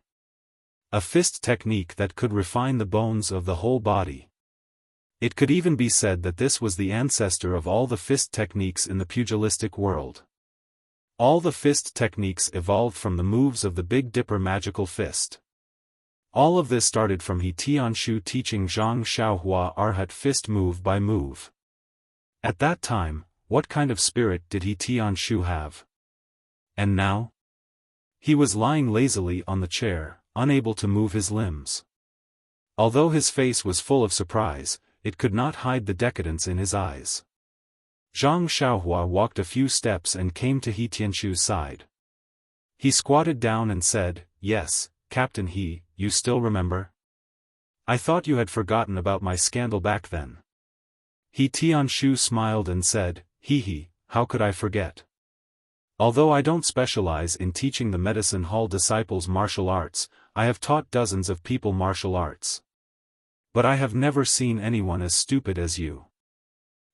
A fist technique that could refine the bones of the whole body. It could even be said that this was the ancestor of all the fist techniques in the pugilistic world. All the fist techniques evolved from the moves of the Big Dipper magical fist. All of this started from He Tianshu teaching Zhang Xiaohua Arhat fist move by move. At that time, what kind of spirit did He Tianshu have? And now? He was lying lazily on the chair, unable to move his limbs. Although his face was full of surprise, it could not hide the decadence in his eyes. Zhang Xiaohua walked a few steps and came to He Tianshu's side. He squatted down and said, "Yes, Captain He, you still remember? I thought you had forgotten about my scandal back then." He Tianshu smiled and said, "He, how could I forget? Although I don't specialize in teaching the medicine hall disciples martial arts, I have taught dozens of people martial arts. But I have never seen anyone as stupid as you.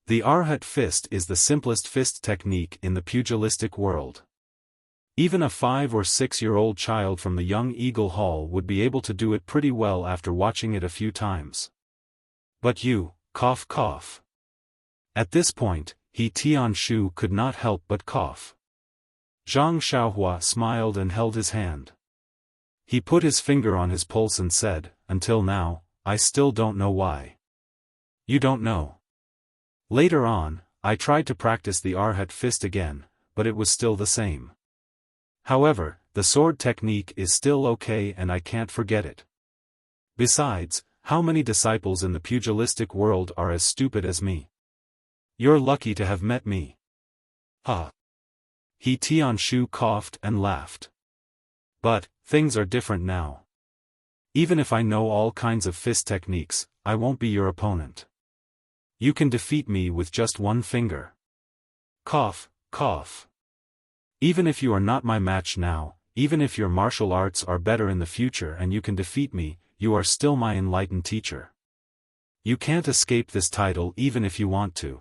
The Arhat fist is the simplest fist technique in the pugilistic world. Even a 5 or 6-year-old child from the Young Eagle Hall would be able to do it pretty well after watching it a few times. But you, cough cough." At this point, He Tianshu could not help but cough. Zhang Xiaohua smiled and held his hand. He put his finger on his pulse and said, "Until now, I still don't know why." "You don't know?" "Later on, I tried to practice the Arhat fist again, but it was still the same. However, the sword technique is still okay and I can't forget it. Besides, how many disciples in the pugilistic world are as stupid as me? You're lucky to have met me." "Ha!" He Tianshu coughed and laughed. "But, things are different now. Even if I know all kinds of fist techniques, I won't be your opponent. You can defeat me with just one finger." Cough, cough. "Even if you are not my match now, even if your martial arts are better in the future and you can defeat me, you are still my enlightened teacher. You can't escape this title even if you want to.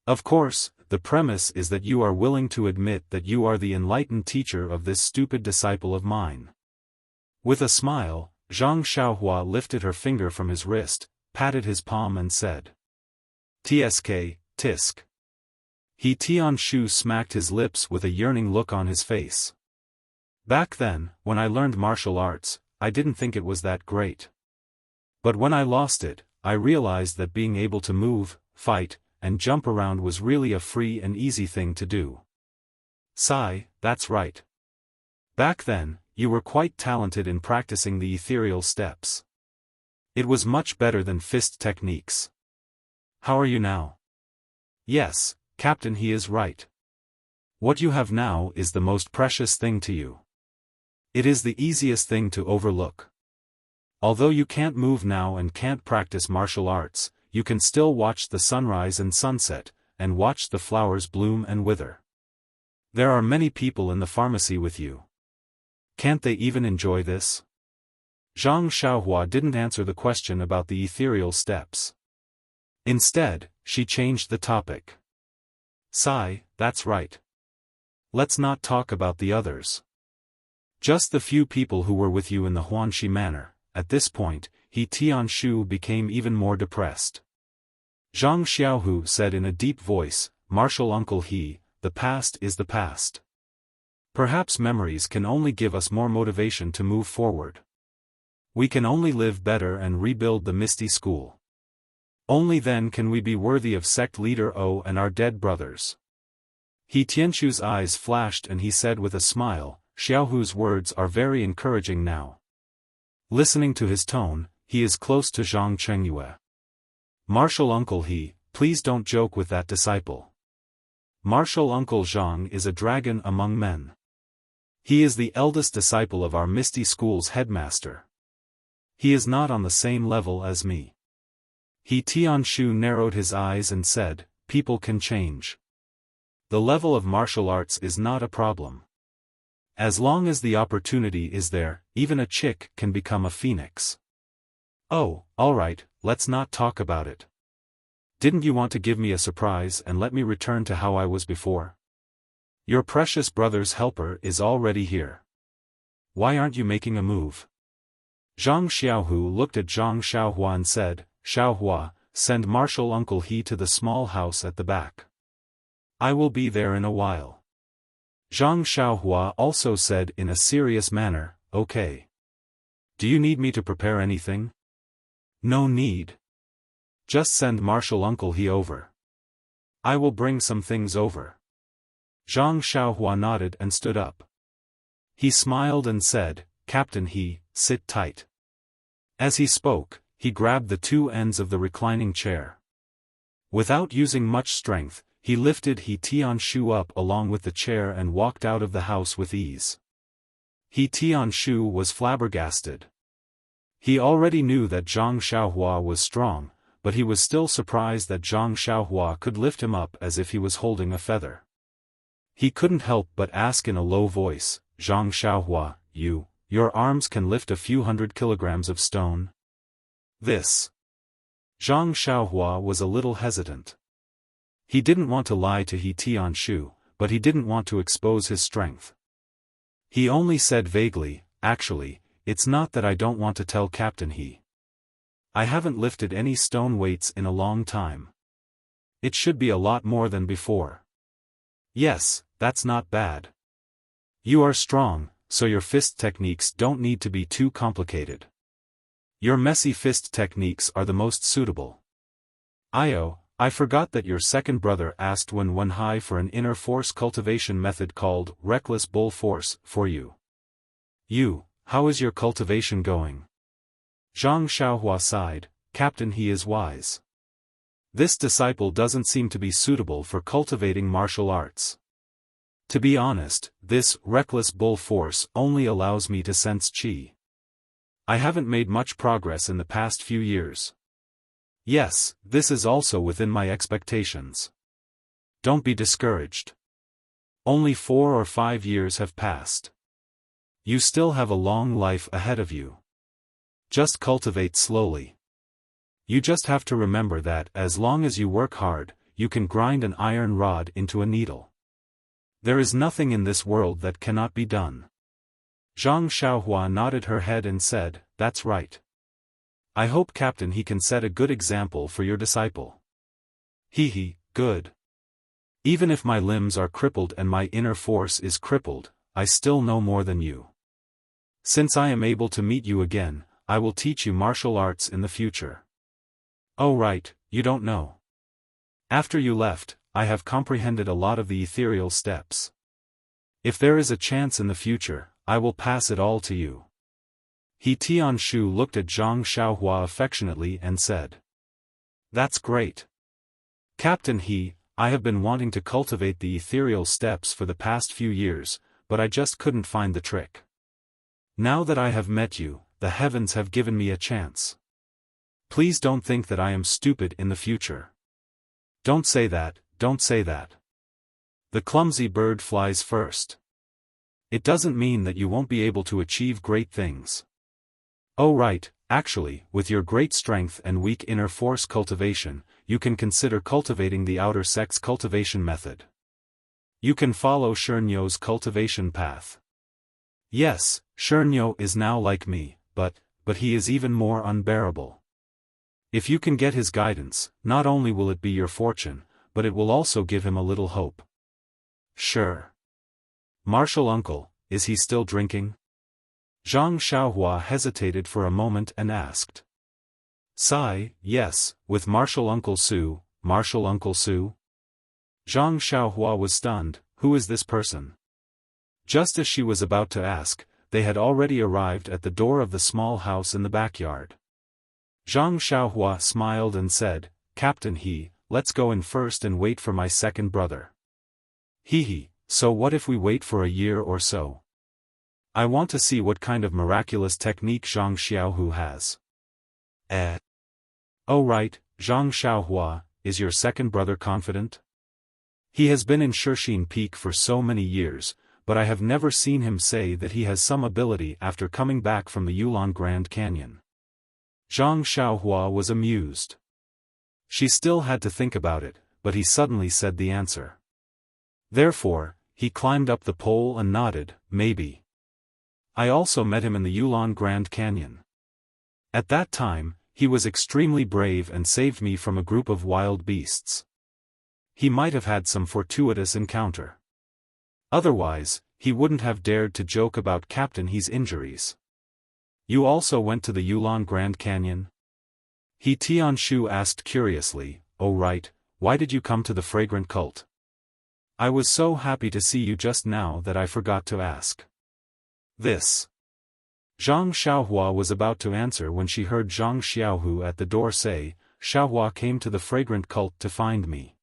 Of course, the premise is that you are willing to admit that you are the enlightened teacher of this stupid disciple of mine." With a smile, Zhang Xiaohua lifted her finger from his wrist, patted his palm and said, "Tsk, tisk." He Tianshu smacked his lips with a yearning look on his face. "Back then, when I learned martial arts, I didn't think it was that great. But when I lost it, I realized that being able to move, fight, and jump around was really a free and easy thing to do." "Sigh, that's right. Back then, you were quite talented in practicing the ethereal steps. It was much better than fist techniques. How are you now?" "Yes, Captain, he is right. What you have now is the most precious thing to you. It is the easiest thing to overlook. Although you can't move now and can't practice martial arts, you can still watch the sunrise and sunset, and watch the flowers bloom and wither. There are many people in the pharmacy with you. Can't they even enjoy this?" Zhang Xiaohua didn't answer the question about the ethereal steps. Instead, she changed the topic. "Sigh, that's right. Let's not talk about the others. Just the few people who were with you in the Huanxi Manor." At this point, He Tianshu became even more depressed. Zhang Xiaohu said in a deep voice, "Martial Uncle He, the past is the past. Perhaps memories can only give us more motivation to move forward. We can only live better and rebuild the Misty School. Only then can we be worthy of sect leader O and our dead brothers." He Tianshu's eyes flashed and he said with a smile, "Xiaohu's words are very encouraging now." Listening to his tone, he is close to Zhang Chengyue. Martial Uncle He, please don't joke with that disciple. Martial Uncle Zhang is a dragon among men. He is the eldest disciple of our Misty School's headmaster. He is not on the same level as me. He Tianshu narrowed his eyes and said, people can change. The level of martial arts is not a problem. As long as the opportunity is there, even a chick can become a phoenix. Oh, alright, let's not talk about it. Didn't you want to give me a surprise and let me return to how I was before? Your precious brother's helper is already here. Why aren't you making a move? Zhang Xiaohu looked at Zhang Xiaohua and said, Xiaohua, send Martial Uncle He to the small house at the back. I will be there in a while. Zhang Xiaohua also said in a serious manner, okay. Do you need me to prepare anything? No need. Just send Martial Uncle He over. I will bring some things over. Zhang Xiaohua nodded and stood up. He smiled and said, Captain He, sit tight. As he spoke, he grabbed the two ends of the reclining chair. Without using much strength, he lifted He Tianshu up along with the chair and walked out of the house with ease. He Tianshu was flabbergasted. He already knew that Zhang Xiaohua was strong, but he was still surprised that Zhang Xiaohua could lift him up as if he was holding a feather. He couldn't help but ask in a low voice, Zhang Xiaohua, your arms can lift a few 100 kilograms of stone? This. Zhang Xiaohua was a little hesitant. He didn't want to lie to He Tianshu, but he didn't want to expose his strength. He only said vaguely, actually, it's not that I don't want to tell Captain He. I haven't lifted any stone weights in a long time. It should be a lot more than before. Yes, that's not bad. You are strong, so your fist techniques don't need to be too complicated. Your messy fist techniques are the most suitable. I forgot that your second brother asked Wen Hai for an inner force cultivation method called Reckless Bull Force for you. How is your cultivation going? Zhang Xiaohua sighed, Captain He is wise. This disciple doesn't seem to be suitable for cultivating martial arts. To be honest, this Reckless Bull Force only allows me to sense qi. I haven't made much progress in the past few years. Yes, this is also within my expectations. Don't be discouraged. Only 4 or 5 years have passed. You still have a long life ahead of you. Just cultivate slowly. You just have to remember that as long as you work hard, you can grind an iron rod into a needle. There is nothing in this world that cannot be done. Zhang Xiaohua nodded her head and said, that's right. I hope Captain He can set a good example for your disciple. Good. Even if my limbs are crippled and my inner force is crippled, I still know more than you. Since I am able to meet you again, I will teach you martial arts in the future. Oh right, you don't know. After you left, I have comprehended a lot of the ethereal steps. If there is a chance in the future, I will pass it all to you. He Tianshu looked at Zhang Xiaohua affectionately and said. That's great. Captain He, I have been wanting to cultivate the ethereal steps for the past few years, but I just couldn't find the trick. Now that I have met you, the heavens have given me a chance. Please don't think that I am stupid in the future. Don't say that, don't say that. The clumsy bird flies first. It doesn't mean that you won't be able to achieve great things. Oh right, actually, with your great strength and weak inner force cultivation, you can consider cultivating the outer sex cultivation method. You can follow Shernyo's cultivation path. Yes, Shernyo is now like me, but he is even more unbearable. If you can get his guidance, not only will it be your fortune, but it will also give him a little hope. Sure. Martial Uncle, is he still drinking? Zhang Xiaohua hesitated for a moment and asked. Sigh, yes, with Martial Uncle Su, Martial Uncle Su? Zhang Xiaohua was stunned, who is this person? Just as she was about to ask, they had already arrived at the door of the small house in the backyard. Zhang Xiaohua smiled and said, Captain He, let's go in first and wait for my second brother. He, so what if we wait for a year or so? I want to see what kind of miraculous technique Zhang Xiaohu has. Oh right, Zhang Xiaohua, is your second brother confident? He has been in Shixin Peak for so many years, but I have never seen him say that he has some ability after coming back from the Yulon Grand Canyon. Zhang Xiaohua was amused. She still had to think about it, but he suddenly said the answer. Therefore, he climbed up the pole and nodded, maybe. I also met him in the Yulon Grand Canyon. At that time, he was extremely brave and saved me from a group of wild beasts. He might have had some fortuitous encounter. Otherwise, he wouldn't have dared to joke about Captain He's injuries. You also went to the Yulon Grand Canyon? He Tianshu asked curiously, oh right, why did you come to the fragrant cult? I was so happy to see you just now that I forgot to ask. This. Zhang Xiaohua was about to answer when she heard Zhang Xiaohu at the door say, Xiaohua came to the fragrant cult to find me.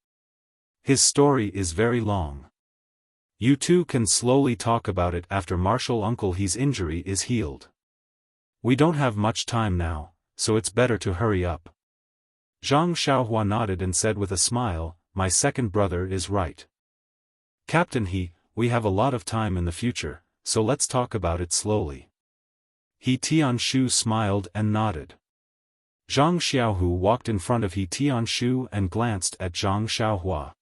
His story is very long. You two can slowly talk about it after Martial Uncle He's injury is healed. We don't have much time now, so it's better to hurry up. Zhang Xiaohua nodded and said with a smile, my second brother is right. Captain He, we have a lot of time in the future, so let's talk about it slowly. He Tianshu smiled and nodded. Zhang Xiaohu walked in front of He Tianshu and glanced at Zhang Xiaohua.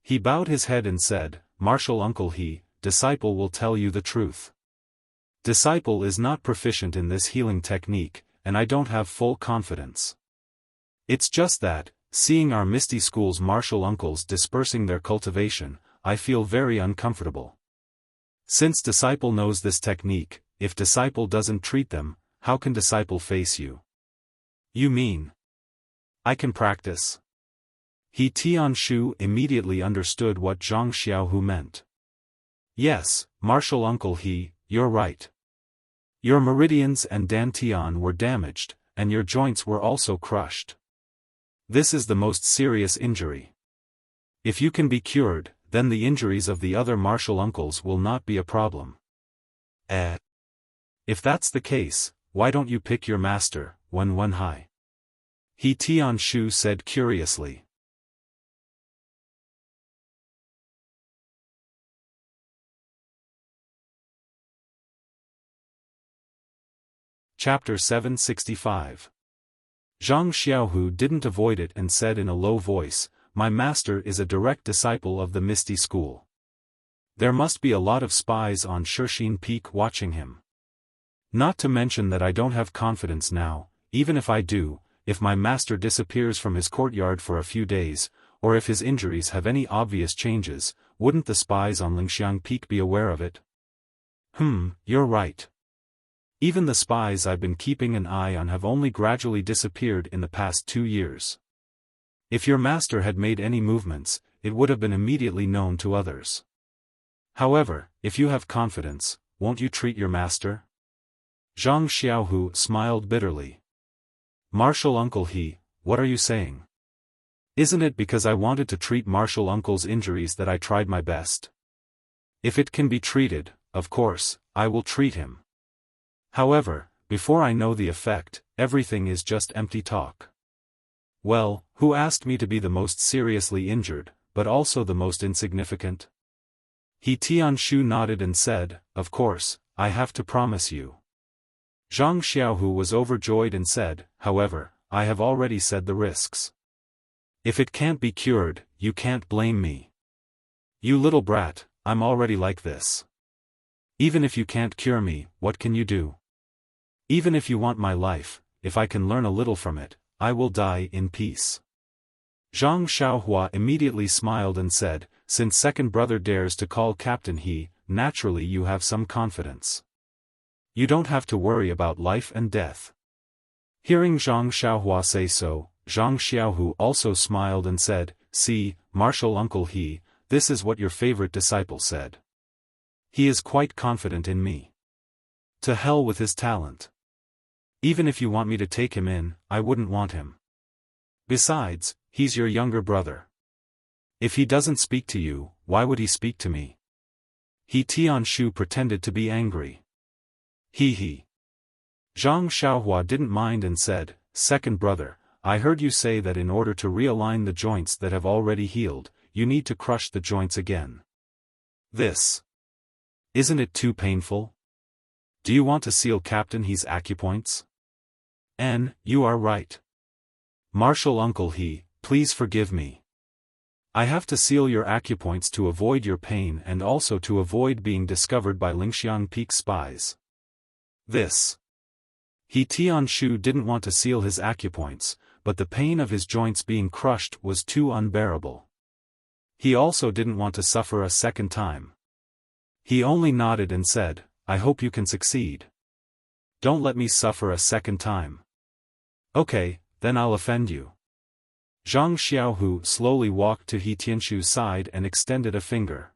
He bowed his head and said, Martial Uncle He, disciple will tell you the truth. Disciple is not proficient in this healing technique, and I don't have full confidence. It's just that, seeing our Misty School's martial uncles dispersing their cultivation, I feel very uncomfortable. Since disciple knows this technique, if disciple doesn't treat them, how can disciple face you? You mean? I can practice? He Tianshu immediately understood what Zhang Xiaohu meant. Yes, Martial Uncle He, you're right. Your meridians and dantian were damaged, and your joints were also crushed. This is the most serious injury. If you can be cured, then the injuries of the other martial uncles will not be a problem. If that's the case, why don't you pick your master, Wen Hai? He Tianshu said curiously. Chapter 765. Zhang Xiaohu didn't avoid it and said in a low voice, my master is a direct disciple of the Misty School. There must be a lot of spies on Shixin Peak watching him. Not to mention that I don't have confidence now, even if I do, if my master disappears from his courtyard for a few days, or if his injuries have any obvious changes, wouldn't the spies on Lingxiang Peak be aware of it? You're right. Even the spies I've been keeping an eye on have only gradually disappeared in the past 2 years. If your master had made any movements, it would have been immediately known to others. However, if you have confidence, won't you treat your master? Zhang Xiaohu smiled bitterly. Martial Uncle He, what are you saying? Isn't it because I wanted to treat Martial Uncle's injuries that I tried my best? If it can be treated, of course, I will treat him. However, before I know the effect, everything is just empty talk. Well, who asked me to be the most seriously injured, but also the most insignificant? He Tianshu nodded and said, of course, I have to promise you. Zhang Xiaohu was overjoyed and said, however, I have already said the risks. If it can't be cured, you can't blame me. You little brat, I'm already like this. Even if you can't cure me, what can you do? Even if you want my life, if I can learn a little from it, I will die in peace. Zhang Xiaohua immediately smiled and said, since second brother dares to call Captain He, naturally you have some confidence. You don't have to worry about life and death. Hearing Zhang Xiaohua say so, Zhang Xiaohu also smiled and said, see, Martial Uncle He, this is what your favorite disciple said. He is quite confident in me. To hell with his talent. Even if you want me to take him in, I wouldn't want him. Besides, he's your younger brother. If he doesn't speak to you, why would he speak to me? He Tianshu pretended to be angry. He. Zhang Xiaohua didn't mind and said, "Second brother, I heard you say that in order to realign the joints that have already healed, you need to crush the joints again. Isn't it too painful? Do you want to seal Captain He's acupoints?" You are right. Martial Uncle He, please forgive me. I have to seal your acupoints to avoid your pain and also to avoid being discovered by Lingxiang Peak spies. He Tianshu didn't want to seal his acupoints, but the pain of his joints being crushed was too unbearable. He also didn't want to suffer a second time. He only nodded and said, "I hope you can succeed. Don't let me suffer a second time." "Okay, then I'll offend you." Zhang Xiaohu slowly walked to He Tianshu's side and extended a finger.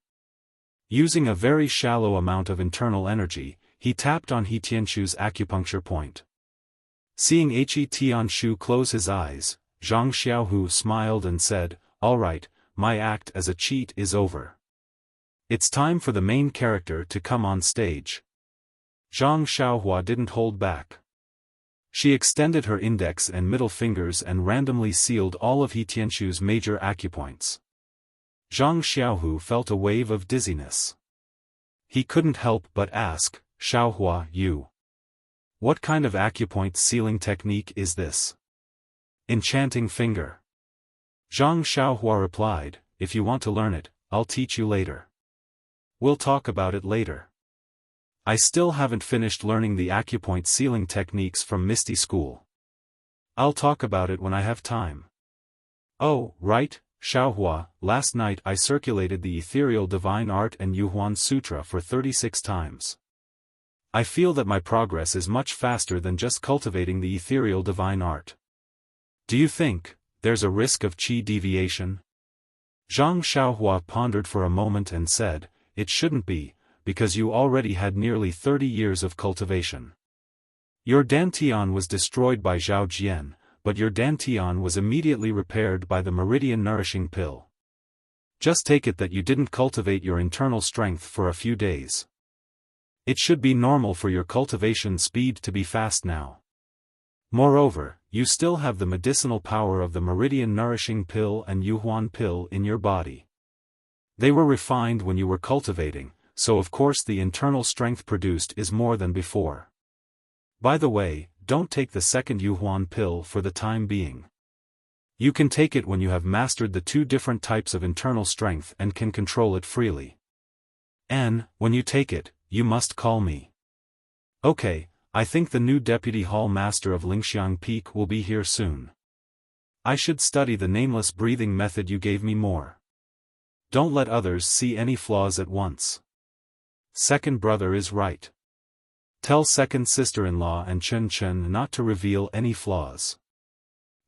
Using a very shallow amount of internal energy, he tapped on He Tianshu's acupuncture point. Seeing He Tianshu close his eyes, Zhang Xiaohu smiled and said, "All right, my act as a cheat is over. It's time for the main character to come on stage." Zhang Xiaohua didn't hold back. She extended her index and middle fingers and randomly sealed all of He Tianshu's major acupoints. Zhang Xiaohu felt a wave of dizziness. He couldn't help but ask, "Xiaohua, what kind of acupoint sealing technique is this?" "Enchanting finger." Zhang Xiaohua replied, "If you want to learn it, I'll teach you later. We'll talk about it later. I still haven't finished learning the acupoint sealing techniques from Misty School. I'll talk about it when I have time." "Oh, right, Xiaohua, last night I circulated the Ethereal Divine Art and Yuhuan Sutra for 36 times. I feel that my progress is much faster than just cultivating the Ethereal Divine Art. Do you think there's a risk of qi deviation?" Zhang Xiaohua pondered for a moment and said, "It shouldn't be, because you already had nearly 30 years of cultivation. Your dantian was destroyed by Zhao Jian, but your dantian was immediately repaired by the Meridian Nourishing Pill. Just take it that you didn't cultivate your internal strength for a few days. It should be normal for your cultivation speed to be fast now. Moreover, you still have the medicinal power of the Meridian Nourishing Pill and Yuhuan Pill in your body. They were refined when you were cultivating, so of course the internal strength produced is more than before. By the way, don't take the second Yuhuan Pill for the time being. You can take it when you have mastered the two different types of internal strength and can control it freely. And, when you take it, you must call me." "Okay, I think the new Deputy Hall Master of Lingxiang Peak will be here soon. I should study the nameless breathing method you gave me more. Don't let others see any flaws at once. Second brother is right. Tell second sister-in-law and Chen Chen not to reveal any flaws."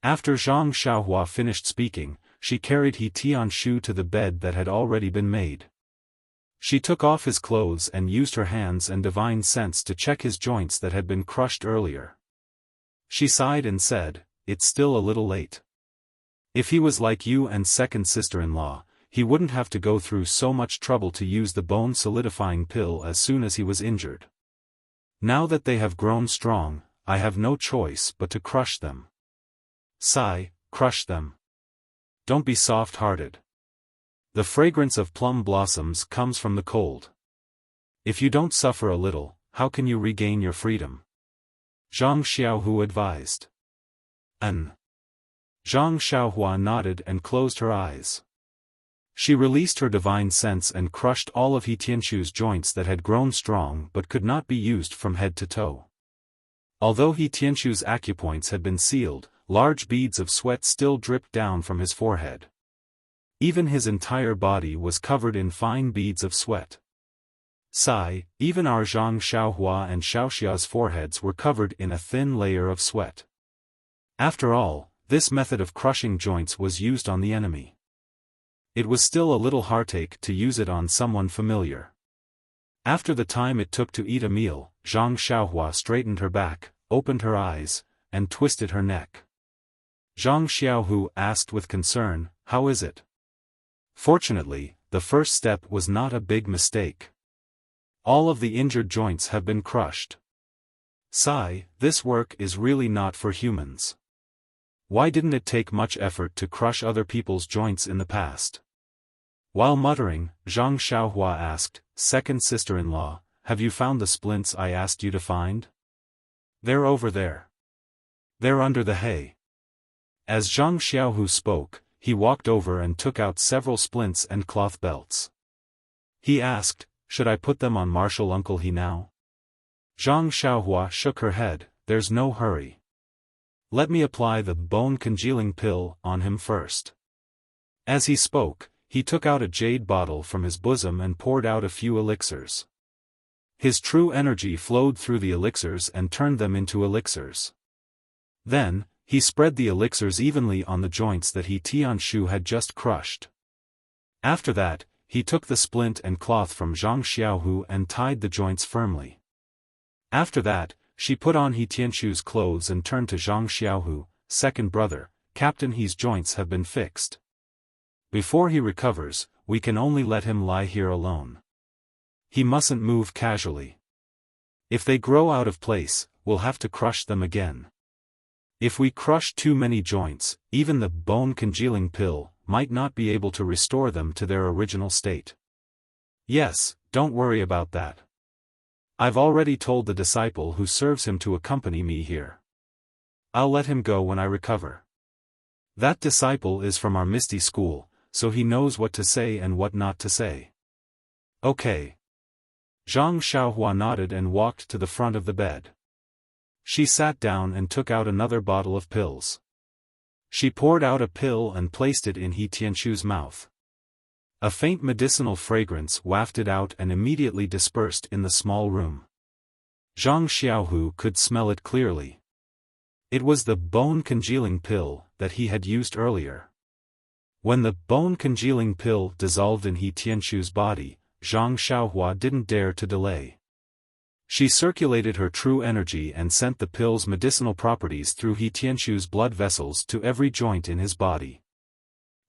After Zhang Xiaohua finished speaking, she carried He Tianshu to the bed that had already been made. She took off his clothes and used her hands and divine sense to check his joints that had been crushed earlier. She sighed and said, "It's still a little late. If he was like you and second sister-in-law, he wouldn't have to go through so much trouble to use the bone-solidifying pill as soon as he was injured. Now that they have grown strong, I have no choice but to crush them." "Sigh, crush them. Don't be soft-hearted. The fragrance of plum blossoms comes from the cold. If you don't suffer a little, how can you regain your freedom?" Zhang Xiaohu advised. Zhang Xiaohua nodded and closed her eyes. She released her divine sense and crushed all of He Tianshu's joints that had grown strong but could not be used from head to toe. Although He Tianshu's acupoints had been sealed, large beads of sweat still dripped down from his forehead. Even his entire body was covered in fine beads of sweat. Sigh, even our Zhang Xiaohua and Xiaoxia's foreheads were covered in a thin layer of sweat. After all, this method of crushing joints was used on the enemy. It was still a little heartache to use it on someone familiar. After the time it took to eat a meal, Zhang Xiaohua straightened her back, opened her eyes, and twisted her neck. Zhang Xiaohu asked with concern, "How is it?" Fortunately, the first step was not a big mistake. All of the injured joints have been crushed. Sigh, this work is really not for humans. Why didn't it take much effort to crush other people's joints in the past? While muttering, Zhang Xiaohua asked, "Second sister-in-law, have you found the splints I asked you to find?" "They're over there. They're under the hay." As Zhang Xiaohu spoke, he walked over and took out several splints and cloth belts. He asked, "Should I put them on Martial Uncle He now?" Zhang Xiaohua shook her head, "There's no hurry. Let me apply the bone-congealing pill on him first." As he spoke, he took out a jade bottle from his bosom and poured out a few elixirs. His true energy flowed through the elixirs and turned them into elixirs. Then, he spread the elixirs evenly on the joints that Tianshu had just crushed. After that, he took the splint and cloth from Zhang Xiaohu and tied the joints firmly. After that, she put on Tianshu's clothes and turned to Zhang Xiaohu, "Second brother, Captain He's joints have been fixed. Before he recovers, we can only let him lie here alone. He mustn't move casually. If they grow out of place, we'll have to crush them again. If we crush too many joints, even the bone-congealing pill might not be able to restore them to their original state." "Yes, don't worry about that. I've already told the disciple who serves him to accompany me here. I'll let him go when I recover. That disciple is from our Misty school, so he knows what to say and what not to say." "Okay." Zhang Xiaohua nodded and walked to the front of the bed. She sat down and took out another bottle of pills. She poured out a pill and placed it in Tianshu's mouth. A faint medicinal fragrance wafted out and immediately dispersed in the small room. Zhang Xiaohu could smell it clearly. It was the bone-congealing pill that he had used earlier. When the bone-congealing pill dissolved in Tianshu's body, Zhang Xiaohua didn't dare to delay. She circulated her true energy and sent the pill's medicinal properties through Tianshu's blood vessels to every joint in his body.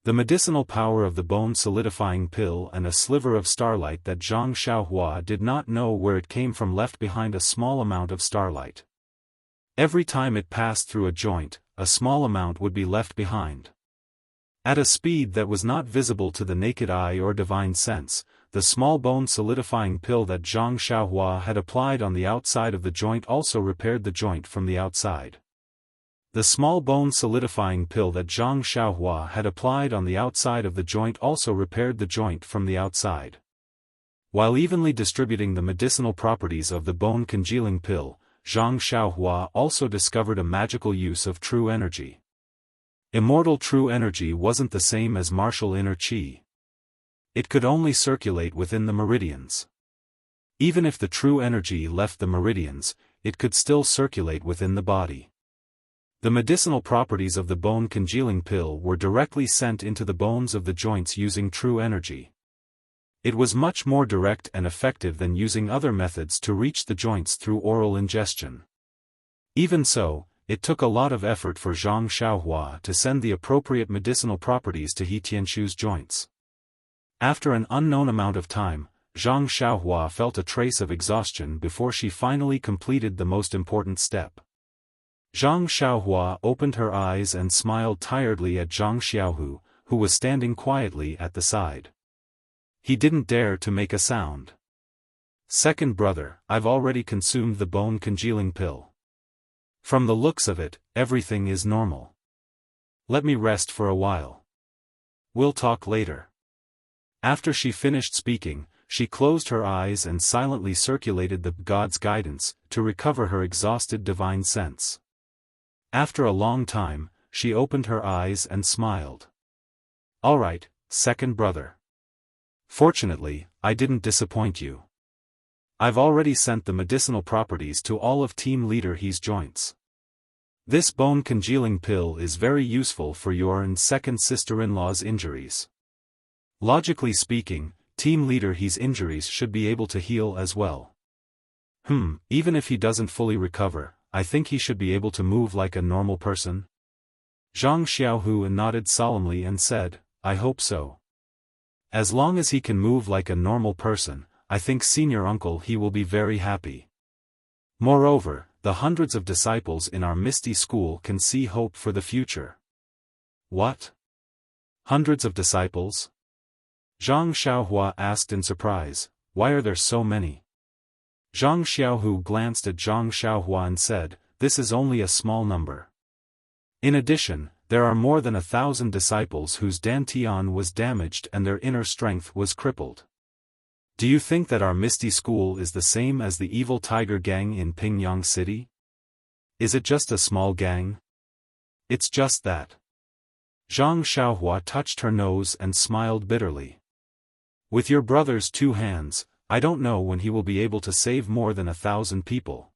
The medicinal power of the bone-solidifying pill and a sliver of starlight that Zhang Xiaohua did not know where it came from left behind a small amount of starlight. Every time it passed through a joint, a small amount would be left behind. At a speed that was not visible to the naked eye or divine sense, the small bone-solidifying pill that Zhang Xiaohua had applied on the outside of the joint also repaired the joint from the outside. The small bone-solidifying pill that Zhang Xiaohua had applied on the outside of the joint also repaired the joint from the outside. While evenly distributing the medicinal properties of the bone-congealing pill, Zhang Xiaohua also discovered a magical use of true energy. Immortal true energy wasn't the same as martial inner qi. It could only circulate within the meridians. Even if the true energy left the meridians, it could still circulate within the body. The medicinal properties of the bone-congealing pill were directly sent into the bones of the joints using true energy. It was much more direct and effective than using other methods to reach the joints through oral ingestion. Even so, it took a lot of effort for Zhang Xiaohua to send the appropriate medicinal properties to Tianshu's joints. After an unknown amount of time, Zhang Xiaohua felt a trace of exhaustion before she finally completed the most important step. Zhang Xiaohua opened her eyes and smiled tiredly at Zhang Xiaohu, who was standing quietly at the side. He didn't dare to make a sound. "Second brother, I've already consumed the bone-congealing pill. From the looks of it, everything is normal. Let me rest for a while. We'll talk later." After she finished speaking, she closed her eyes and silently circulated the God's guidance to recover her exhausted divine sense. After a long time, she opened her eyes and smiled. "All right, second brother. Fortunately, I didn't disappoint you. I've already sent the medicinal properties to all of Team Leader He's joints. This bone-congealing pill is very useful for your and second sister-in-law's injuries. Logically speaking, Team Leader He's injuries should be able to heal as well. Even if he doesn't fully recover, I think he should be able to move like a normal person. Zhang Xiaohu nodded solemnly and said, I hope so. As long as he can move like a normal person, I think senior uncle he will be very happy. Moreover, the hundreds of disciples in our Misty School can see hope for the future. What? Hundreds of disciples? Zhang Xiaohua asked in surprise, why are there so many? Zhang Xiaohu glanced at Zhang Xiaohua and said, this is only a small number. In addition, there are more than 1,000 disciples whose dantian was damaged and their inner strength was crippled. Do you think that our Misty School is the same as the evil tiger gang in Pingyang City? Is it just a small gang? It's just that. Zhang Xiaohua touched her nose and smiled bitterly. With your brother's 2 hands, I don't know when he will be able to save more than 1,000 people.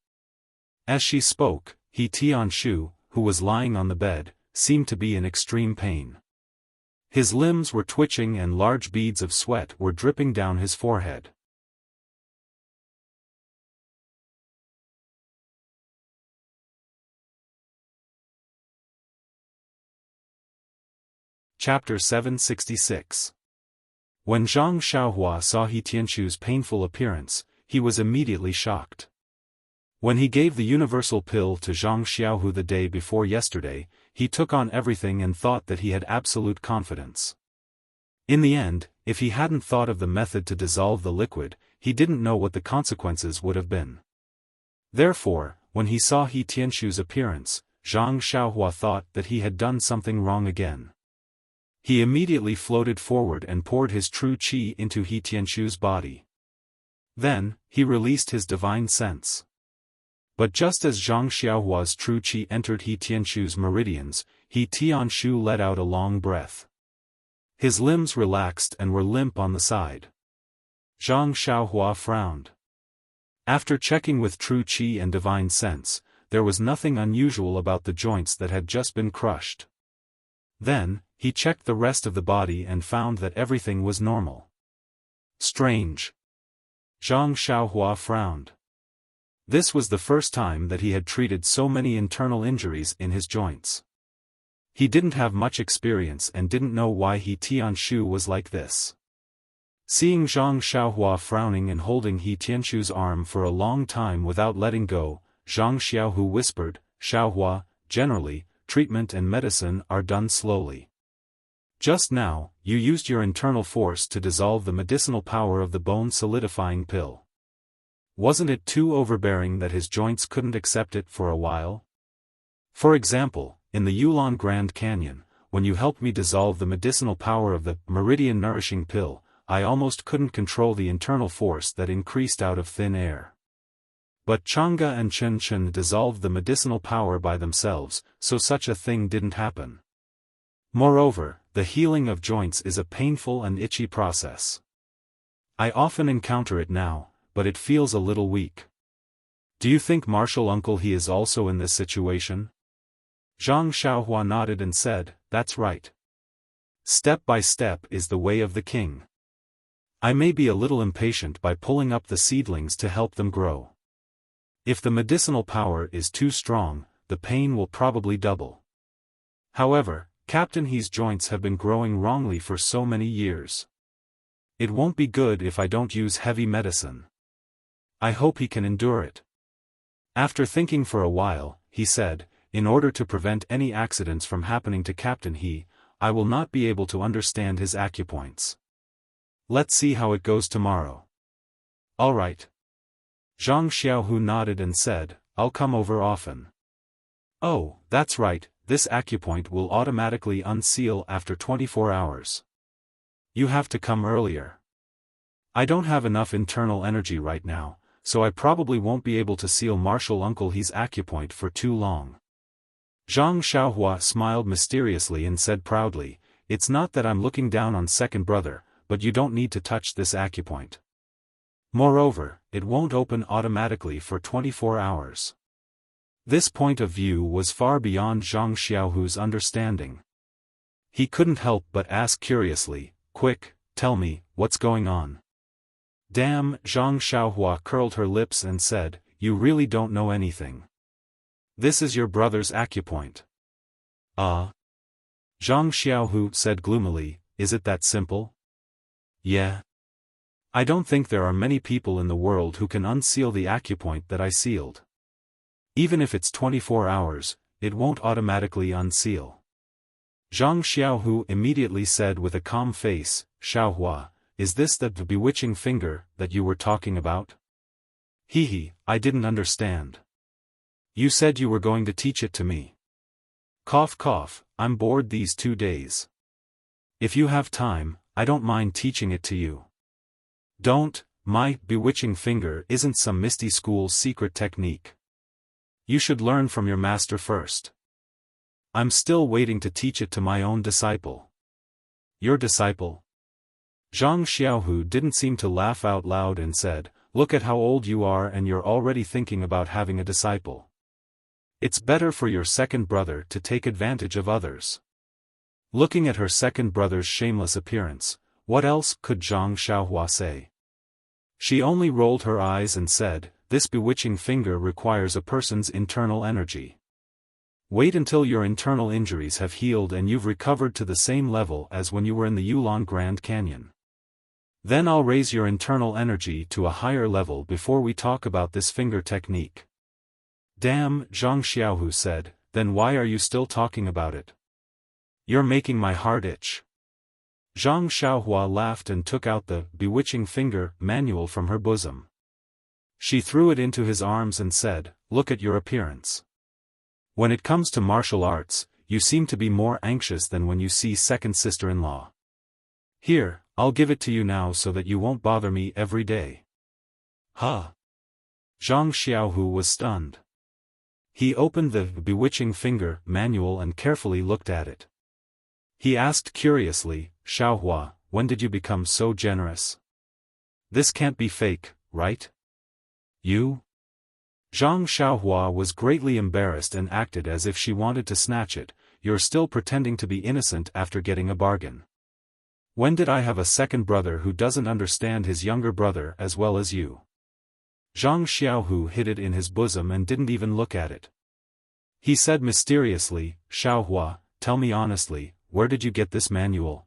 As she spoke, He Tianshu, who was lying on the bed, seemed to be in extreme pain. His limbs were twitching and large beads of sweat were dripping down his forehead. Chapter 766. When Zhang Xiaohua saw He Tianshu's painful appearance, he was immediately shocked. When he gave the universal pill to Zhang Xiaohu the day before yesterday, he took on everything and thought that he had absolute confidence. In the end, if he hadn't thought of the method to dissolve the liquid, he didn't know what the consequences would have been. Therefore, when he saw He Tianshu's appearance, Zhang Xiaohua thought that he had done something wrong again. He immediately floated forward and poured his true qi into He Tianshu's body. Then, he released his divine sense. But just as Zhang Xiaohua's true qi entered He Tianshu's meridians, He Tianshu let out a long breath. His limbs relaxed and were limp on the side. Zhang Xiaohua frowned. After checking with true qi and divine sense, there was nothing unusual about the joints that had just been crushed. Then, he checked the rest of the body and found that everything was normal. Strange. Zhang Xiaohua frowned. This was the first time that he had treated so many internal injuries in his joints. He didn't have much experience and didn't know why He Tianshu was like this. Seeing Zhang Xiaohua frowning and holding He Tianshu's arm for a long time without letting go, Zhang Xiaohu whispered, Xiaohua, generally, treatment and medicine are done slowly. Just now, you used your internal force to dissolve the medicinal power of the bone-solidifying pill. Wasn't it too overbearing that his joints couldn't accept it for a while? For example, in the Yulon Grand Canyon, when you helped me dissolve the medicinal power of the meridian-nourishing pill, I almost couldn't control the internal force that increased out of thin air. But Chang'e and Chen Chen dissolved the medicinal power by themselves, so such a thing didn't happen. Moreover, the healing of joints is a painful and itchy process. I often encounter it now, but it feels a little weak. Do you think Martial Uncle he is also in this situation? Zhang Xiaohua nodded and said, that's right. Step by step is the way of the king. I may be a little impatient by pulling up the seedlings to help them grow. If the medicinal power is too strong, the pain will probably double. However, Captain He's joints have been growing wrongly for so many years. It won't be good if I don't use heavy medicine. I hope he can endure it. After thinking for a while, he said, in order to prevent any accidents from happening to Captain He, I will not be able to understand his acupoints. Let's see how it goes tomorrow. All right. Zhang Xiaohu nodded and said, I'll come over often. Oh, that's right, this acupoint will automatically unseal after 24 hours. You have to come earlier. I don't have enough internal energy right now, so I probably won't be able to seal Martial Uncle He's acupoint for too long. Zhang Xiaohua smiled mysteriously and said proudly, it's not that I'm looking down on second brother, but you don't need to touch this acupoint. Moreover, it won't open automatically for 24 hours. This point of view was far beyond Zhang Xiaohu's understanding. He couldn't help but ask curiously, quick, tell me, what's going on? Damn, Zhang Xiaohua curled her lips and said, you really don't know anything. This is your brother's acupoint. Ah. Zhang Xiaohu said gloomily, is it that simple? Yeah. I don't think there are many people in the world who can unseal the acupoint that I sealed. Even if it's 24 hours, it won't automatically unseal. Zhang Xiaohu immediately said with a calm face, Xiaohua, is this the bewitching finger that you were talking about? Hehe, I didn't understand. You said you were going to teach it to me. Cough cough, I'm bored these 2 days. If you have time, I don't mind teaching it to you. Don't, my bewitching finger isn't some misty school's secret technique. You should learn from your master first. I'm still waiting to teach it to my own disciple. Your disciple? Zhang Xiaohu didn't seem to laugh out loud and said, look at how old you are and you're already thinking about having a disciple. It's better for your second brother to take advantage of others. Looking at her second brother's shameless appearance, what else could Zhang Xiaohua say? She only rolled her eyes and said, this bewitching finger requires a person's internal energy. Wait until your internal injuries have healed and you've recovered to the same level as when you were in the Yulon Grand Canyon. Then I'll raise your internal energy to a higher level before we talk about this finger technique. Damn, Zhang Xiaohu said, then why are you still talking about it? You're making my heart itch. Zhang Xiaohua laughed and took out the bewitching finger manual from her bosom. She threw it into his arms and said, look at your appearance. When it comes to martial arts, you seem to be more anxious than when you see second sister-in-law. Here, I'll give it to you now so that you won't bother me every day. Huh? Zhang Xiaohu was stunned. He opened the bewitching finger manual and carefully looked at it. He asked curiously, Xiaohua, when did you become so generous? This can't be fake, right? You? Zhang Xiaohua was greatly embarrassed and acted as if she wanted to snatch it. You're still pretending to be innocent after getting a bargain. When did I have a second brother who doesn't understand his younger brother as well as you? Zhang Xiaohu hid it in his bosom and didn't even look at it. He said mysteriously, Xiaohua, tell me honestly, where did you get this manual?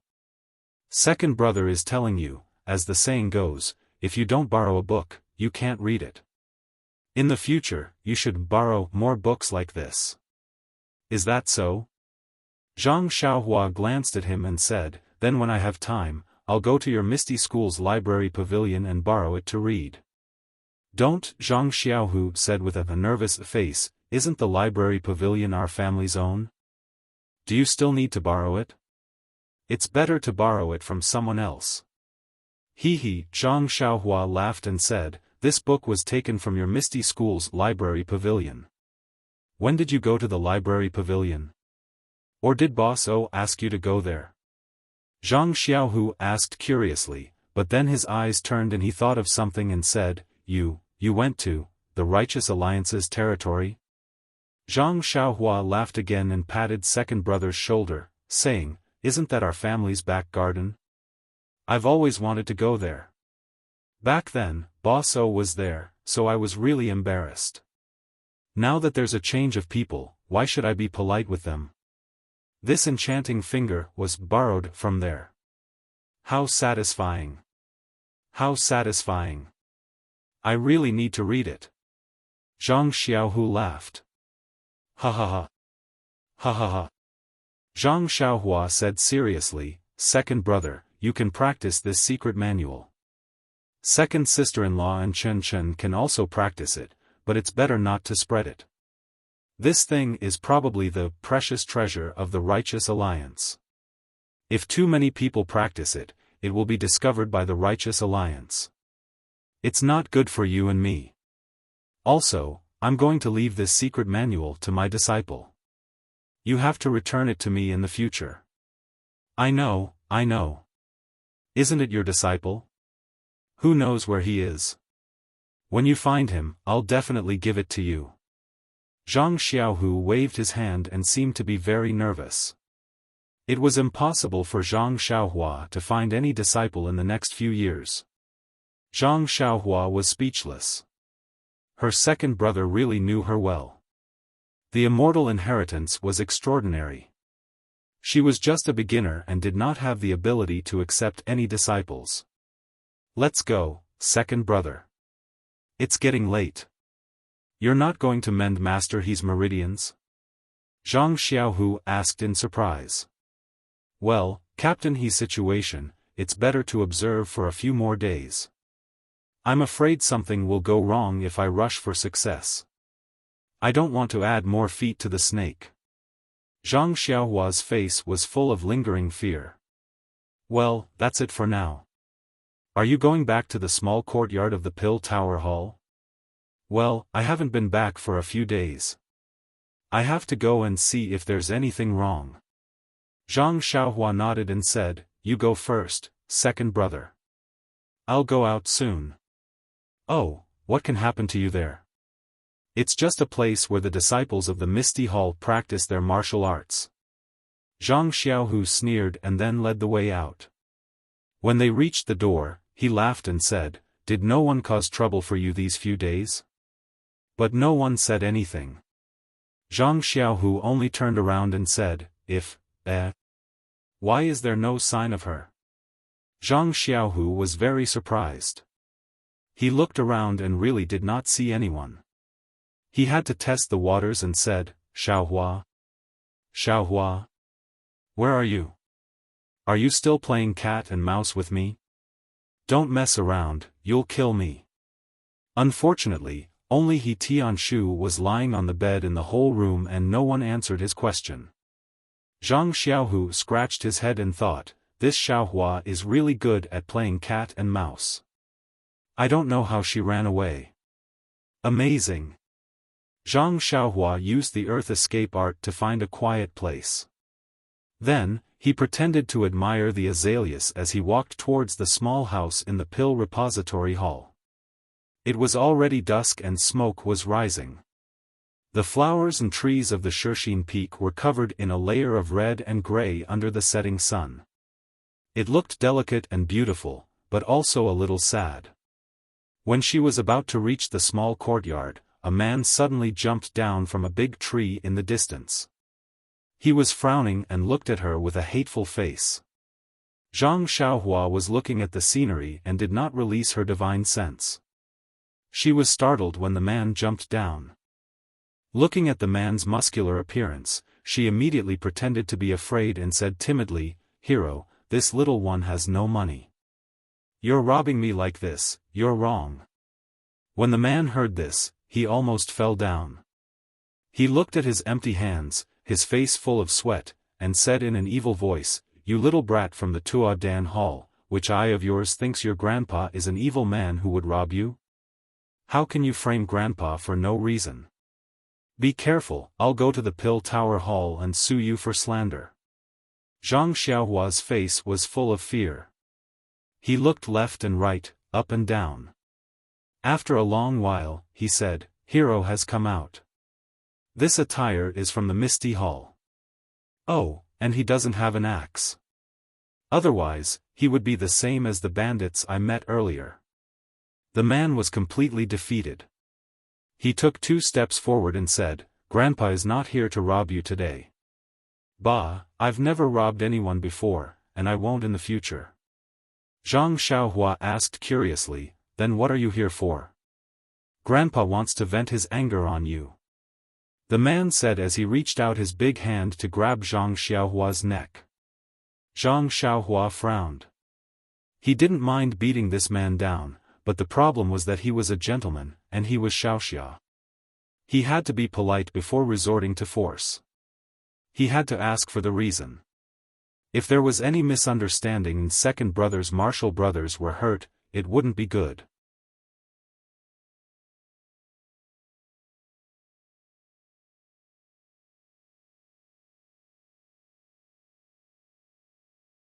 Second brother is telling you, as the saying goes, if you don't borrow a book, you can't read it. In the future, you should borrow more books like this. Is that so? Zhang Xiaohua glanced at him and said, then when I have time, I'll go to your Misty School's library pavilion and borrow it to read. Don't, Zhang Xiaohu said with a nervous face, isn't the library pavilion our family's own? Do you still need to borrow it? It's better to borrow it from someone else. Hehe, Zhang Xiaohua laughed and said, this book was taken from your Misty School's library pavilion. When did you go to the library pavilion? Or did Boss O ask you to go there? Zhang Xiaohu asked curiously, but then his eyes turned and he thought of something and said, you went to the Righteous Alliance's territory? Zhang Xiaohua laughed again and patted second brother's shoulder, saying, isn't that our family's back garden? I've always wanted to go there. Back then, Boss O was there, so I was really embarrassed. Now that there's a change of people, why should I be polite with them? This enchanting finger was borrowed from there. How satisfying. How satisfying. I really need to read it. Zhang Xiaohu laughed. Ha ha ha. Ha ha ha. Zhang Xiaohua said seriously, second brother, you can practice this secret manual. Second sister-in-law and Chen Chen can also practice it, but it's better not to spread it. This thing is probably the precious treasure of the Righteous Alliance. If too many people practice it, it will be discovered by the Righteous Alliance. It's not good for you and me. Also, I'm going to leave this secret manual to my disciple. You have to return it to me in the future. I know. Isn't it your disciple? Who knows where he is? When you find him, I'll definitely give it to you. Zhang Xiaohu waved his hand and seemed to be very nervous. It was impossible for Zhang Xiaohua to find any disciple in the next few years. Zhang Xiaohua was speechless. Her second brother really knew her well. The immortal inheritance was extraordinary. She was just a beginner and did not have the ability to accept any disciples. Let's go, second brother. It's getting late. You're not going to mend Master He's meridians? Zhang Xiaohu asked in surprise. Well, Captain He's situation, it's better to observe for a few more days. I'm afraid something will go wrong if I rush for success. I don't want to add more feet to the snake. Zhang Xiaohua's face was full of lingering fear. Well, that's it for now. Are you going back to the small courtyard of the Pill Tower Hall? Well, I haven't been back for a few days. I have to go and see if there's anything wrong. Zhang Xiaohua nodded and said, You go first, second brother. I'll go out soon. Oh, what can happen to you there? It's just a place where the disciples of the Misty Hall practice their martial arts. Zhang Xiaohu sneered and then led the way out. When they reached the door, he laughed and said, Did no one cause trouble for you these few days? But no one said anything. Zhang Xiaohu only turned around and said, Why is there no sign of her? Zhang Xiaohu was very surprised. He looked around and really did not see anyone. He had to test the waters and said, Xiaohua? Xiaohua? Where are you? Are you still playing cat and mouse with me? Don't mess around, you'll kill me. Unfortunately, only He Tianshu was lying on the bed in the whole room and no one answered his question. Zhang Xiaohu scratched his head and thought, This Xiaohua is really good at playing cat and mouse. I don't know how she ran away. Amazing. Zhang Xiaohua used the earth escape art to find a quiet place. Then, he pretended to admire the azaleas as he walked towards the small house in the Pill Repository Hall. It was already dusk and smoke was rising. The flowers and trees of the Shushin Peak were covered in a layer of red and gray under the setting sun. It looked delicate and beautiful, but also a little sad. When she was about to reach the small courtyard, a man suddenly jumped down from a big tree in the distance. He was frowning and looked at her with a hateful face. Zhang Xiaohua was looking at the scenery and did not release her divine sense. She was startled when the man jumped down. Looking at the man's muscular appearance, she immediately pretended to be afraid and said timidly, Hero, this little one has no money. You're robbing me like this, you're wrong. When the man heard this, he almost fell down. He looked at his empty hands, his face full of sweat, and said in an evil voice, You little brat from the Tua Dan Hall, which eye of yours thinks your grandpa is an evil man who would rob you? How can you frame grandpa for no reason? Be careful, I'll go to the Pill Tower Hall and sue you for slander. Zhang Xiaohua's face was full of fear. He looked left and right, up and down. After a long while, he said, Hero has come out. This attire is from the Misty Hall. Oh, and he doesn't have an axe. Otherwise, he would be the same as the bandits I met earlier. The man was completely defeated. He took 2 steps forward and said, Grandpa is not here to rob you today. Bah, I've never robbed anyone before, and I won't in the future. Zhang Xiaohua asked curiously, Then what are you here for? Grandpa wants to vent his anger on you. The man said as he reached out his big hand to grab Zhang Xiaohua's neck. Zhang Xiaohua frowned. He didn't mind beating this man down, but the problem was that he was a gentleman, and he was Xiaoxia. He had to be polite before resorting to force. He had to ask for the reason. If there was any misunderstanding and second brother's martial brothers were hurt, it wouldn't be good.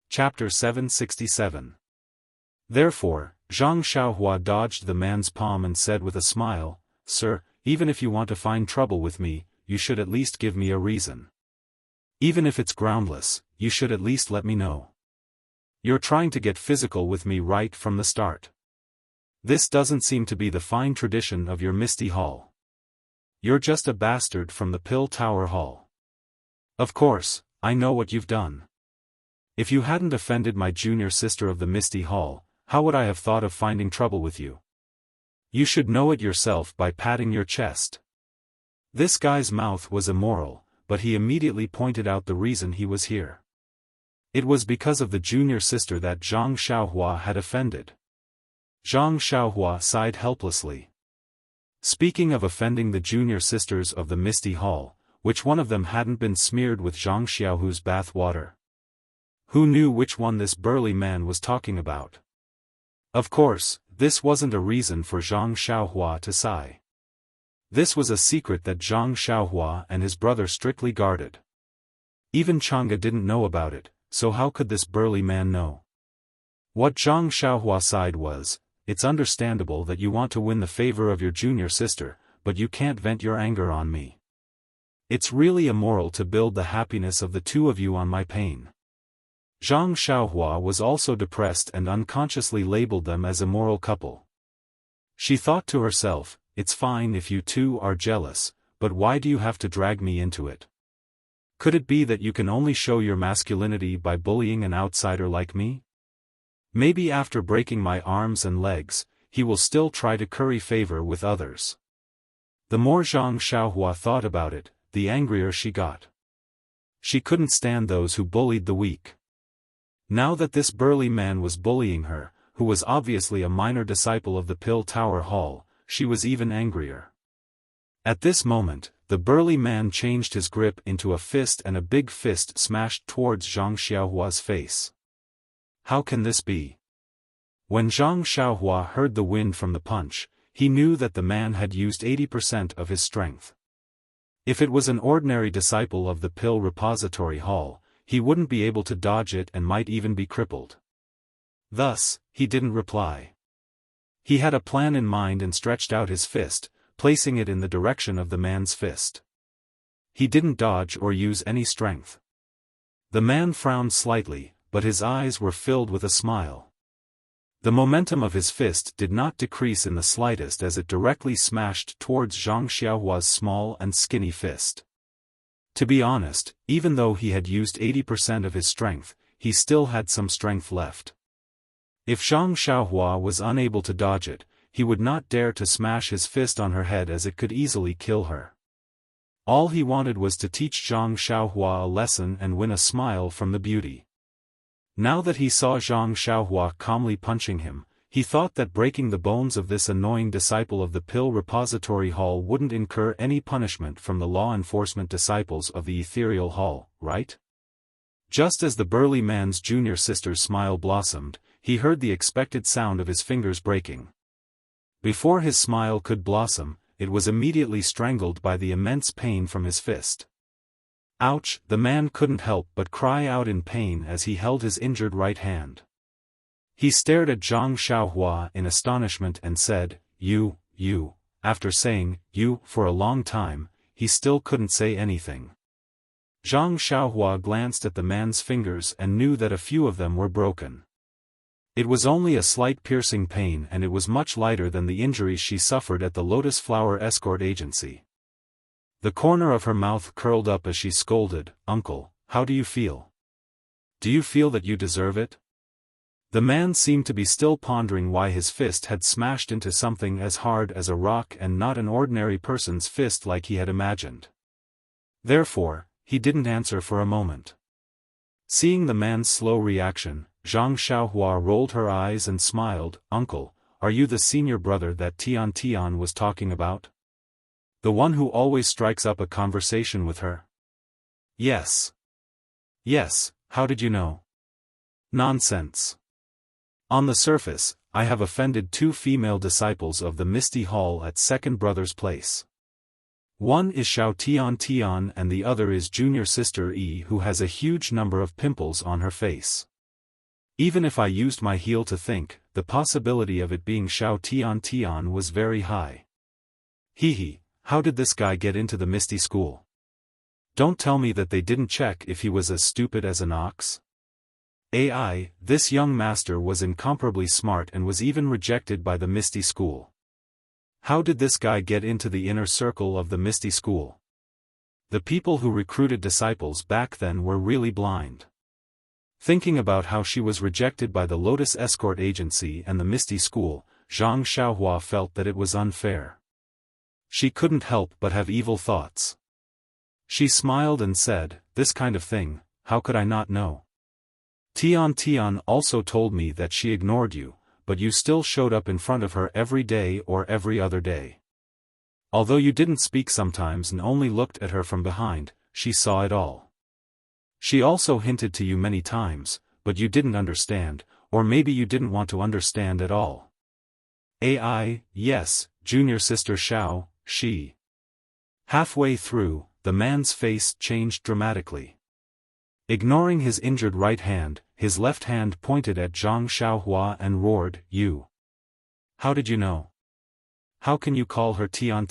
Chapter 767. Therefore, Zhang Xiaohua dodged the man's palm and said with a smile, Sir, even if you want to find trouble with me, you should at least give me a reason. Even if it's groundless, you should at least let me know. You're trying to get physical with me right from the start. This doesn't seem to be the fine tradition of your Misty Hall. You're just a bastard from the Pill Tower Hall. Of course, I know what you've done. If you hadn't offended my junior sister of the Misty Hall, how would I have thought of finding trouble with you? You should know it yourself by patting your chest. This guy's mouth was immoral, but he immediately pointed out the reason he was here. It was because of the junior sister that Zhang Xiaohua had offended. Zhang Xiaohua sighed helplessly. Speaking of offending the junior sisters of the Misty Hall, which one of them hadn't been smeared with Zhang Xiaohu's bath water? Who knew which one this burly man was talking about? Of course, this wasn't a reason for Zhang Xiaohua to sigh. This was a secret that Zhang Xiaohua and his brother strictly guarded. Even Chang'e didn't know about it, so how could this burly man know? What Zhang Xiaohua sighed was, "It's understandable that you want to win the favor of your junior sister, but you can't vent your anger on me. It's really immoral to build the happiness of the two of you on my pain." Zhang Xiaohua was also depressed and unconsciously labeled them as a immoral couple. She thought to herself, "It's fine if you two are jealous, but why do you have to drag me into it? Could it be that you can only show your masculinity by bullying an outsider like me? Maybe after breaking my arms and legs, he will still try to curry favor with others." The more Zhang Xiaohua thought about it, the angrier she got. She couldn't stand those who bullied the weak. Now that this burly man was bullying her, who was obviously a minor disciple of the Pill Tower Hall, she was even angrier. At this moment, the burly man changed his grip into a fist and a big fist smashed towards Zhang Xiaohua's face. How can this be? When Zhang Xiaohua heard the wind from the punch, he knew that the man had used 80% of his strength. If it was an ordinary disciple of the Pill Repository Hall, he wouldn't be able to dodge it and might even be crippled. Thus, he didn't reply. He had a plan in mind and stretched out his fist, placing it in the direction of the man's fist. He didn't dodge or use any strength. The man frowned slightly, but his eyes were filled with a smile. The momentum of his fist did not decrease in the slightest as it directly smashed towards Zhang Xiaohua's small and skinny fist. To be honest, even though he had used 80% of his strength, he still had some strength left. If Zhang Xiaohua was unable to dodge it, he would not dare to smash his fist on her head as it could easily kill her. All he wanted was to teach Zhang Xiaohua a lesson and win a smile from the beauty. Now that he saw Zhang Xiaohua calmly punching him, he thought that breaking the bones of this annoying disciple of the Pill Repository Hall wouldn't incur any punishment from the law enforcement disciples of the Ethereal Hall, right? Just as the burly man's junior sister's smile blossomed, he heard the expected sound of his fingers breaking. Before his smile could blossom, it was immediately strangled by the immense pain from his fist. Ouch! The man couldn't help but cry out in pain as he held his injured right hand. He stared at Zhang Xiaohua in astonishment and said, You. After saying, "you," for a long time, he still couldn't say anything. Zhang Xiaohua glanced at the man's fingers and knew that a few of them were broken. It was only a slight piercing pain and it was much lighter than the injuries she suffered at the Lotus Flower Escort Agency. The corner of her mouth curled up as she scolded, "Uncle, how do you feel? Do you feel that you deserve it?" The man seemed to be still pondering why his fist had smashed into something as hard as a rock and not an ordinary person's fist like he had imagined. Therefore, he didn't answer for a moment. Seeing the man's slow reaction, Zhang Xiaohua rolled her eyes and smiled, "Uncle, are you the senior brother that Tian was talking about? The one who always strikes up a conversation with her?" "Yes. Yes, how did you know?" "Nonsense. On the surface, I have offended two female disciples of the Misty Hall at second brother's place. One is Xiao Tian and the other is junior sister E who has a huge number of pimples on her face. Even if I used my heel to think, the possibility of it being Xiao Tian was very high. Hehe, how did this guy get into the Misty School? Don't tell me that they didn't check if he was as stupid as an ox. This young master was incomparably smart and was even rejected by the Misty School. How did this guy get into the inner circle of the Misty School? The people who recruited disciples back then were really blind. Thinking about how she was rejected by the Lotus Escort Agency and the Misty School, Zhang Xiaohua felt that it was unfair. She couldn't help but have evil thoughts. She smiled and said, "This kind of thing, how could I not know? Tian also told me that she ignored you, but you still showed up in front of her every day or every other day. Although you didn't speak sometimes and only looked at her from behind, she saw it all. She also hinted to you many times, but you didn't understand, or maybe you didn't want to understand at all." Yes, junior sister Xiao, she. Halfway through, the man's face changed dramatically. Ignoring his injured right hand, his left hand pointed at Zhang Xiaohua and roared, "You! How did you know? How can you call her Tian?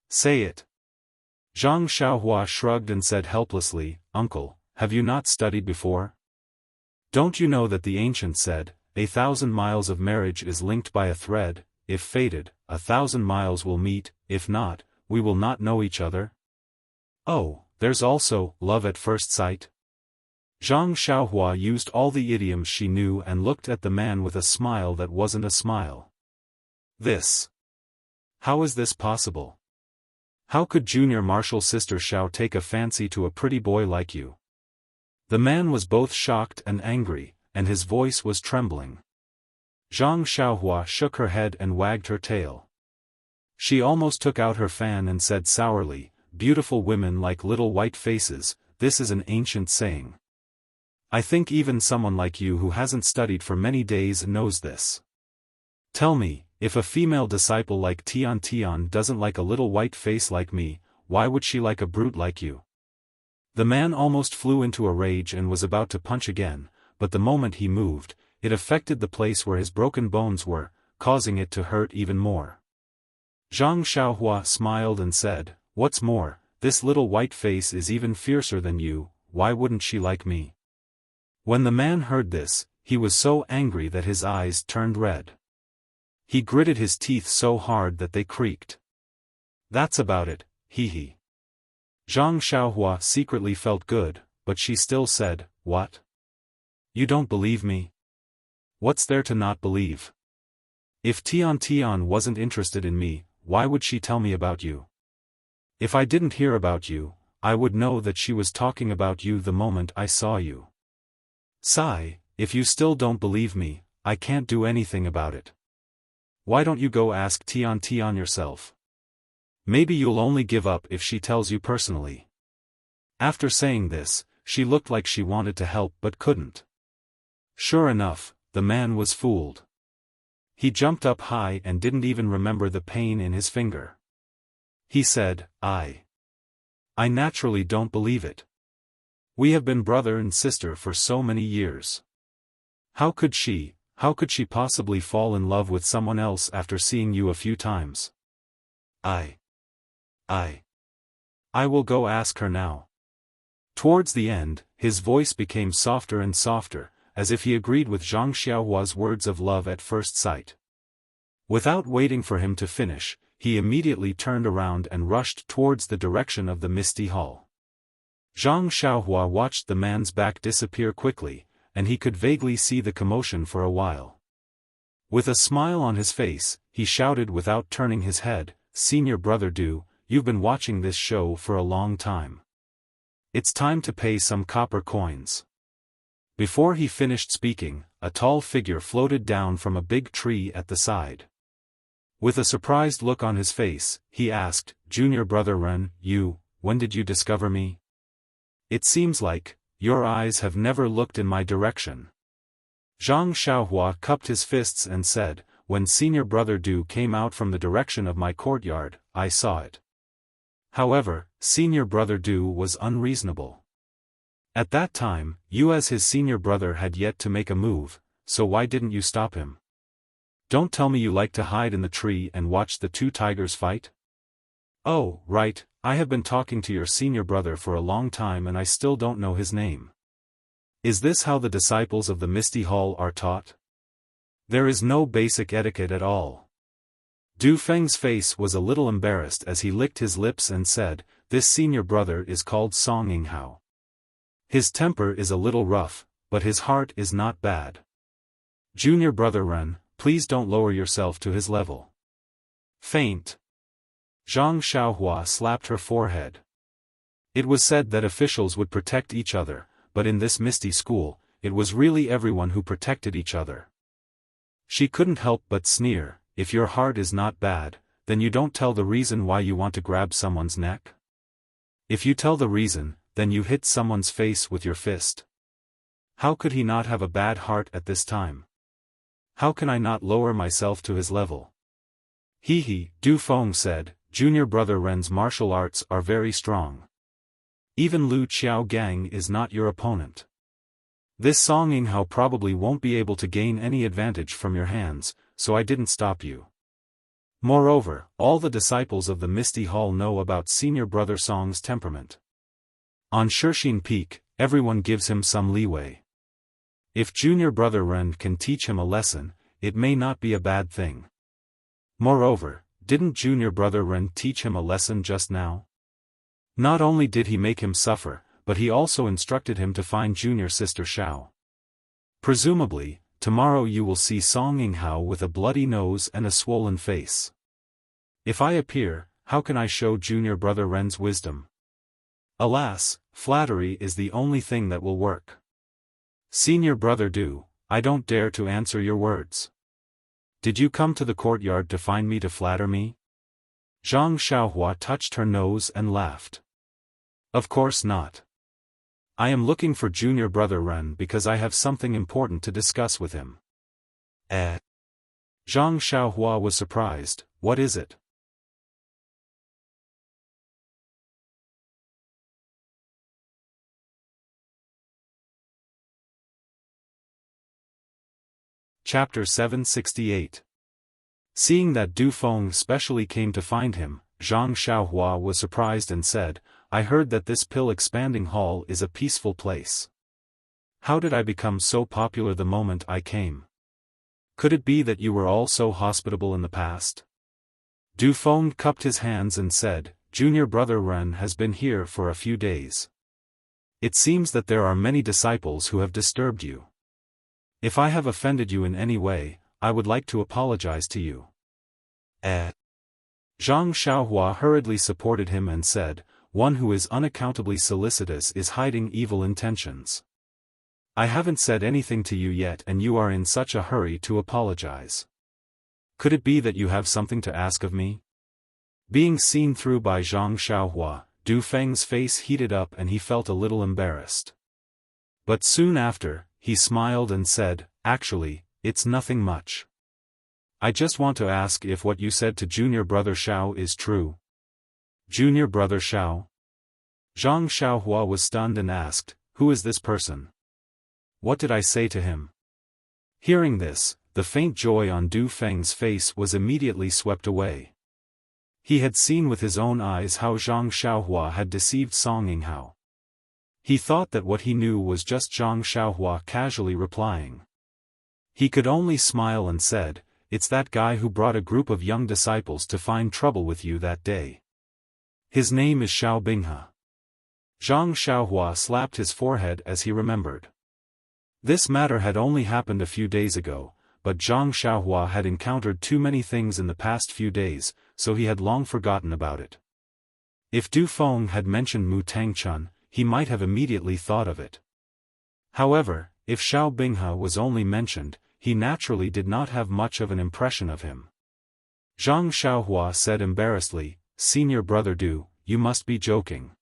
Say it." Zhang Xiaohua shrugged and said helplessly, "Uncle, have you not studied before? Don't you know that the ancient said, 1,000 miles of marriage is linked by a thread, if fated, 1,000 miles will meet, if not, we will not know each other? Oh, there's also, love at first sight?" Zhang Xiaohua used all the idioms she knew and looked at the man with a smile that wasn't a smile. How is this possible? How could junior martial sister Xiao take a fancy to a pretty boy like you? The man was both shocked and angry, and his voice was trembling. Zhang Xiaohua shook her head and wagged her tail. She almost took out her fan and said sourly, "Beautiful women like little white faces, this is an ancient saying. I think even someone like you who hasn't studied for many days knows this. Tell me, if a female disciple like Tian doesn't like a little white face like me, why would she like a brute like you?" The man almost flew into a rage and was about to punch again, but the moment he moved, it affected the place where his broken bones were, causing it to hurt even more. Zhang Xiaohua smiled and said, "What's more, this little white face is even fiercer than you, why wouldn't she like me?" When the man heard this, he was so angry that his eyes turned red. He gritted his teeth so hard that they creaked. "That's about it, hee." Zhang Xiaohua secretly felt good, but she still said, "What? You don't believe me? What's there to not believe? If Tian wasn't interested in me, why would she tell me about you? If I didn't hear about you, I would know that she was talking about you the moment I saw you. Sigh, if you still don't believe me, I can't do anything about it. Why don't you go ask Tian yourself? Maybe you'll only give up if she tells you personally." After saying this, she looked like she wanted to help but couldn't. Sure enough, the man was fooled. He jumped up high and didn't even remember the pain in his finger. He said, I naturally don't believe it. We have been brother and sister for so many years. How could she possibly fall in love with someone else after seeing you a few times? I will go ask her now." Towards the end, his voice became softer and softer, as if he agreed with Zhang Xiaohua's words of love at first sight. Without waiting for him to finish, he immediately turned around and rushed towards the direction of the Misty Hall. Zhang Xiaohua watched the man's back disappear quickly, and he could vaguely see the commotion for a while. With a smile on his face, he shouted without turning his head, "Senior brother Du, you've been watching this show for a long time. It's time to pay some copper coins." Before he finished speaking, a tall figure floated down from a big tree at the side. With a surprised look on his face, he asked, "Junior brother Ren, when did you discover me? It seems like, your eyes have never looked in my direction." Zhang Xiaohua cupped his fists and said, "When senior brother Du came out from the direction of my courtyard, I saw it. However, senior brother Du was unreasonable. At that time, you as his senior brother had yet to make a move, so why didn't you stop him? Don't tell me you like to hide in the tree and watch the two tigers fight? Oh, right, I have been talking to your senior brother for a long time and I still don't know his name. Is this how the disciples of the Misty Hall are taught? There is no basic etiquette at all. Du Feng's face was a little embarrassed as he licked his lips and said, "This senior brother is called Song Yinghao. His temper is a little rough, but his heart is not bad. Junior brother Ren, please don't lower yourself to his level." Faint. Zhang Xiaohua slapped her forehead. It was said that officials would protect each other, but in this misty school, it was really everyone who protected each other. She couldn't help but sneer, "If your heart is not bad, then you don't tell the reason why you want to grab someone's neck? If you tell the reason, then you hit someone's face with your fist. How could he not have a bad heart at this time? How can I not lower myself to his level?" "Hee," Du Feng said, "Junior brother Ren's martial arts are very strong. Even Lu Qiaogang is not your opponent. This Song Yinghao probably won't be able to gain any advantage from your hands, so I didn't stop you. Moreover, all the disciples of the Misty Hall know about senior brother Song's temperament. On Shixin Peak, everyone gives him some leeway. If junior brother Ren can teach him a lesson, it may not be a bad thing. Moreover, didn't junior brother Ren teach him a lesson just now? Not only did he make him suffer, but he also instructed him to find junior sister Xiao. Presumably, tomorrow you will see Song Yinghao with a bloody nose and a swollen face. If I appear, how can I show junior brother Ren's wisdom? Alas, flattery is the only thing that will work. Senior brother Du, I don't dare to answer your words. Did you come to the courtyard to find me to flatter me?" Zhang Xiaohua touched her nose and laughed. "Of course not. I am looking for junior brother Ren because I have something important to discuss with him." Zhang Xiaohua was surprised. "What is it?" Chapter 768. Seeing that Du Feng specially came to find him, Zhang Xiaohua was surprised and said, "I heard that this pill-expanding hall is a peaceful place. How did I become so popular the moment I came? Could it be that you were all so hospitable in the past?" Du Feng cupped his hands and said, "Junior brother Ren has been here for a few days. It seems that there are many disciples who have disturbed you. If I have offended you in any way, I would like to apologize to you." Zhang Xiaohua hurriedly supported him and said, "One who is unaccountably solicitous is hiding evil intentions. I haven't said anything to you yet and you are in such a hurry to apologize. Could it be that you have something to ask of me?" Being seen through by Zhang Xiaohua, Du Feng's face heated up and he felt a little embarrassed. But soon after, he smiled and said, "Actually, it's nothing much. I just want to ask if what you said to junior brother Xiao is true." "Junior brother Xiao?" Zhang Xiaohua was stunned and asked, "Who is this person? What did I say to him?" Hearing this, the faint joy on Du Feng's face was immediately swept away. He had seen with his own eyes how Zhang Xiaohua had deceived Song Yinghao. He thought that what he knew was just Zhang Xiaohua casually replying. He could only smile and said, "It's that guy who brought a group of young disciples to find trouble with you that day. His name is Xiao Binghe." Zhang Xiaohua slapped his forehead as he remembered. This matter had only happened a few days ago, but Zhang Xiaohua had encountered too many things in the past few days, so he had long forgotten about it. If Du Feng had mentioned Mu Tangchun, he might have immediately thought of it. However, if Xiao Binghe was only mentioned, he naturally did not have much of an impression of him. Zhang Xiaohua said embarrassedly, "Senior brother Du, you must be joking.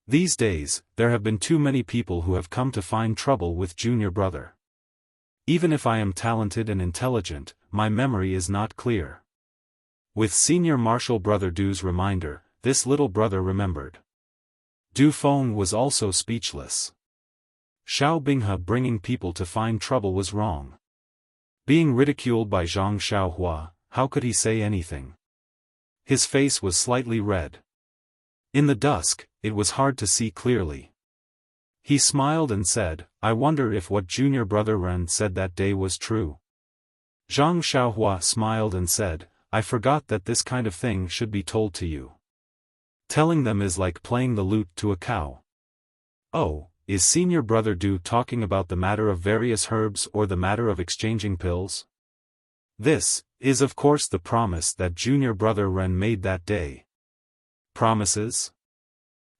These days, there have been too many people who have come to find trouble with junior brother. Even if I am talented and intelligent, my memory is not clear." With senior martial brother Du's reminder, this little brother remembered. Du Feng was also speechless. Xiao Binghe bringing people to find trouble was wrong. Being ridiculed by Zhang Xiaohua, how could he say anything? His face was slightly red. In the dusk, it was hard to see clearly. He smiled and said, "I wonder if what junior brother Ren said that day was true." Zhang Xiaohua smiled and said, I forgot that this kind of thing should be told to you. Telling them is like playing the lute to a cow. Oh, is senior brother Du talking about the matter of various herbs or the matter of exchanging pills? This is of course the promise that junior brother Ren made that day. Promises?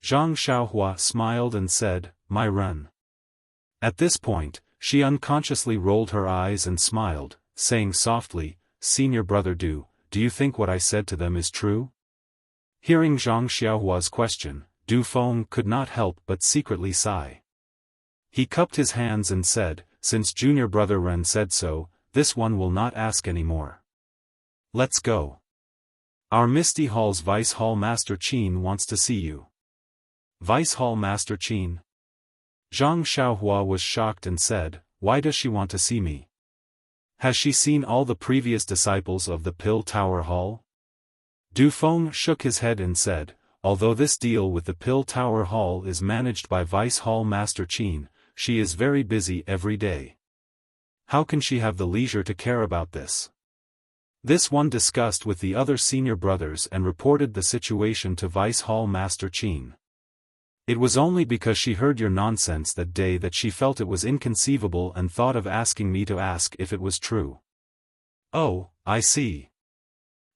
Zhang Xiaohua smiled and said, my Ren. At this point, she unconsciously rolled her eyes and smiled, saying softly, senior brother Du, do you think what I said to them is true? Hearing Zhang Xiaohua's question, Du Feng could not help but secretly sigh. He cupped his hands and said, since junior brother Ren said so, this one will not ask any more. Let's go. Our Misty Hall's Vice Hall Master Qin wants to see you. Vice Hall Master Qin? Zhang Xiaohua was shocked and said, why does she want to see me? Has she seen all the previous disciples of the Pill Tower Hall? Du Feng shook his head and said, although this deal with the Pill Tower Hall is managed by Vice Hall Master Qin, she is very busy every day. How can she have the leisure to care about this? This one discussed with the other senior brothers and reported the situation to Vice Hall Master Qin. It was only because she heard your nonsense that day that she felt it was inconceivable and thought of asking me to ask if it was true. Oh, I see.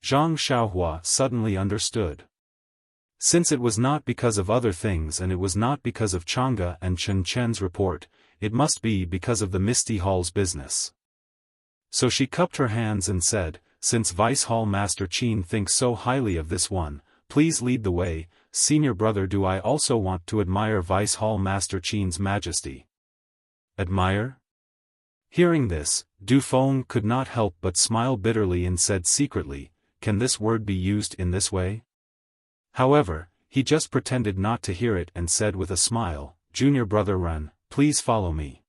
Zhang Xiaohua suddenly understood. Since it was not because of other things and it was not because of Chang'e and Chen Chen's report, it must be because of the Misty Hall's business. So she cupped her hands and said, since Vice Hall Master Qin thinks so highly of this one, please lead the way, senior brother Do I also want to admire Vice Hall Master Qin's majesty. Admire? Hearing this, Du Feng could not help but smile bitterly and said secretly, can this word be used in this way? However, he just pretended not to hear it and said with a smile, junior brother Ren, please follow me.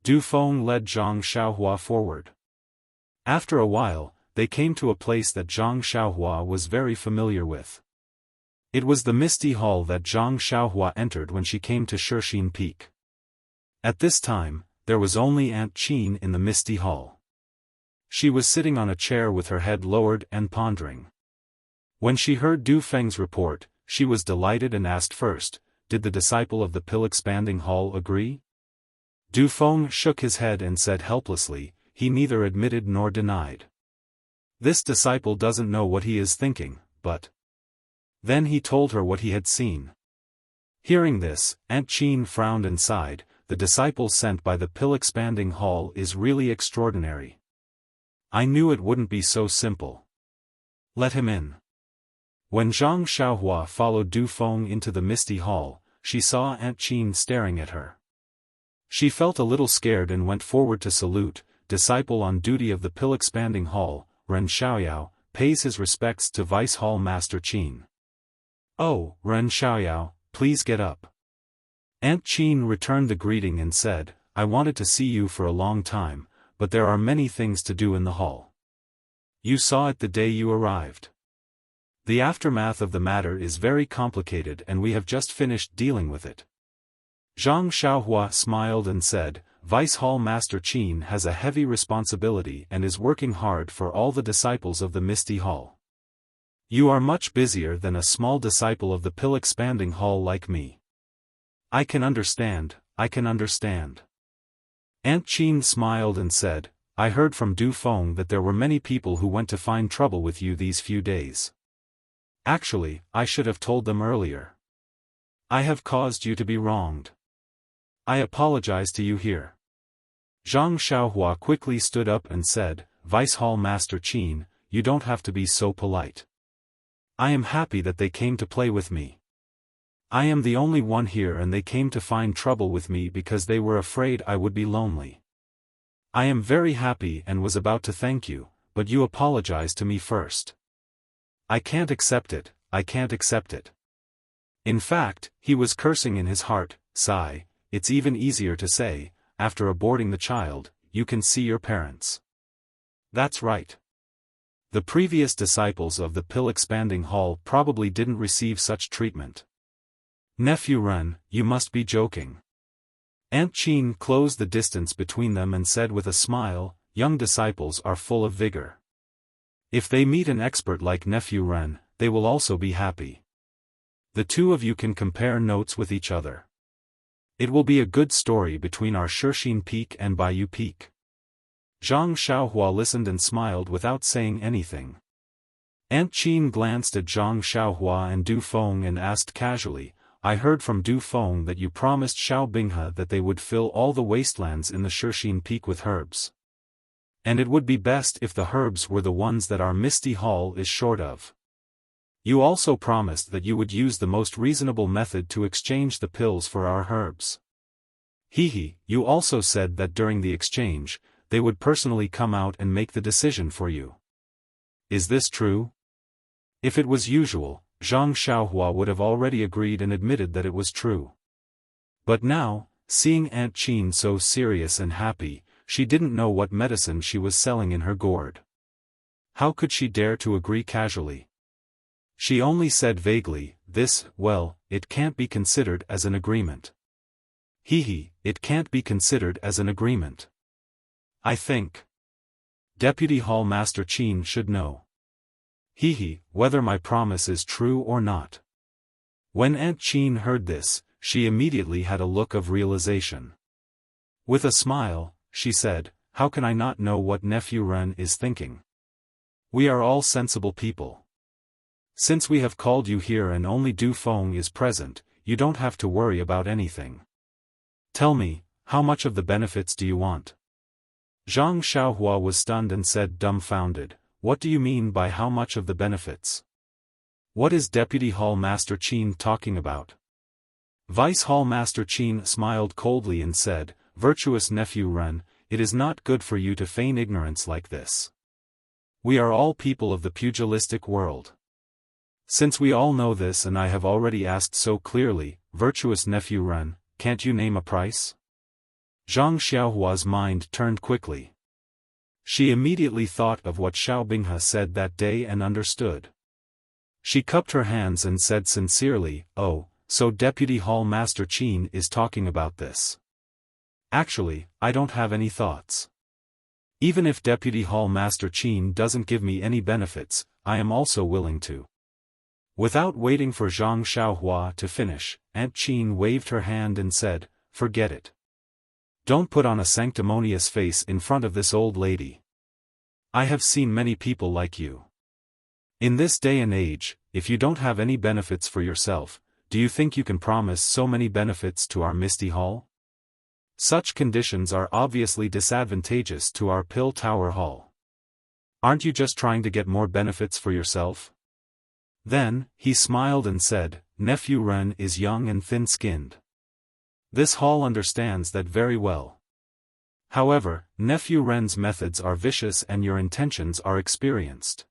Du Feng led Zhang Xiaohua forward. After a while, they came to a place that Zhang Xiaohua was very familiar with. It was the Misty Hall that Zhang Xiaohua entered when she came to Shixin Peak. At this time, there was only Aunt Qin in the Misty Hall. She was sitting on a chair with her head lowered and pondering. When she heard Du Feng's report, she was delighted and asked first, did the disciple of the Pill Expanding Hall agree? Du Feng shook his head and said helplessly, he neither admitted nor denied. This disciple doesn't know what he is thinking, but... Then he told her what he had seen. Hearing this, Aunt Qin frowned and sighed, the disciple sent by the Pill Expanding Hall is really extraordinary. I knew it wouldn't be so simple. Let him in. When Zhang Xiaohua followed Du Feng into the Misty Hall, she saw Aunt Qin staring at her. She felt a little scared and went forward to salute, disciple on duty of the Pill Expanding Hall, Ren Xiaoyao, pays his respects to Vice Hall Master Qin. Oh, Ren Xiaoyao, please get up. Aunt Qin returned the greeting and said, I wanted to see you for a long time, but there are many things to do in the hall. You saw it the day you arrived. The aftermath of the matter is very complicated and we have just finished dealing with it. Zhang Xiaohua smiled and said, Vice Hall Master Qin has a heavy responsibility and is working hard for all the disciples of the Misty Hall. You are much busier than a small disciple of the Pill Expanding Hall like me. I can understand, I can understand. Aunt Qin smiled and said, I heard from Du Feng that there were many people who went to find trouble with you these few days. Actually, I should have told them earlier. I have caused you to be wronged. I apologize to you here. Zhang Xiaohua quickly stood up and said, Vice Hall Master Qin, you don't have to be so polite. I am happy that they came to play with me. I am the only one here and they came to find trouble with me because they were afraid I would be lonely. I am very happy and was about to thank you, but you apologized to me first. I can't accept it, I can't accept it. In fact, he was cursing in his heart, sigh, it's even easier to say, after aborting the child, you can see your parents. That's right. The previous disciples of the Pill Expanding Hall probably didn't receive such treatment. Nephew Ren, you must be joking. Aunt Qin closed the distance between them and said with a smile, young disciples are full of vigor. If they meet an expert like Nephew Ren, they will also be happy. The two of you can compare notes with each other. It will be a good story between our Shixin Peak and Baiyu Peak. Zhang Xiaohua listened and smiled without saying anything. Aunt Qin glanced at Zhang Xiaohua and Du Feng and asked casually, I heard from Du Feng that you promised Xiao Binghe that they would fill all the wastelands in the Shixin Peak with herbs. And it would be best if the herbs were the ones that our Misty Hall is short of. You also promised that you would use the most reasonable method to exchange the pills for our herbs. You also said that during the exchange, they would personally come out and make the decision for you. Is this true? If it was usual, Zhang Xiaohua would have already agreed and admitted that it was true. But now, seeing Aunt Qin so serious and happy, she didn't know what medicine she was selling in her gourd. How could she dare to agree casually? She only said vaguely, it can't be considered as an agreement. It can't be considered as an agreement. I think Deputy Hall Master Qin should know. Whether my promise is true or not. When Aunt Qin heard this, she immediately had a look of realization. With a smile, she said, how can I not know what Nephew Ren is thinking? We are all sensible people. Since we have called you here and only Du Feng is present, you don't have to worry about anything. Tell me, how much of the benefits do you want? Zhang Xiaohua was stunned and said dumbfounded, what do you mean by how much of the benefits? What is Deputy Hall Master Qin talking about? Vice Hall Master Qin smiled coldly and said, virtuous Nephew Ren, it is not good for you to feign ignorance like this. We are all people of the pugilistic world. Since we all know this and I have already asked so clearly, virtuous Nephew Ren, can't you name a price? Zhang Xiaohua's mind turned quickly. She immediately thought of what Xiao Binghe said that day and understood. She cupped her hands and said sincerely, oh, so Deputy Hall Master Qin is talking about this. Actually, I don't have any thoughts. Even if Deputy Hall Master Qin doesn't give me any benefits, I am also willing to. Without waiting for Zhang Xiaohua to finish, Aunt Qin waved her hand and said, forget it. Don't put on a sanctimonious face in front of this old lady. I have seen many people like you. In this day and age, if you don't have any benefits for yourself, do you think you can promise so many benefits to our Misty Hall? Such conditions are obviously disadvantageous to our Pill Tower Hall. Aren't you just trying to get more benefits for yourself? Then, he smiled and said, Nephew Ren is young and thin-skinned. This hall understands that very well. However, Nephew Ren's methods are vicious and your intentions are experienced.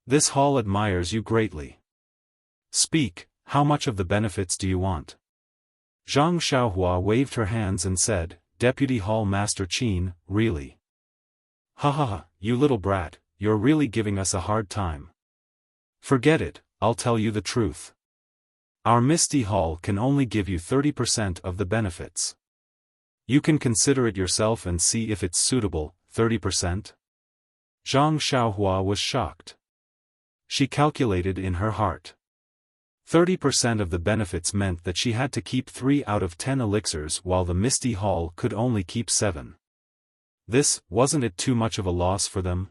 This hall admires you greatly. Speak, how much of the benefits do you want? Zhang Xiaohua waved her hands and said, Deputy Hall Master Qin, really? You little brat, you're really giving us a hard time. Forget it, I'll tell you the truth. Our Misty Hall can only give you 30% of the benefits. You can consider it yourself and see if it's suitable, 30%? Zhang Xiaohua was shocked. She calculated in her heart. 30% of the benefits meant that she had to keep 3 out of 10 elixirs while the Misty Hall could only keep 7. Wasn't it too much of a loss for them?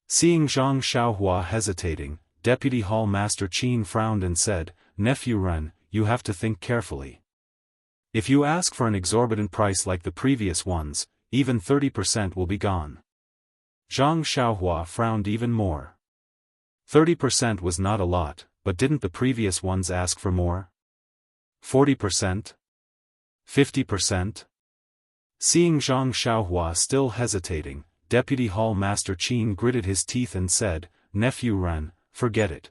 Seeing Zhang Xiaohua hesitating, Deputy Hall Master Qin frowned and said, Nephew Ren, you have to think carefully. If you ask for an exorbitant price like the previous ones, even 30% will be gone. Zhang Xiaohua frowned even more. 30% was not a lot, but didn't the previous ones ask for more? 40%? 50%? Seeing Zhang Xiaohua still hesitating, Deputy Hall Master Qin gritted his teeth and said, Nephew Ren, forget it.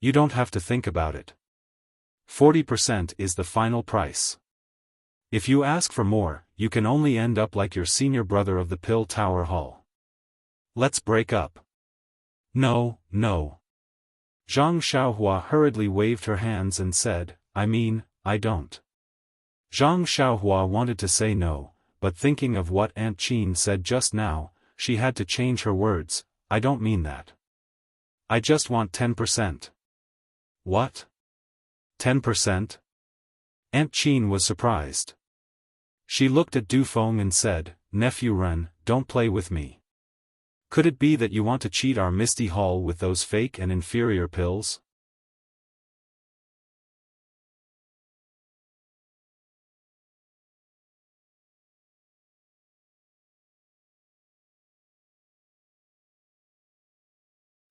You don't have to think about it. 40% is the final price. If you ask for more, you can only end up like your senior brother of the Pill Tower Hall. Let's break up. No. Zhang Xiaohua hurriedly waved her hands and said, I don't. Zhang Xiaohua wanted to say no, but thinking of what Aunt Qin said just now, she had to change her words, I don't mean that. I just want 10%. What? 10%? Aunt Qin was surprised. She looked at Du Feng and said, Nephew Ren, don't play with me. Could it be that you want to cheat our Misty Hall with those fake and inferior pills?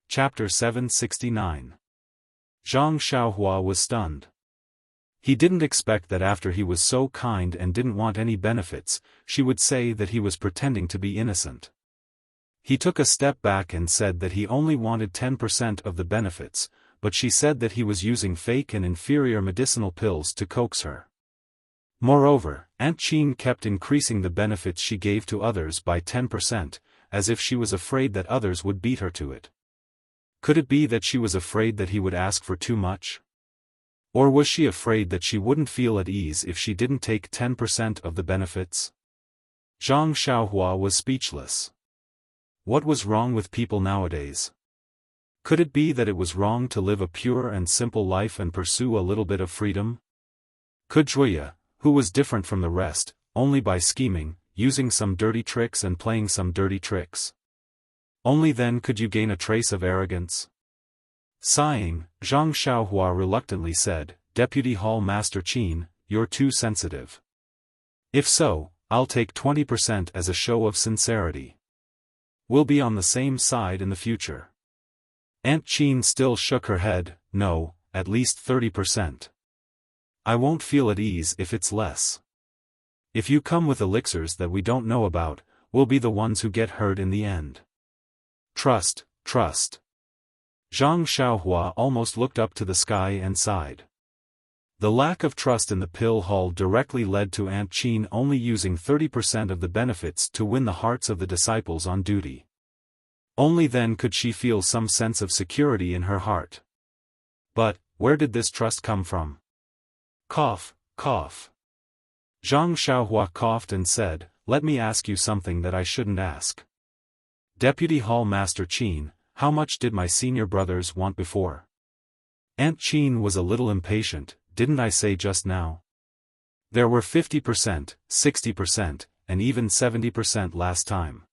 Chapter 769. Zhang Xiaohua was stunned. He didn't expect that after he was so kind and didn't want any benefits, she would say that he was pretending to be innocent. He took a step back and said that he only wanted 10% of the benefits, but she said that he was using fake and inferior medicinal pills to coax her. Moreover, Aunt Qin kept increasing the benefits she gave to others by 10%, as if she was afraid that others would beat her to it. Could it be that she was afraid that he would ask for too much? Or was she afraid that she wouldn't feel at ease if she didn't take 10% of the benefits? Zhang Xiaohua was speechless. What was wrong with people nowadays? Could it be that it was wrong to live a pure and simple life and pursue a little bit of freedom? Could Julia, who was different from the rest, only by scheming, using some dirty tricks and playing some dirty tricks? Only then could you gain a trace of arrogance? Sighing, Zhang Xiaohua reluctantly said, Deputy Hall Master Qin, you're too sensitive. If so, I'll take 20% as a show of sincerity. We'll be on the same side in the future. Aunt Qin still shook her head, no, at least 30%. I won't feel at ease if it's less. If you come with elixirs that we don't know about, we'll be the ones who get hurt in the end. Trust, trust. Zhang Xiaohua almost looked up to the sky and sighed. The lack of trust in the pill hall directly led to Aunt Qin only using 30% of the benefits to win the hearts of the disciples on duty. Only then could she feel some sense of security in her heart. But, where did this trust come from? Cough, cough. Zhang Xiaohua coughed and said, let me ask you something that I shouldn't ask. Deputy Hall Master Qin, how much did my senior brothers want before? Aunt Qin was a little impatient, didn't I say just now? There were 50%, 60%, and even 70% last time.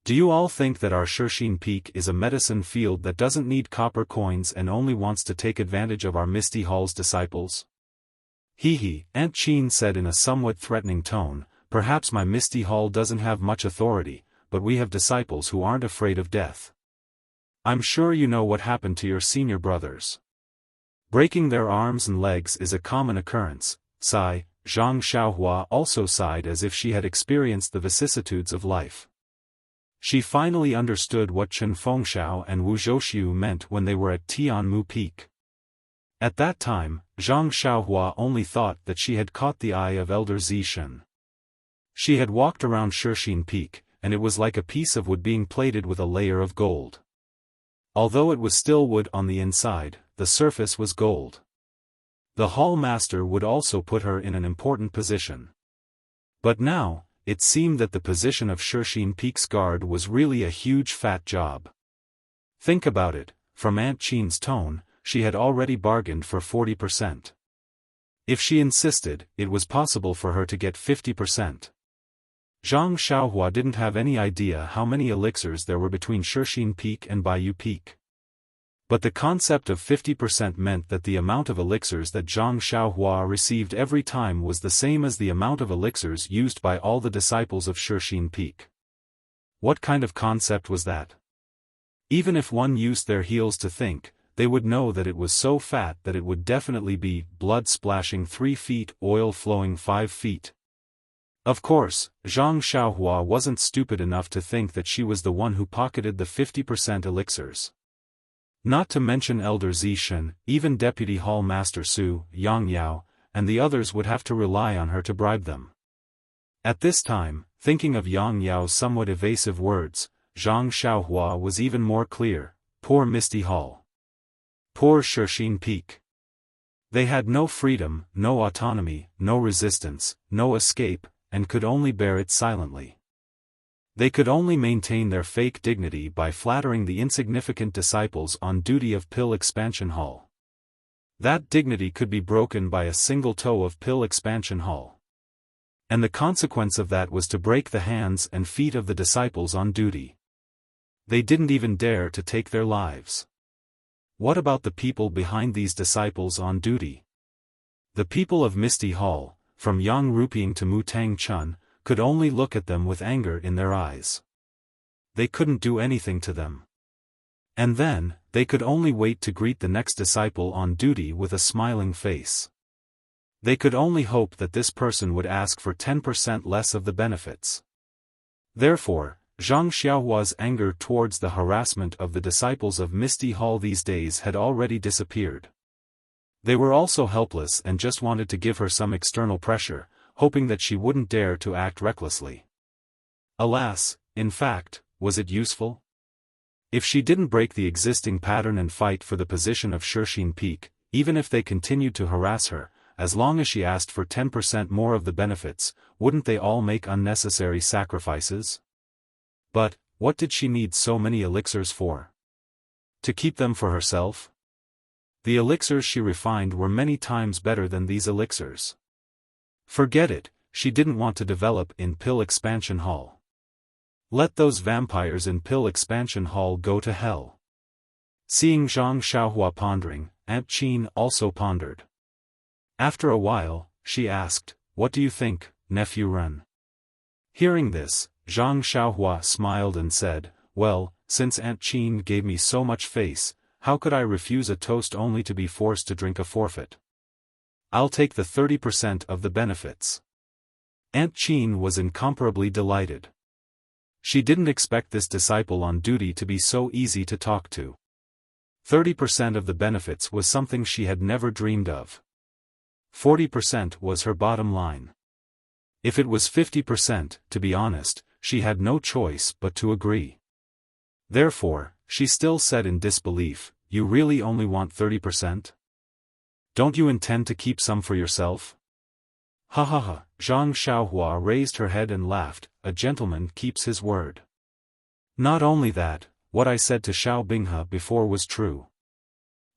Do you all think that our Shixin Peak is a medicine field that doesn't need copper coins and only wants to take advantage of our Misty Hall's disciples? Hee, Aunt Qin said in a somewhat threatening tone, perhaps my Misty Hall doesn't have much authority, but we have disciples who aren't afraid of death. I'm sure you know what happened to your senior brothers. Breaking their arms and legs is a common occurrence. Sigh, Zhang Xiaohua also sighed as if she had experienced the vicissitudes of life. She finally understood what Chen Fengxiao and Wu Zhouxiu meant when they were at Tianmu Peak. At that time, Zhang Xiaohua only thought that she had caught the eye of Elder Zishan. She had walked around Shixin Peak, and it was like a piece of wood being plated with a layer of gold. Although it was still wood on the inside, the surface was gold. The hall master would also put her in an important position. But now, it seemed that the position of Shixin Peak's guard was really a huge fat job. Think about it, from Aunt Qin's tone, she had already bargained for 40%. If she insisted, it was possible for her to get 50%. Zhang Xiaohua didn't have any idea how many elixirs there were between Shixin Peak and Baiyu Peak. But the concept of 50% meant that the amount of elixirs that Zhang Xiaohua received every time was the same as the amount of elixirs used by all the disciples of Shixin Peak. What kind of concept was that? Even if one used their heels to think, they would know that it was so fat that it would definitely be blood splashing 3 feet, oil flowing 5 feet. Of course, Zhang Xiaohua wasn't stupid enough to think that she was the one who pocketed the 50% elixirs. Not to mention Elder Zishan, even Deputy Hall Master Su, Yang Yao, and the others would have to rely on her to bribe them. At this time, thinking of Yang Yao's somewhat evasive words, Zhang Xiaohua was even more clear. Poor Misty Hall. Poor Shixin Peak. They had no freedom, no autonomy, no resistance, no escape, and could only bear it silently. They could only maintain their fake dignity by flattering the insignificant disciples on duty of Pill Expansion Hall. That dignity could be broken by a single toe of Pill Expansion Hall. And the consequence of that was to break the hands and feet of the disciples on duty. They didn't even dare to take their lives. What about the people behind these disciples on duty? The people of Misty Hall, from Yang Ruping to Mu Tang Chun, could only look at them with anger in their eyes. They couldn't do anything to them. And then, they could only wait to greet the next disciple on duty with a smiling face. They could only hope that this person would ask for 10% less of the benefits. Therefore, Zhang Xiaohua's anger towards the harassment of the disciples of Misty Hall these days had already disappeared. They were also helpless and just wanted to give her some external pressure, hoping that she wouldn't dare to act recklessly. Alas, in fact, was it useful? If she didn't break the existing pattern and fight for the position of Shixin Peak, even if they continued to harass her, as long as she asked for 10% more of the benefits, wouldn't they all make unnecessary sacrifices? But, what did she need so many elixirs for? To keep them for herself? The elixirs she refined were many times better than these elixirs. Forget it, she didn't want to develop in Pill Expansion Hall. Let those vampires in Pill Expansion Hall go to hell. Seeing Zhang Xiaohua pondering, Aunt Qin also pondered. After a while, she asked, "What do you think, nephew Ren?" Hearing this, Zhang Xiaohua smiled and said, "Well, since Aunt Qin gave me so much face, how could I refuse a toast only to be forced to drink a forfeit? I'll take the 30% of the benefits." Aunt Qin was incomparably delighted. She didn't expect this disciple on duty to be so easy to talk to. 30% of the benefits was something she had never dreamed of. 40% was her bottom line. If it was 50%, to be honest, she had no choice but to agree. Therefore, she still said in disbelief, "You really only want 30%? Don't you intend to keep some for yourself?" "Ha ha ha," Zhang Xiaohua raised her head and laughed, "A gentleman keeps his word. Not only that, what I said to Xiao Binghe before was true.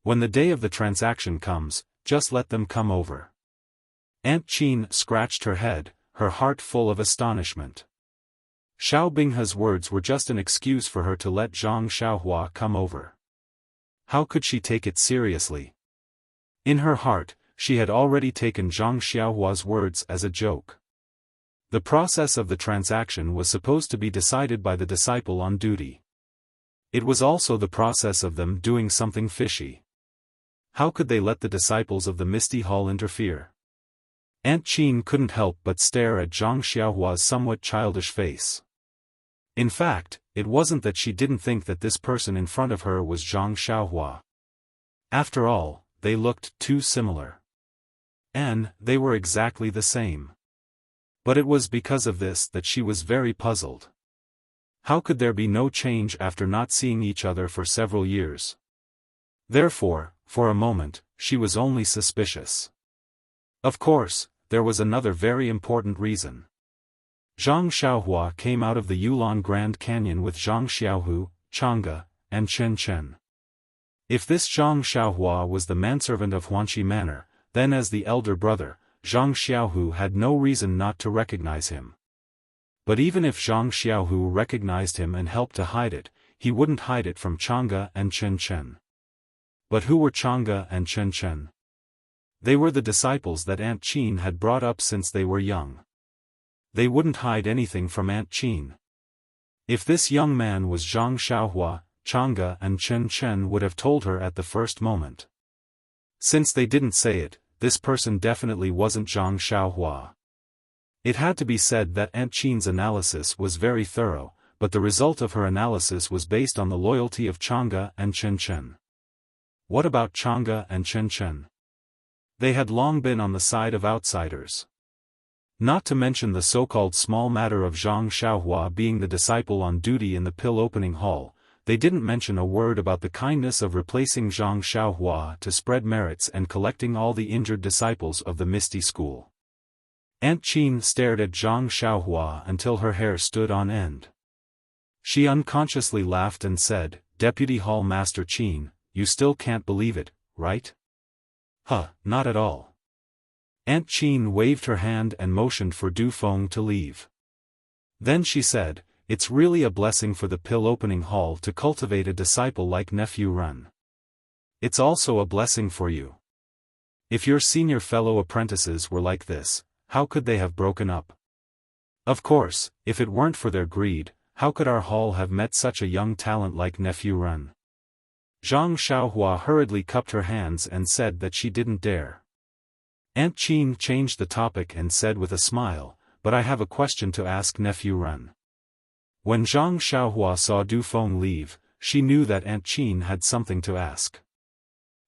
When the day of the transaction comes, just let them come over." Aunt Qin scratched her head, her heart full of astonishment. Xiao Binghe's words were just an excuse for her to let Zhang Xiaohua come over. How could she take it seriously? In her heart, she had already taken Zhang Xiaohua's words as a joke. The process of the transaction was supposed to be decided by the disciple on duty. It was also the process of them doing something fishy. How could they let the disciples of the Misty Hall interfere? Aunt Qin couldn't help but stare at Zhang Xiaohua's somewhat childish face. In fact, it wasn't that she didn't think that this person in front of her was Zhang Xiaohua. After all, they looked too similar. And they were exactly the same. But it was because of this that she was very puzzled. How could there be no change after not seeing each other for several years? Therefore, for a moment, she was only suspicious. Of course, there was another very important reason. Zhang Xiaohua came out of the Yulon Grand Canyon with Zhang Xiaohu, Chang'e, and Chen Chen. If this Zhang Xiaohua was the manservant of Huanqi Manor, then as the elder brother, Zhang Xiaohu had no reason not to recognize him. But even if Zhang Xiaohu recognized him and helped to hide it, he wouldn't hide it from Chang'e and Chen Chen. But who were Chang'e and Chen Chen? They were the disciples that Aunt Qin had brought up since they were young. They wouldn't hide anything from Aunt Qin. If this young man was Zhang Xiaohua, Chang'e and Chen Chen would have told her at the first moment. Since they didn't say it, this person definitely wasn't Zhang Xiaohua. It had to be said that Aunt Qin's analysis was very thorough, but the result of her analysis was based on the loyalty of Chang'e and Chen Chen. What about Chang'e and Chen Chen? They had long been on the side of outsiders. Not to mention the so-called small matter of Zhang Xiaohua being the disciple on duty in the pill opening hall, they didn't mention a word about the kindness of replacing Zhang Xiaohua to spread merits and collecting all the injured disciples of the Misty School. Aunt Qin stared at Zhang Xiaohua until her hair stood on end. She unconsciously laughed and said, Deputy Hall Master Qin, you still can't believe it, right? Huh, not at all. Aunt Qin waved her hand and motioned for Du Feng to leave. Then she said, it's really a blessing for the pill opening hall to cultivate a disciple like Nephew Run. It's also a blessing for you. If your senior fellow apprentices were like this, how could they have broken up? Of course, if it weren't for their greed, how could our hall have met such a young talent like Nephew Run? Zhang Xiaohua hurriedly cupped her hands and said that she didn't dare. Aunt Qin changed the topic and said with a smile, but I have a question to ask Nephew Run. When Zhang Xiaohua saw Du Feng leave, she knew that Aunt Qin had something to ask.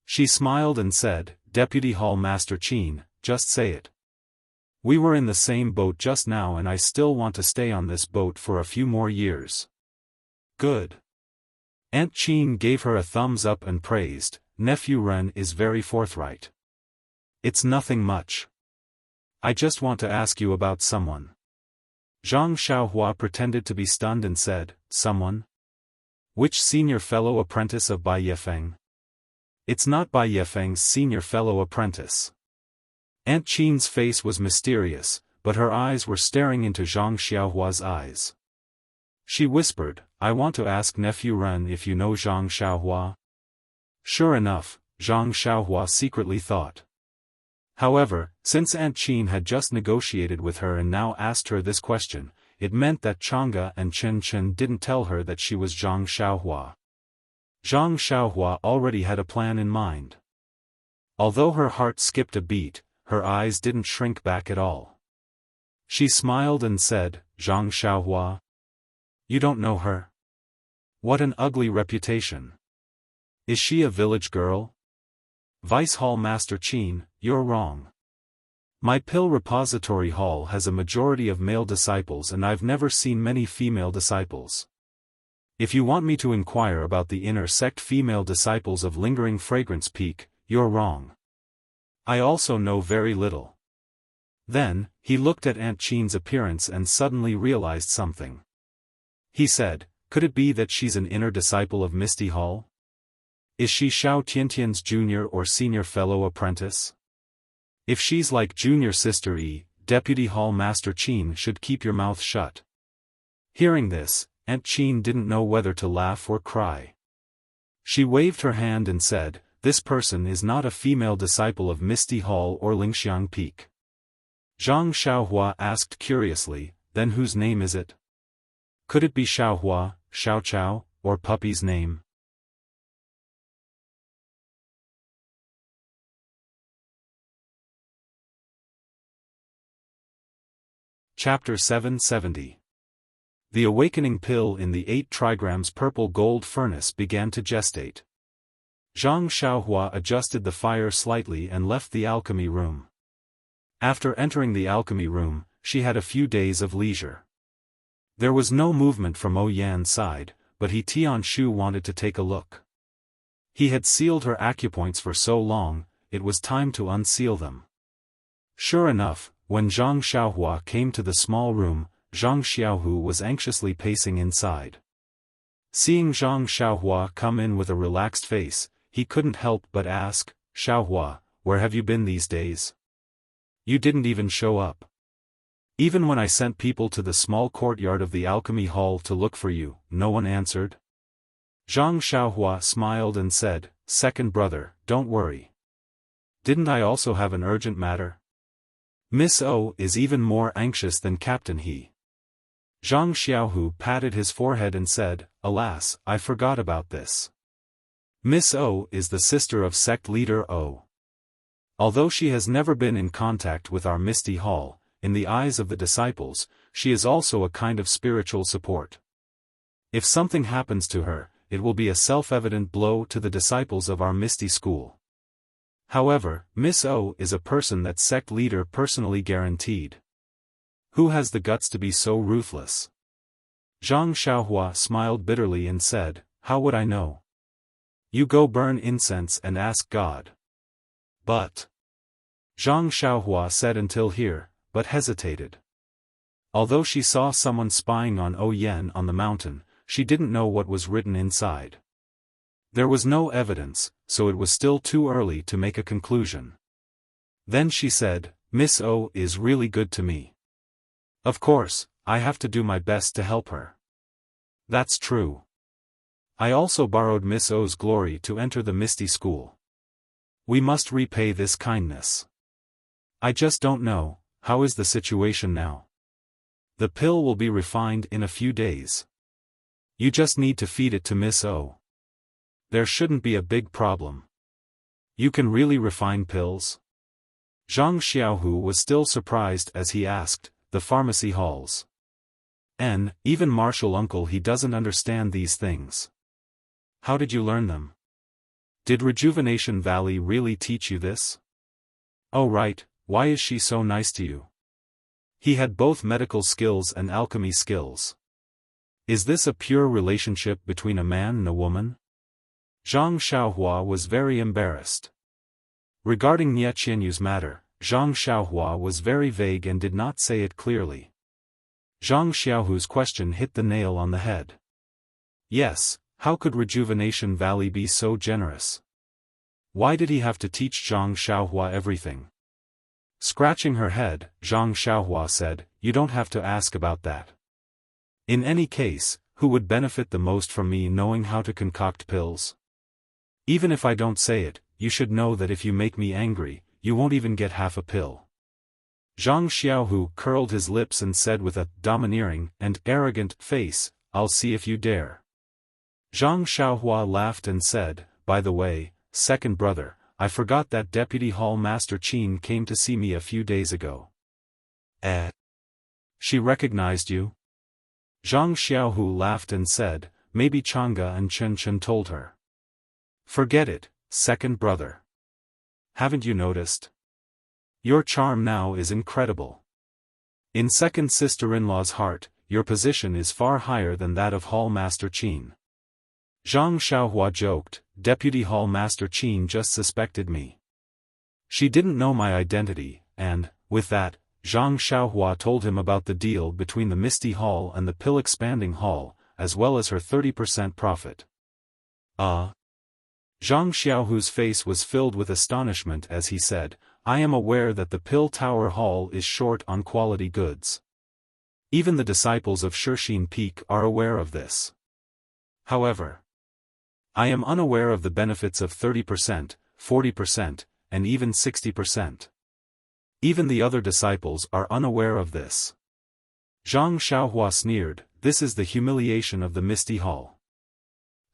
She smiled and said, Deputy Hall Master Qin, just say it. We were in the same boat just now and I still want to stay on this boat for a few more years. Good. Aunt Qin gave her a thumbs up and praised, Nephew Ren is very forthright. It's nothing much. I just want to ask you about someone. Zhang Xiaohua pretended to be stunned and said, someone? Which senior fellow apprentice of Bai Yefeng? It's not Bai Yefeng's senior fellow apprentice. Aunt Qin's face was mysterious, but her eyes were staring into Zhang Xiaohua's eyes. She whispered, I want to ask Nephew Ren if you know Zhang Xiaohua. Sure enough, Zhang Xiaohua secretly thought. However, since Aunt Qin had just negotiated with her and now asked her this question, it meant that Chang'e and Chen Chen didn't tell her that she was Zhang Xiaohua. Zhang Xiaohua already had a plan in mind. Although her heart skipped a beat, her eyes didn't shrink back at all. She smiled and said, Zhang Xiaohua? You don't know her? What an ugly reputation. Is she a village girl? Vice Hall Master Qin, you're wrong. My pill repository hall has a majority of male disciples and I've never seen many female disciples. If you want me to inquire about the inner sect female disciples of Lingering Fragrance Peak, you're wrong. I also know very little. Then, he looked at Aunt Qin's appearance and suddenly realized something. He said, could it be that she's an inner disciple of Misty Hall? Is she Xiao Tiantian's junior or senior fellow apprentice? If she's like junior sister Yi, Deputy Hall Master Qin should keep your mouth shut. Hearing this, Aunt Qin didn't know whether to laugh or cry. She waved her hand and said, this person is not a female disciple of Misty Hall or Lingxiang Peak. Zhang Xiaohua asked curiously, then whose name is it? Could it be Xiaohua, Xiaochao, or Puppy's name? Chapter 770. The awakening pill in the 8 trigrams purple gold furnace began to gestate. Zhang Xiaohua adjusted the fire slightly and left the alchemy room. After entering the alchemy room, she had a few days of leisure. There was no movement from Oyan's side, but Tianshu wanted to take a look. He had sealed her acupoints for so long, it was time to unseal them. Sure enough, when Zhang Xiaohua came to the small room, Zhang Xiaohu was anxiously pacing inside. Seeing Zhang Xiaohua come in with a relaxed face, he couldn't help but ask, Xiaohua, where have you been these days? You didn't even show up. Even when I sent people to the small courtyard of the alchemy hall to look for you, no one answered? Zhang Xiaohua smiled and said, second brother, don't worry. Didn't I also have an urgent matter? Miss O is even more anxious than Captain He. Zhang Xiaohu patted his forehead and said, alas, I forgot about this. Miss O is the sister of sect leader O. Although she has never been in contact with our Misty Hall, in the eyes of the disciples, she is also a kind of spiritual support. If something happens to her, it will be a self-evident blow to the disciples of our Misty School. However, Miss O is a person that sect leader personally guaranteed. Who has the guts to be so ruthless? Zhang Xiaohua smiled bitterly and said, how would I know? You go burn incense and ask God. But. Zhang Xiaohua said until here, but hesitated. Although she saw someone spying on Oyan on the mountain, she didn't know what was written inside. There was no evidence, so it was still too early to make a conclusion. Then she said, "Miss O is really good to me. Of course, I have to do my best to help her." "That's true. I also borrowed Miss O's glory to enter the Misty School. We must repay this kindness. I just don't know, how is the situation now? The pill will be refined in a few days. You just need to feed it to Miss O. There shouldn't be a big problem." "You can really refine pills?" Zhang Xiaohu was still surprised as he asked, "The pharmacy halls. Even Marshall Uncle, he doesn't understand these things. How did you learn them? Did Rejuvenation Valley really teach you this?" "Oh right, why is she so nice to you?" He had both medical skills and alchemy skills. Is this a pure relationship between a man and a woman? Zhang Xiaohua was very embarrassed. Regarding Nie Qianyu's matter, Zhang Xiaohua was very vague and did not say it clearly. Zhang Xiaohu's question hit the nail on the head. Yes, how could Rejuvenation Valley be so generous? Why did he have to teach Zhang Xiaohua everything? Scratching her head, Zhang Xiaohua said, "You don't have to ask about that. In any case, who would benefit the most from me knowing how to concoct pills? Even if I don't say it, you should know that if you make me angry, you won't even get half a pill." Zhang Xiaohu curled his lips and said with a domineering and arrogant face, "I'll see if you dare." Zhang Xiaohua laughed and said, "By the way, second brother, I forgot that Deputy Hall Master Qin came to see me a few days ago." She recognized you?" Zhang Xiaohu laughed and said, "Maybe Chang'e and Chen Chen told her." "Forget it, second brother. Haven't you noticed? Your charm now is incredible. In second sister-in-law's heart, your position is far higher than that of Hall Master Qin." Zhang Xiaohua joked, "Deputy Hall Master Qin just suspected me. She didn't know my identity," and, with that, Zhang Xiaohua told him about the deal between the Misty Hall and the Pill Expanding Hall, as well as her 30% profit. Zhang Xiaohu's face was filled with astonishment as he said, "I am aware that the Pill Tower Hall is short on quality goods. Even the disciples of Shixin Peak are aware of this. However, I am unaware of the benefits of 30%, 40%, and even 60%. Even the other disciples are unaware of this." Zhang Xiaohua sneered, "This is the humiliation of the Misty Hall.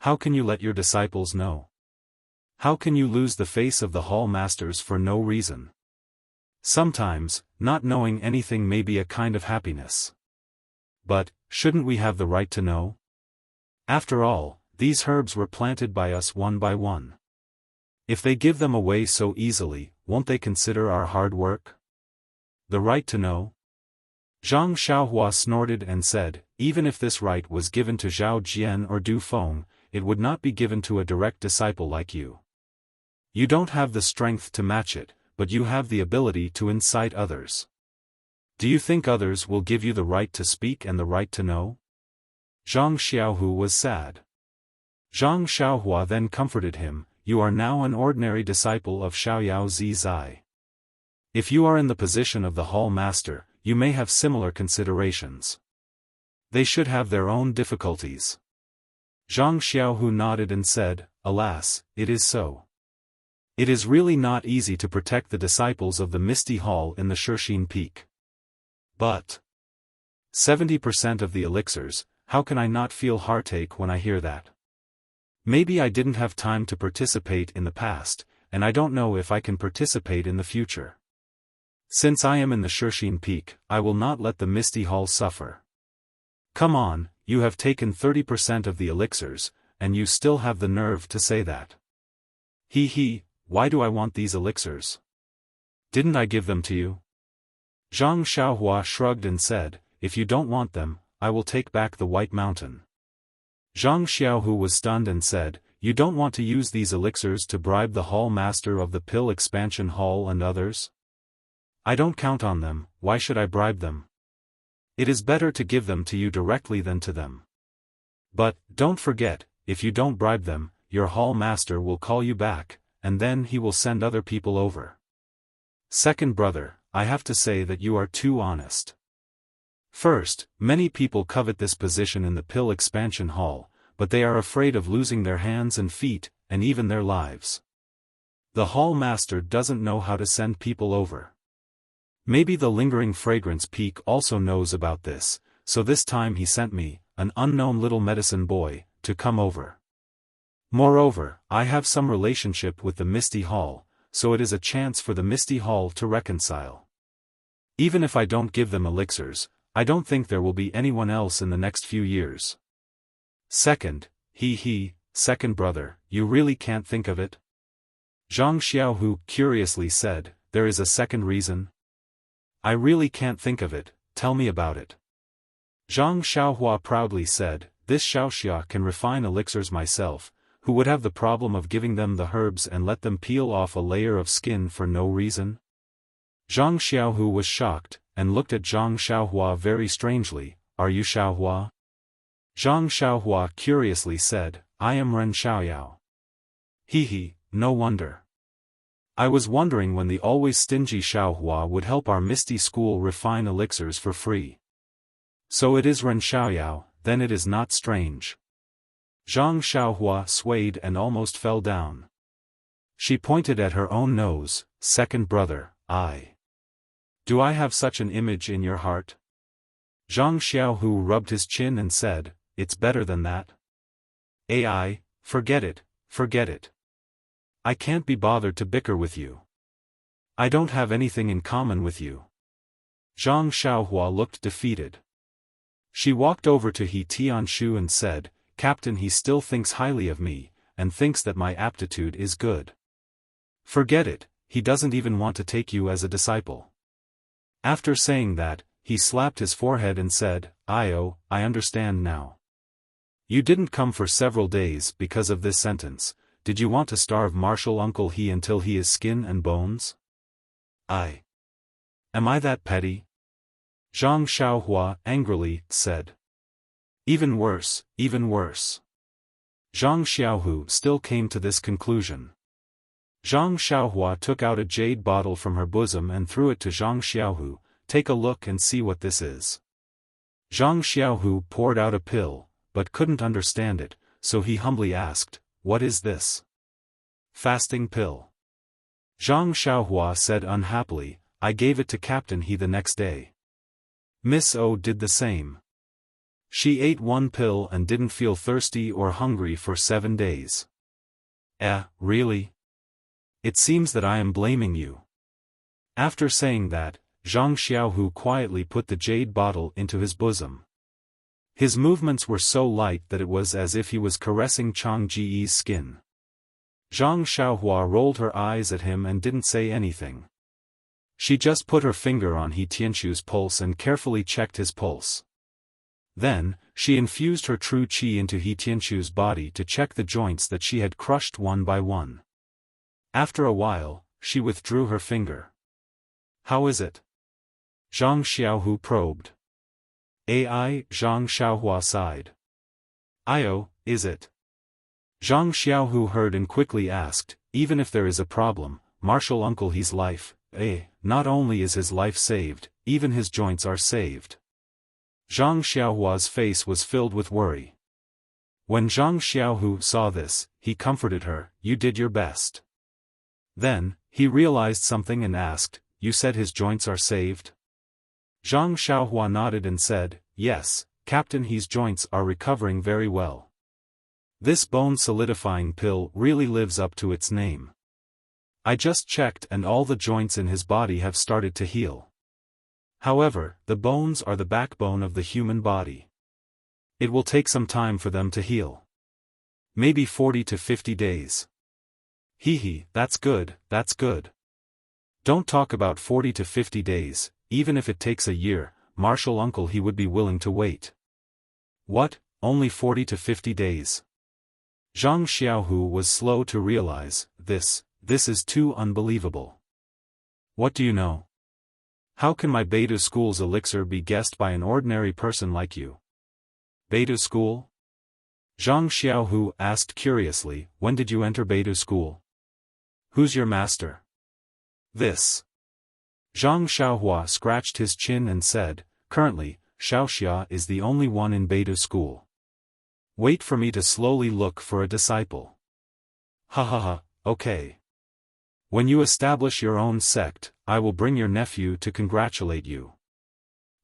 How can you let your disciples know? How can you lose the face of the Hall Masters for no reason? Sometimes, not knowing anything may be a kind of happiness. But, shouldn't we have the right to know? After all, these herbs were planted by us one by one. If they give them away so easily, won't they consider our hard work? The right to know?" Zhang Xiaohua snorted and said, "Even if this right was given to Zhao Jian or Du Feng, it would not be given to a direct disciple like you. You don't have the strength to match it, but you have the ability to incite others. Do you think others will give you the right to speak and the right to know?" Zhang Xiaohu was sad. Zhang Xiaohua then comforted him, "You are now an ordinary disciple of Xiaoyao Zizai. If you are in the position of the Hall Master, you may have similar considerations. They should have their own difficulties." Zhang Xiaohu nodded and said, "Alas, it is so. It is really not easy to protect the disciples of the Misty Hall in the Shixin Peak. But 70% of the elixirs, how can I not feel heartache when I hear that? Maybe I didn't have time to participate in the past, and I don't know if I can participate in the future. Since I am in the Shixin Peak, I will not let the Misty Hall suffer." "Come on, you have taken 30% of the elixirs, and you still have the nerve to say that. Why do I want these elixirs? Didn't I give them to you?" Zhang Xiaohua shrugged and said, "If you don't want them, I will take back the White Mountain." Zhang Xiaohu was stunned and said, "You don't want to use these elixirs to bribe the Hall Master of the Pill Expansion Hall and others? I don't count on them, why should I bribe them? It is better to give them to you directly than to them." But, don't forget, if you don't bribe them, your hall master will call you back, and then he will send other people over. Second brother, I have to say that you are too honest. First, many people covet this position in the pill expansion hall, but they are afraid of losing their hands and feet, and even their lives. The hall master doesn't know how to send people over. Maybe the lingering fragrance peak also knows about this, so this time he sent me, an unknown little medicine boy, to come over. Moreover, I have some relationship with the Misty Hall, so it is a chance for the Misty Hall to reconcile. Even if I don't give them elixirs, I don't think there will be anyone else in the next few years. Second, second brother, you really can't think of it? Zhang Xiaohu curiously said, there is a second reason? I really can't think of it, tell me about it. Zhang Xiaohua proudly said, this Xiaoxia can refine elixirs myself, who would have the problem of giving them the herbs and let them peel off a layer of skin for no reason? Zhang Xiaohu was shocked, and looked at Zhang Xiaohua very strangely, are you Xiaohua? Zhang Xiaohua curiously said, I am Ren Xiaoyao. No wonder. I was wondering when the always stingy Xiaohua would help our Misty School refine elixirs for free. So it is Ren Xiaoyao, then it is not strange. Zhang Xiaohua swayed and almost fell down. She pointed at her own nose, second brother, Do I have such an image in your heart? Zhang Xiaohu rubbed his chin and said, it's better than that. Forget it. I can't be bothered to bicker with you. I don't have anything in common with you. Zhang Xiaohua looked defeated. She walked over to He Tianshu and said, Captain, he still thinks highly of me, and thinks that my aptitude is good. Forget it, he doesn't even want to take you as a disciple. After saying that, he slapped his forehead and said, I understand now. You didn't come for several days because of this sentence. Did you want to starve Martial Uncle He until he is skin and bones? Am I that petty? Zhang Xiaohua angrily said. Even worse. Zhang Xiaohu still came to this conclusion. Zhang Xiaohua took out a jade bottle from her bosom and threw it to Zhang Xiaohu, take a look and see what this is. Zhang Xiaohu poured out a pill, but couldn't understand it, so he humbly asked, what is this? Fasting pill. Zhang Xiaohua said unhappily, I gave it to Captain He the next day. Miss O did the same. She ate one pill and didn't feel thirsty or hungry for 7 days. Really? It seems that I am blaming you. After saying that, Zhang Xiaohu quietly put the jade bottle into his bosom. His movements were so light that it was as if he was caressing Chang Ji's skin. Zhang Xiaohua rolled her eyes at him and didn't say anything. She just put her finger on He Tianshu's pulse and carefully checked his pulse. Then, she infused her true qi into He Tianshu's body to check the joints that she had crushed one by one. After a while, she withdrew her finger. How is it? Zhang Xiaohu probed. Zhang Xiaohua sighed. Is it? Zhang Xiaohu heard and quickly asked, even if there is a problem, Martial Uncle He's life, not only is his life saved, even his joints are saved. Zhang Xiaohua's face was filled with worry. When Zhang Xiaohu saw this, he comforted her, you did your best. Then, he realized something and asked, you said his joints are saved? Zhang Xiaohua nodded and said, yes, Captain He's joints are recovering very well. This bone-solidifying pill really lives up to its name. I just checked and all the joints in his body have started to heal. However, the bones are the backbone of the human body. It will take some time for them to heal. Maybe 40 to 50 days. That's good. Don't talk about 40 to 50 days, even if it takes a year, Martial Uncle He would be willing to wait. What, only 40 to 50 days? Zhang Xiaohu was slow to realize, this is too unbelievable. What do you know? How can my Beta School's elixir be guessed by an ordinary person like you? Beta School? Zhang Xiaohu asked curiously, when did you enter Beidou school? Who's your master? This. Zhang Xiaohua scratched his chin and said, currently, Xiaoxia is the only one in Beidou school. Wait for me to slowly look for a disciple. Ha ha ha, okay. When you establish your own sect, I will bring your nephew to congratulate you.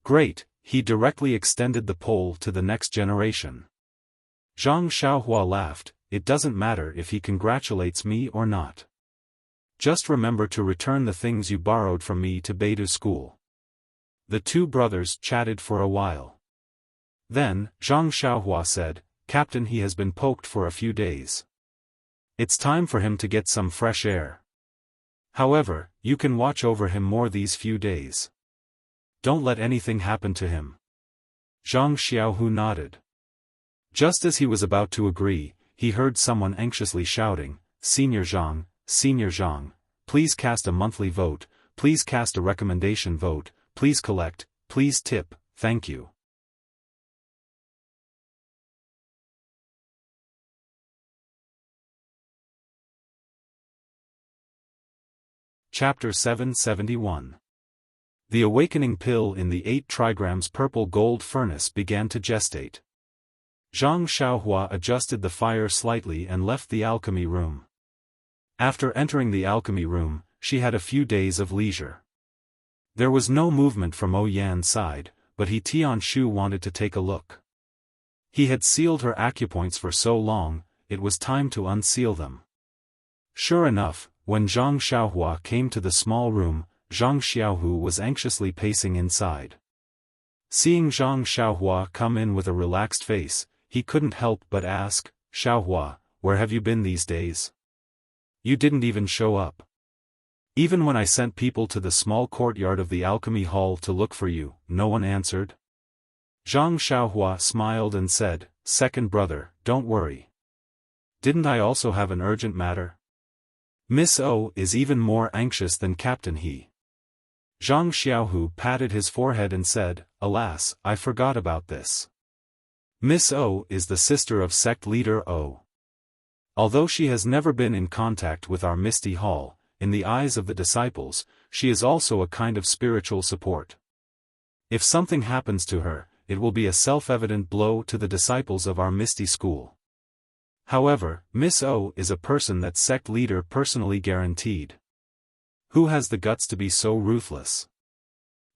Great, he directly extended the pole to the next generation. Zhang Xiaohua laughed, it doesn't matter if he congratulates me or not. Just remember to return the things you borrowed from me to Beidou school. The two brothers chatted for a while. Then, Zhang Xiaohua said, Captain, he has been poked for a few days. It's time for him to get some fresh air. However, you can watch over him more these few days. Don't let anything happen to him. Zhang Xiaohu nodded. Just as he was about to agree, he heard someone anxiously shouting, Senior Zhang, please cast a monthly vote, please cast a recommendation vote, please collect, please tip, thank you. Chapter 771. The awakening pill in the 8 trigrams purple gold furnace began to gestate. Zhang Xiaohua adjusted the fire slightly and left the alchemy room. After entering the alchemy room, she had a few days of leisure. There was no movement from Oyan's side, but Tianshu wanted to take a look. He had sealed her acupoints for so long, it was time to unseal them. Sure enough, when Zhang Xiaohua came to the small room, Zhang Xiaohu was anxiously pacing inside. Seeing Zhang Xiaohua come in with a relaxed face, he couldn't help but ask, Xiaohua, where have you been these days? You didn't even show up. Even when I sent people to the small courtyard of the alchemy hall to look for you, no one answered? Zhang Xiaohua smiled and said, Second brother, don't worry. Didn't I also have an urgent matter? Miss O is even more anxious than Captain He. Zhang Xiaohu patted his forehead and said, Alas, I forgot about this. Miss O is the sister of sect leader O. Although she has never been in contact with our Misty Hall, in the eyes of the disciples, she is also a kind of spiritual support. If something happens to her, it will be a self-evident blow to the disciples of our Misty School. However, Miss O is a person that sect leader personally guaranteed. Who has the guts to be so ruthless?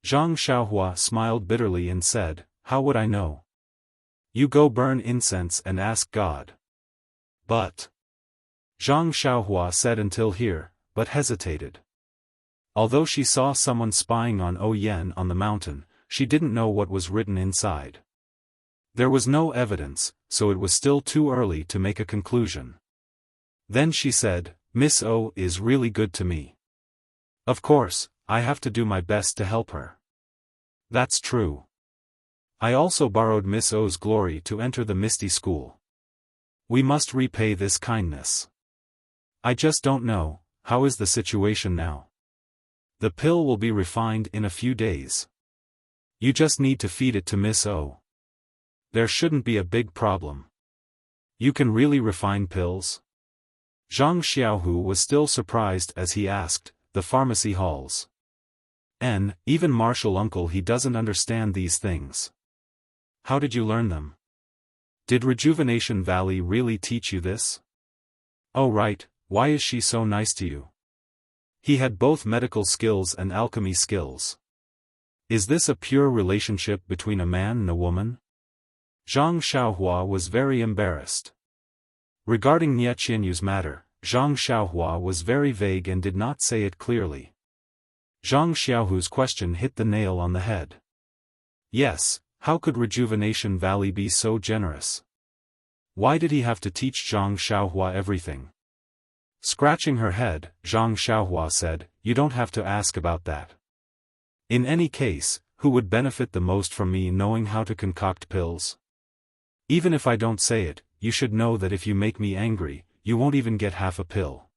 Zhang Xiaohua smiled bitterly and said, How would I know? You go burn incense and ask God. But. Zhang Xiaohua said until here, but hesitated. Although she saw someone spying on Oyan on the mountain, she didn't know what was written inside. There was no evidence, so it was still too early to make a conclusion. Then she said, Miss O is really good to me. Of course, I have to do my best to help her. That's true. I also borrowed Miss O's glory to enter the Misty School. We must repay this kindness. I just don't know, how is the situation now? The pill will be refined in a few days. You just need to feed it to Miss O. There shouldn't be a big problem. You can really refine pills? Zhang Xiaohu was still surprised as he asked, the pharmacy halls. Even Marshal Uncle he doesn't understand these things. How did you learn them? Did Rejuvenation Valley really teach you this? Oh right, why is she so nice to you? He had both medical skills and alchemy skills. Is this a pure relationship between a man and a woman? Zhang Xiaohua was very embarrassed. Regarding Nie Qianyu's matter, Zhang Xiaohua was very vague and did not say it clearly. Zhang Xiaohu's question hit the nail on the head. Yes, how could Rejuvenation Valley be so generous? Why did he have to teach Zhang Xiaohua everything? Scratching her head, Zhang Xiaohua said, You don't have to ask about that. In any case, who would benefit the most from me knowing how to concoct pills? Even if I don't say it, you should know that if you make me angry, you won't even get half a pill.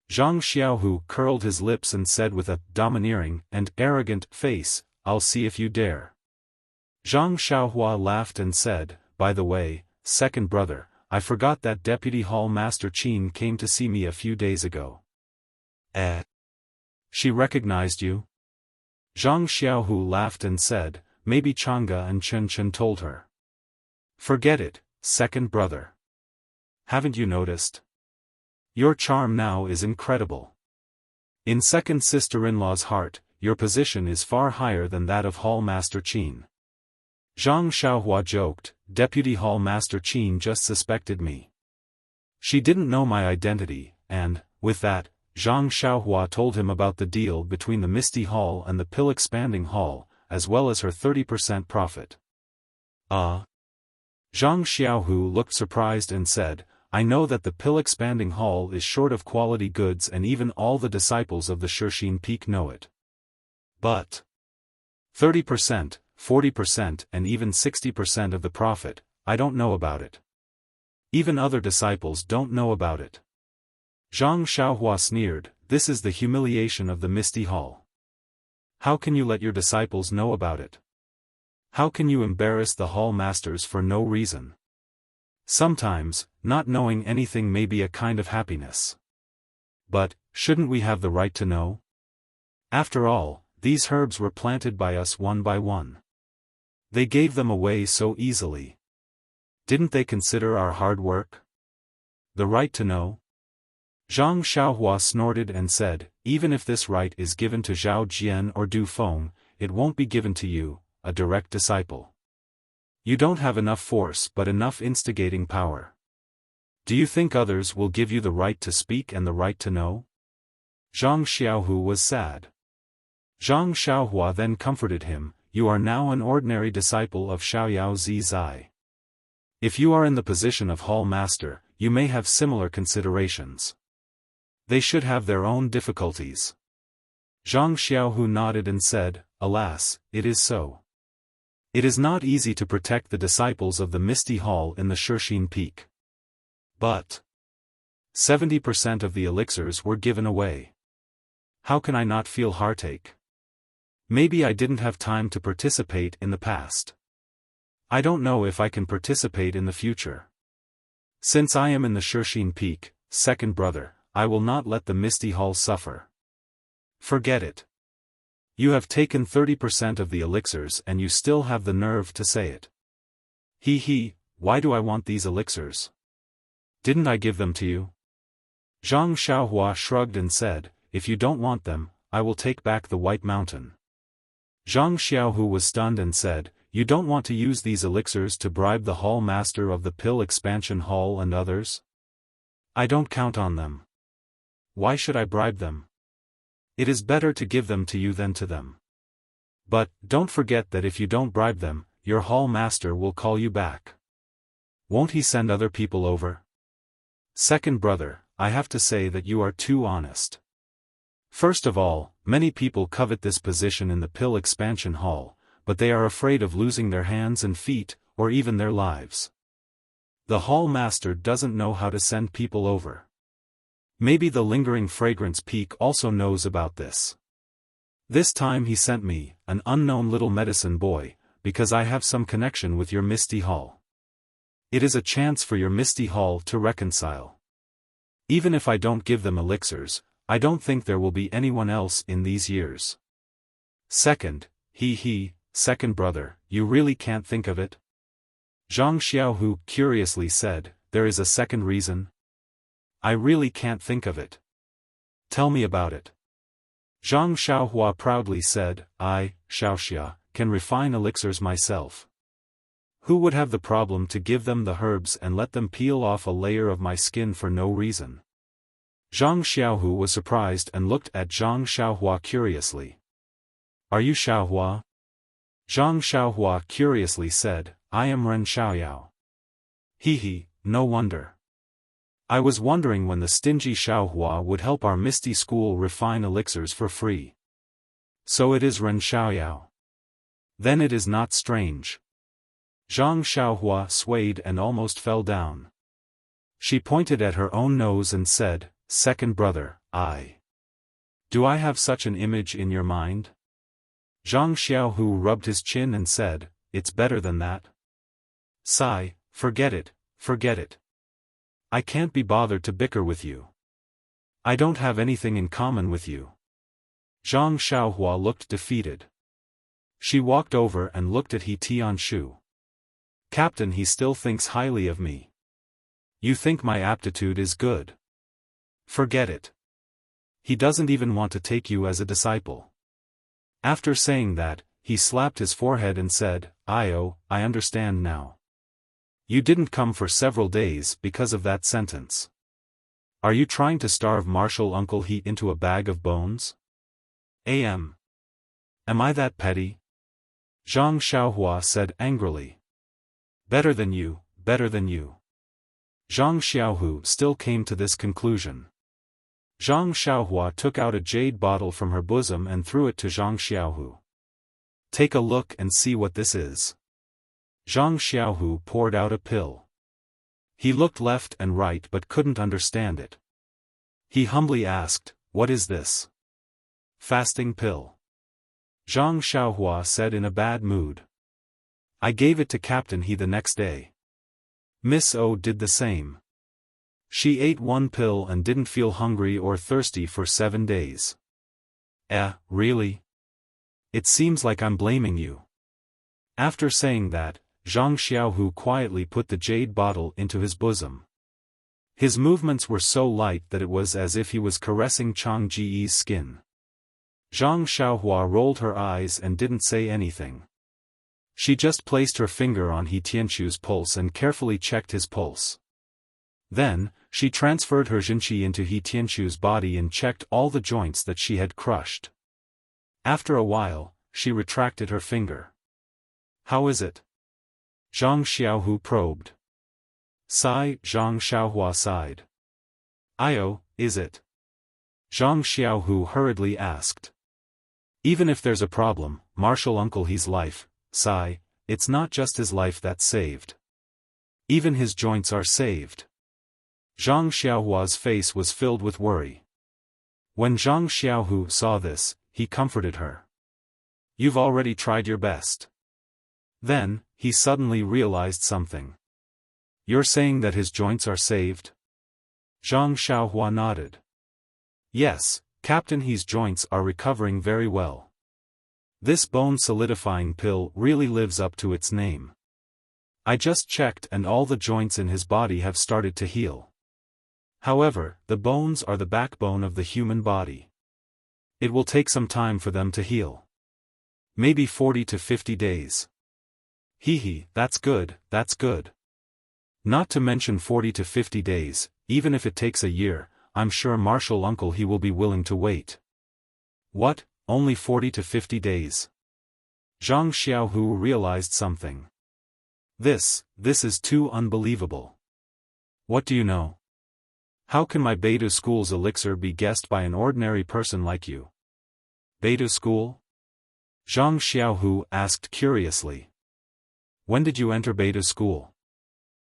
Zhang Xiaohu curled his lips and said with a domineering and arrogant face, I'll see if you dare. Zhang Xiaohua laughed and said, By the way, second brother, I forgot that Deputy Hall Master Qin came to see me a few days ago. She recognized you? Zhang Xiaohu laughed and said, maybe Chang'e and Chen Chen told her. Forget it, second brother. Haven't you noticed? Your charm now is incredible. In second sister-in-law's heart, your position is far higher than that of Hall Master Qin. Zhang Xiaohua joked, Deputy Hall Master Qin just suspected me. She didn't know my identity, and, with that, Zhang Xiaohua told him about the deal between the Misty Hall and the Pill Expanding Hall, as well as her 30% profit. Zhang Xiaohu looked surprised and said, I know that the Pill Expanding Hall is short of quality goods and even all the disciples of the Shixin Peak know it. But 30%, 40% and even 60% of the profit, I don't know about it. Even other disciples don't know about it. Zhang Xiaohua sneered, this is the humiliation of the Misty Hall. How can you let your disciples know about it? How can you embarrass the hall masters for no reason? Sometimes, not knowing anything may be a kind of happiness. But, shouldn't we have the right to know? After all, these herbs were planted by us one by one. They gave them away so easily. Didn't they consider our hard work? The right to know? Zhang Xiaohua snorted and said, even if this right is given to Zhao Jian or Du Feng, it won't be given to you, a direct disciple. You don't have enough force but enough instigating power. Do you think others will give you the right to speak and the right to know? Zhang Xiaohu was sad. Zhang Xiaohua then comforted him, you are now an ordinary disciple of Xiaoyao Zizai. If you are in the position of hall master, you may have similar considerations. They should have their own difficulties. Zhang Xiaohu nodded and said, alas, it is so. It is not easy to protect the disciples of the Misty Hall in the Shixin Peak. But 70% of the elixirs were given away. How can I not feel heartache? Maybe I didn't have time to participate in the past. I don't know if I can participate in the future. Since I am in the Shixin Peak, second brother, I will not let the Misty Hall suffer. Forget it. You have taken 30% of the elixirs and you still have the nerve to say it. Why do I want these elixirs? Didn't I give them to you? Zhang Xiaohua shrugged and said, if you don't want them, I will take back the White Mountain. Zhang Xiaohu was stunned and said, you don't want to use these elixirs to bribe the hall master of the Pill Expansion Hall and others? I don't count on them. Why should I bribe them? It is better to give them to you than to them. But, don't forget that if you don't bribe them, your hall master will call you back. Won't he send other people over? Second brother, I have to say that you are too honest. First of all, many people covet this position in the Pill Expansion Hall, but they are afraid of losing their hands and feet, or even their lives. The hall master doesn't know how to send people over. Maybe the lingering fragrance peak also knows about this. This time he sent me, an unknown little medicine boy, because I have some connection with your Misty Hall. It is a chance for your Misty Hall to reconcile. Even if I don't give them elixirs, I don't think there will be anyone else in these years. Second, second brother, you really can't think of it? Zhang Xiaohu curiously said, there is a second reason? I really can't think of it. Tell me about it. Zhang Xiaohua proudly said, I, Xiaoxia, can refine elixirs myself. Who would have the problem to give them the herbs and let them peel off a layer of my skin for no reason? Zhang Xiaohu was surprised and looked at Zhang Xiaohua curiously. Are you Xiaohua? Zhang Xiaohua curiously said, I am Ren Xiaoyao. No wonder. I was wondering when the stingy Xiaohua would help our Misty School refine elixirs for free. So it is Ren Xiaoyao. Then it is not strange. Zhang Xiaohua swayed and almost fell down. She pointed at her own nose and said, second brother, do I have such an image in your mind? Zhang Xiaohu rubbed his chin and said, it's better than that. Sigh, Forget it, forget it. I can't be bothered to bicker with you. I don't have anything in common with you. Zhang Xiaohua looked defeated. She walked over and looked at He Tianshu. Captain, he still thinks highly of me. You think my aptitude is good? Forget it. He doesn't even want to take you as a disciple. After saying that, he slapped his forehead and said, I understand now. You didn't come for several days because of that sentence. Are you trying to starve Martial Uncle He into a bag of bones? Am I that petty? Zhang Xiaohua said angrily. Better than you, better than you. Zhang Xiaohu still came to this conclusion. Zhang Xiaohua took out a jade bottle from her bosom and threw it to Zhang Xiaohu. Take a look and see what this is. Zhang Xiaohu poured out a pill. He looked left and right but couldn't understand it. He humbly asked, what is this? Fasting pill. Zhang Xiaohua said in a bad mood. I gave it to Captain He the next day. Miss O did the same. She ate one pill and didn't feel hungry or thirsty for 7 days. Really? It seems like I'm blaming you. After saying that, Zhang Xiaohu quietly put the jade bottle into his bosom. His movements were so light that it was as if he was caressing Chang Ji's skin. Zhang Xiaohua rolled her eyes and didn't say anything. She just placed her finger on He Tianshu's pulse and carefully checked his pulse. Then, she transferred her Jinqi into He Tianshu's body and checked all the joints that she had crushed. After a while, she retracted her finger. How is it? Zhang Xiaohu probed. Sigh, Zhang Xiaohua sighed. Is it? Zhang Xiaohu hurriedly asked. Even if there's a problem, Martial Uncle He's life, sigh, it's not just his life that's saved. Even his joints are saved. Zhang Xiaohua's face was filled with worry. When Zhang Xiaohu saw this, he comforted her. You've already tried your best. Then, he suddenly realized something. You're saying that his joints are saved? Zhang Xiaohua nodded. Yes, Captain He's joints are recovering very well. This bone-solidifying pill really lives up to its name. I just checked and all the joints in his body have started to heal. However, the bones are the backbone of the human body. It will take some time for them to heal. Maybe 40 to 50 days. That's good, that's good. Not to mention 40 to 50 days, even if it takes a year, I'm sure Martial Uncle He will be willing to wait. What, only 40 to 50 days? Zhang Xiaohu realized something. This is too unbelievable. What do you know? How can my Beta School's elixir be guessed by an ordinary person like you? Beta School? Zhang Xiaohu asked curiously. When did you enter Beta School?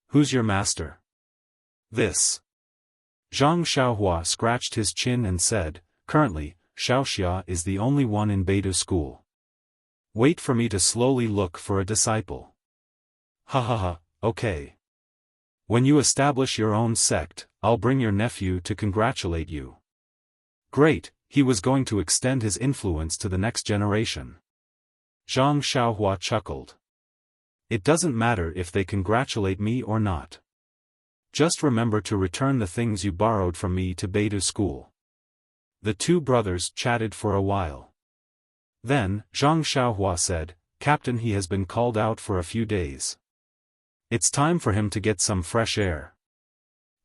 Who's your master? This. Zhang Xiaohua scratched his chin and said, currently, Xiaoxia is the only one in Beta School. Wait for me to slowly look for a disciple. Okay. When you establish your own sect, I'll bring your nephew to congratulate you. Great, he was going to extend his influence to the next generation. Zhang Xiaohua chuckled. It doesn't matter if they congratulate me or not. Just remember to return the things you borrowed from me to Beta School. The two brothers chatted for a while. Then, Zhang Xiaohua said, Captain He has been called out for a few days. It's time for him to get some fresh air.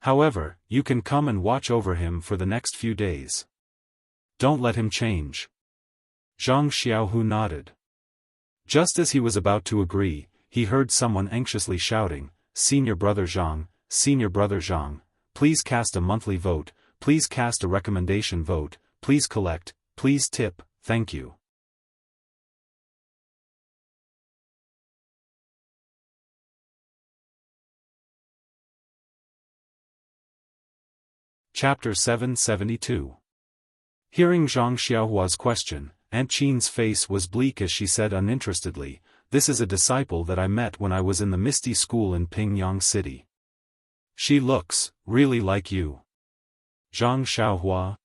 However, you can come and watch over him for the next few days. Don't let him change. Zhang Xiaohu nodded. Just as he was about to agree, he heard someone anxiously shouting, Senior Brother Zhang, Senior Brother Zhang, please cast a monthly vote, please cast a recommendation vote, please collect, please tip, thank you. Chapter 772. Hearing Zhang Xiaohua's question, Aunt Qin's face was bleak as she said uninterestedly, this is a disciple that I met when I was in the Misty School in Pingyang City. She looks, really like you. Zhang Xiaohua?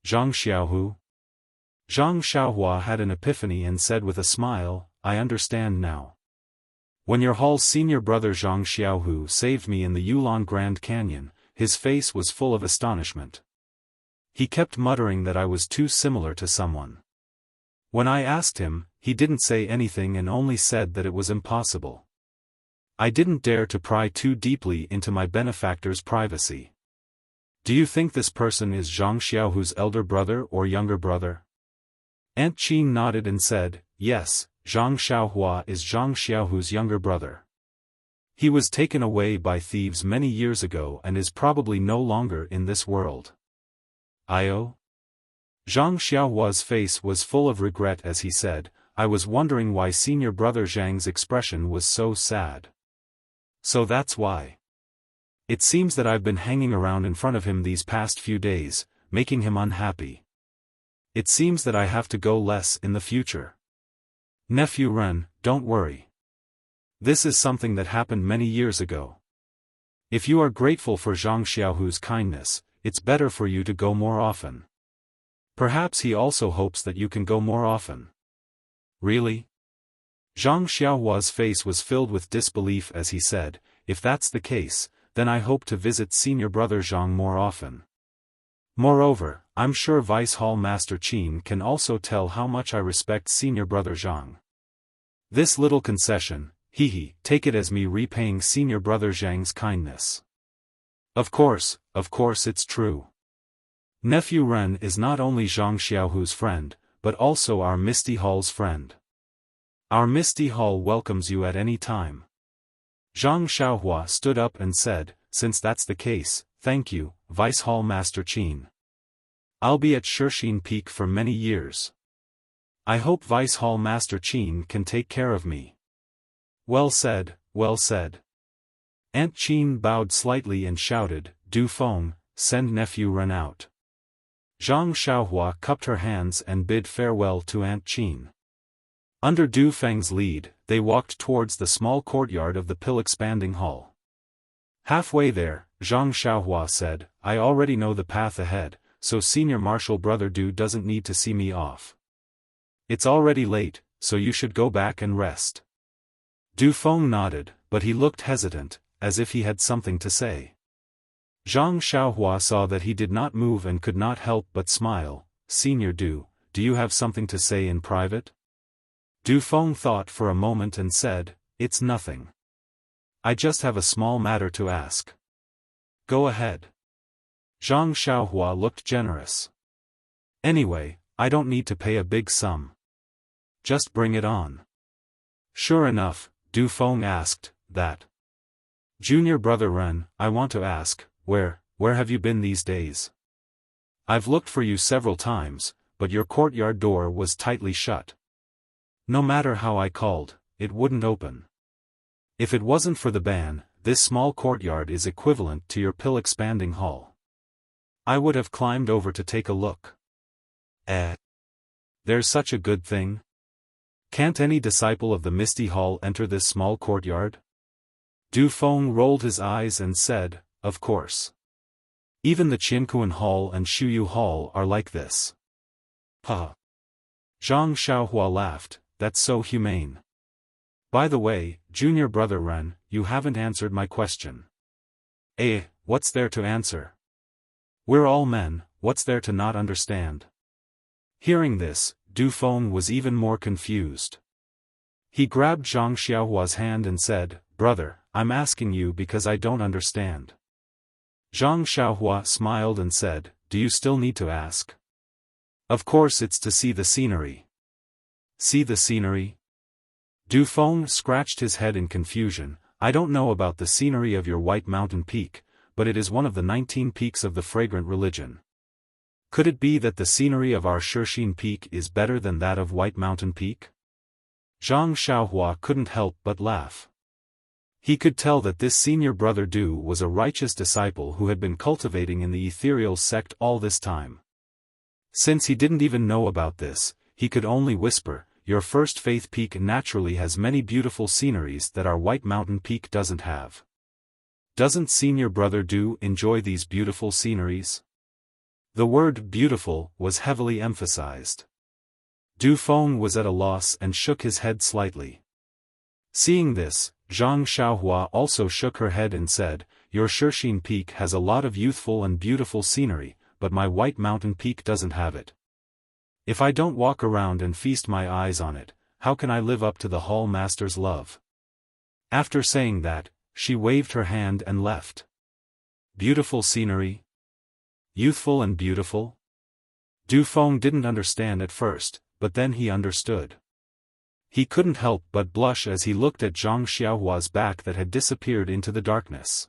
Zhang Xiaohu? Zhang Xiaohua had an epiphany and said with a smile, I understand now. When your hall's senior brother Zhang Xiaohu saved me in the Yulon Grand Canyon, his face was full of astonishment. He kept muttering that I was too similar to someone. When I asked him, he didn't say anything and only said that it was impossible. I didn't dare to pry too deeply into my benefactor's privacy. Do you think this person is Zhang Xiaohu's elder brother or younger brother? Aunt Qin nodded and said, yes, Zhang Xiaohua is Zhang Xiaohu's younger brother. He was taken away by thieves many years ago and is probably no longer in this world. Io? Zhang Xiaohua's face was full of regret as he said, I was wondering why senior brother Zhang's expression was so sad. So that's why. It seems that I've been hanging around in front of him these past few days, making him unhappy. It seems that I have to go less in the future. Nephew Ren, don't worry. This is something that happened many years ago. If you are grateful for Zhang Xiaohu's kindness, it's better for you to go more often. Perhaps he also hopes that you can go more often. Really? Zhang Xiaohua's face was filled with disbelief as he said, if that's the case, then I hope to visit senior brother Zhang more often. Moreover, I'm sure Vice Hall Master Qin can also tell how much I respect senior brother Zhang. This little concession, take it as me repaying senior brother Zhang's kindness. Of course it's true. Nephew Ren is not only Zhang Xiaohu's friend, but also our Misty Hall's friend. Our Misty Hall welcomes you at any time. Zhang Xiaohua stood up and said, since that's the case, thank you, Vice Hall Master Qin. I'll be at Shixin Peak for many years. I hope Vice Hall Master Qin can take care of me. Well said, well said. Aunt Qin bowed slightly and shouted, Du Feng, send nephew Ren out. Zhang Xiaohua cupped her hands and bid farewell to Aunt Qin. Under Du Feng's lead, they walked towards the small courtyard of the pill-expanding hall. Halfway there, Zhang Xiaohua said, I already know the path ahead, so senior marshal brother Du doesn't need to see me off. It's already late, so you should go back and rest. Du Feng nodded, but he looked hesitant, as if he had something to say. Zhang Xiaohua saw that he did not move and could not help but smile. Senior Du, do you have something to say in private? Du Feng thought for a moment and said, it's nothing. I just have a small matter to ask. Go ahead. Zhang Xiaohua looked generous. Anyway, I don't need to pay a big sum. Just bring it on. Sure enough, Du Feng asked, that. Junior brother Ren, I want to ask, where have you been these days? I've looked for you several times, but your courtyard door was tightly shut. No matter how I called, it wouldn't open. If it wasn't for the ban, this small courtyard is equivalent to your pill-expanding hall. I would have climbed over to take a look. There's such a good thing? Can't any disciple of the Misty Hall enter this small courtyard? Du Feng rolled his eyes and said, of course. Even the Qiankuan Hall and Shuyu Hall are like this. Zhang Xiaohua laughed, that's so humane. By the way, junior brother Ren, you haven't answered my question. What's there to answer? We're all men, what's there to not understand? Hearing this, Du Feng was even more confused. He grabbed Zhang Xiaohua's hand and said, brother, I'm asking you because I don't understand. Zhang Xiaohua smiled and said, do you still need to ask? Of course it's to see the scenery. See the scenery? Du Feng scratched his head in confusion. I don't know about the scenery of your White Mountain Peak, but it is one of the 19 peaks of the fragrant religion. Could it be that the scenery of our Shixin Peak is better than that of White Mountain Peak? Zhang Xiaohua couldn't help but laugh. He could tell that this senior brother Du was a righteous disciple who had been cultivating in the ethereal sect all this time. Since he didn't even know about this, he could only whisper, your first faith peak naturally has many beautiful sceneries that our White Mountain Peak doesn't have. Doesn't senior brother Du enjoy these beautiful sceneries? The word beautiful was heavily emphasized. Du Feng was at a loss and shook his head slightly. Seeing this, Zhang Xiaohua also shook her head and said, your Shixin Peak has a lot of youthful and beautiful scenery, but my White Mountain Peak doesn't have it. If I don't walk around and feast my eyes on it, how can I live up to the Hall Master's love? After saying that, she waved her hand and left. Beautiful scenery? Youthful and beautiful? Du Feng didn't understand at first, but then he understood. He couldn't help but blush as he looked at Zhang Xiaohua's back that had disappeared into the darkness.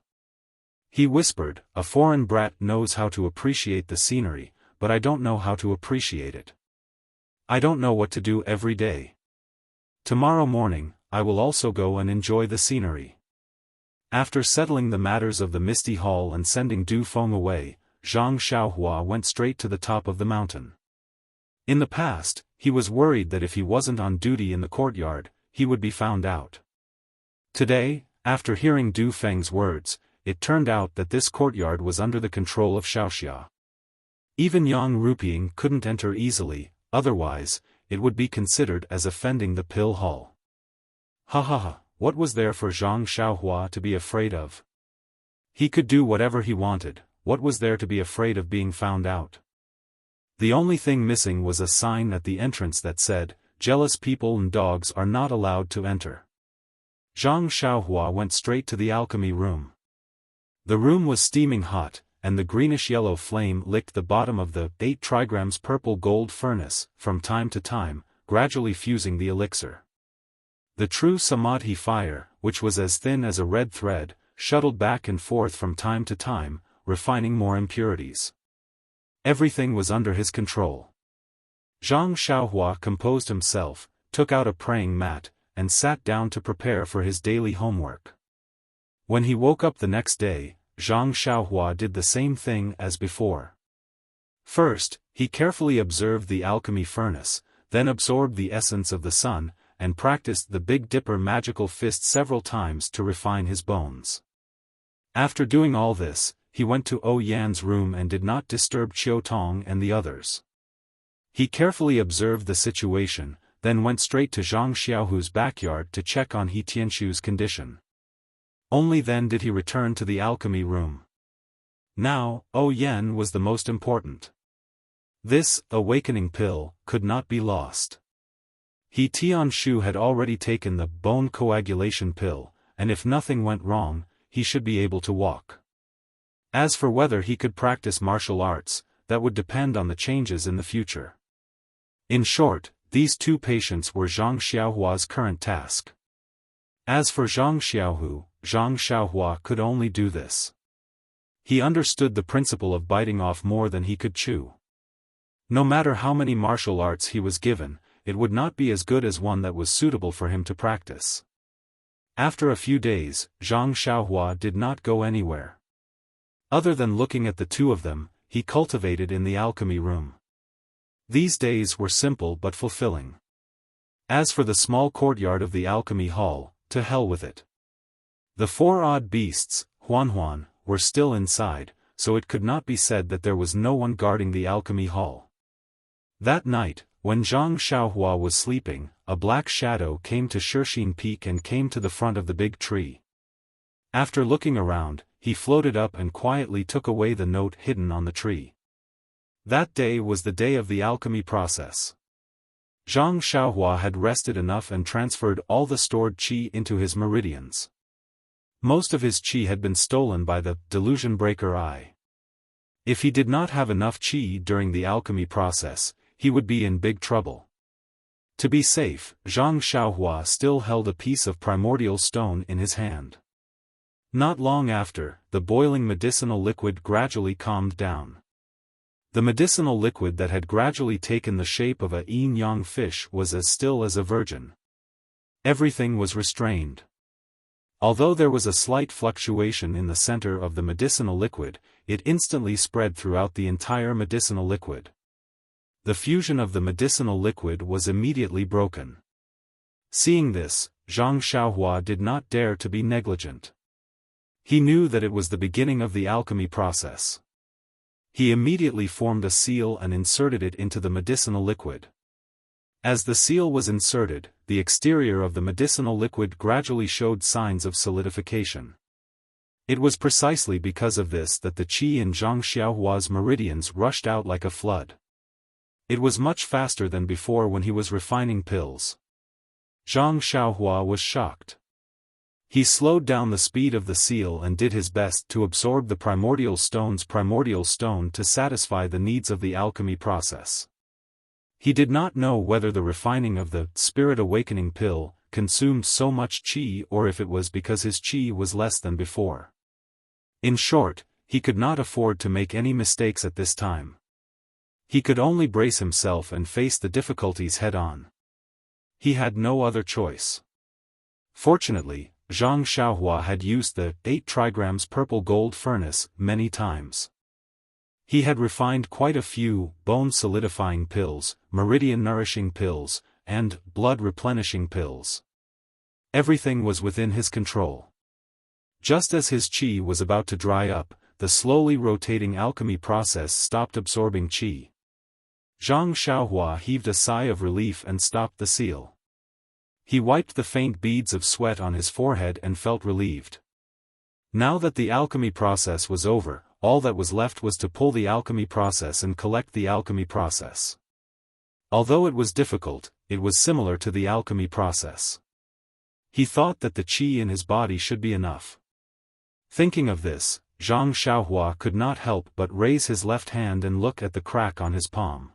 He whispered, a foreign brat knows how to appreciate the scenery, but I don't know how to appreciate it. I don't know what to do every day. Tomorrow morning, I will also go and enjoy the scenery. After settling the matters of the Misty Hall and sending Du Feng away, Zhang Xiaohua went straight to the top of the mountain. In the past, he was worried that if he wasn't on duty in the courtyard, he would be found out. Today, after hearing Du Feng's words, it turned out that this courtyard was under the control of Xiaoxia. Even Yang Rupiang couldn't enter easily, otherwise, it would be considered as offending the Pill Hall. Ha ha ha, what was there for Zhang Xiaohua to be afraid of? He could do whatever he wanted, what was there to be afraid of being found out? The only thing missing was a sign at the entrance that said, jealous people and dogs are not allowed to enter. Zhang Xiaohua went straight to the alchemy room. The room was steaming hot, and the greenish-yellow flame licked the bottom of the 8 trigrams purple gold furnace, from time to time, gradually fusing the elixir. The true samadhi fire, which was as thin as a red thread, shuttled back and forth from time to time, refining more impurities. Everything was under his control. Zhang Xiaohua composed himself, took out a praying mat, and sat down to prepare for his daily homework. When he woke up the next day, Zhang Xiaohua did the same thing as before. First, he carefully observed the alchemy furnace, then absorbed the essence of the sun, and practiced the Big Dipper magical fist several times to refine his bones. After doing all this, he went to O Yan's room and did not disturb Qiu Tong and the others. He carefully observed the situation, then went straight to Zhang Xiaohu's backyard to check on He Tianshu's condition. Only then did he return to the alchemy room. Now, O Yan was the most important. This awakening pill could not be lost. He Tianshu had already taken the bone coagulation pill, and if nothing went wrong, he should be able to walk. As for whether he could practice martial arts, that would depend on the changes in the future. In short, these two patients were Zhang Xiaohua's current task. As for Zhang Xiaohu, Zhang Xiaohua could only do this. He understood the principle of biting off more than he could chew. No matter how many martial arts he was given, it would not be as good as one that was suitable for him to practice. After a few days, Zhang Xiaohua did not go anywhere. Other than looking at the two of them, he cultivated in the alchemy room. These days were simple but fulfilling. As for the small courtyard of the alchemy hall, to hell with it. The 4 odd beasts, Huan, were still inside, so it could not be said that there was no one guarding the alchemy hall. That night, when Zhang Xiaohua was sleeping, a black shadow came to Shixin Peak and came to the front of the big tree. After looking around, he floated up and quietly took away the note hidden on the tree. That day was the day of the alchemy process. Zhang Xiaohua had rested enough and transferred all the stored qi into his meridians. Most of his qi had been stolen by the delusion breaker eye. If he did not have enough qi during the alchemy process, he would be in big trouble. To be safe, Zhang Xiaohua still held a piece of primordial stone in his hand. Not long after, the boiling medicinal liquid gradually calmed down. The medicinal liquid that had gradually taken the shape of a yin-yang fish was as still as a virgin. Everything was restrained. Although there was a slight fluctuation in the center of the medicinal liquid, it instantly spread throughout the entire medicinal liquid. The fusion of the medicinal liquid was immediately broken. Seeing this, Zhang Xiaohua did not dare to be negligent. He knew that it was the beginning of the alchemy process. He immediately formed a seal and inserted it into the medicinal liquid. As the seal was inserted, the exterior of the medicinal liquid gradually showed signs of solidification. It was precisely because of this that the qi in Zhang Xiaohua's meridians rushed out like a flood. It was much faster than before when he was refining pills. Zhang Xiaohua was shocked. He slowed down the speed of the seal and did his best to absorb the primordial stone to satisfy the needs of the alchemy process. He did not know whether the refining of the spirit awakening pill consumed so much qi or if it was because his qi was less than before. In short, he could not afford to make any mistakes at this time. He could only brace himself and face the difficulties head-on. He had no other choice. Fortunately, Zhang Xiaohua had used the 8 trigrams purple gold furnace many times. He had refined quite a few bone-solidifying pills, meridian-nourishing pills, and blood-replenishing pills. Everything was within his control. Just as his qi was about to dry up, the slowly rotating alchemy process stopped absorbing qi. Zhang Xiaohua heaved a sigh of relief and stopped the seal. He wiped the faint beads of sweat on his forehead and felt relieved. Now that the alchemy process was over, all that was left was to pull the alchemy process and collect the alchemy process. Although it was difficult, it was similar to the alchemy process. He thought that the qi in his body should be enough. Thinking of this, Zhang Xiaohua could not help but raise his left hand and look at the crack on his palm.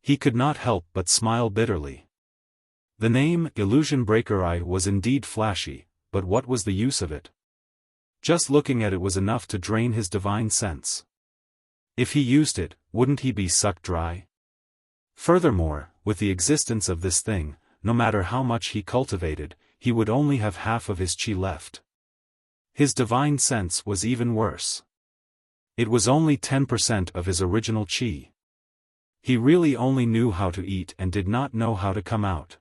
He could not help but smile bitterly. The name Illusion Breaker Eye was indeed flashy, but what was the use of it? Just looking at it was enough to drain his divine sense. If he used it, wouldn't he be sucked dry? Furthermore, with the existence of this thing, no matter how much he cultivated, he would only have half of his qi left. His divine sense was even worse. It was only 10% of his original qi. He really only knew how to eat and did not know how to come out.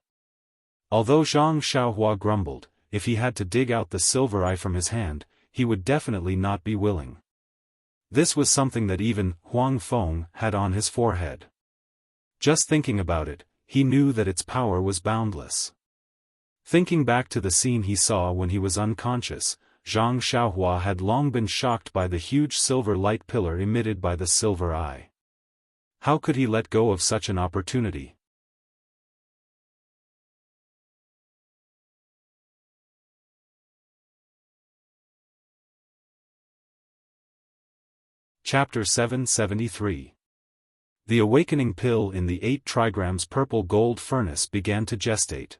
Although Zhang Xiaohua grumbled, if he had to dig out the silver eye from his hand, he would definitely not be willing. This was something that even Huang Feng had on his forehead. Just thinking about it, he knew that its power was boundless. Thinking back to the scene he saw when he was unconscious, Zhang Xiaohua had long been shocked by the huge silver light pillar emitted by the silver eye. How could he let go of such an opportunity? Chapter 773. The awakening pill in the 8 trigrams purple gold furnace began to gestate.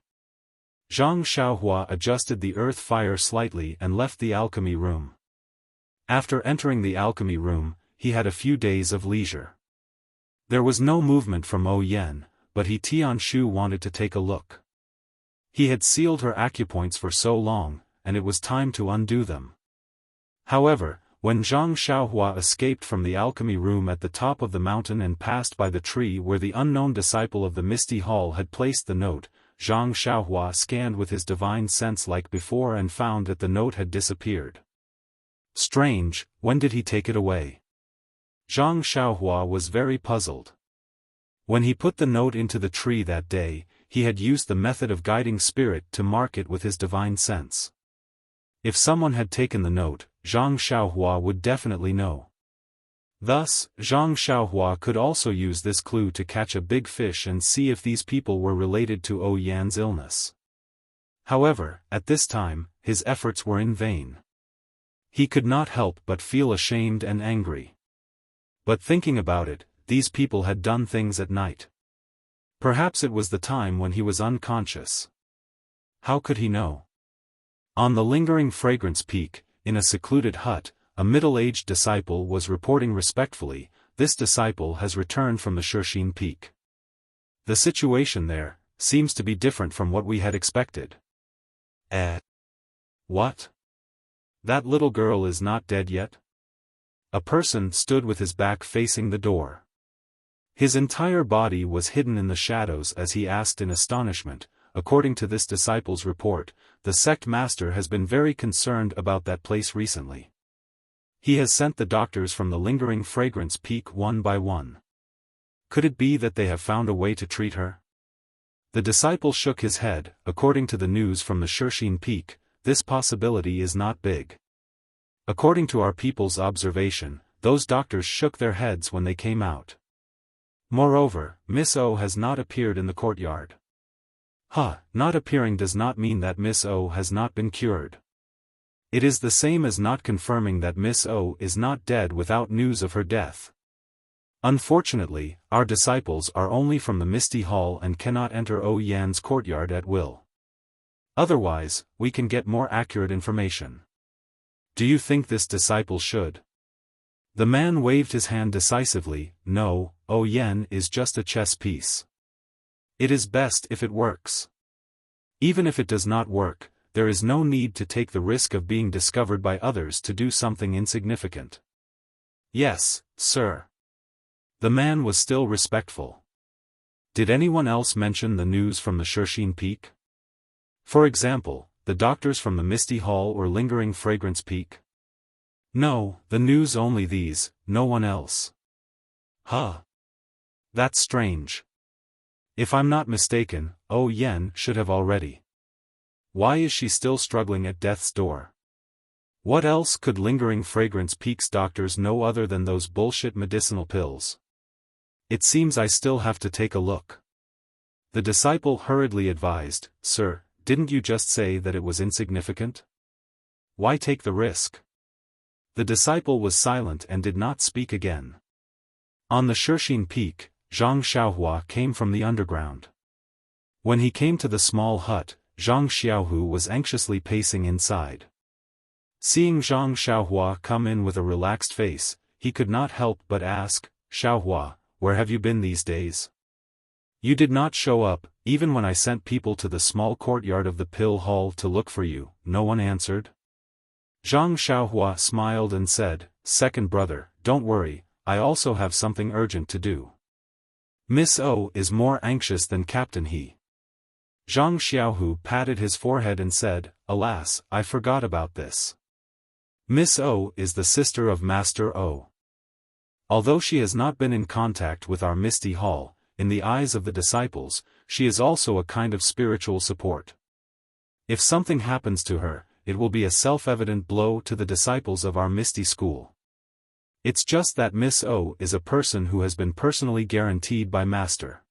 Zhang Xiaohua adjusted the earth fire slightly and left the alchemy room. After entering the alchemy room, he had a few days of leisure. There was no movement from Ouyuan, but Tianshu wanted to take a look. He had sealed her acupoints for so long, and it was time to undo them. However, when Zhang Xiaohua escaped from the alchemy room at the top of the mountain and passed by the tree where the unknown disciple of the Misty Hall had placed the note, Zhang Xiaohua scanned with his divine sense like before and found that the note had disappeared. Strange, when did he take it away? Zhang Xiaohua was very puzzled. When he put the note into the tree that day, he had used the method of guiding spirit to mark it with his divine sense. If someone had taken the note, Zhang Xiaohua would definitely know. Thus, Zhang Xiaohua could also use this clue to catch a big fish and see if these people were related to Ouyuan's illness. However, at this time, his efforts were in vain. He could not help but feel ashamed and angry. But thinking about it, these people had done things at night. Perhaps it was the time when he was unconscious. How could he know? On the lingering fragrance peak, in a secluded hut, a middle-aged disciple was reporting respectfully, "This disciple has returned from the Shushin Peak. The situation there seems to be different from what we had expected." What? That little girl is not dead yet? A person stood with his back facing the door. His entire body was hidden in the shadows as he asked in astonishment. According to this disciple's report, the sect master has been very concerned about that place recently. He has sent the doctors from the lingering fragrance peak one by one. Could it be that they have found a way to treat her? The disciple shook his head. According to the news from the Xiaofan peak, this possibility is not big. According to our people's observation, those doctors shook their heads when they came out. Moreover, Miss O has not appeared in the courtyard. Not appearing does not mean that Miss O has not been cured. It is the same as not confirming that Miss O is not dead without news of her death. Unfortunately, our disciples are only from the Misty Hall and cannot enter O Yan's courtyard at will. Otherwise, we can get more accurate information. Do you think this disciple should? The man waved his hand decisively. No, O Yan is just a chess piece. It is best if it works. Even if it does not work, there is no need to take the risk of being discovered by others to do something insignificant. Yes, sir. The man was still respectful. Did anyone else mention the news from the Xiaofan peak? For example, the doctors from the Misty Hall or lingering fragrance peak? No, the news only these, no one else. That's strange. If I'm not mistaken, O Yan should have already. Why is she still struggling at death's door? What else could lingering fragrance peak's doctors know other than those bullshit medicinal pills? It seems I still have to take a look. The disciple hurriedly advised, Sir, didn't you just say that it was insignificant? Why take the risk? The disciple was silent and did not speak again. On the Xiaofan peak, Zhang Xiaohua came from the underground. When he came to the small hut, Zhang Xiaohu was anxiously pacing inside. Seeing Zhang Xiaohua come in with a relaxed face, he could not help but ask, Xiaohua, where have you been these days? You did not show up, even when I sent people to the small courtyard of the pill hall to look for you. No one answered. Zhang Xiaohua smiled and said, Second brother, don't worry, I also have something urgent to do. Miss O is more anxious than Captain He. Zhang Xiaohu patted his forehead and said, Alas, I forgot about this. Miss O is the sister of Master O. Although she has not been in contact with our Misty Hall, in the eyes of the disciples, she is also a kind of spiritual support. If something happens to her, it will be a self-evident blow to the disciples of our Misty School. It's just that Miss O is a person who has been personally guaranteed by Master.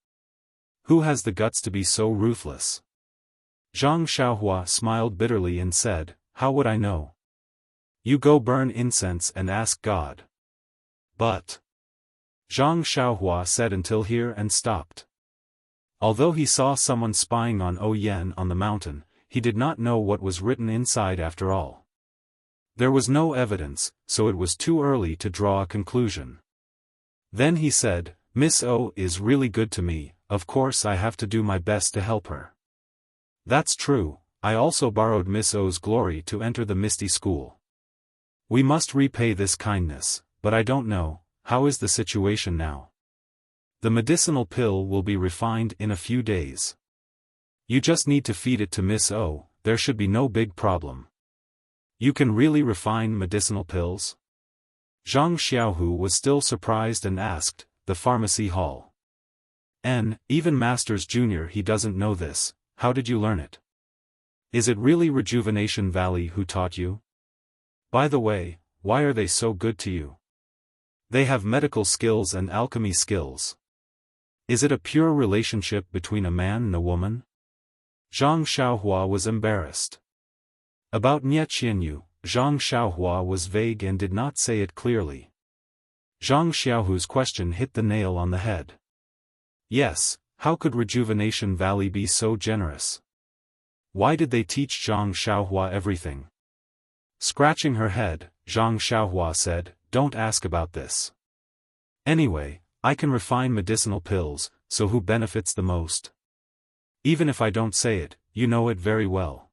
Who has the guts to be so ruthless? Zhang Xiaohua smiled bitterly and said, How would I know? You go burn incense and ask God. But Zhang Xiaohua said until here and stopped. Although he saw someone spying on O Yan on the mountain, he did not know what was written inside after all. There was no evidence, so it was too early to draw a conclusion. Then he said, Miss O is really good to me, of course I have to do my best to help her. That's true, I also borrowed Miss O's glory to enter the Misty School. We must repay this kindness, but I don't know, how is the situation now? The medicinal pill will be refined in a few days. You just need to feed it to Miss O, there should be no big problem. You can really refine medicinal pills? Zhang Xiaohu was still surprised and asked, the pharmacy hall. Even Masters Junior he doesn't know this, how did you learn it? Is it really Rejuvenation Valley who taught you? By the way, why are they so good to you? They have medical skills and alchemy skills. Is it a pure relationship between a man and a woman? Zhang Xiaohua was embarrassed. About Nie Qianyu, Zhang Xiaohua was vague and did not say it clearly. Zhang Xiaohu's question hit the nail on the head. Yes, how could Rejuvenation Valley be so generous? Why did they teach Zhang Xiaohua everything? Scratching her head, Zhang Xiaohua said, Don't ask about this. Anyway, I can refine medicinal pills, so who benefits the most? Even if I don't say it, you know it very well.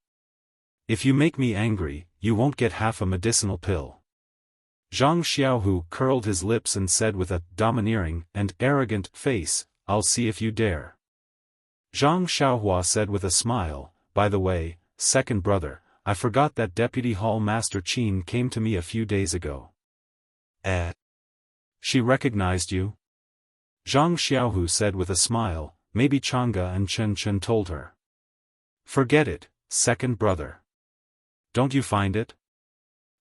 If you make me angry, you won't get half a medicinal pill. Zhang Xiaohu curled his lips and said with a domineering and arrogant face, "I'll see if you dare." Zhang Xiaohua said with a smile, "By the way, second brother, I forgot that Deputy Hall Master Qin came to me a few days ago." She recognized you? Zhang Xiaohu said with a smile, "Maybe Chang'e and Chen Chen told her." "Forget it, second brother. Don't you find it?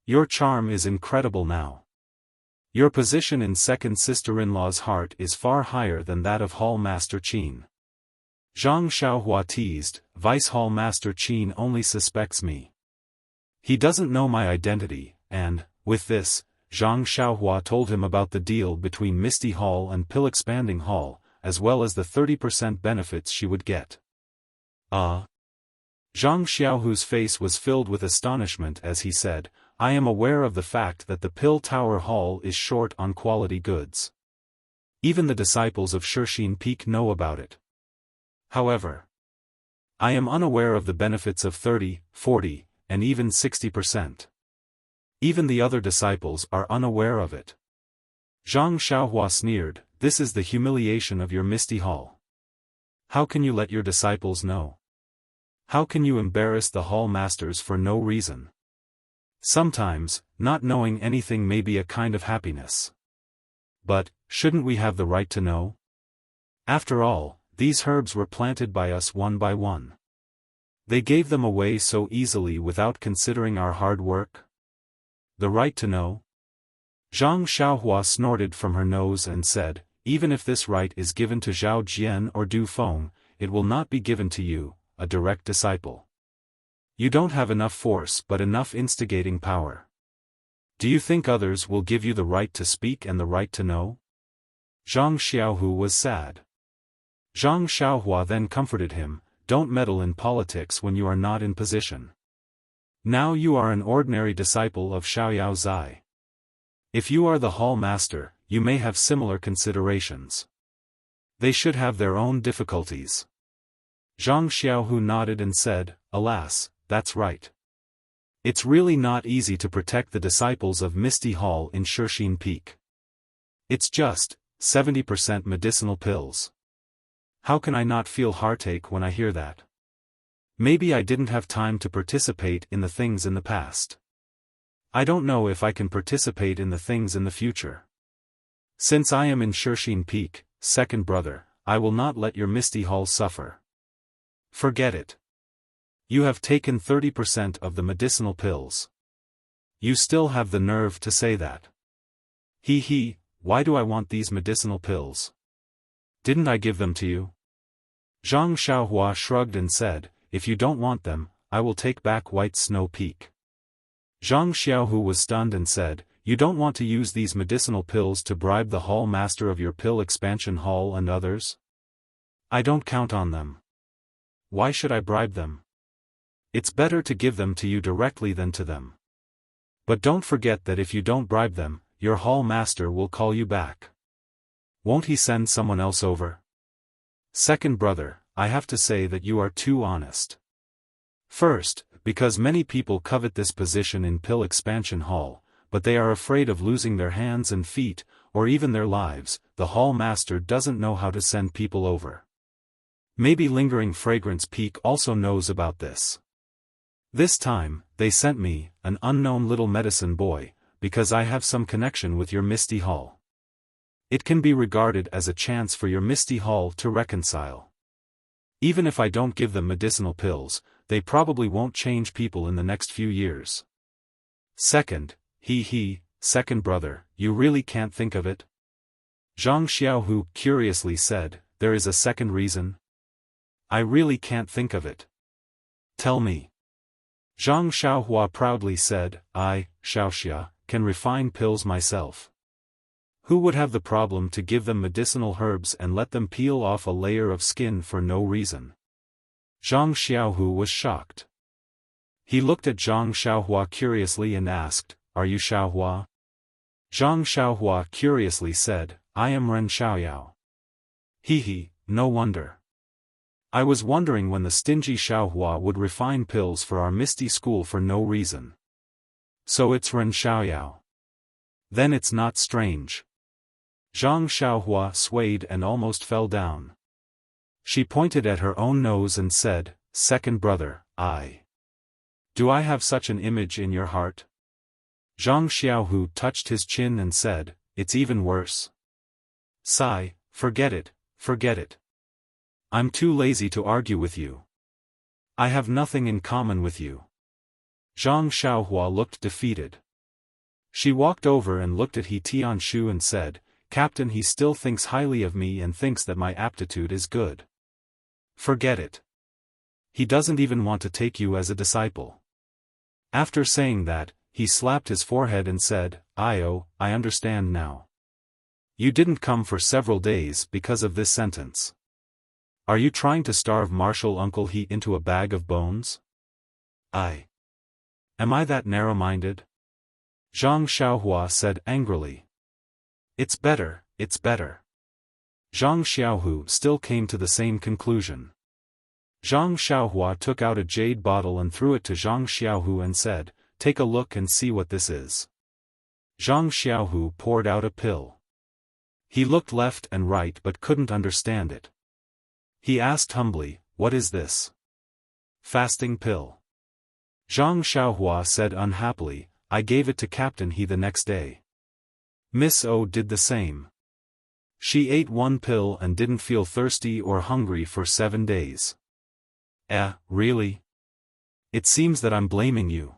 Your charm is incredible now. Your position in second sister-in-law's heart is far higher than that of Hall Master Qin." Zhang Xiaohua teased, "Vice Hall Master Qin only suspects me. He doesn't know my identity," and, with this, Zhang Xiaohua told him about the deal between Misty Hall and Pill Expanding Hall, as well as the 30% benefits she would get. Zhang Xiaohu's face was filled with astonishment as he said, "I am aware of the fact that the Pill Tower Hall is short on quality goods. Even the disciples of Shixin Peak know about it. However, I am unaware of the benefits of 30, 40, and even 60%. Even the other disciples are unaware of it." Zhang Xiaohua sneered, "This is the humiliation of your Misty Hall. How can you let your disciples know? How can you embarrass the Hall Masters for no reason? Sometimes, not knowing anything may be a kind of happiness. But, shouldn't we have the right to know? After all, these herbs were planted by us one by one. They gave them away so easily without considering our hard work. The right to know?" Zhang Xiaohua snorted from her nose and said, "Even if this right is given to Zhao Jian or Du Feng, it will not be given to you, a direct disciple. You don't have enough force but enough instigating power. Do you think others will give you the right to speak and the right to know?" Zhang Xiaohu was sad. Zhang Xiaohua then comforted him, "Don't meddle in politics when you are not in position. Now you are an ordinary disciple of Xiaoyao Zai. If you are the Hall Master, you may have similar considerations. They should have their own difficulties." Zhang Xiaohu nodded and said, "Alas, that's right. It's really not easy to protect the disciples of Misty Hall in Shixin Peak. It's just 70% medicinal pills. How can I not feel heartache when I hear that? Maybe I didn't have time to participate in the things in the past. I don't know if I can participate in the things in the future. Since I am in Shixin Peak, second brother, I will not let your Misty Hall suffer. Forget it. You have taken 30% of the medicinal pills. You still have the nerve to say that. Why do I want these medicinal pills? Didn't I give them to you?" Zhang Xiaohua shrugged and said, "If you don't want them, I will take back White Snow Peak." Zhang Xiaohu was stunned and said, "You don't want to use these medicinal pills to bribe the Hall Master of your Pill Expansion Hall and others? I don't count on them. Why should I bribe them? It's better to give them to you directly than to them. But don't forget that if you don't bribe them, your Hall Master will call you back. Won't he send someone else over? Second brother, I have to say that you are too honest. First, because many people covet this position in Pill Expansion Hall, but they are afraid of losing their hands and feet, or even their lives. The Hall Master doesn't know how to send people over. Maybe Lingering Fragrance Peak also knows about this. This time, they sent me, an unknown little medicine boy, because I have some connection with your Misty Hall. It can be regarded as a chance for your Misty Hall to reconcile. Even if I don't give them medicinal pills, they probably won't change people in the next few years. Second, second brother, you really can't think of it?" Zhang Xiaohu curiously said, "There is a second reason?" "I really can't think of it." "Tell me." Zhang Xiaohua proudly said, "I, Xiaoxia, can refine pills myself. Who would have the problem to give them medicinal herbs and let them peel off a layer of skin for no reason?" Zhang Xiaohu was shocked. He looked at Zhang Xiaohua curiously and asked, "Are you Xiaohua?" Zhang Xiaohua curiously said, "I am Ren Xiaoyao." No wonder. I was wondering when the stingy Xiaohua would refine pills for our Misty School for no reason. So it's Ren Xiaoyao. Then it's not strange. Zhang Xiaohua swayed and almost fell down. She pointed at her own nose and said, "Second brother, Do I have such an image in your heart?" Zhang Xiaohu touched his chin and said, "It's even worse. Sigh, forget it, forget it. I'm too lazy to argue with you. I have nothing in common with you." Zhang Xiaohua looked defeated. She walked over and looked at He Tianshu and said, "Captain, he still thinks highly of me and thinks that my aptitude is good. Forget it. He doesn't even want to take you as a disciple." After saying that, he slapped his forehead and said, I understand now. You didn't come for several days because of this sentence. Are you trying to starve Martial Uncle He into a bag of bones? Am I that narrow-minded? Zhang Xiaohua said angrily. It's better, it's better. Zhang Xiaohu still came to the same conclusion. Zhang Xiaohua took out a jade bottle and threw it to Zhang Xiaohu and said, "Take a look and see what this is." Zhang Xiaohu poured out a pill. He looked left and right but couldn't understand it. He asked humbly, "What is this?" "Fasting pill." Zhang Xiaohua said unhappily, "I gave it to Captain He the next day." Miss O did the same. She ate one pill and didn't feel thirsty or hungry for 7 days. Really? It seems that I'm blaming you.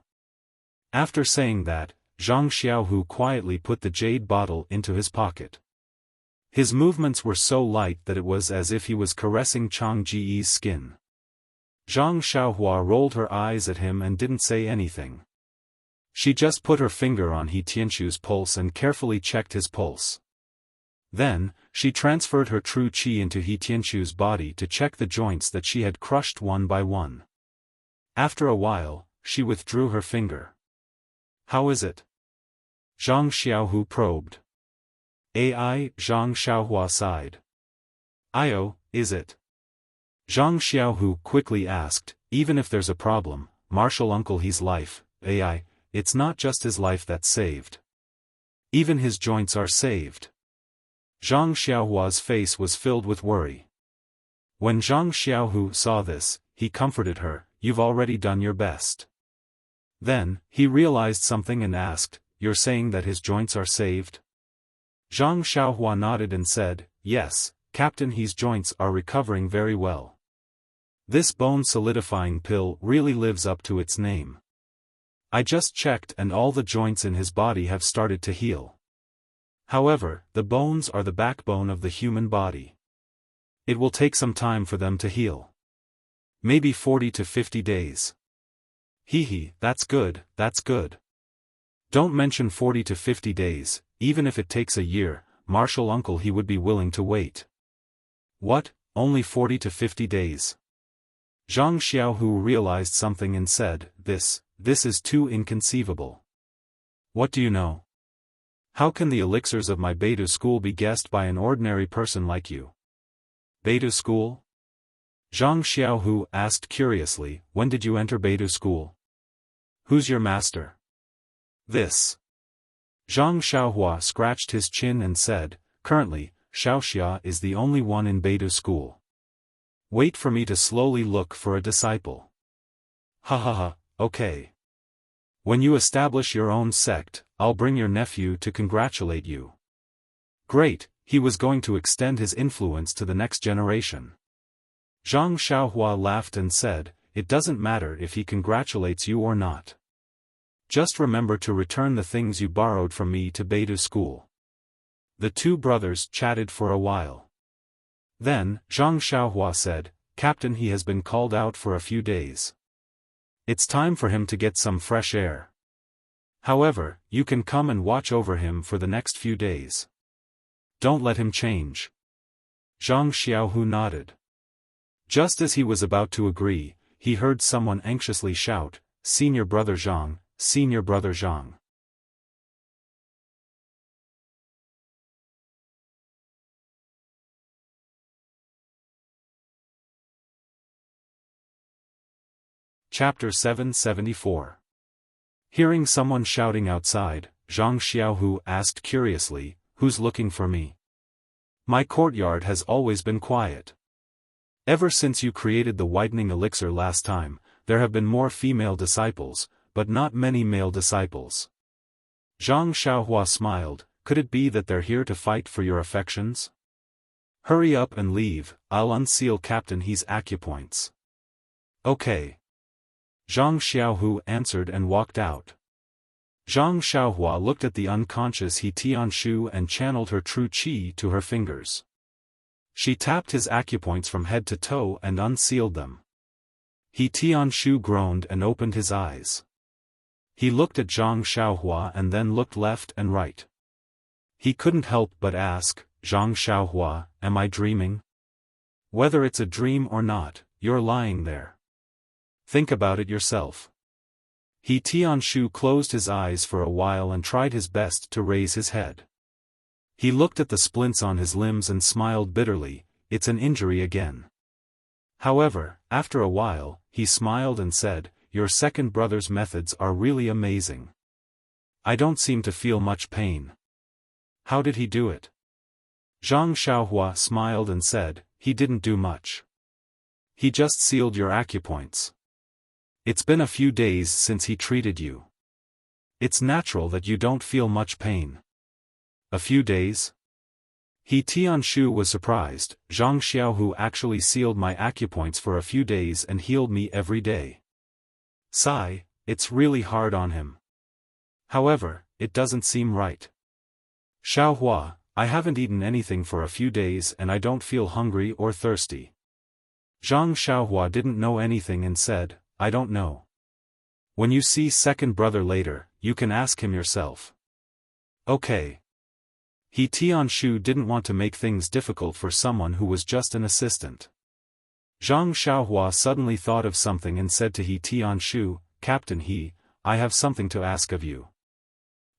After saying that, Zhang Xiaohu quietly put the jade bottle into his pocket. His movements were so light that it was as if he was caressing Chang Ji's skin. Zhang Xiaohua rolled her eyes at him and didn't say anything. She just put her finger on He Tianshu's pulse and carefully checked his pulse. Then, she transferred her true qi into He Tianshu's body to check the joints that she had crushed one by one. After a while, she withdrew her finger. "How is it?" Zhang Xiaohu probed. Zhang Xiaohua sighed. Is it? Zhang Xiaohu quickly asked, "Even if there's a problem, Martial Uncle He's life, it's not just his life that's saved. Even his joints are saved." Zhang Xiaohua's face was filled with worry. When Zhang Xiaohu saw this, he comforted her, "You've already done your best." Then, he realized something and asked, "You're saying that his joints are saved?" Zhang Xiaohua nodded and said, "Yes, Captain He's joints are recovering very well. This bone-solidifying pill really lives up to its name. I just checked and all the joints in his body have started to heal. However, the bones are the backbone of the human body. It will take some time for them to heal. Maybe 40 to 50 days. That's good, that's good. Don't mention 40 to 50 days, even if it takes a year, Martial Uncle He would be willing to wait." "What, only 40 to 50 days?" Zhang Xiaohu realized something and said, This is too inconceivable. What do you know? How can the elixirs of my Beta school be guessed by an ordinary person like you?" "Beta school?" Zhang Xiaohu asked curiously, "When did you enter Beta school? Who's your master?" "This." Zhang Xiaohua scratched his chin and said, "Currently, Xiaoxia is the only one in Beta school. Wait for me to slowly look for a disciple." Okay. When you establish your own sect, I'll bring your nephew to congratulate you." Great, he was going to extend his influence to the next generation. Zhang Xiaohua laughed and said, "It doesn't matter if he congratulates you or not. Just remember to return the things you borrowed from me to Beta school." The two brothers chatted for a while. Then, Zhang Xiaohua said, "Captain He has been called out for a few days. It's time for him to get some fresh air. However, you can come and watch over him for the next few days. Don't let him change." Zhang Xiaohu nodded. Just as he was about to agree, he heard someone anxiously shout, "Senior Brother Zhang, Senior Brother Zhang." Chapter 774. Hearing someone shouting outside, Zhang Xiaohu asked curiously, who's looking for me? My courtyard has always been quiet. Ever since you created the widening elixir last time, there have been more female disciples, but not many male disciples. Zhang Xiaohua smiled, could it be that they're here to fight for your affections? Hurry up and leave, I'll unseal Captain He's acupoints. Okay. Zhang Xiaohu answered and walked out. Zhang Xiaohua looked at the unconscious He Tianshu and channeled her true qi to her fingers. She tapped his acupoints from head to toe and unsealed them. He Tianshu groaned and opened his eyes. He looked at Zhang Xiaohua and then looked left and right. He couldn't help but ask, Zhang Xiaohua, am I dreaming? Whether it's a dream or not, you're lying there. Think about it yourself. He Tianshu closed his eyes for a while and tried his best to raise his head. He looked at the splints on his limbs and smiled bitterly, it's an injury again. However, after a while, he smiled and said, your second brother's methods are really amazing. I don't seem to feel much pain. How did he do it? Zhang Xiaohua smiled and said, he didn't do much. He just sealed your acupoints. It's been a few days since he treated you. It's natural that you don't feel much pain. A few days? He Tianshu was surprised, Zhang Xiaohu actually sealed my acupoints for a few days and healed me every day. Sigh, it's really hard on him. However, it doesn't seem right. Xiaohua, I haven't eaten anything for a few days and I don't feel hungry or thirsty. Zhang Xiaohua didn't know anything and said, I don't know. When you see second brother later, you can ask him yourself. Okay. He Tianshu didn't want to make things difficult for someone who was just an assistant. Zhang Xiaohua suddenly thought of something and said to He Tianshu, Captain He, I have something to ask of you.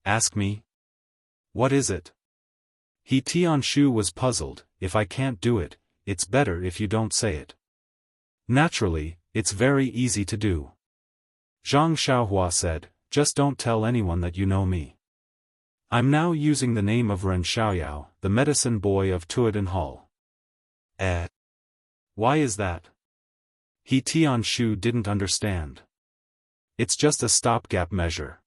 Ask me? What is it? He Tianshu was puzzled, if I can't do it, it's better if you don't say it. Naturally, it's very easy to do. Zhang Xiaohua said, just don't tell anyone that you know me. I'm now using the name of Ren Xiaoyao, the medicine boy of Tuadan Hall. Why is that? He Tianshu didn't understand. It's just a stopgap measure.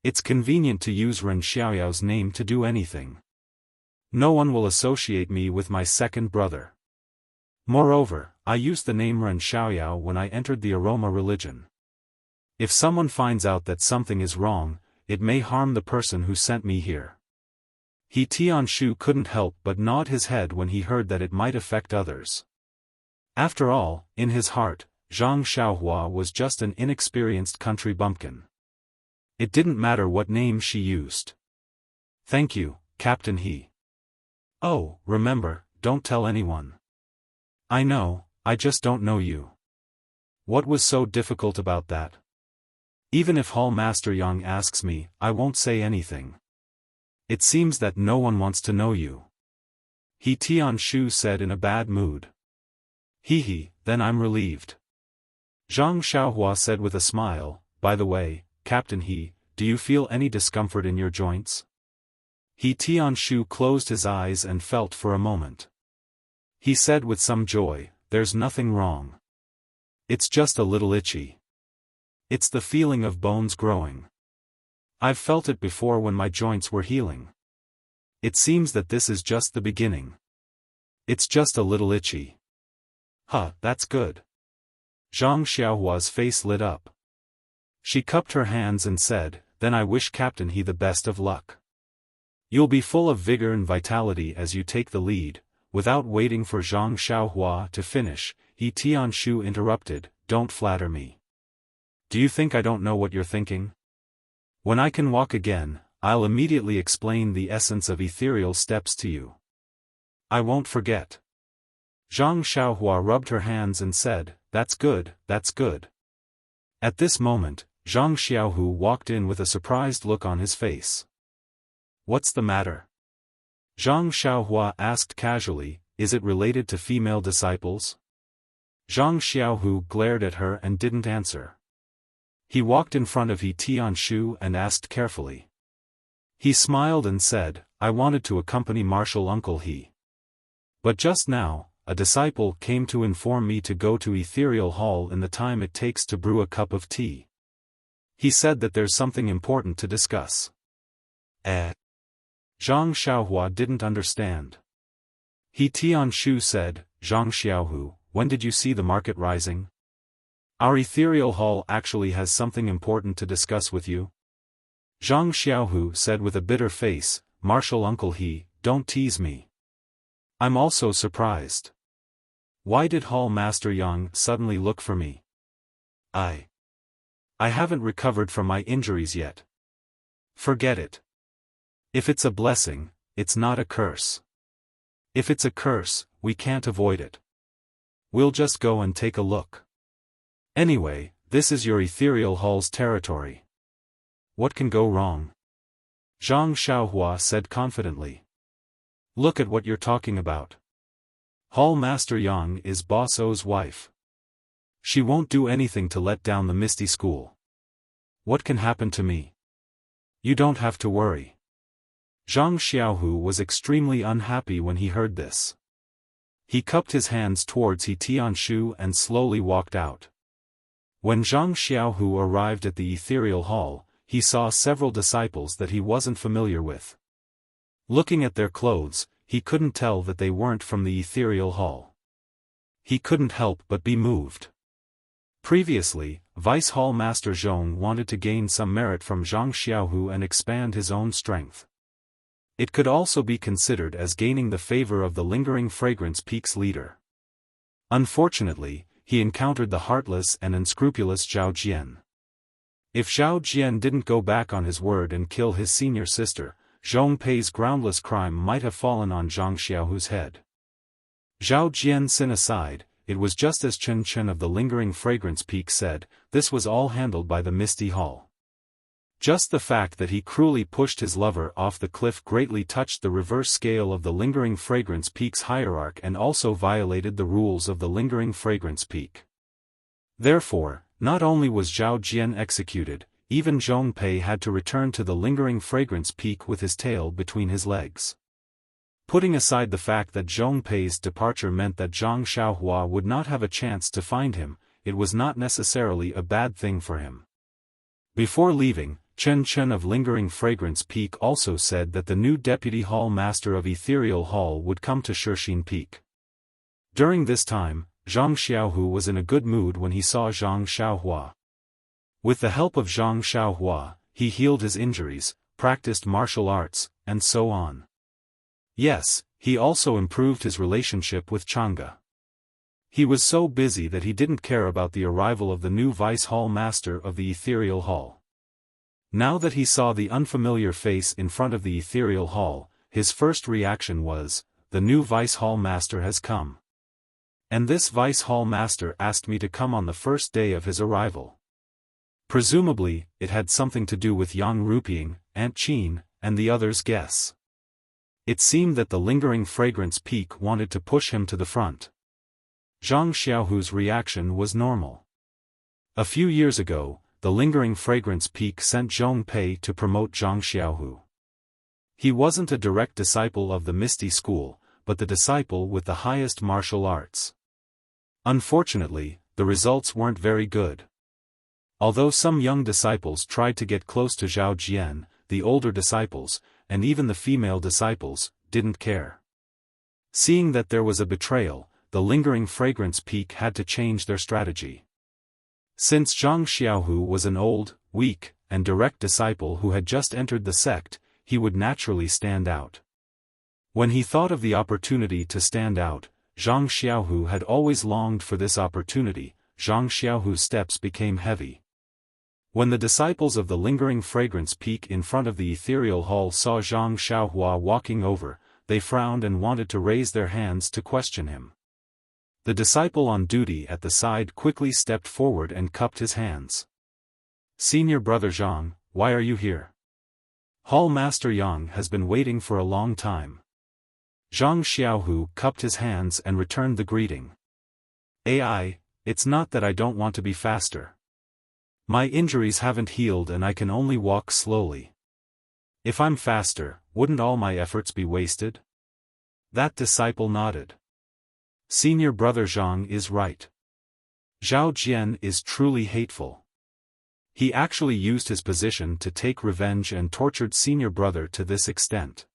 It's convenient to use Ren Xiaoyao's name to do anything. No one will associate me with my second brother. Moreover, I used the name Ren Xiaoyao when I entered the aroma religion. If someone finds out that something is wrong, it may harm the person who sent me here. He Tianshu couldn't help but nod his head when he heard that it might affect others. After all, in his heart, Zhang Xiaohua was just an inexperienced country bumpkin. It didn't matter what name she used. Thank you, Captain He. Oh, remember, don't tell anyone. I know, I just don't know you. What was so difficult about that? Even if Hall Master Yang asks me, I won't say anything. It seems that no one wants to know you. He Tianshu said in a bad mood. He, then I'm relieved. Zhang Xiaohua said with a smile, by the way, Captain He, do you feel any discomfort in your joints? He Tianshu closed his eyes and felt for a moment. He said with some joy, there's nothing wrong. It's just a little itchy. It's the feeling of bones growing. I've felt it before when my joints were healing. It seems that this is just the beginning. It's just a little itchy. Huh, that's good. Zhang Xiaohua's face lit up. She cupped her hands and said, then I wish Captain He the best of luck. You'll be full of vigor and vitality as you take the lead. Without waiting for Zhang Xiaohua to finish, He Tianshu interrupted, don't flatter me. Do you think I don't know what you're thinking? When I can walk again, I'll immediately explain the essence of ethereal steps to you. I won't forget. Zhang Xiaohua rubbed her hands and said, that's good, that's good. At this moment, Zhang Xiaohu walked in with a surprised look on his face. What's the matter? Zhang Xiaohua asked casually, is it related to female disciples? Zhang Xiaohu glared at her and didn't answer. He walked in front of He Tianshu and asked carefully. He smiled and said, I wanted to accompany Martial Uncle He. But just now, a disciple came to inform me to go to Ethereal Hall in the time it takes to brew a cup of tea. He said that there's something important to discuss. Zhang Xiaohua didn't understand. He Tianshu said, Zhang Xiaohu, when did you see the market rising? Our Ethereal Hall actually has something important to discuss with you. Zhang Xiaohu said with a bitter face, Martial Uncle He, don't tease me. I'm also surprised. Why did Hall Master Yang suddenly look for me? I haven't recovered from my injuries yet. Forget it. If it's a blessing, it's not a curse. If it's a curse, we can't avoid it. We'll just go and take a look. Anyway, this is your Ethereal Hall's territory. What can go wrong? Zhang Xiaohua said confidently. Look at what you're talking about. Hall Master Yang is Boss O's wife. She won't do anything to let down the Misty School. What can happen to me? You don't have to worry. Zhang Xiaohu was extremely unhappy when he heard this. He cupped his hands towards He Tianshu and slowly walked out. When Zhang Xiaohu arrived at the Ethereal Hall, he saw several disciples that he wasn't familiar with. Looking at their clothes, he couldn't tell that they weren't from the Ethereal Hall. He couldn't help but be moved. Previously, Vice Hall Master Zhong wanted to gain some merit from Zhang Xiaohu and expand his own strength. It could also be considered as gaining the favor of the Lingering Fragrance Peak's leader. Unfortunately, he encountered the heartless and unscrupulous Zhao Jian. If Zhao Jian didn't go back on his word and kill his senior sister, Zhong Pei's groundless crime might have fallen on Zhang Xiaohu's head. Zhao Jian sin aside, it was just as Chen Chen of the Lingering Fragrance Peak said, this was all handled by the Misty Hall. Just the fact that he cruelly pushed his lover off the cliff greatly touched the reverse scale of the Lingering Fragrance Peak's hierarchy and also violated the rules of the Lingering Fragrance Peak. Therefore, not only was Zhao Jian executed, even Zhong Pei had to return to the Lingering Fragrance Peak with his tail between his legs. Putting aside the fact that Zhong Pei's departure meant that Zhang Xiaohua would not have a chance to find him, it was not necessarily a bad thing for him. Before leaving, Chen Chen of Lingering Fragrance Peak also said that the new Deputy Hall Master of Ethereal Hall would come to Shixin Peak. During this time, Zhang Xiaohu was in a good mood when he saw Zhang Xiaohua. With the help of Zhang Xiaohua, he healed his injuries, practiced martial arts, and so on. Yes, he also improved his relationship with Chang'e. He was so busy that he didn't care about the arrival of the new Vice Hall Master of the Ethereal Hall. Now that he saw the unfamiliar face in front of the Ethereal Hall, his first reaction was, the new Vice Hall Master has come. And this Vice Hall Master asked me to come on the first day of his arrival. Presumably, it had something to do with Yang Ruping, Aunt Qin, and the others' guess. It seemed that the Lingering Fragrance Peak wanted to push him to the front. Zhang Xiaohu's reaction was normal. A few years ago, the Lingering Fragrance Peak sent Zhong Pei to promote Zhang Xiaohu. He wasn't a direct disciple of the Misty School, but the disciple with the highest martial arts. Unfortunately, the results weren't very good. Although some young disciples tried to get close to Zhao Jian, the older disciples, and even the female disciples, didn't care. Seeing that there was a betrayal, the Lingering Fragrance Peak had to change their strategy. Since Zhang Xiaohu was an old, weak, and direct disciple who had just entered the sect, he would naturally stand out. When he thought of the opportunity to stand out, Zhang Xiaohu had always longed for this opportunity. Zhang Xiaohu's steps became heavy. When the disciples of the Lingering Fragrance Peak in front of the Ethereal Hall saw Zhang Xiaohua walking over, they frowned and wanted to raise their hands to question him. The disciple on duty at the side quickly stepped forward and cupped his hands. Senior brother Zhang, why are you here? Hall Master Yang has been waiting for a long time. Zhang Xiaohu cupped his hands and returned the greeting. It's not that I don't want to be faster. My injuries haven't healed and I can only walk slowly. If I'm faster, wouldn't all my efforts be wasted? That disciple nodded. Senior brother Zhang is right. Zhao Jian is truly hateful. He actually used his position to take revenge and tortured senior brother to this extent.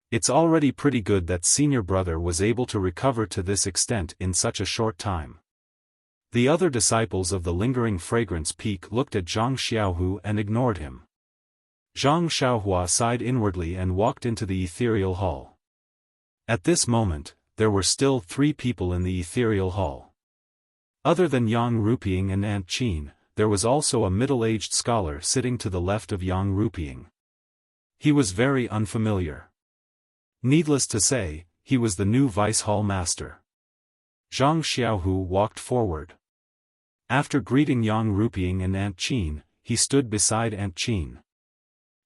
It's already pretty good that senior brother was able to recover to this extent in such a short time. The other disciples of the lingering fragrance peak looked at Zhang Xiaohu and ignored him. Zhang Xiaohua sighed inwardly and walked into the ethereal hall. At this moment, there were still 3 people in the ethereal hall. Other than Yang Ruping and Aunt Qin, there was also a middle-aged scholar sitting to the left of Yang Ruping. He was very unfamiliar. Needless to say, he was the new vice hall master. Zhang Xiaohu walked forward. After greeting Yang Ruping and Aunt Qin, he stood beside Aunt Qin.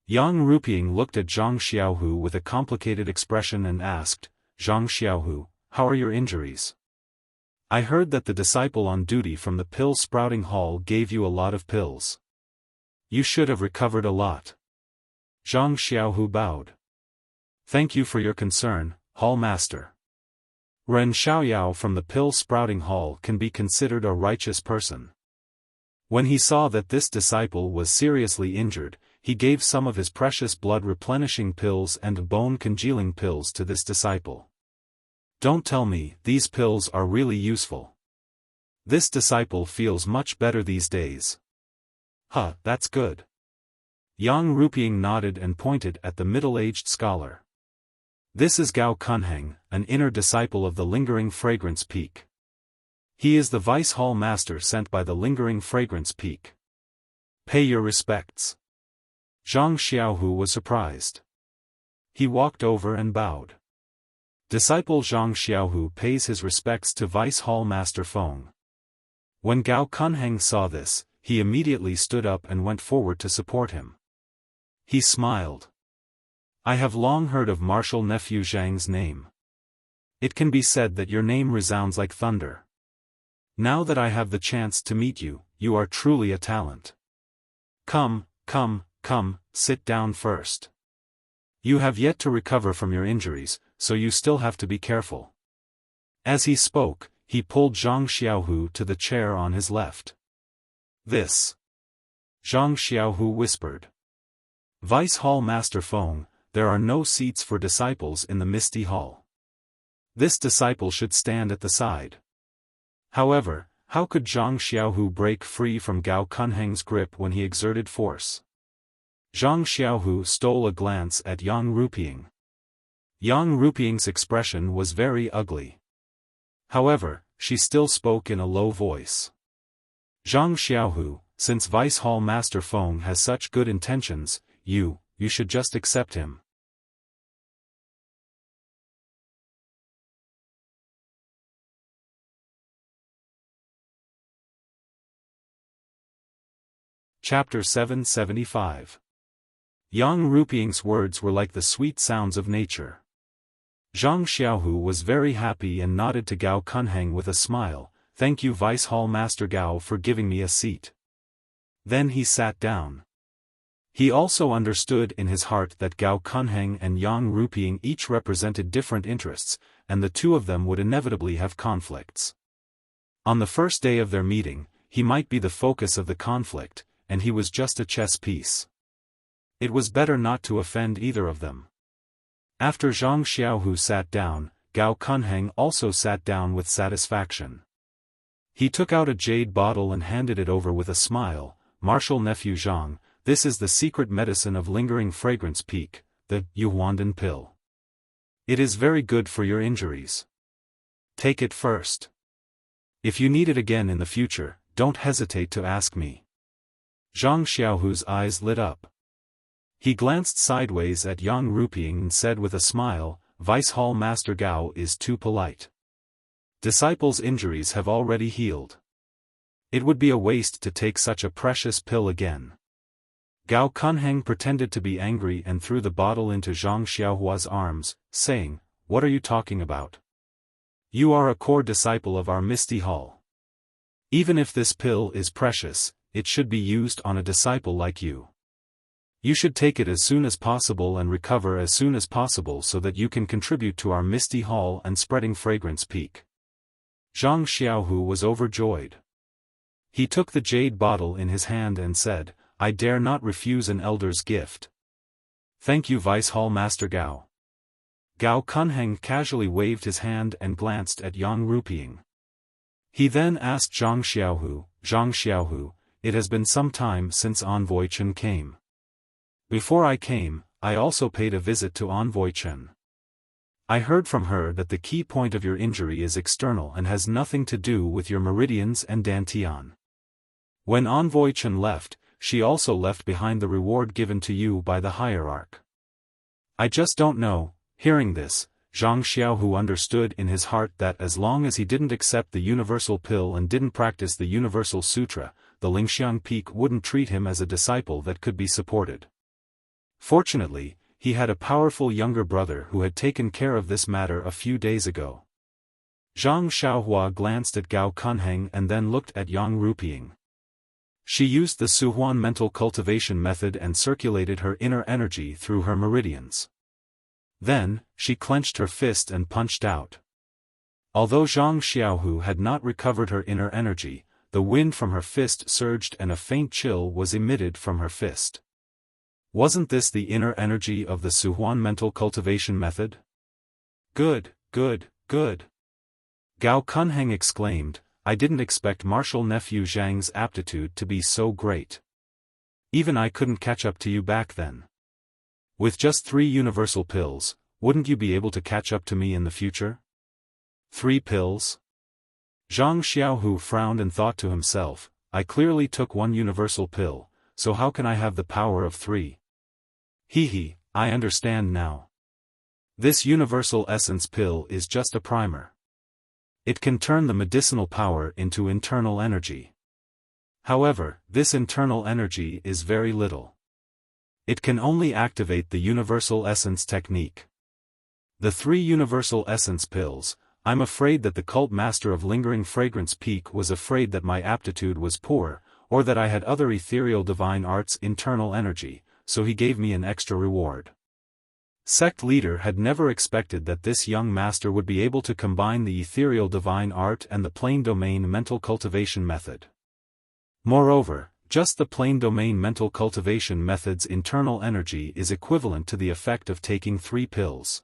Yang Ruping looked at Zhang Xiaohu with a complicated expression and asked, Zhang Xiaohu, how are your injuries? I heard that the disciple on duty from the pill-sprouting hall gave you a lot of pills. You should have recovered a lot. Zhang Xiaohu bowed. Thank you for your concern, hall master. Ren Xiaoyao from the pill-sprouting hall can be considered a righteous person. When he saw that this disciple was seriously injured, he gave some of his precious blood-replenishing pills and bone-congealing pills to this disciple. Don't tell me, these pills are really useful. This disciple feels much better these days. Huh, that's good. Yang Ruping nodded and pointed at the middle-aged scholar. This is Gao Kunheng, an inner disciple of the Lingering Fragrance Peak. He is the vice hall master sent by the Lingering Fragrance Peak. Pay your respects. Zhang Xiaohu was surprised. He walked over and bowed. Disciple Zhang Xiaohu pays his respects to Vice Hall Master Feng. When Gao Kunheng saw this, he immediately stood up and went forward to support him. He smiled. I have long heard of Marshal Nephew Zhang's name. It can be said that your name resounds like thunder. Now that I have the chance to meet you, you are truly a talent. Come, sit down first. You have yet to recover from your injuries, so you still have to be careful. As he spoke, he pulled Zhang Xiaohu to the chair on his left. This. Zhang Xiaohu whispered. Vice Hall Master Feng, there are no seats for disciples in the Misty Hall. This disciple should stand at the side. However, how could Zhang Xiaohu break free from Gao Kunheng's grip when he exerted force? Zhang Xiaohu stole a glance at Yang Ruping. Yang Ruping's expression was very ugly. However, she still spoke in a low voice. Zhang Xiaohu, since Vice Hall Master Feng has such good intentions, you should just accept him. Chapter 775. Yang Ruping's words were like the sweet sounds of nature. Zhang Xiaohu was very happy and nodded to Gao Kunheng with a smile, thank you Vice Hall Master Gao for giving me a seat. Then he sat down. He also understood in his heart that Gao Kunheng and Yang Ruping each represented different interests, and the two of them would inevitably have conflicts. On the first day of their meeting, he might be the focus of the conflict, and he was just a chess piece. It was better not to offend either of them. After Zhang Xiaohu sat down, Gao Kunheng also sat down with satisfaction. He took out a jade bottle and handed it over with a smile, Marshal Nephew Zhang, this is the secret medicine of Lingering Fragrance Peak, the Yuhuandan pill. It is very good for your injuries. Take it first. If you need it again in the future, don't hesitate to ask me. Zhang Xiaohu's eyes lit up. He glanced sideways at Yang Ruping and said with a smile, Vice Hall Master Gao is too polite. Disciples' injuries have already healed. It would be a waste to take such a precious pill again. Gao Kunheng pretended to be angry and threw the bottle into Zhang Xiaohua's arms, saying, What are you talking about? You are a core disciple of our Misty Hall. Even if this pill is precious, it should be used on a disciple like you. You should take it as soon as possible and recover as soon as possible so that you can contribute to our Misty Hall and Spreading Fragrance Peak. Zhang Xiaohu was overjoyed. He took the jade bottle in his hand and said, I dare not refuse an elder's gift. Thank you, Vice Hall Master Gao. Gao Kunheng casually waved his hand and glanced at Yang Rupiying. He then asked Zhang Xiaohu, it has been some time since Envoy Chen came. Before I came, I also paid a visit to Envoy Chen. I heard from her that the key point of your injury is external and has nothing to do with your meridians and dantian. When Envoy Chen left, she also left behind the reward given to you by the hierarch. I just don't know. Hearing this, Zhang Xiaohu understood in his heart that as long as he didn't accept the universal pill and didn't practice the universal sutra, the Lingxiang Peak wouldn't treat him as a disciple that could be supported. Fortunately, he had a powerful younger brother who had taken care of this matter a few days ago. Zhang Xiaohua glanced at Gao Kunheng and then looked at Yang Rupiying. She used the Suhuan mental cultivation method and circulated her inner energy through her meridians. Then, she clenched her fist and punched out. Although Zhang Xiaohu had not recovered her inner energy, the wind from her fist surged and a faint chill was emitted from her fist. Wasn't this the inner energy of the Suhuan mental cultivation method? Good, good, good. Gao Kunheng exclaimed, I didn't expect martial nephew Zhang's aptitude to be so great. Even I couldn't catch up to you back then. With just 3 universal pills, wouldn't you be able to catch up to me in the future? 3 pills? Zhang Xiaohu frowned and thought to himself, I clearly took 1 universal pill, so how can I have the power of 3? Hee, I understand now. This universal essence pill is just a primer. It can turn the medicinal power into internal energy. However, this internal energy is very little. It can only activate the universal essence technique. The 3 universal essence pills, I'm afraid that the cult master of Lingering Fragrance Peak was afraid that my aptitude was poor, or that I had other ethereal divine arts internal energy, so he gave me an extra reward. Sect leader had never expected that this young master would be able to combine the ethereal divine art and the plane domain mental cultivation method. Moreover, just the plane domain mental cultivation method's internal energy is equivalent to the effect of taking 3 pills.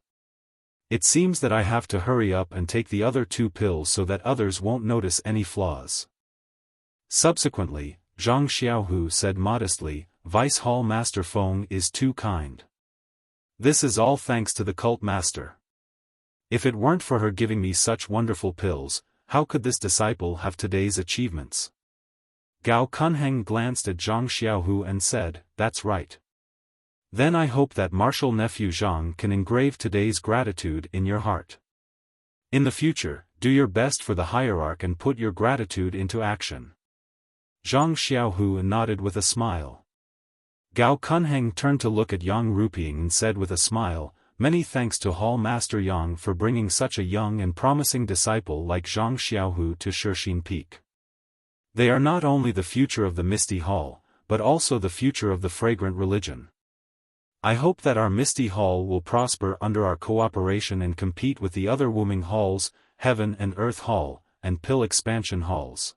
It seems that I have to hurry up and take the other 2 pills so that others won't notice any flaws. Subsequently, Zhang Xiaohu said modestly, Vice Hall Master Feng is too kind. This is all thanks to the cult master. If it weren't for her giving me such wonderful pills, how could this disciple have today's achievements? Gao Kunheng glanced at Zhang Xiaohu and said, that's right. Then I hope that martial nephew Zhang can engrave today's gratitude in your heart. In the future, do your best for the hierarch and put your gratitude into action. Zhang Xiaohu nodded with a smile. Gao Kunheng turned to look at Yang Rupiying and said with a smile, many thanks to Hall Master Yang for bringing such a young and promising disciple like Zhang Xiaohu to Shixin Peak. They are not only the future of the Misty Hall, but also the future of the fragrant religion. I hope that our Misty Hall will prosper under our cooperation and compete with the other Wuming Halls, Heaven and Earth Hall, and Pill Expansion Halls.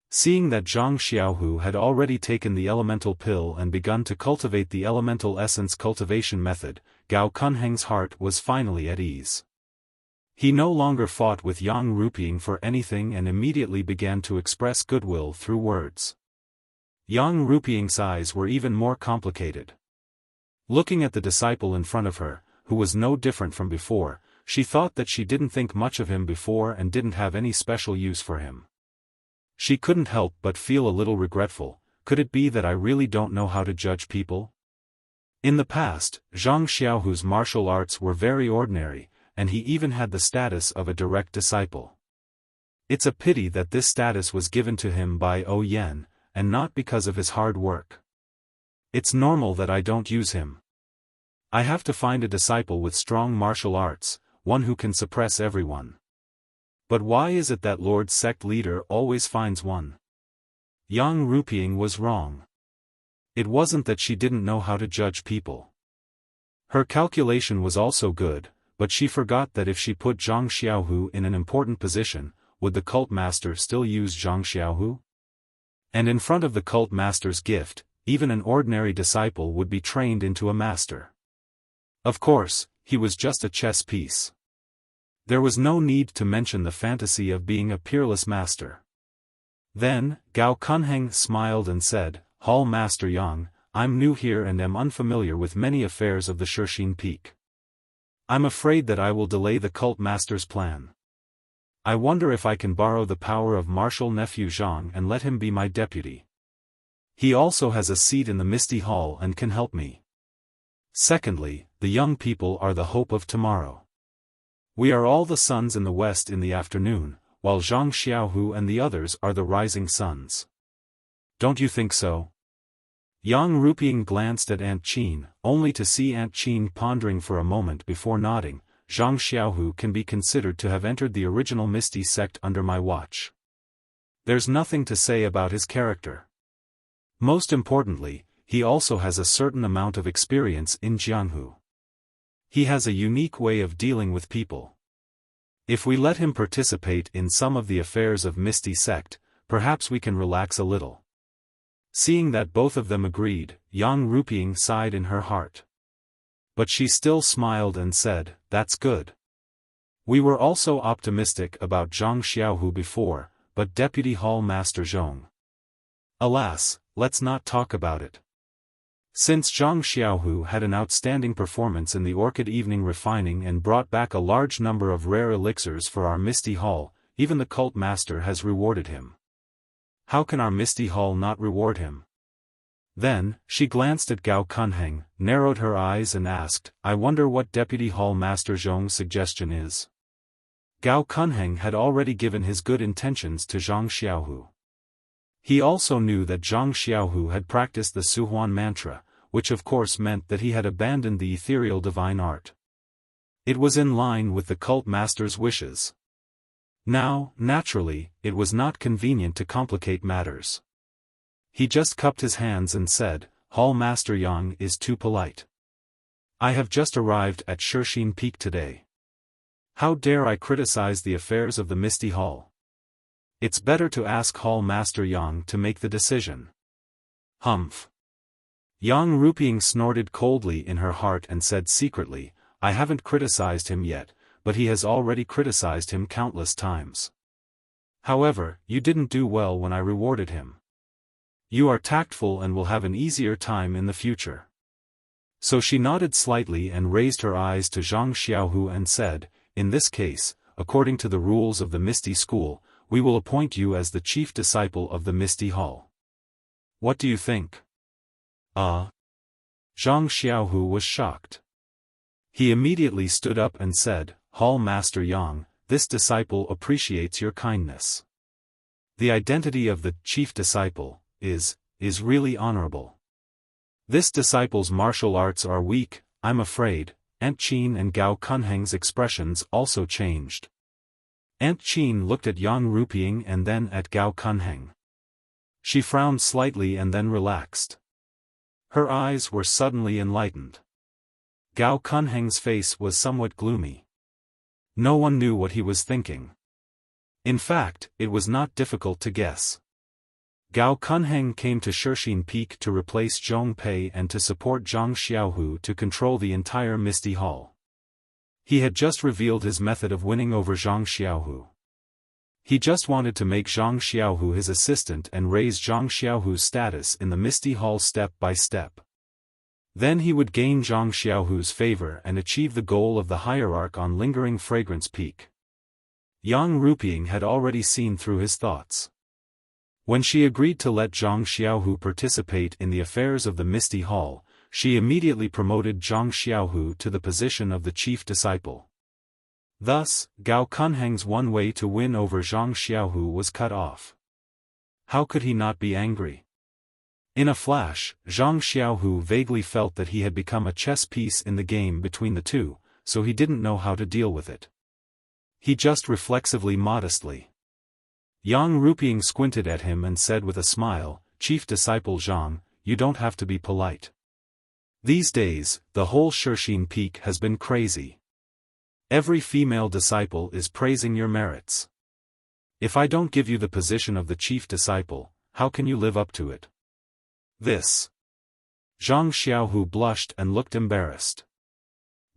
Seeing that Zhang Xiaohu had already taken the elemental pill and begun to cultivate the elemental essence cultivation method, Gao Kunheng's heart was finally at ease. He no longer fought with Yang Rupiying for anything and immediately began to express goodwill through words. Yang Rupiying's eyes were even more complicated. Looking at the disciple in front of her, who was no different from before, she thought that she didn't think much of him before and didn't have any special use for him. She couldn't help but feel a little regretful. Could it be that I really don't know how to judge people? In the past, Zhang Xiaohu's martial arts were very ordinary, and he even had the status of a direct disciple. It's a pity that this status was given to him by O Yan, and not because of his hard work. It's normal that I don't use him. I have to find a disciple with strong martial arts, one who can suppress everyone. But why is it that Lord's sect leader always finds one? Yang Rupiying was wrong. It wasn't that she didn't know how to judge people. Her calculation was also good, but she forgot that if she put Zhang Xiaohu in an important position, would the cult master still use Zhang Xiaohu? And in front of the cult master's gift, even an ordinary disciple would be trained into a master. Of course, he was just a chess piece. There was no need to mention the fantasy of being a peerless master. Then, Gao Kunheng smiled and said, "Hall Master Yang, I'm new here and am unfamiliar with many affairs of the Shixin Peak. I'm afraid that I will delay the cult master's plan. I wonder if I can borrow the power of martial nephew Zhang and let him be my deputy. He also has a seat in the Misty Hall and can help me. Secondly, the young people are the hope of tomorrow. We are all the suns in the west in the afternoon, while Zhang Xiaohu and the others are the rising suns. Don't you think so?" Yang Ruping glanced at Aunt Qin, only to see Aunt Qin pondering for a moment before nodding. "Zhang Xiaohu can be considered to have entered the original Misty sect under my watch. There's nothing to say about his character. Most importantly, he also has a certain amount of experience in Jianghu. He has a unique way of dealing with people. If we let him participate in some of the affairs of Misty sect, perhaps we can relax a little." Seeing that both of them agreed, Yang Ruping sighed in her heart. But she still smiled and said, "That's good. We were also optimistic about Zhang Xiaohu before, but Deputy Hall Master Zhong. Alas, let's not talk about it. Since Zhang Xiaohu had an outstanding performance in the Orchid Evening Refining and brought back a large number of rare elixirs for our Misty Hall, even the cult master has rewarded him. How can our Misty Hall not reward him?" Then, she glanced at Gao Kunheng, narrowed her eyes and asked, "I wonder what Deputy Hall Master Zhong's suggestion is." Gao Kunheng had already given his good intentions to Zhang Xiaohu. He also knew that Zhang Xiaohu had practiced the Suhuan mantra, which of course meant that he had abandoned the ethereal divine art. It was in line with the cult master's wishes. Now, naturally, it was not convenient to complicate matters. He just cupped his hands and said, "Hall Master Yang is too polite. I have just arrived at Shixin Peak today. How dare I criticize the affairs of the Misty Hall? It's better to ask Hall Master Yang to make the decision." Humph. Yang Ruping snorted coldly in her heart and said secretly, "I haven't criticized him yet, but he has already criticized him countless times. However, you didn't do well when I rewarded him. You are tactful and will have an easier time in the future." So she nodded slightly and raised her eyes to Zhang Xiaohu and said, "In this case, according to the rules of the Misty School, we will appoint you as the chief disciple of the Misty Hall. What do you think?" Zhang Xiaohu was shocked. He immediately stood up and said, "Hall Master Yang, this disciple appreciates your kindness. The identity of the chief disciple is really honorable. This disciple's martial arts are weak, I'm afraid." Aunt Qin and Gao Kunheng's expressions also changed. Aunt Qin looked at Yang Ruping and then at Gao Kunheng. She frowned slightly and then relaxed. Her eyes were suddenly enlightened. Gao Kunheng's face was somewhat gloomy. No one knew what he was thinking. In fact, it was not difficult to guess. Gao Kunheng came to Shixin Peak to replace Zhong Pei and to support Zhang Xiaohu to control the entire Misty Hall. He had just revealed his method of winning over Zhang Xiaohu. He just wanted to make Zhang Xiaohu his assistant and raise Zhang Xiaohu's status in the Misty Hall step by step. Then he would gain Zhang Xiaohu's favor and achieve the goal of the hierarch on Lingering Fragrance Peak. Yang Ruping had already seen through his thoughts. When she agreed to let Zhang Xiaohu participate in the affairs of the Misty Hall, she immediately promoted Zhang Xiaohu to the position of the chief disciple. Thus, Gao Kunheng's one way to win over Zhang Xiaohu was cut off. How could he not be angry? In a flash, Zhang Xiaohu vaguely felt that he had become a chess piece in the game between the two, so he didn't know how to deal with it. He just reflexively modestly. Yang Ruping squinted at him and said with a smile, "Chief disciple Zhang, you don't have to be polite. These days, the whole Shirxin Peak has been crazy. Every female disciple is praising your merits. If I don't give you the position of the chief disciple, how can you live up to it? This. Zhang Xiaohu blushed and looked embarrassed.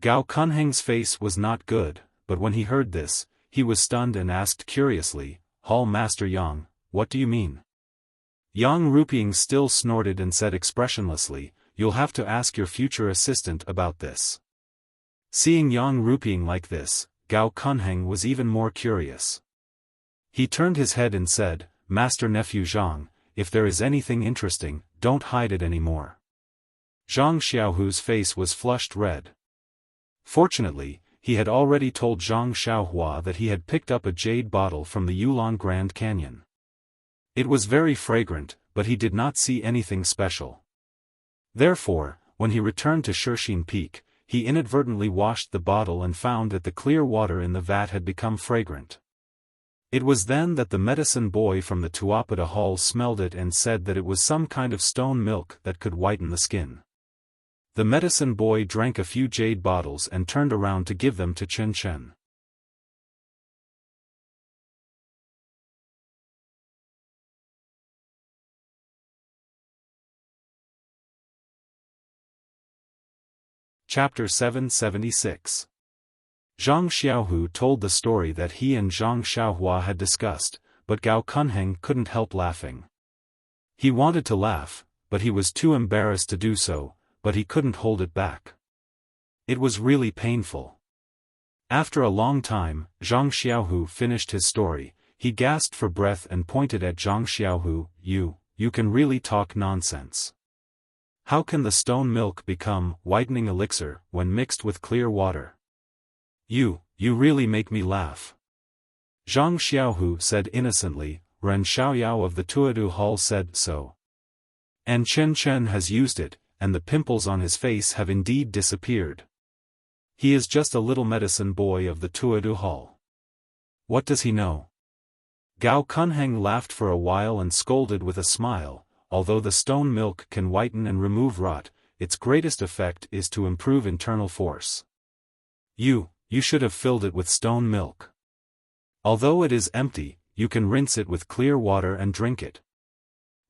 Gao Kunheng's face was not good, but when he heard this, he was stunned and asked curiously, Hall Master Yang, what do you mean? Yang Ruping still snorted and said expressionlessly, you'll have to ask your future assistant about this. Seeing Yang Ruping like this, Gao Kunheng was even more curious. He turned his head and said, Master Nephew Zhang, if there is anything interesting, don't hide it anymore. Zhang Xiaohu's face was flushed red. Fortunately, he had already told Zhang Xiaohua that he had picked up a jade bottle from the Yulong Grand Canyon. It was very fragrant, but he did not see anything special. Therefore, when he returned to Shirxin Peak, he inadvertently washed the bottle and found that the clear water in the vat had become fragrant. It was then that the medicine boy from the Tuapada Hall smelled it and said that it was some kind of stone milk that could whiten the skin. The medicine boy drank a few jade bottles and turned around to give them to Chen Chen. Chapter 776. Zhang Xiaohu told the story that he and Zhang Xiaohua had discussed, but Gao Kunheng couldn't help laughing. He wanted to laugh, but he was too embarrassed to do so, but he couldn't hold it back. It was really painful. After a long time, Zhang Xiaohu finished his story. He gasped for breath and pointed at Zhang Xiaohu, you can really talk nonsense. How can the stone milk become whitening elixir when mixed with clear water? You really make me laugh. Zhang Xiaohu said innocently, Ren Xiaoyao of the Tuadu Hall said so. And Chen Chen has used it, and the pimples on his face have indeed disappeared. He is just a little medicine boy of the Tuadu Hall. What does he know? Gao Kunheng laughed for a while and scolded with a smile, although the stone milk can whiten and remove rot, its greatest effect is to improve internal force. You should have filled it with stone milk. Although it is empty, you can rinse it with clear water and drink it.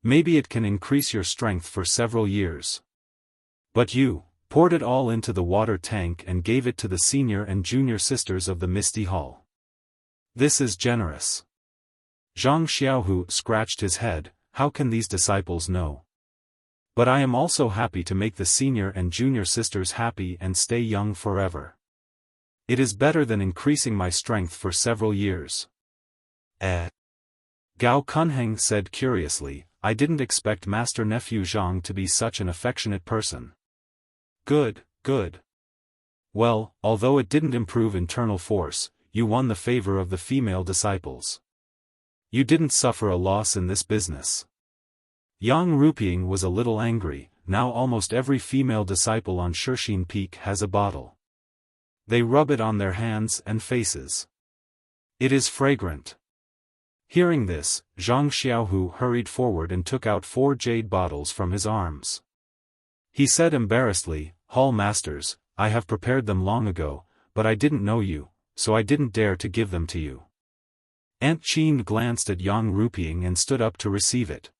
Maybe it can increase your strength for several years. But you poured it all into the water tank and gave it to the senior and junior sisters of the Misty Hall. This is generous. Zhang Xiaohu scratched his head, how can these disciples know? But I am also happy to make the senior and junior sisters happy and stay young forever. It is better than increasing my strength for several years. Gao Kunheng said curiously, I didn't expect Master Nephew Zhang to be such an affectionate person. Good. Well, although it didn't improve internal force, you won the favor of the female disciples. You didn't suffer a loss in this business. Yang Ruping was a little angry. Now almost every female disciple on Shirxin Peak has a bottle. They rub it on their hands and faces. It is fragrant. Hearing this, Zhang Xiaohu hurried forward and took out 4 jade bottles from his arms. He said embarrassedly, Hall Masters, I have prepared them long ago, but I didn't know you, so I didn't dare to give them to you. Aunt Qin glanced at Yang Ruping and stood up to receive it.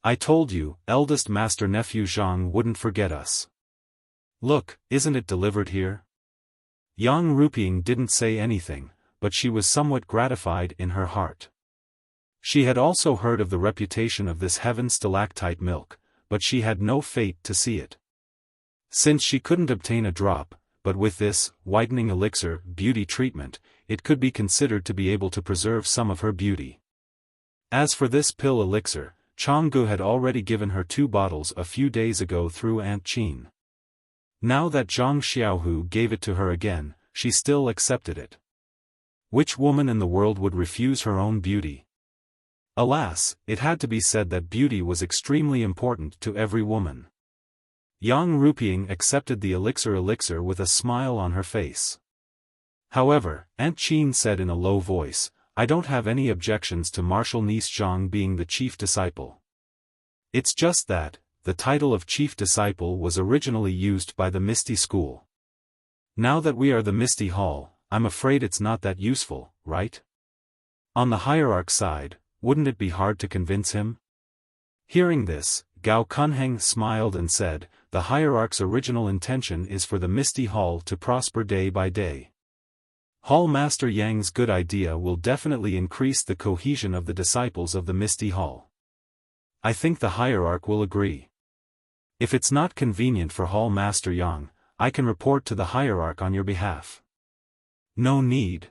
I told you, eldest Master Nephew Zhang wouldn't forget us. Look, isn't it delivered here? Yang Ruping didn't say anything, but she was somewhat gratified in her heart. She had also heard of the reputation of this heaven stalactite milk, but she had no fate to see it. Since she couldn't obtain a drop, but with this whitening elixir beauty treatment, it could be considered to be able to preserve some of her beauty. As for this pill elixir, Changgu had already given her 2 bottles a few days ago through Aunt Qin. Now that Zhang Xiaohu gave it to her again, she still accepted it. Which woman in the world would refuse her own beauty? Alas, it had to be said that beauty was extremely important to every woman. Yang Ruping accepted the elixir with a smile on her face. However, Aunt Qin said in a low voice, I don't have any objections to martial niece Zhang being the chief disciple. It's just that, the title of chief disciple was originally used by the Misty School. Now that we are the Misty Hall, I'm afraid it's not that useful, right? On the hierarch side, wouldn't it be hard to convince him? Hearing this, Gao Kunheng smiled and said, the hierarch's original intention is for the Misty Hall to prosper day by day. Hall Master Yang's good idea will definitely increase the cohesion of the disciples of the Misty Hall. I think the hierarch will agree. If it's not convenient for Hall Master Yang, I can report to the hierarch on your behalf. No need.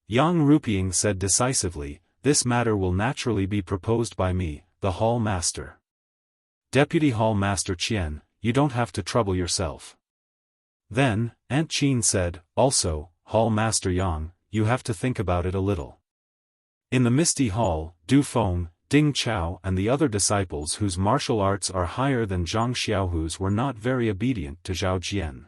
Yang Ruping said decisively, this matter will naturally be proposed by me, the Hall Master. Deputy Hall Master Qian, you don't have to trouble yourself. Then, Aunt Qin said, also, Hall Master Yang, you have to think about it a little. In the Misty Hall, Du Feng, Ding Chao and the other disciples whose martial arts are higher than Zhang Xiaohu's were not very obedient to Zhao Jian.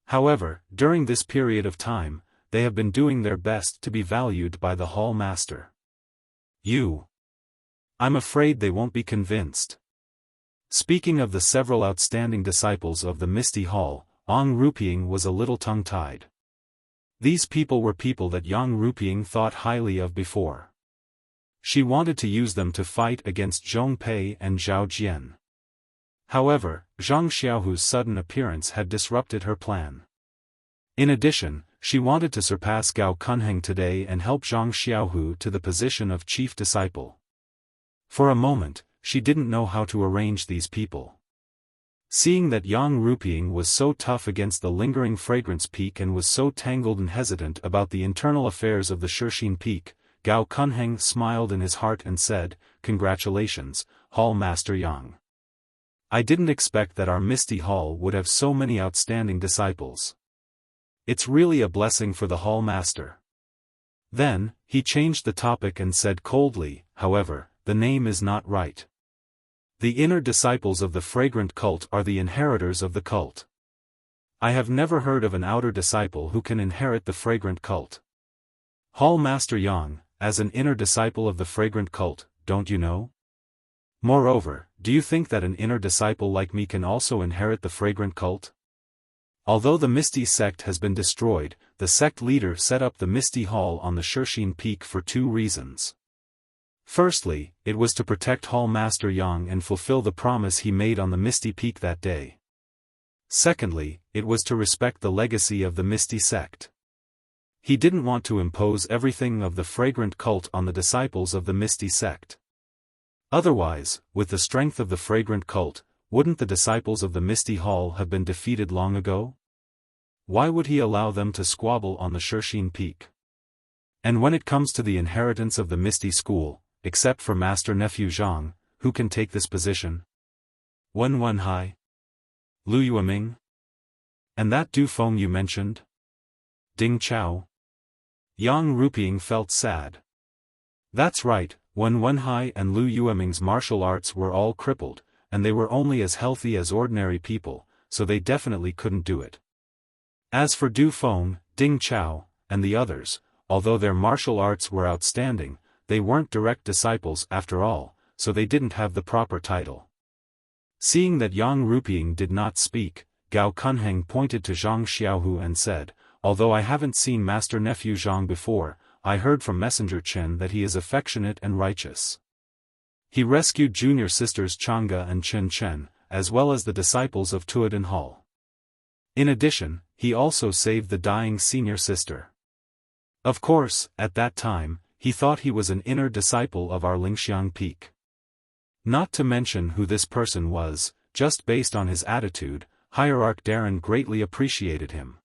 However, during this period of time, they have been doing their best to be valued by the Hall Master. I'm afraid they won't be convinced. Speaking of the several outstanding disciples of the Misty Hall, Yang Ruping was a little tongue-tied. These people were people that Yang Ruping thought highly of before. She wanted to use them to fight against Zhong Pei and Zhao Jian. However, Zhang Xiaohu's sudden appearance had disrupted her plan. In addition, she wanted to surpass Gao Kunheng today and help Zhang Xiaohu to the position of chief disciple. For a moment, she didn't know how to arrange these people. Seeing that Yang Ruping was so tough against the lingering fragrance peak and was so tangled and hesitant about the internal affairs of the Shixin peak, Gao Kunheng smiled in his heart and said, congratulations, Hall Master Yang. I didn't expect that our Misty Hall would have so many outstanding disciples. It's really a blessing for the Hall Master. Then, he changed the topic and said coldly, however, the name is not right. The inner disciples of the fragrant cult are the inheritors of the cult. I have never heard of an outer disciple who can inherit the fragrant cult. Hall Master Yang, as an inner disciple of the fragrant cult, don't you know? Moreover, do you think that an inner disciple like me can also inherit the fragrant cult? Although the Misty sect has been destroyed, the sect leader set up the Misty Hall on the Shixin peak for two reasons. Firstly, it was to protect Hall Master Yang and fulfill the promise he made on the Misty Peak that day. Secondly, it was to respect the legacy of the Misty sect. He didn't want to impose everything of the fragrant cult on the disciples of the Misty sect. Otherwise, with the strength of the fragrant cult, wouldn't the disciples of the Misty Hall have been defeated long ago? Why would he allow them to squabble on the Shixin peak? And when it comes to the inheritance of the Misty School, except for Master Nephew Zhang, who can take this position? Wen Wenhai? Lu Yueming? And that Du Feng you mentioned? Ding Chao? Yang Ruping felt sad. That's right, Wen Wenhai and Lu Yueming's martial arts were all crippled, and they were only as healthy as ordinary people, so they definitely couldn't do it. As for Du Feng, Ding Chao, and the others, although their martial arts were outstanding, they weren't direct disciples after all, so they didn't have the proper title. Seeing that Yang Ruping did not speak, Gao Kunheng pointed to Zhang Xiaohu and said, although I haven't seen Master Nephew Zhang before, I heard from Messenger Chen that he is affectionate and righteous. He rescued junior sisters Chang'e and Chen Chen, as well as the disciples of Tuodin Hall. In addition, he also saved the dying senior sister. Of course, at that time, he thought he was an inner disciple of our Lingxiang peak. Not to mention who this person was, just based on his attitude, Hierarch Darren greatly appreciated him.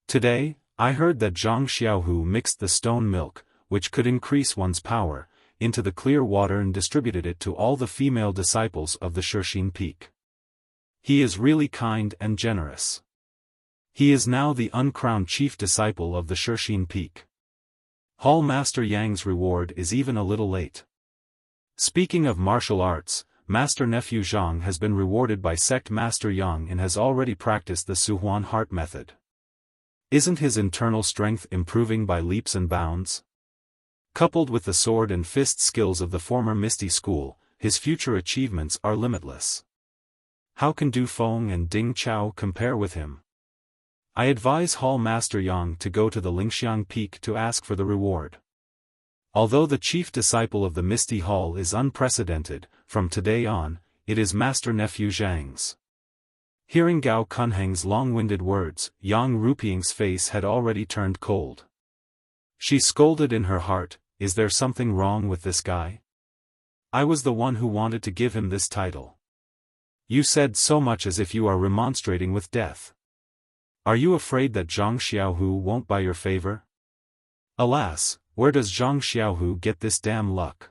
Today, I heard that Zhang Xiaohu mixed the stone milk, which could increase one's power, into the clear water and distributed it to all the female disciples of the Shixin peak. He is really kind and generous. He is now the uncrowned chief disciple of the Shixin peak. Hall Master Yang's reward is even a little late. Speaking of martial arts, Master Nephew Zhang has been rewarded by Sect Master Yang and has already practiced the Suhuan Heart method. Isn't his internal strength improving by leaps and bounds? Coupled with the sword and fist skills of the former Misty School, his future achievements are limitless. How can Du Feng and Ding Chao compare with him? I advise Hall Master Yang to go to the Lingxiang Peak to ask for the reward. Although the chief disciple of the Misty Hall is unprecedented, from today on, it is Master Nephew Zhang's. Hearing Gao Kunheng's long-winded words, Yang Rupiang's face had already turned cold. She scolded in her heart, is there something wrong with this guy? I was the one who wanted to give him this title. You said so much as if you are remonstrating with death. Are you afraid that Zhang Xiaohu won't buy your favor? Alas, where does Zhang Xiaohu get this damn luck?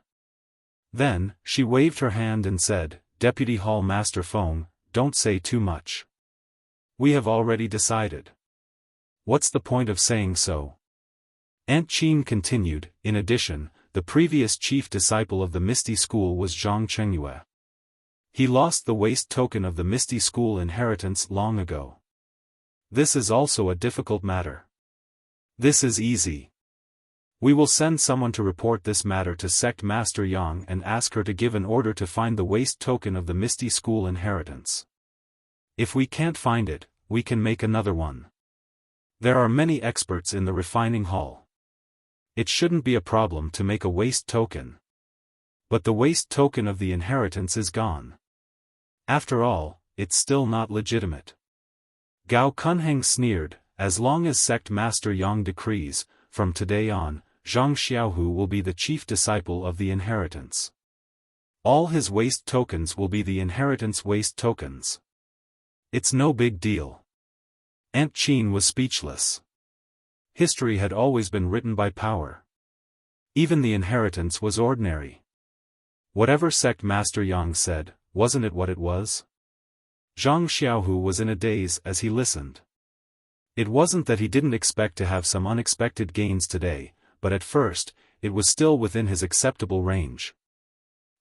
Then, she waved her hand and said, Deputy Hall Master Feng, don't say too much. We have already decided. What's the point of saying so? Aunt Qin continued, in addition, the previous chief disciple of the Misty School was Zhang Chengyue. He lost the waste token of the Misty School inheritance long ago. This is also a difficult matter. This is easy. We will send someone to report this matter to Sect Master Yang and ask her to give an order to find the waste token of the Misty School inheritance. If we can't find it, we can make another one. There are many experts in the refining hall. It shouldn't be a problem to make a waste token. But the waste token of the inheritance is gone. After all, it's still not legitimate. Gao Kunheng sneered, as long as Sect Master Yang decrees, from today on, Zhang Xiaohu will be the chief disciple of the inheritance. All his waste tokens will be the inheritance waste tokens. It's no big deal. Aunt Qin was speechless. History had always been written by power. Even the inheritance was ordinary. Whatever Sect Master Yang said, wasn't it what it was? Zhang Xiaohu was in a daze as he listened. It wasn't that he didn't expect to have some unexpected gains today, but at first, it was still within his acceptable range.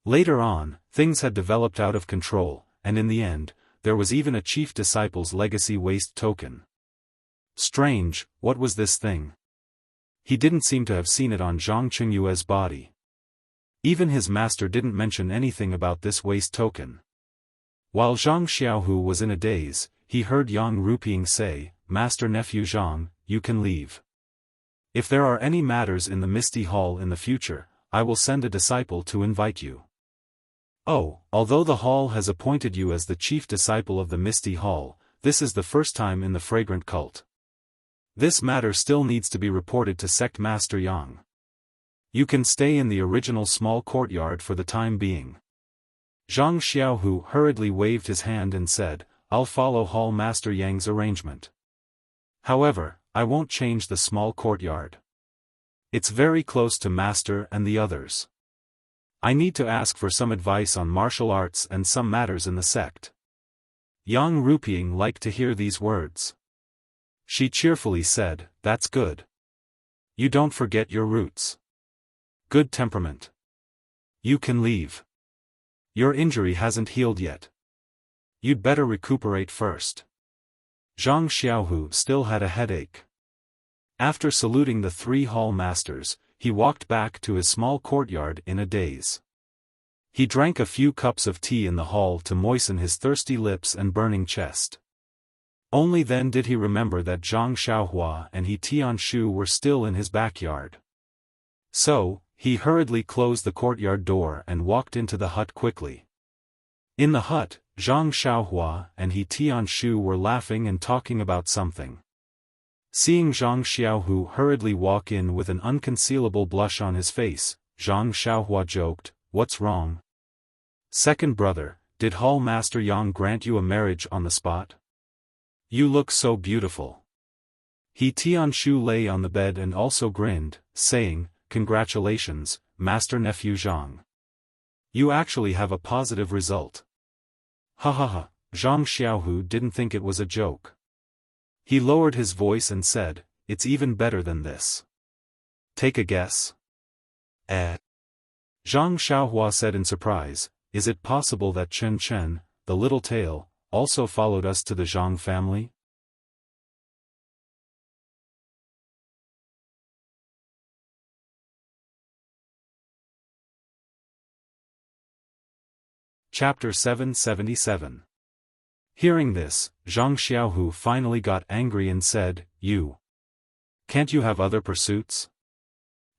Later on, things had developed out of control, and in the end, there was even a chief disciple's legacy waste token. Strange, what was this thing? He didn't seem to have seen it on Zhang Chengyue's body. Even his master didn't mention anything about this waste token. While Zhang Xiaohu was in a daze, he heard Yang Rupiang say, Master Nephew Zhang, you can leave. If there are any matters in the Misty Hall in the future, I will send a disciple to invite you. Oh, although the hall has appointed you as the chief disciple of the Misty Hall, this is the first time in the fragrant cult. This matter still needs to be reported to Sect Master Yang. You can stay in the original small courtyard for the time being. Zhang Xiaohu hurriedly waved his hand and said, I'll follow Hall Master Yang's arrangement. However, I won't change the small courtyard. It's very close to Master and the others. I need to ask for some advice on martial arts and some matters in the sect. Yang Rupiang liked to hear these words. She cheerfully said, That's good. You don't forget your roots. Good temperament. You can leave. Your injury hasn't healed yet. You'd better recuperate first. Zhang Xiaohu still had a headache. After saluting the 3 hall masters, he walked back to his small courtyard in a daze. He drank a few cups of tea in the hall to moisten his thirsty lips and burning chest. Only then did he remember that Zhang Xiaohua and He Tianshu were still in his backyard. So, he hurriedly closed the courtyard door and walked into the hut quickly. In the hut, Zhang Xiaohua and He Tianshu were laughing and talking about something. Seeing Zhang Xiaohu hurriedly walk in with an unconcealable blush on his face, Zhang Xiaohua joked, What's wrong? Second brother, did Hall Master Yang grant you a marriage on the spot? You look so beautiful. He Tianshu lay on the bed and also grinned, saying, Congratulations, Master Nephew Zhang. You actually have a positive result. Ha ha ha, Zhang Xiaohu didn't think it was a joke. He lowered his voice and said, It's even better than this. Take a guess. Zhang Xiaohua said in surprise, Is it possible that Chen Chen, the little tail, also followed us to the Zhang family? Chapter 777. Hearing this, Zhang Xiaohu finally got angry and said, Can't you have other pursuits?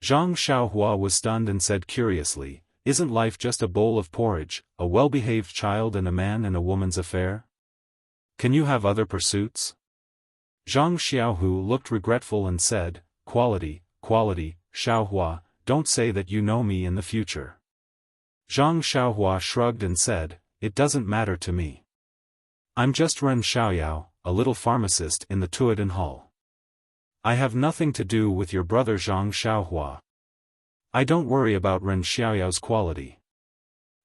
Zhang Xiaohua was stunned and said curiously, Isn't life just a bowl of porridge, a well-behaved child and a man and a woman's affair? Can you have other pursuits? Zhang Xiaohu looked regretful and said, Quality, Xiaohua, don't say that you know me in the future. Zhang Xiaohua shrugged and said, It doesn't matter to me. I'm just Ren Xiaoyao, a little pharmacist in the Tuodan Hall. I have nothing to do with your brother Zhang Xiaohua. I don't worry about Ren Xiaoyao's quality.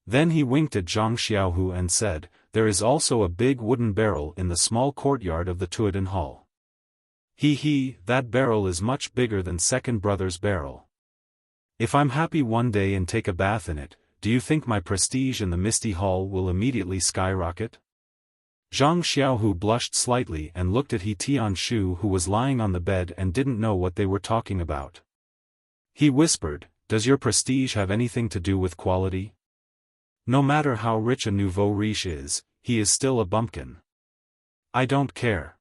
Then he winked at Zhang Xiaohu and said, There is also a big wooden barrel in the small courtyard of the Tuodan Hall. That barrel is much bigger than second brother's barrel. If I'm happy one day and take a bath in it, do you think my prestige in the Misty Hall will immediately skyrocket? Zhang Xiaohu blushed slightly and looked at He Tianshu, who was lying on the bed and didn't know what they were talking about. He whispered, Does your prestige have anything to do with quality? No matter how rich a nouveau riche is, he is still a bumpkin. I don't care.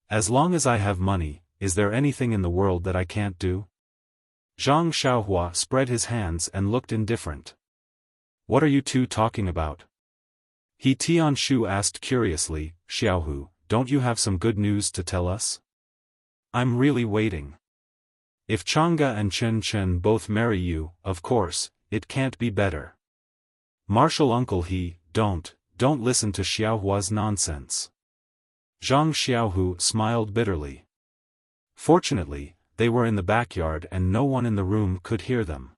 As long as I have money, is there anything in the world that I can't do? Zhang Xiaohua spread his hands and looked indifferent. What are you two talking about? He Tianshu asked curiously, Xiaohu, don't you have some good news to tell us? I'm really waiting. If Chang'e and Chen Chen both marry you, of course, it can't be better. Martial uncle don't listen to Xiaohua's nonsense. Zhang Xiaohu smiled bitterly. Fortunately, they were in the backyard and no one in the room could hear them.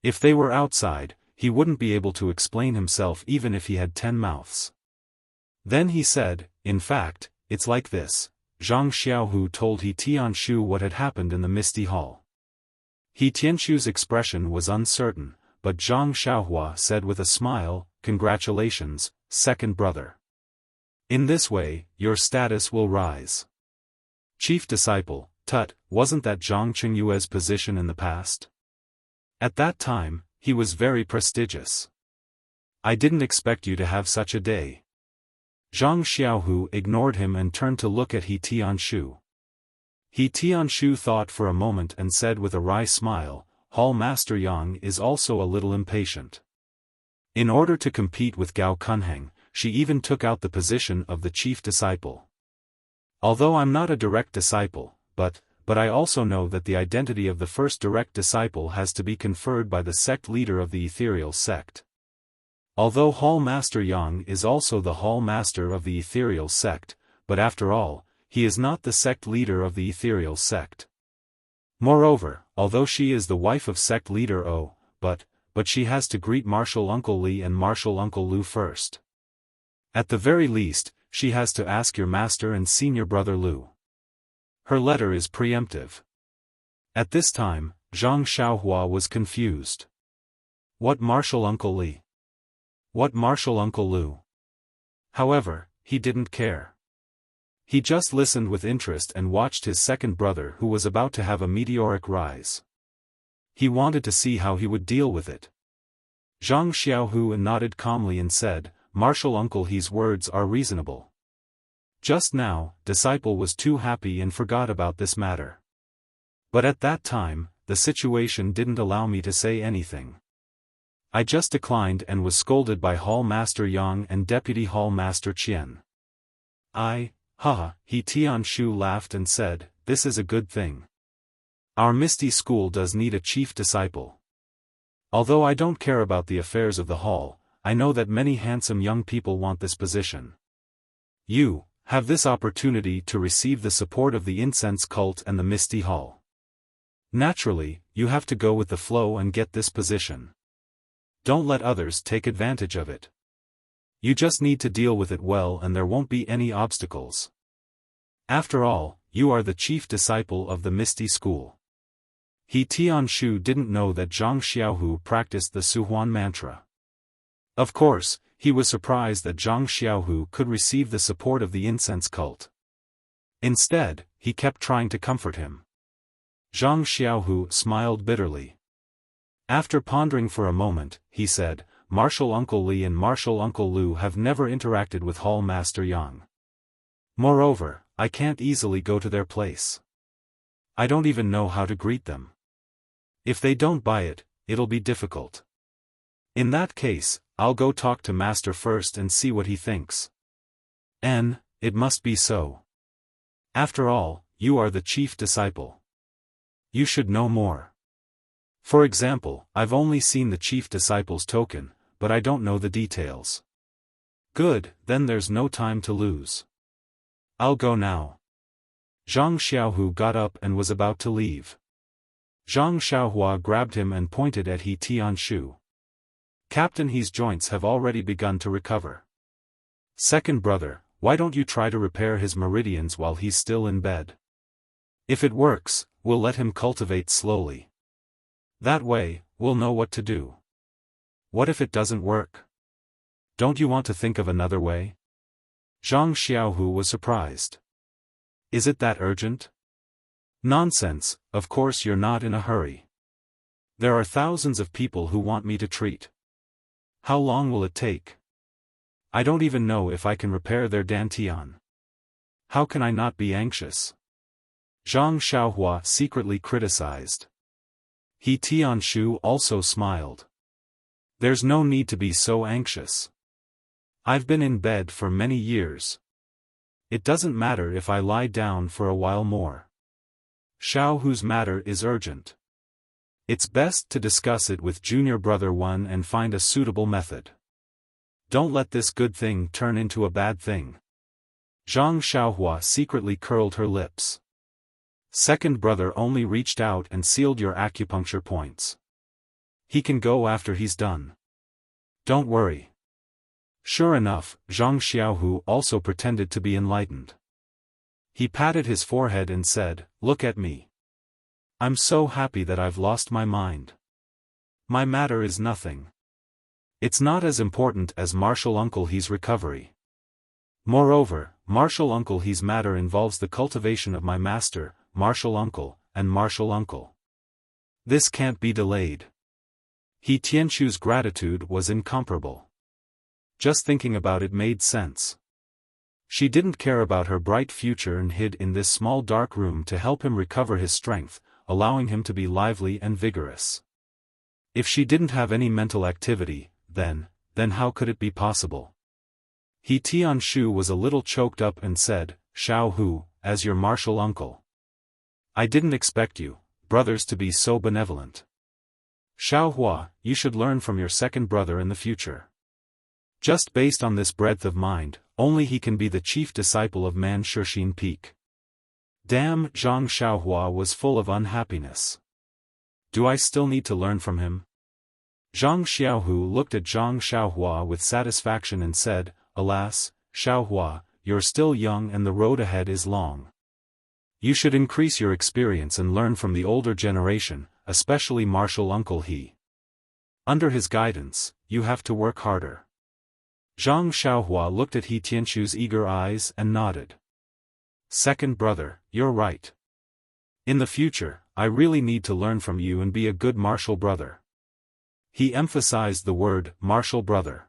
If they were outside, he wouldn't be able to explain himself even if he had 10 mouths. Then he said, In fact, it's like this. Zhang Xiaohu told He Tianshu what had happened in the Misty Hall. He Tianshu's expression was uncertain, but Zhang Xiaohua said with a smile, Congratulations, second brother. In this way, your status will rise. Chief disciple, wasn't that Zhang Qingyue's position in the past? At that time, he was very prestigious. I didn't expect you to have such a day. Zhang Xiaohu ignored him and turned to look at He Tianshu. He Tianshu thought for a moment and said with a wry smile, Hall Master Yang is also a little impatient. In order to compete with Gao Kunheng, she even took out the position of the chief disciple. Although I'm not a direct disciple, but I also know that the identity of the first direct disciple has to be conferred by the sect leader of the ethereal sect. Although Hall Master Yang is also the Hall Master of the ethereal sect, but after all, he is not the sect leader of the ethereal sect. Moreover, although she is the wife of sect leader O, but she has to greet Martial Uncle Li and Martial Uncle Lu first. At the very least, she has to ask your master and senior brother Lu. Her letter is preemptive. At this time, Zhang Xiaohua was confused. What Martial Uncle Li? What Martial Uncle Lu? However, he didn't care. He just listened with interest and watched his second brother who was about to have a meteoric rise. He wanted to see how he would deal with it. Zhang Xiaohu nodded calmly and said, Martial Uncle He's words are reasonable. Just now, disciple was too happy and forgot about this matter. But at that time, the situation didn't allow me to say anything. I just declined and was scolded by Hall Master Yang and Deputy Hall Master Qian. He Tianshu laughed and said, This is a good thing. Our Misty School does need a chief disciple. Although I don't care about the affairs of the hall, I know that many handsome young people want this position. You have this opportunity to receive the support of the incense cult and the Misty Hall. Naturally, you have to go with the flow and get this position. Don't let others take advantage of it. You just need to deal with it well and there won't be any obstacles. After all, you are the chief disciple of the Misty School. He Tianshu didn't know that Zhang Xiaohu practiced the Suhuan mantra. Of course, he was surprised that Zhang Xiaohu could receive the support of the incense cult. Instead, he kept trying to comfort him. Zhang Xiaohu smiled bitterly. After pondering for a moment, he said, Martial Uncle Li and Martial Uncle Lu have never interacted with Hall Master Yang. Moreover, I can't easily go to their place. I don't even know how to greet them. If they don't buy it, it'll be difficult. In that case, I'll go talk to Master first and see what he thinks. It must be so. After all, you are the chief disciple. You should know more. For example, I've only seen the chief disciple's token, but I don't know the details. Good, then there's no time to lose. I'll go now. Zhang Xiaohu got up and was about to leave. Zhang Xiaohua grabbed him and pointed at He Tianshu. Captain, He's joints have already begun to recover. Second brother, why don't you try to repair his meridians while he's still in bed? If it works, we'll let him cultivate slowly. That way, we'll know what to do. What if it doesn't work? Don't you want to think of another way? Zhang Xiaohu was surprised. Is it that urgent? Nonsense, of course you're not in a hurry. There are thousands of people who want me to treat. How long will it take? I don't even know if I can repair their dantian. How can I not be anxious? Zhang Xiaohua secretly criticized. He Tianshu also smiled. There's no need to be so anxious. I've been in bed for many years. It doesn't matter if I lie down for a while more. Xiaohu's matter is urgent. It's best to discuss it with junior brother 1 and find a suitable method. Don't let this good thing turn into a bad thing. Zhang Xiaohua secretly curled her lips. Second brother only reached out and sealed your acupuncture points. He can go after he's done. Don't worry. Sure enough, Zhang Xiaohu also pretended to be enlightened. He patted his forehead and said, "Look at me. I'm so happy that I've lost my mind. My matter is nothing. It's not as important as Martial Uncle He's recovery. Moreover, Martial Uncle He's matter involves the cultivation of my master, Martial Uncle, and Martial Uncle. This can't be delayed." He Tianshu's gratitude was incomparable. Just thinking about it made sense. She didn't care about her bright future and hid in this small dark room to help him recover his strength, allowing him to be lively and vigorous. If she didn't have any mental activity, then how could it be possible? He Tianshu was a little choked up and said, "Xiaohu, as your martial uncle. I didn't expect you, brothers, to be so benevolent. Xiaohua, you should learn from your second brother in the future. Just based on this breadth of mind, only he can be the chief disciple of Man Shixin Peak." Damn, Zhang Xiaohua was full of unhappiness. Do I still need to learn from him? Zhang Xiaohu looked at Zhang Xiaohua with satisfaction and said, "Alas, Xiaohua, you're still young and the road ahead is long. You should increase your experience and learn from the older generation, especially Martial Uncle He. Under his guidance, you have to work harder." Zhang Xiaohua looked at He Tianshu's eager eyes and nodded. "Second brother, you're right. In the future, I really need to learn from you and be a good martial brother." He emphasized the word, martial brother.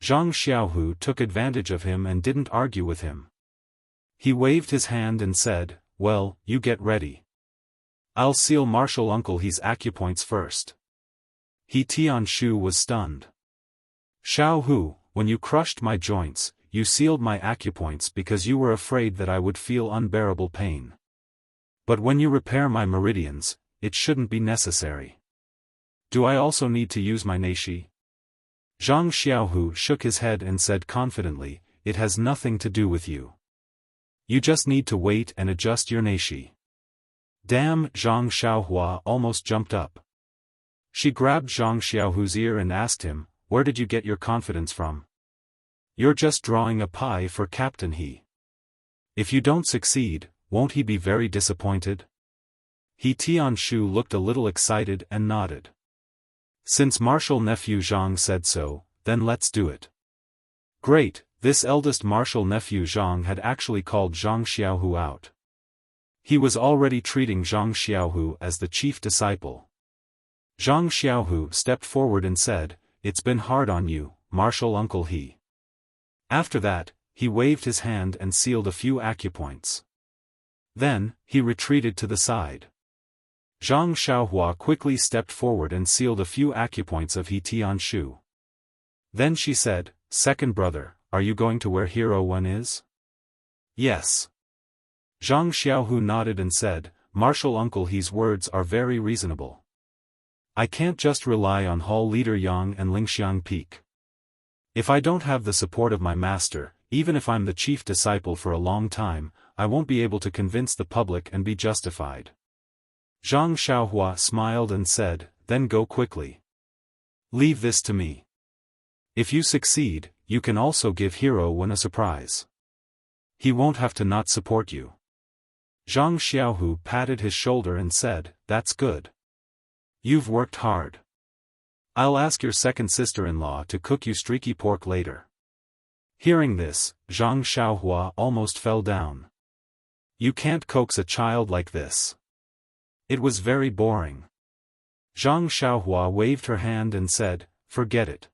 Zhang Xiaohu took advantage of him and didn't argue with him. He waved his hand and said, "Well, you get ready. I'll seal Martial Uncle He's acupoints first." He Tianshu was stunned. "Xiaohu, when you crushed my joints, you sealed my acupoints because you were afraid that I would feel unbearable pain. But when you repair my meridians, it shouldn't be necessary. Do I also need to use my neishi?" Zhang Xiaohu shook his head and said confidently, "It has nothing to do with you. You just need to wait and adjust your neishi." Damn, Zhang Xiaohua almost jumped up. She grabbed Zhang Xiaohu's ear and asked him, "Where did you get your confidence from? You're just drawing a pie for Captain He. If you don't succeed, won't he be very disappointed?" He Tianshu looked a little excited and nodded. "Since Martial Nephew Zhang said so, then let's do it." Great, this eldest Martial Nephew Zhang had actually called Zhang Xiaohu out. He was already treating Zhang Xiaohu as the chief disciple. Zhang Xiaohu stepped forward and said, "It's been hard on you, martial uncle he." After that, he waved his hand and sealed a few acupoints. Then, he retreated to the side. Zhang Xiaohua quickly stepped forward and sealed a few acupoints of He Tianshu. Then she said, "Second brother, are you going to where Hero One is?" "Yes." Zhang Xiaohu nodded and said, "Martial uncle He's words are very reasonable. I can't just rely on Hall Leader Yang and Lingxiang Peak. If I don't have the support of my master, even if I'm the chief disciple for a long time, I won't be able to convince the public and be justified." Zhang Xiaohua smiled and said, "Then go quickly. Leave this to me. If you succeed, you can also give Hero One a surprise. He won't have to not support you." Zhang Xiaohu patted his shoulder and said, "That's good. You've worked hard. I'll ask your second sister-in-law to cook you streaky pork later." Hearing this, Zhang Xiaohua almost fell down. You can't coax a child like this. It was very boring. Zhang Xiaohua waved her hand and said, "Forget it.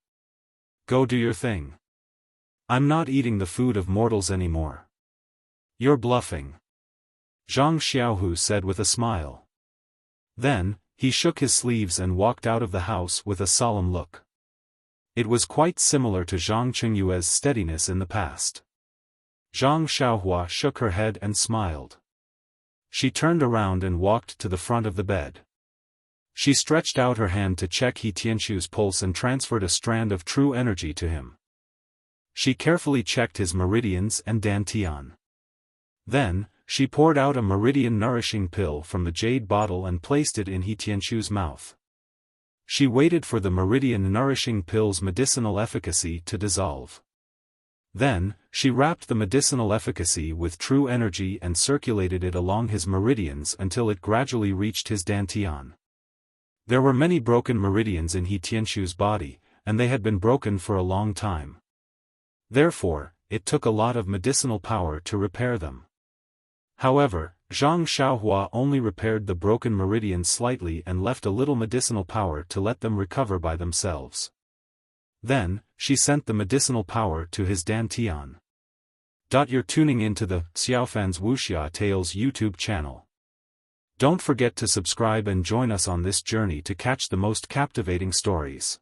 Go do your thing. I'm not eating the food of mortals anymore." "You're bluffing," Zhang Xiaohu said with a smile. Then, he shook his sleeves and walked out of the house with a solemn look. It was quite similar to Zhang Qingyue's steadiness in the past. Zhang Xiaohua shook her head and smiled. She turned around and walked to the front of the bed. She stretched out her hand to check He Tianshu's pulse and transferred a strand of true energy to him. She carefully checked his meridians and dantian. Then, she poured out a meridian-nourishing pill from the jade bottle and placed it in He Tianshu's mouth. She waited for the meridian-nourishing pill's medicinal efficacy to dissolve. Then, she wrapped the medicinal efficacy with true energy and circulated it along his meridians until it gradually reached his dantian. There were many broken meridians in He Tianshu's body, and they had been broken for a long time. Therefore, it took a lot of medicinal power to repair them. However, Zhang Xiaohua only repaired the broken meridians slightly and left a little medicinal power to let them recover by themselves. Then, she sent the medicinal power to his dantian. You're tuning into the Xiaofan's Wuxia Tales YouTube channel. Don't forget to subscribe and join us on this journey to catch the most captivating stories.